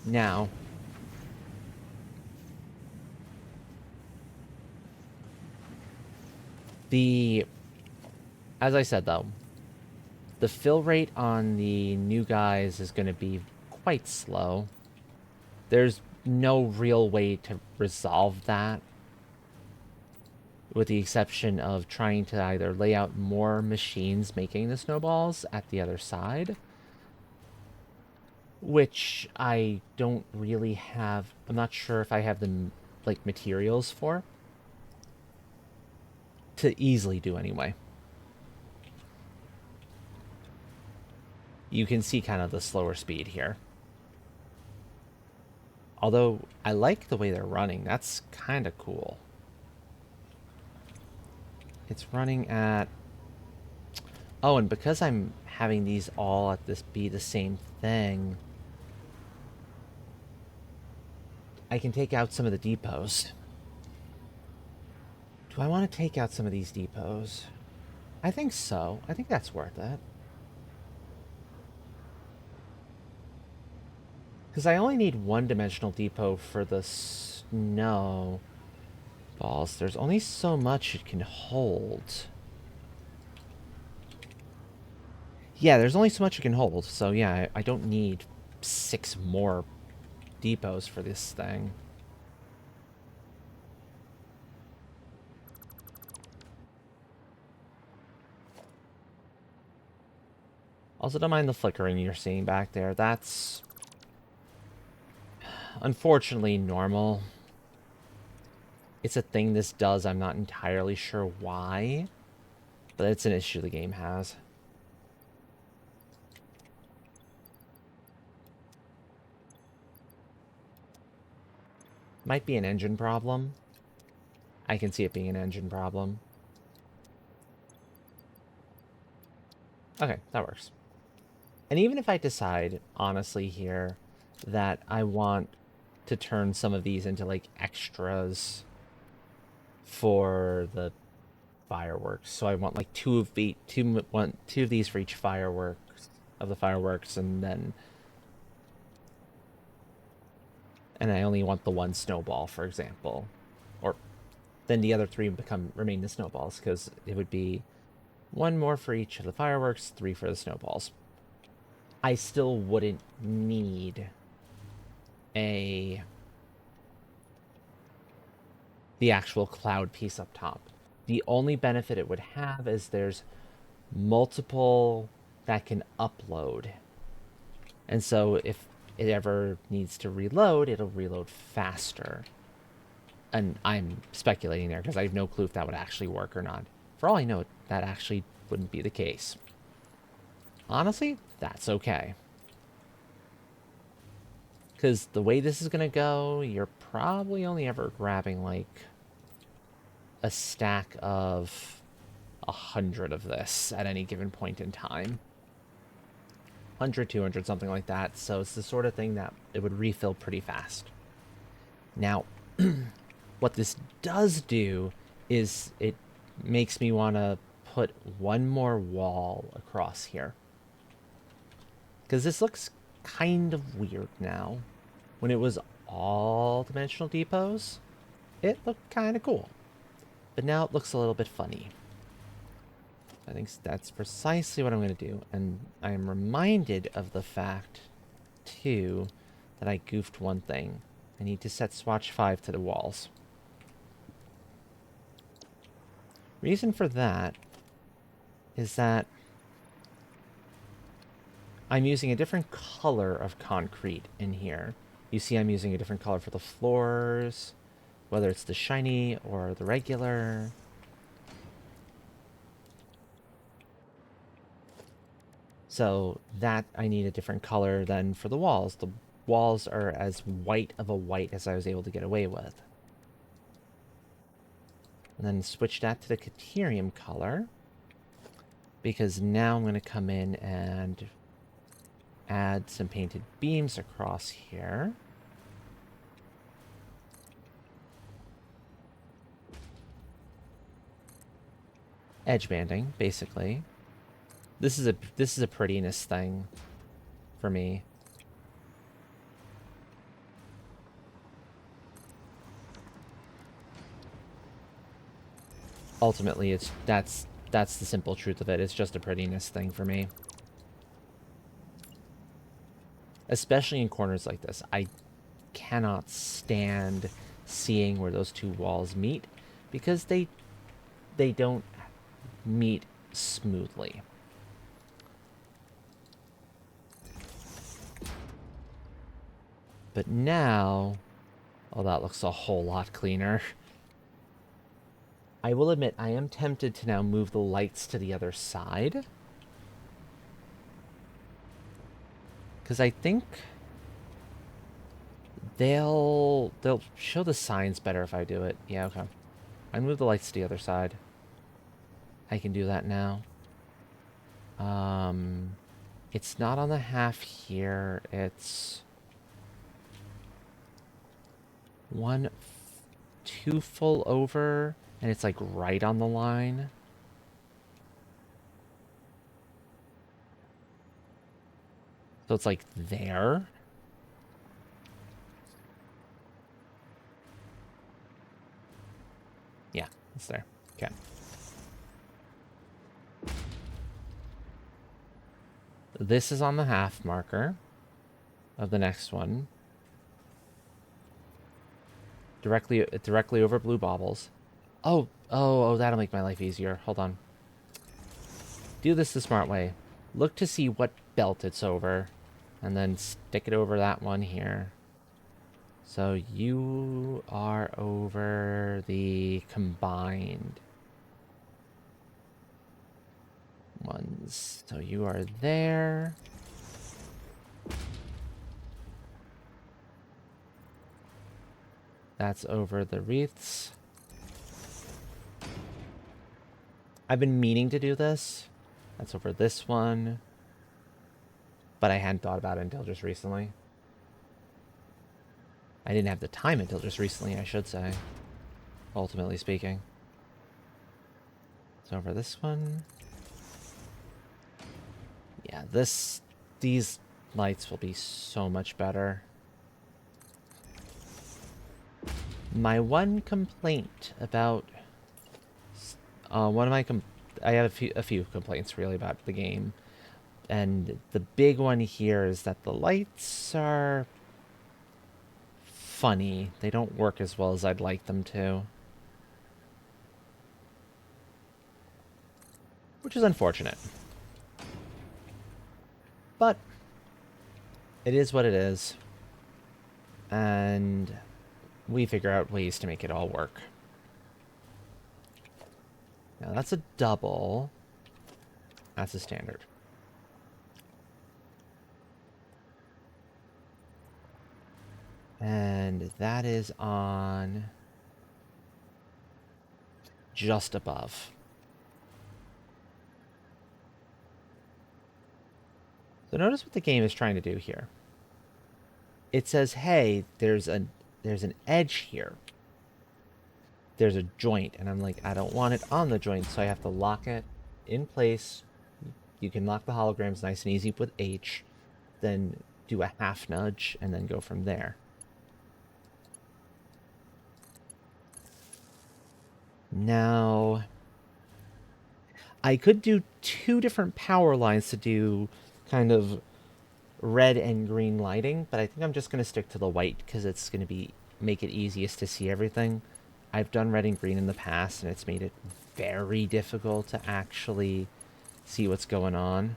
Now, as I said though, the fill rate on the new guys is going to be quite slow. There's no real way to resolve that, with the exception of trying to either lay out more machines making the snowballs at the other side, which I don't really have. I'm not sure if I have the like materials for to easily do anyway. You can see kind of the slower speed here. Although I like the way they're running. That's kind of cool. It's running at... Oh, and because I'm having these all at this be the same thing, I can take out some of the depots. Do I want to take out some of these depots? I think so. I think that's worth it. Because I only need one-dimensional depot for the snow balls. There's only so much it can hold. Yeah, there's only so much it can hold. So yeah, I don't need 6 more depots for this thing. Also, don't mind the flickering you're seeing back there. That's... unfortunately normal. It's a thing this does. I'm not entirely sure why, but it's an issue the game has. Might be an engine problem. I can see it being an engine problem. Okay, that works. And even if I decide, honestly, here, that I want to turn some of these into, like, extras for the fireworks. So I want, like, two of these for each fireworks, and then... And I only want the one snowball, for example. Or then the other 3 remain the snowballs, because it would be 1 more for each of the fireworks, 3 for the snowballs. I still wouldn't need the actual cloud piece up top. The only benefit it would have is there's multiple that can upload. And so if it ever needs to reload, it'll reload faster. And I'm speculating there because I have no clue if that would actually work or not. For all I know, that actually wouldn't be the case. Honestly, that's okay. Because the way this is going to go, you're probably only ever grabbing, like, a stack of 100 of this at any given point in time. 100, 200, something like that. So it's the sort of thing that it would refill pretty fast. Now, what this does do is it makes me want to put one more wall across here. Because this looks kind of weird now. When it was all dimensional depots, it looked kind of cool. But now it looks a little bit funny. I think that's precisely what I'm going to do. And I am reminded of the fact, too, that I goofed one thing. I need to set swatch 5 to the walls. Reason for that is that I'm using a different color of concrete in here. You see I'm using a different color for the floors, whether it's the shiny or the regular. So that I need a different color than for the walls. The walls are as white of a white as I was able to get away with. And then switch that to the Caterium color, because now I'm going to come in and add some painted beams across here. Edge banding, basically. This is a prettiness thing for me. Ultimately, that's the simple truth of it. It's just a prettiness thing for me. Especially in corners like this. I cannot stand seeing where those two walls meet because they don't meet smoothly. But now, oh, that looks a whole lot cleaner. I will admit, I am tempted to now move the lights to the other side. Because I think they'll show the signs better if I do it. Yeah, okay. I move the lights to the other side. I can do that now. It's not on the half here. It's 2 full over, and it's like right on the line. So it's like there. Yeah, it's there. Okay. This is on the half marker of the next one. Directly over blue baubles. Oh, that'll make my life easier. Hold on. Do this the smart way. Look to see what belt it's over, and then stick it over that one here. So you are over the combined ones. So you are there. That's over the wreaths. I've been meaning to do this. That's over this one. But I hadn't thought about it until just recently. I didn't have the time until just recently, I should say. Ultimately speaking. It's over this one. Yeah, these lights will be so much better. My one complaint about I have a few complaints really about the game, and the big one here is that the lights are funny. They don't work as well as I'd like them to, which is unfortunate. But it is what it is, and we figure out ways to make it all work. Now that's a double. That's a standard. And that is on just above. So notice what the game is trying to do here. It says, hey, there's an edge here. There's a joint, and I'm like, I don't want it on the joint, so I have to lock it in place. You can lock the holograms nice and easy with H, then do a half nudge, and then go from there. Now, I could do two different power lines to do kind of red and green lighting, but I think I'm just going to stick to the white because it's going to make it easiest to see everything. I've done red and green in the past, and it's made it very difficult to actually see what's going on.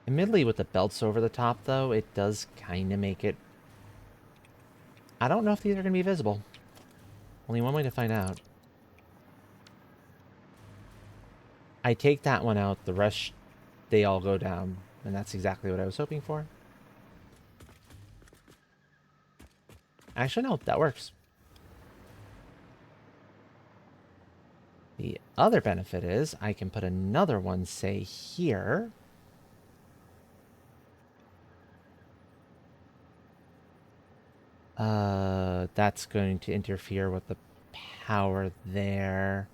Admittedly, with the belts over the top, though, it does kind of make it... I don't know if these are going to be visible. Only one way to find out. I take that one out, the rest, they all go down. And that's exactly what I was hoping for. Actually, no, that works. The other benefit is I can put another one, say, here. That's going to interfere with the power there.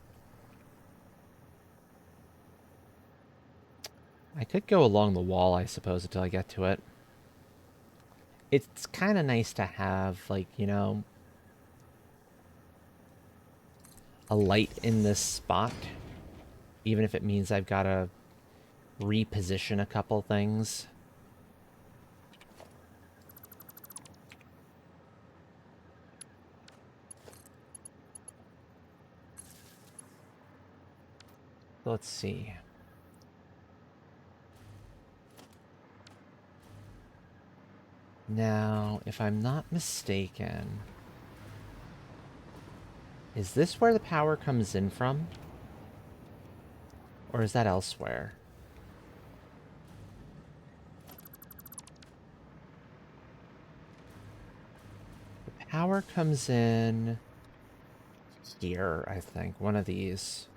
I could go along the wall, I suppose, until I get to it. It's kind of nice to have, like, you know, a light in this spot. Even if it means I've got to reposition a couple things. Let's see. Now, if I'm not mistaken, is this where the power comes in from? Or is that elsewhere? The power comes in here, I think. One of these.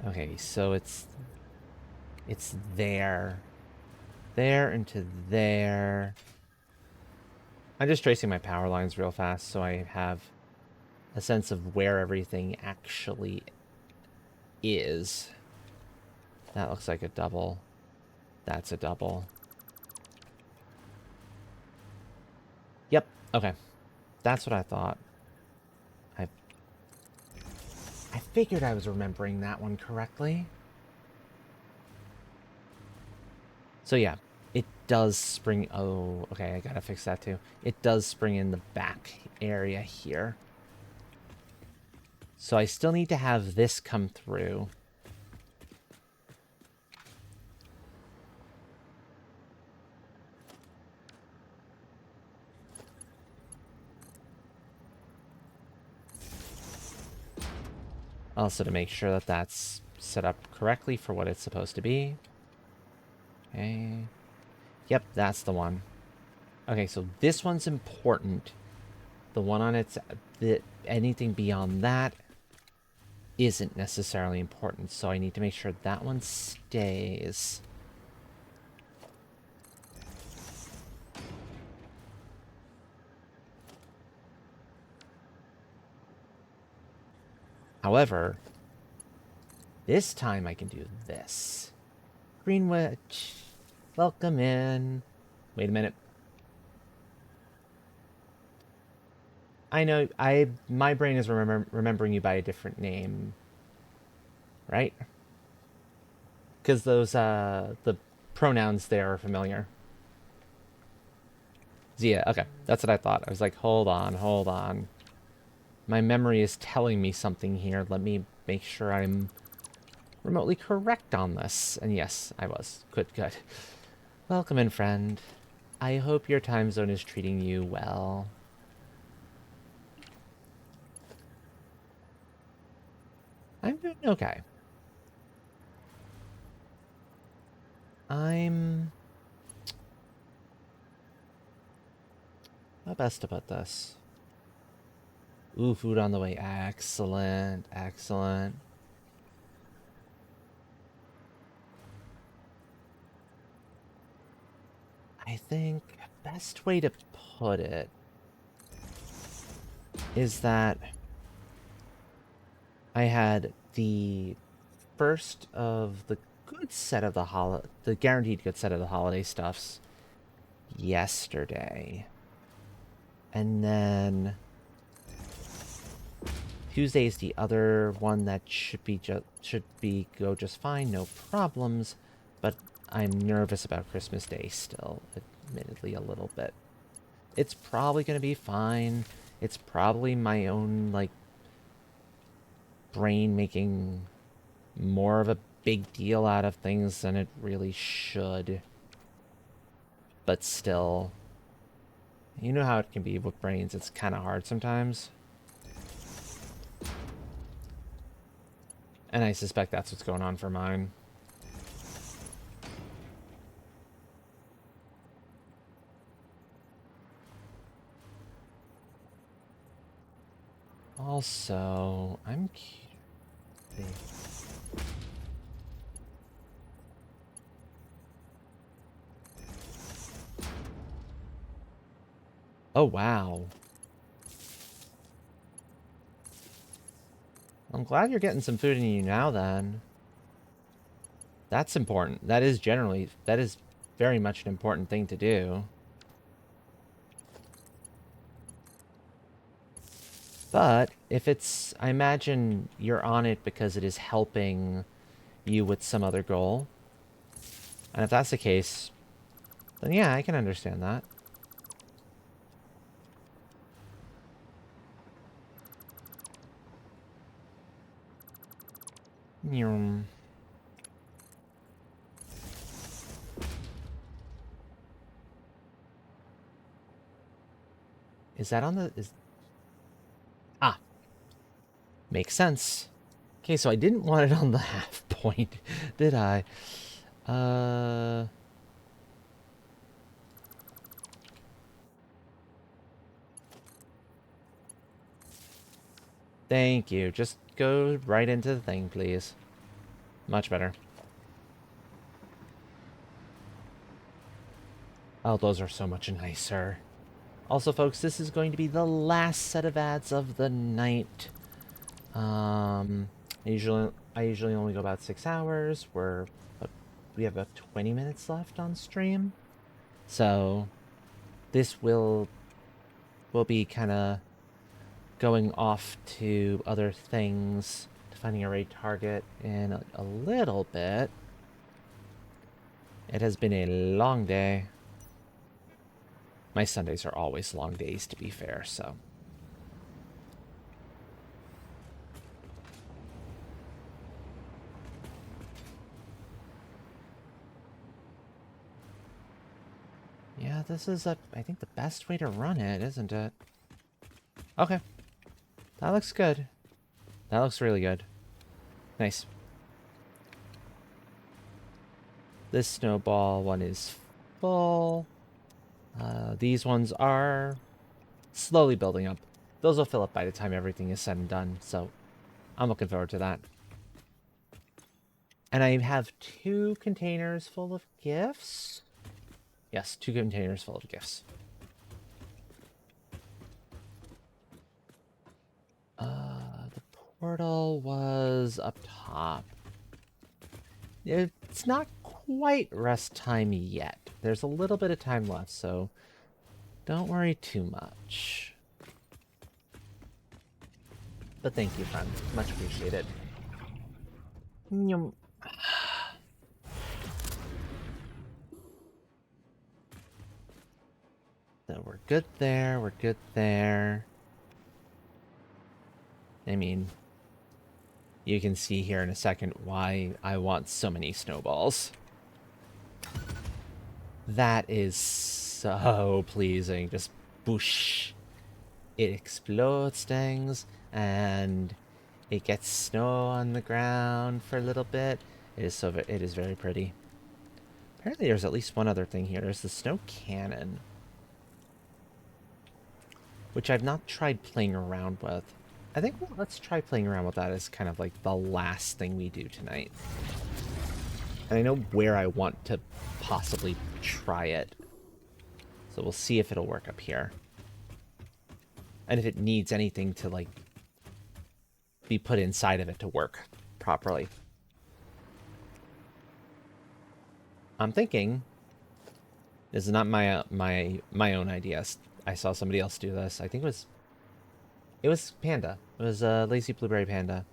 Okay, so it's there. There into there. I'm just tracing my power lines real fast so I have a sense of where everything actually is. That looks like a double. That's a double. Yep, okay. That's what I thought. I figured I was remembering that one correctly. So yeah, it does spring... Oh, okay, I gotta fix that too. It does spring in the back area here. So I still need to have this come through. Also to make sure that that's set up correctly for what it's supposed to be. Okay. Yep, that's the one. Okay, so this one's important. The one on its... anything beyond that isn't necessarily important, so I need to make sure that one stays. However, this time I can do this. Green Witch, welcome in. Wait a minute. I know, my brain is remembering you by a different name. Right? Because those, the pronouns there are familiar. Zia, okay, that's what I thought. I was like, hold on, hold on. My memory is telling me something here. Let me make sure I'm remotely correct on this. And yes, I was. Good, good. Welcome in, friend. I hope your time zone is treating you well. I'm doing okay. How best to put this? Ooh, food on the way. Excellent, excellent. I think best way to put it is that I had the first of the good set of the guaranteed good set of the holiday stuffs yesterday. And then Tuesday is the other one that should be go just fine, no problems, but I'm nervous about Christmas Day still, admittedly a little bit. It's probably going to be fine. It's probably my own like brain making more of a big deal out of things than it really should. But still, you know how it can be with brains. It's kind of hard sometimes. And I suspect that's what's going on for mine. Also, I'm curious. Oh, wow. I'm glad you're getting some food in you now, then. That's important. That is very much an important thing to do. But if it's, I imagine you're on it because it is helping you with some other goal. And if that's the case, then yeah, I can understand that. Nyum. Is that on the... Ah. Makes sense. Okay, so I didn't want it on the half point, did I? Thank you. Just go right into the thing, please. Much better. Oh, those are so much nicer. Also, folks, this is going to be the last set of ads of the night. I usually only go about 6 hours. We have about 20 minutes left on stream. So this will be kind of going off to other things, to finding a raid target in a little bit. It has been a long day. My Sundays are always long days, to be fair, so. Yeah, this is, I think, the best way to run it, isn't it? Okay. That looks good. That looks really good. Nice. This snowball one is full. These ones are slowly building up. Those will fill up by the time everything is said and done, so I'm looking forward to that. And I have 2 containers full of gifts. Yes, 2 containers full of gifts. The portal was up top. It's not quite rest time yet. There's a little bit of time left, so don't worry too much. But thank you, friend. Much appreciated. Nyum. So we're good there. We're good there. I mean, you can see here in a second why I want so many snowballs. That is so pleasing. Just boosh. It explodes things, and it gets snow on the ground for a little bit. It is very pretty. Apparently there's at least one other thing here. There's the snow cannon, which I've not tried playing around with. I think let's try playing around with that as kind of like the last thing we do tonight. And I know where I want to possibly try it. So we'll see if it'll work up here. And if it needs anything to, like, be put inside of it to work properly. I'm thinking, this is not my own idea. I saw somebody else do this. I think it was Panda. It was Lazy Blueberry Panda.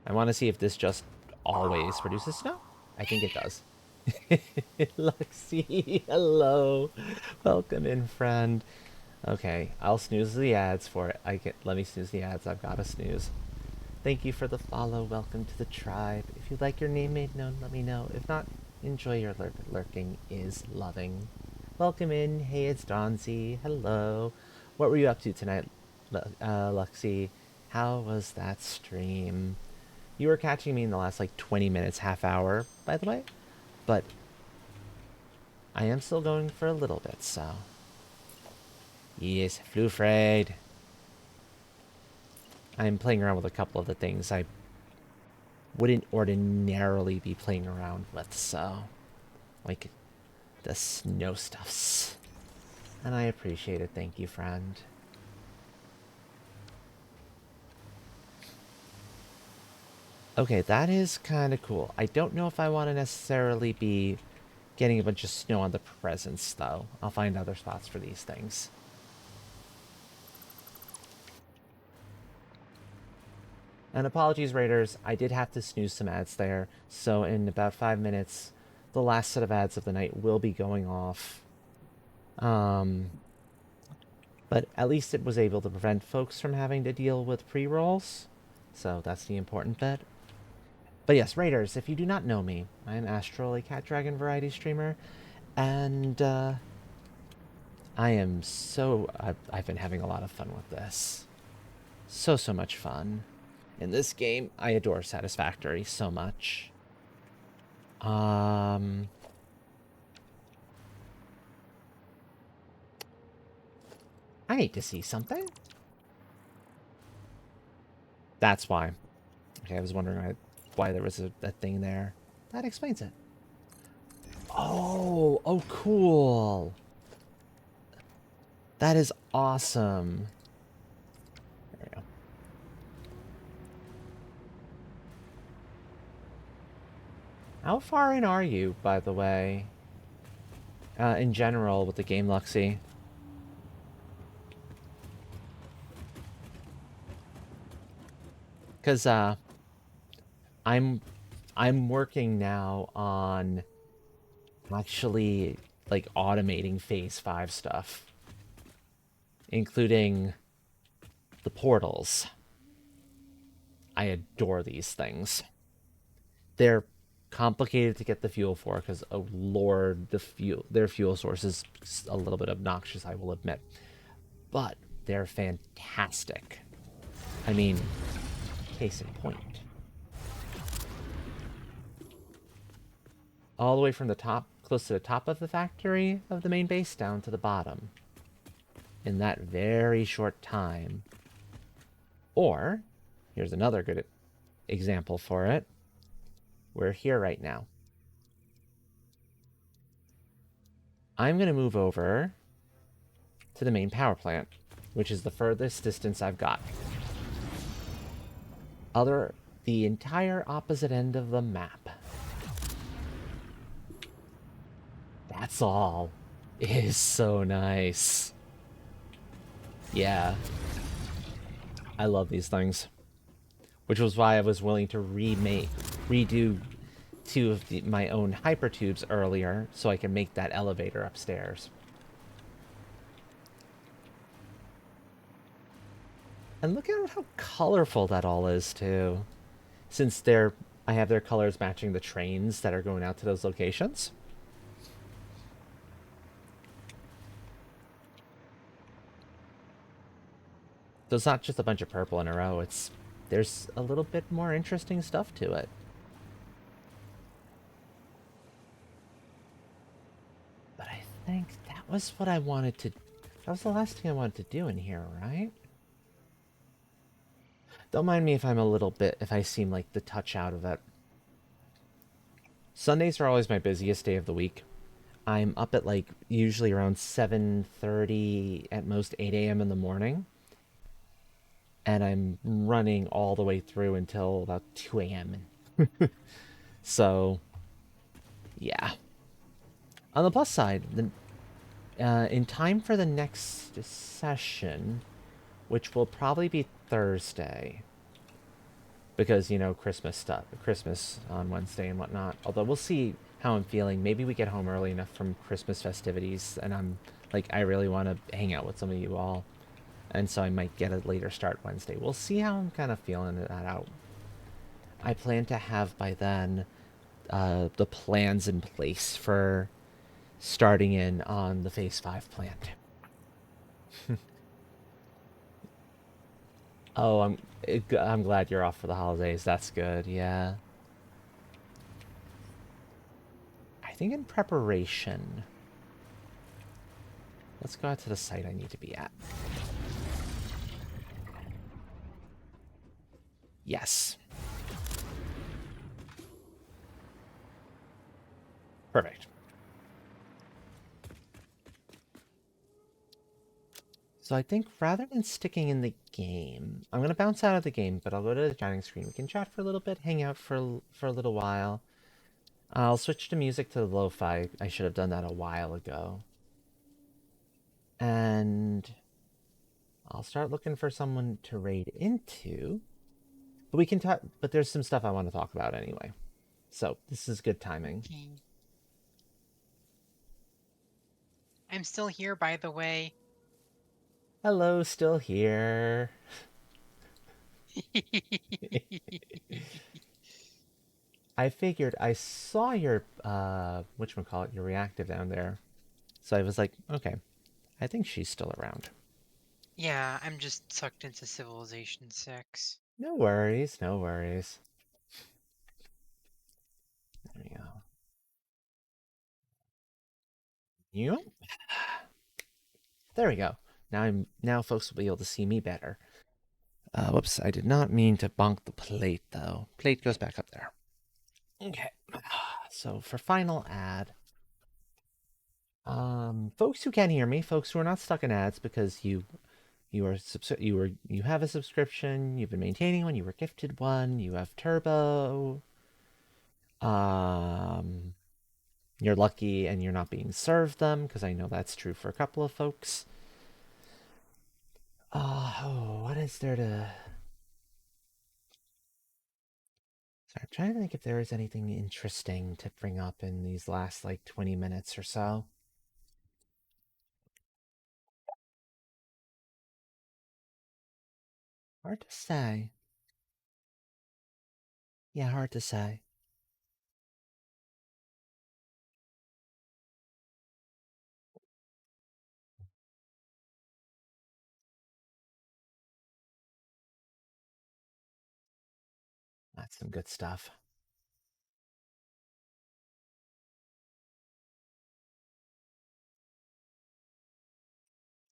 I want to see if this just always produces snow. I think it does. Luxie, hello. Welcome in, friend. Okay, I'll snooze the ads for it. Let me snooze the ads. I've got to snooze. Thank you for the follow. Welcome to the tribe. If you'd like your name made known, let me know. If not, enjoy your lurking is loving. Welcome in. Hey, it's Donzi. Hello. What were you up to tonight, Luxie? How was that stream? You were catching me in the last, like, 20 minutes, half hour, by the way. But I am still going for a little bit, so. Yes, flew afraid. I'm playing around with a couple of the things I wouldn't ordinarily be playing around with, so. Like, the snow stuffs. And I appreciate it. Thank you, friend. Okay, that is kind of cool. I don't know if I want to necessarily be getting a bunch of snow on the presents, though. I'll find other spots for these things. And apologies, Raiders. I did have to snooze some ads there. So in about 5 minutes, the last set of ads of the night will be going off. But at least it was able to prevent folks from having to deal with pre-rolls. So that's the important bit. But yes, Raiders, if you do not know me, I am Astral, a Cat Dragon variety streamer, and I am I've been having a lot of fun with this. So much fun. In this game, I adore Satisfactory so much. I need to see something. That's why. Okay, I was wondering why there was a thing there. That explains it. Oh, cool. That is awesome. There we go. How far in are you, by the way? In general, with the game, Luxie? Because, I'm working now on actually, like, automating Phase 5 stuff. Including the portals. I adore these things. They're complicated to get the fuel for, because, oh lord, their fuel source is a little bit obnoxious, I will admit. But they're fantastic. I mean, case in point. All the way from the top, close to the top of the factory of the main base, down to the bottom. In that very short time. Or, here's another good example for it. We're here right now. I'm going to move over to the main power plant, which is the furthest distance I've got. The entire opposite end of the map. That's all. It is so nice. Yeah. I love these things. Which was why I was willing to redo 2 of my own hypertubes earlier, so I can make that elevator upstairs. And look at how colorful that all is too. Since I have their colors matching the trains that are going out to those locations. So it's not just a bunch of purple in a row. There's a little bit more interesting stuff to it. But I think that was what I wanted to. That was the last thing I wanted to do in here, right? Don't mind me if I'm a little bit, if I seem like the touch out of it. Sundays are always my busiest day of the week. I'm up at like usually around 7:30, at most 8 a.m. in the morning, and I'm running all the way through until about 2 a.m. So, yeah. On the plus side, in time for the next session, which will probably be Thursday, because Christmas stuff, Christmas on Wednesday and whatnot. Although we'll see how I'm feeling. Maybe we get home early enough from Christmas festivities, and I'm like, I really want to hang out with some of you all, and so I might get a later start Wednesday. We'll see how I'm kind of feeling that out. I plan to have by then the plans in place for starting in on the Phase 5 plant. Oh, I'm glad you're off for the holidays. That's good. Yeah. I think in preparation. Let's go out to the site I need to be at. Yes. Perfect. So I think rather than sticking in the game, I'm going to bounce out of the game, but I'll go to the chatting screen. We can chat for a little bit, hang out for a little while. I'll switch to music to the lo-fi. I should have done that a while ago. And I'll start looking for someone to raid into. But we can talk, but there's some stuff I want to talk about anyway. So this is good timing. Okay. I'm still here, by the way. Hello, still here. I figured I saw your whatchamacallit, your reactive down there. So I was like, okay, I think she's still around. Yeah, I'm just sucked into Civilization 6. No worries, no worries. There we go. You? There we go. Now folks will be able to see me better. Whoops, I did not mean to bonk the plate though. Plate goes back up there. Okay. So for final ad, folks who can hear me, folks who are not stuck in ads because you have a subscription, you've been maintaining one, you were gifted one, you have turbo. Um you're lucky and you're not being served them, because I know that's true for a couple of folks. What is there to... Sorry, I'm trying to think if there is anything interesting to bring up in these last, like, 20 minutes or so. Hard to say. Yeah, hard to say. That's some good stuff.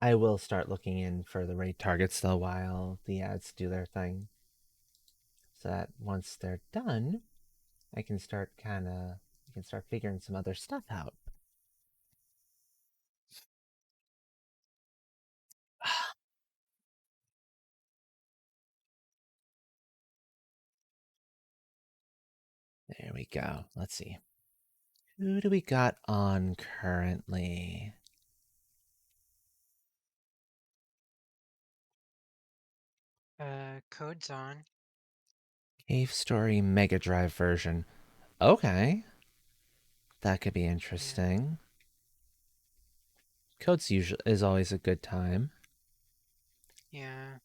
I will start looking in for the raid targets, though, while the ads do their thing. So that once they're done, I can start figuring some other stuff out. There we go. Let's see. Who do we got on currently? Code's on. Cave Story Mega Drive version. Okay. That could be interesting. Codes usually is always a good time. Yeah.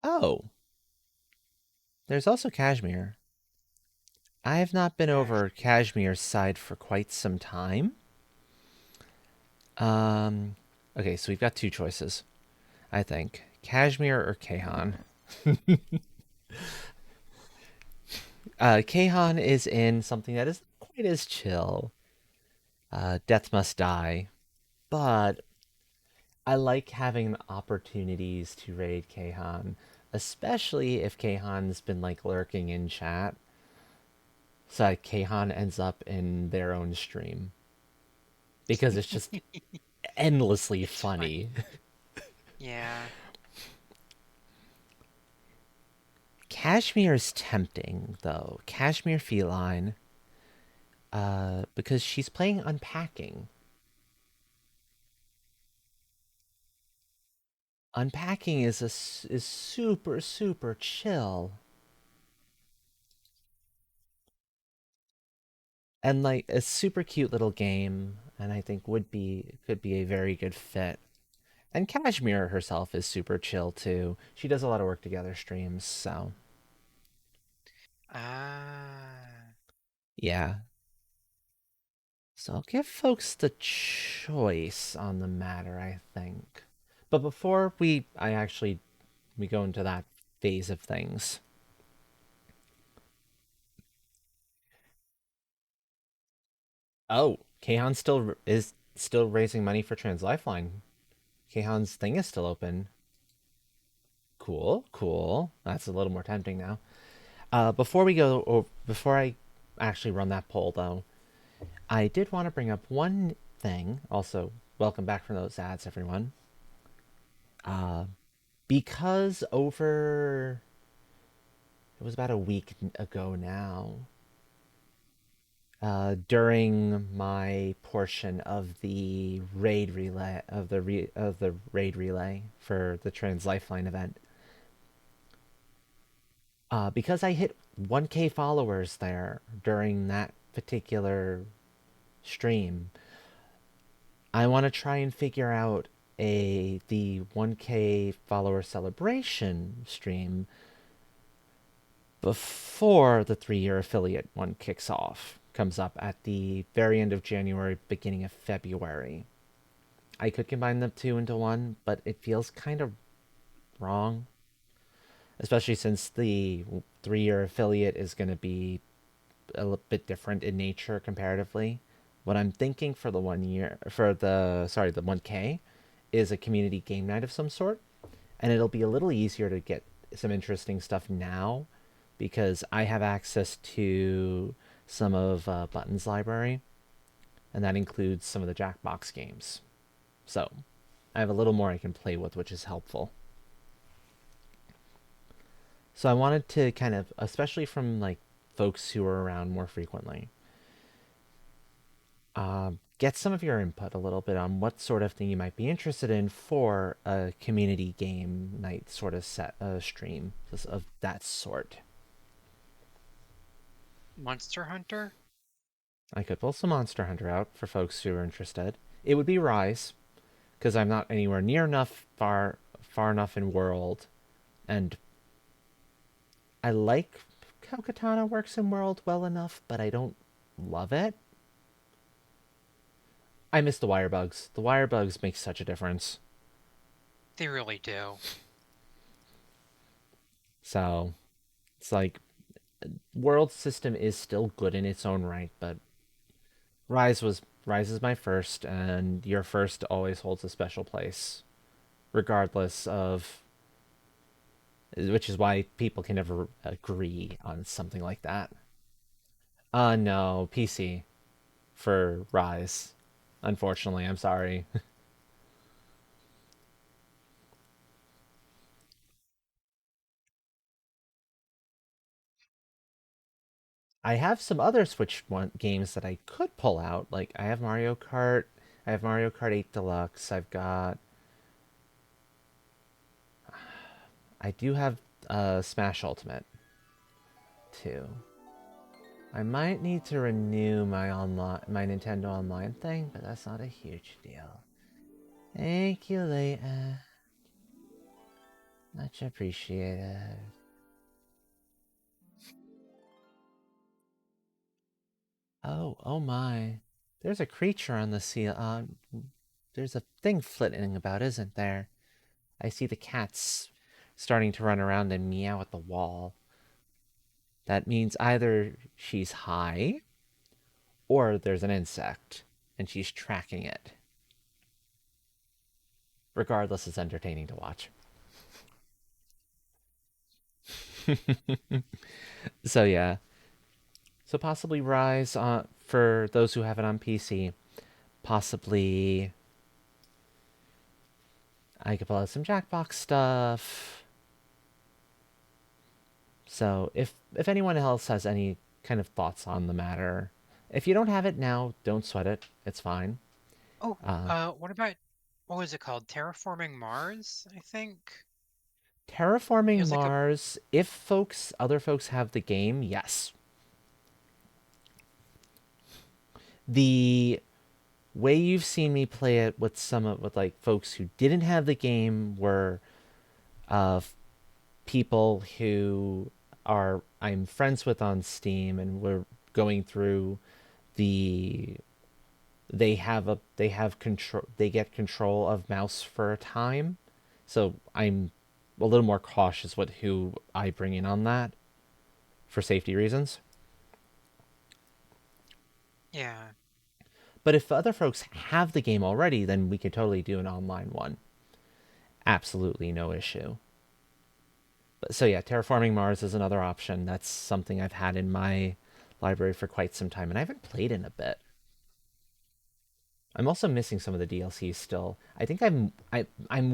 Oh, there's also Kashmir. I have not been over Cashmere. Kashmir's side for quite some time. Um, okay, so we've got two choices, I think. Kashmir or Kahan. Kahan is in something that is quite as chill. Death Must Die. But I like having opportunities to raid Kahan, especially if Kahan's been like lurking in chat. So that Kahan ends up in their own stream because it's just endlessly It's funny. funny. Yeah. Kashmir is tempting though. Kashmir Feline, because she's playing Unpacking. Unpacking is super super chill and like a super cute little game, and I think could be a very good fit. And Kashmir herself is super chill too. She does a lot of work together streams, so Ah. yeah. So I'll give folks the choice on the matter, I think. But before we go into that phase of things. Oh, Kahan is still raising money for Trans Lifeline. Kahan's thing is still open. Cool, cool. That's a little more tempting now. Before I actually run that poll though, I did want to bring up one thing. Also, welcome back from those ads, everyone. Uh, because over it was about a week ago now, during my portion of the raid relay of the raid relay for the Trans Lifeline event, because I hit 1K followers there during that particular stream, I want to try and figure out a the 1K follower celebration stream before the 3-year affiliate one kicks off. Comes up at the very end of January, beginning of February. I could combine the two into one, but it feels kind of wrong, especially since the 3-year affiliate is going to be a little bit different in nature comparatively. What I'm thinking for the 1 year, for the, sorry, the 1K is a community game night of some sort, and it'll be a little easier to get some interesting stuff now because I have access to some of Button's library, and that includes some of the Jackbox games. So I have a little more I can play with, which is helpful. So I wanted to kind of, especially from like folks who are around more frequently, get some of your input a little bit on what sort of thing you might be interested in for a community game night sort of set stream of that sort. Monster Hunter? I could pull some Monster Hunter out for folks who are interested. It would be Rise because I'm not anywhere near enough far enough in world, and I like how Katana works in world well enough, but I don't love it. I miss the wire bugs. The wire bugs make such a difference. They really do. So it's like world system is still good in its own right, but Rise is my first, and your first always holds a special place, regardless of, which is why people can never agree on something like that. No, PC for Rise. Unfortunately, I'm sorry. I have some other games that I could pull out. Like I have Mario Kart. I have Mario Kart 8 Deluxe. I do have Smash Ultimate too. I might need to renew my Nintendo Online thing, but that's not a huge deal. Thank you, Leia. Much appreciated. Oh my. There's a creature on the seal. There's a thing flitting about, isn't there? I see the cats starting to run around and meow at the wall. That means either she's high or there's an insect and she's tracking it. Regardless, it's entertaining to watch. So yeah. So possibly Rise for those who have it on PC. Possibly I could pull out some Jackbox stuff. So if anyone else has any kind of thoughts on the matter, if you don't have it now, don't sweat it. It's fine. Oh, Uh, what about what was it called? Terraforming Mars, I think. It Terraforming was like a Mars, if other folks have the game, yes. The way you've seen me play it with with like folks who didn't have the game were uh people who are I'm friends with on Steam, and we're going through the they have control, they get control of mouse for a time. So I'm a little more cautious with who I bring in on that for safety reasons. yeah. But if other folks have the game already, then we could totally do an online one. Absolutely no issue. But so yeah, Terraforming Mars is another option. That's something I've had in my library for quite some time, and I haven't played in a bit. I'm also missing some of the DLCs still. I think I'm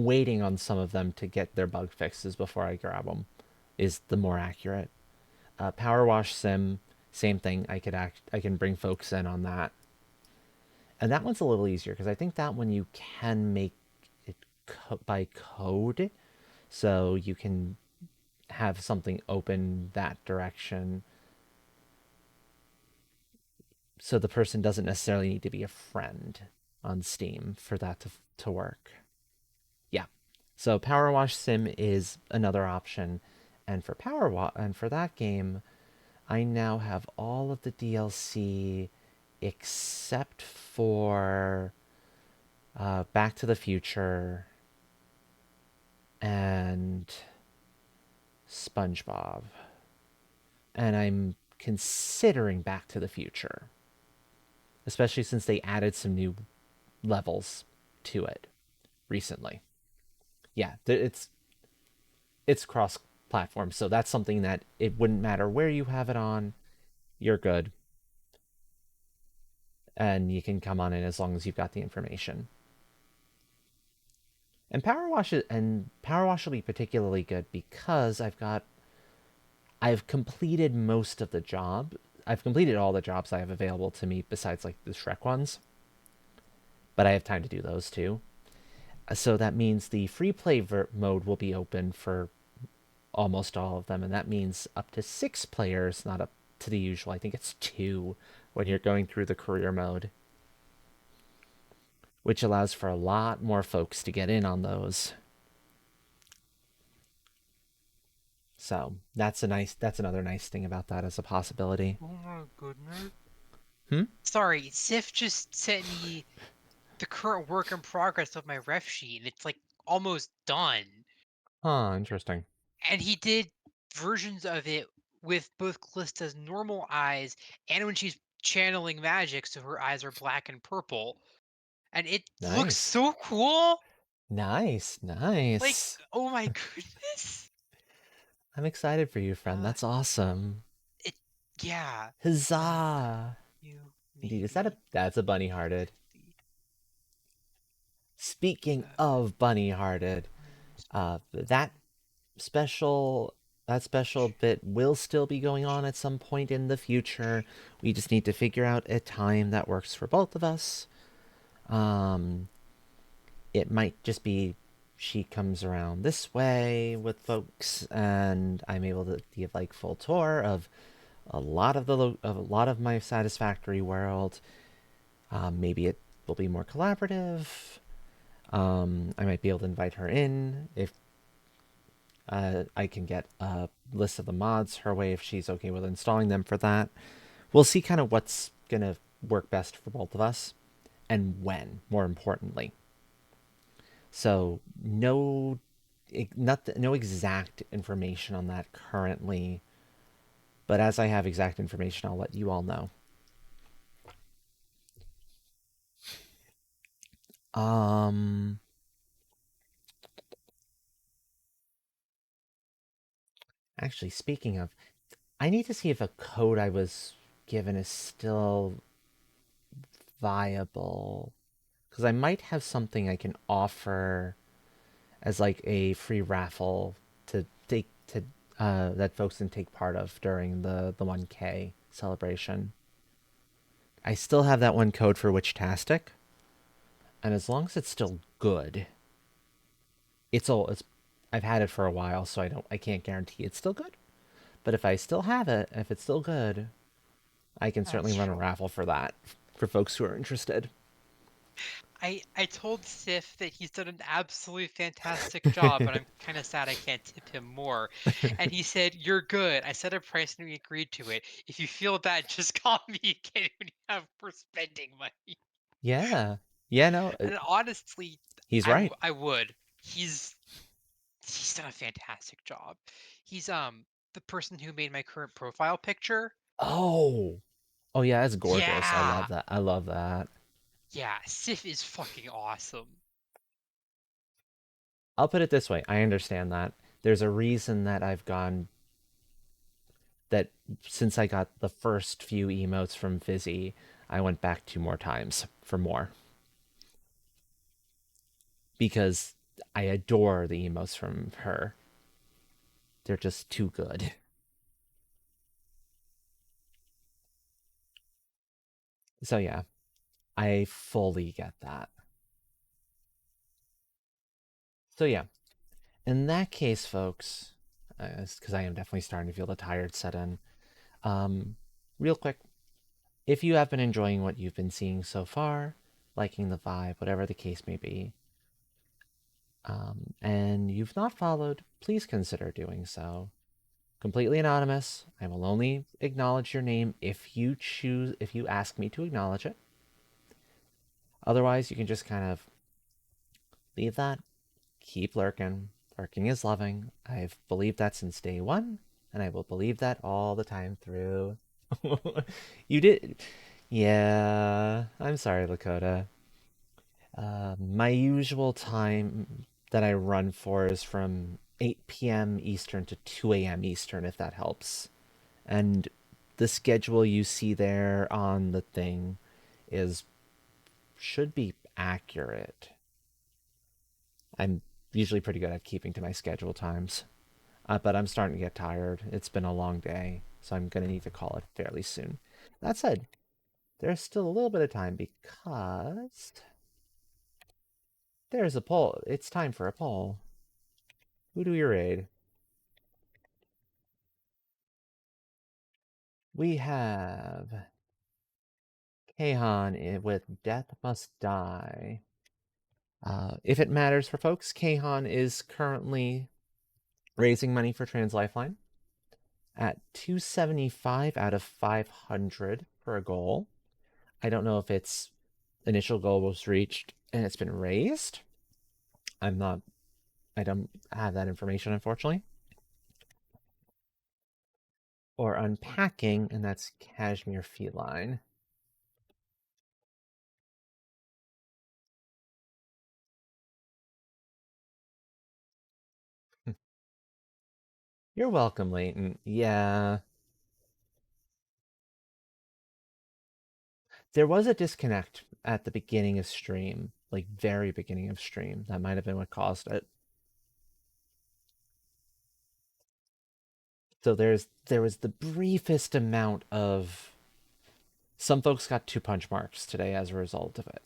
waiting on some of them to get their bug fixes before I grab them. Is the more accurate. Power Wash Sim, same thing. I can bring folks in on that, and that one's a little easier because I think that one you can make it by code, so you can have something open that direction, so the person doesn't necessarily need to be a friend on Steam for that to work. Yeah. So Power Wash Sim is another option. And for and for that game, I now have all of the DLC except for Back to the Future and SpongeBob. And I'm considering Back to the Future, especially since they added some new levels to it recently. Yeah, it's cross platform, so that's something that it wouldn't matter where you have it on, you're good, and you can come on in as long as you've got the information. And Power Wash will be particularly good because I've completed most of the job. I've completed all the jobs I have available to me besides like the Shrek ones, but I have time to do those too. So that means the free play mode will be open for almost all of them, and that means up to 6 players, not up to the usual. I think it's 2 when you're going through the career mode, which allows for a lot more folks to get in on those. So that's another nice thing about that as a possibility. Oh my goodness. Hmm? Sorry, Sif just sent me the current work in progress of my ref sheet, and it's like almost done. Huh, interesting. And he did versions of it with both Callista's normal eyes and when she's channeling magic, so her eyes are black and purple. And it looks Nice. so cool. Nice, Like, nice. oh my goodness. I'm excited for you, friend. Uh, That's awesome. it, yeah. Huzzah! You Indeed, maybe that's a bunny hearted. the Speaking of bunny hearted, that special special bit will still be going on at some point in the future. We just need to figure out a time that works for both of us. Um, it might just be she comes around this way with folks, and I'm able to give like full tour of a lot of my satisfactory world. Maybe it will be more collaborative. I might be able to invite her in if I can get a list of the mods her way if she's okay with installing them for that. We'll see kind of what's going to work best for both of us and when, more importantly. So, no exact information on that currently, but as I have exact information, I'll let you all know. Um, Actually, speaking of, I need to see if a code I was given is still viable. Because I might have something I can offer as like a free raffle to take to that folks can take part of during the 1K celebration. I still have that one code for Witchtastic, and as long as it's still good, it's I've had it for a while, so I can't guarantee it's still good. But if I still have it, if it's still good, I can certainly That's run a true. raffle for that for folks who are interested. I told Sif that he's done an absolutely fantastic job, but I'm kind of sad I can't tip him more. And he said, "You're good." I set a price and we agreed to it. If you feel bad, just call me again when you have for spending money. Yeah. Yeah, no, And honestly, he's right. I would. He's done a fantastic job. He's the person who made my current profile picture. Oh. Oh yeah, that's gorgeous. I love Yeah. that. I love that. Yeah, Sif is fucking awesome. I'll put it this way. I understand that. There's a reason that I've gone that since I got the first few emotes from Fizzy, I went back 2 more times for more because I adore the emotes from her. They're just too good. So yeah, I fully get that. So yeah, in that case, folks, because I am definitely starting to feel the tired set in. Um, Real quick, if you have been enjoying what you've been seeing so far, liking the vibe, whatever the case may be, and you've not followed, please consider doing so. Completely anonymous. I will only acknowledge your name if you ask me to acknowledge it. Otherwise, you can just kind of leave that, keep lurking. Lurking is loving. I've believed that since day one, and I will believe that all the time through. You did. Yeah, I'm sorry, Lakota. My usual time that I run for is from 8 p.m. Eastern to 2 a.m. Eastern, if that helps. And the schedule you see there on the thing is should be accurate. I'm usually pretty good at keeping to my schedule times, but I'm starting to get tired. It's been a long day, so I'm gonna need to call it fairly soon. That said, there's still a little bit of time because there's a poll. It's time for a poll. Who do we raid? We have Kahan with Death Must Die. If it matters for folks, Kahan is currently raising money for Trans Lifeline at 275 out of 500 for a goal. I don't know if its initial goal was reached and it's been raised. I'm not, I don't have that information, unfortunately. Or unpacking, and that's Cashmere Feline. You're welcome, Leighton. Yeah. There was a disconnect at the beginning of stream, like very beginning of stream. That might have been what caused it. So there was the briefest amount of some folks got 2 punch marks today as a result of it.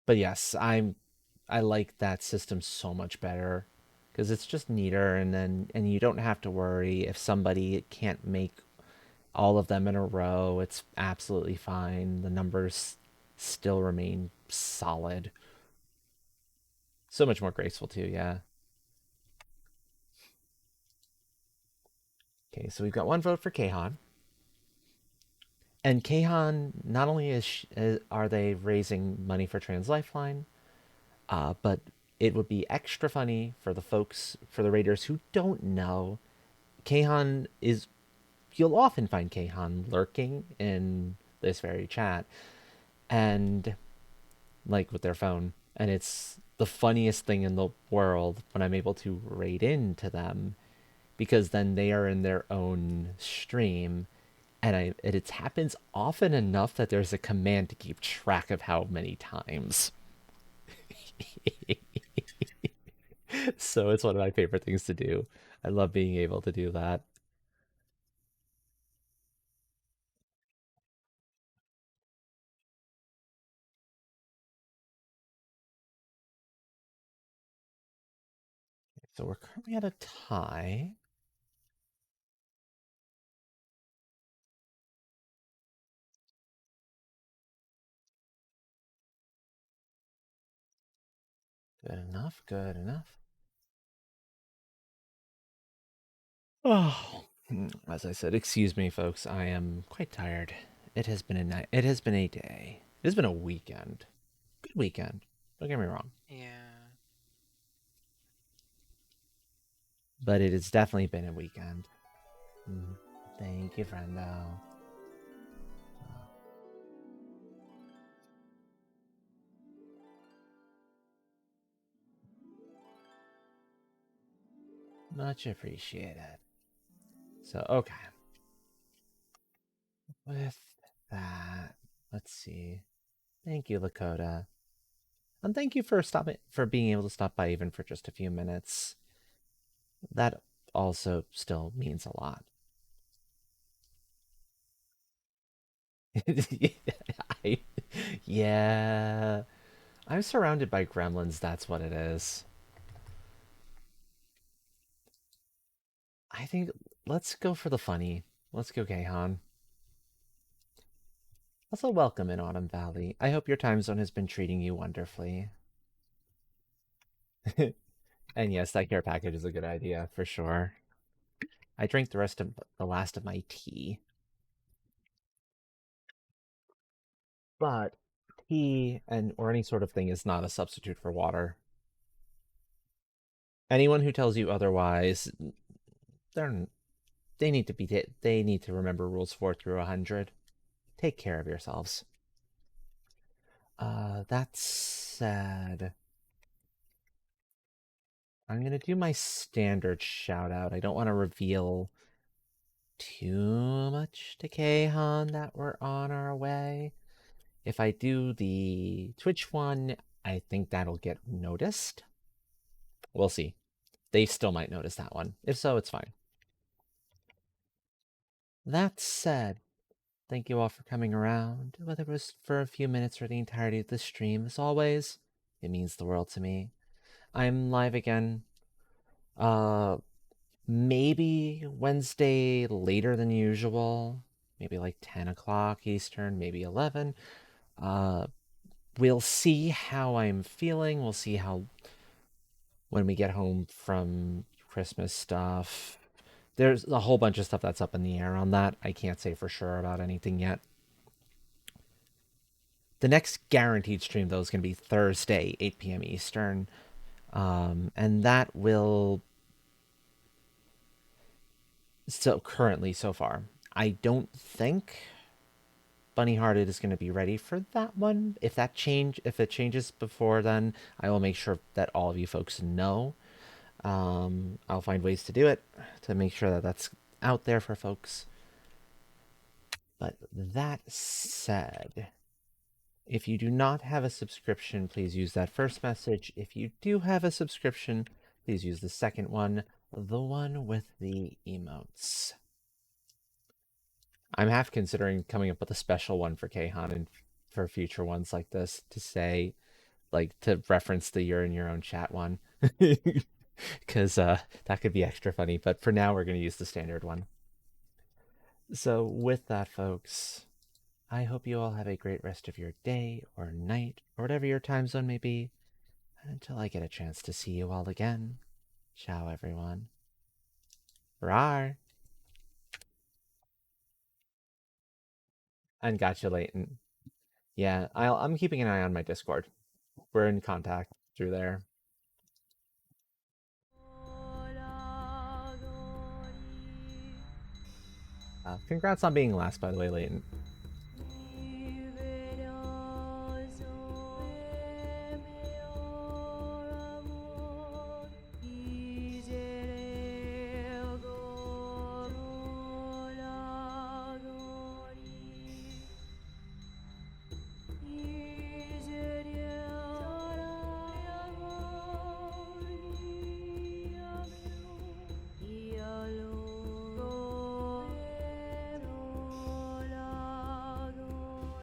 But yes, I like that system so much better because it's just neater and you don't have to worry if somebody can't make all of them in a row. It's absolutely fine. The numbers still remain solid. So much more graceful too, yeah. Okay, so we've got one vote for Kahan. And Kahan, not only are they raising money for Trans Lifeline, but it would be extra funny for the folks, for the raiders who don't know. Kahan is, you'll often find Kahan lurking in this very chat, and like with their phone. And it's the funniest thing in the world when I'm able to raid into them, because then they are in their own stream, and it happens often enough that there's a command to keep track of how many times. So it's one of my favorite things to do. I love being able to do that. So we're currently at a tie. Good enough, good enough. Oh, as I said, excuse me, folks. I am quite tired. It has been a night. It has been a day. It has been a weekend. Good weekend. Don't get me wrong, Yeah. but it has definitely been a weekend. Thank you, friendo. Much appreciated. So, okay. With that, let's see. Thank you, Lakota. And thank you for being able to stop by even for just a few minutes. That also still means a lot. I, yeah. I'm surrounded by gremlins, that's what it is. I think let's go for the funny. Let's go, Kahan. Also, welcome in Autumn Valley. I hope your time zone has been treating you wonderfully. And yes, that care package is a good idea for sure. I drank the last of my tea. But tea and or any sort of thing is not a substitute for water. Anyone who tells you otherwise, they're they need to remember rules 4 through 100. Take care of yourselves. That said, I'm gonna do my standard shout out. I don't want to reveal too much to Kahan that we're on our way. If I do the Twitch one, I think that'll get noticed. We'll see. They still might notice that one. If so, it's fine. That said, thank you all for coming around, whether it was for a few minutes or the entirety of the stream. As always, it means the world to me. I'm live again. Maybe Wednesday later than usual. Maybe like 10 o'clock Eastern, maybe 11. We'll see how I'm feeling. We'll see how when we get home from Christmas stuff. There's a whole bunch of stuff that's up in the air on that. I can't say for sure about anything yet. The next guaranteed stream, though, is going to be Thursday, 8 p.m. Eastern. And that will... So currently, so far, I don't think Bunny Hearted is going to be ready for that one. If it changes before then, I will make sure that all of you folks know. I'll find ways to do it to make sure that that's out there for folks. But that said, if you do not have a subscription, please use that first message. If you do have a subscription, please use the second one, the one with the emotes. I'm half considering coming up with a special one for Kahan and for future ones like this to say, like, to reference the you're in your own chat one. Because that could be extra funny. But for now, we're going to use the standard one. So with that, folks, I hope you all have a great rest of your day or night or whatever your time zone may be. And until I get a chance to see you all again, ciao everyone. Rar. And gotcha, Leighton. Yeah, I'm keeping an eye on my Discord. We're in contact through there. Congrats on being last, by the way, Leighton.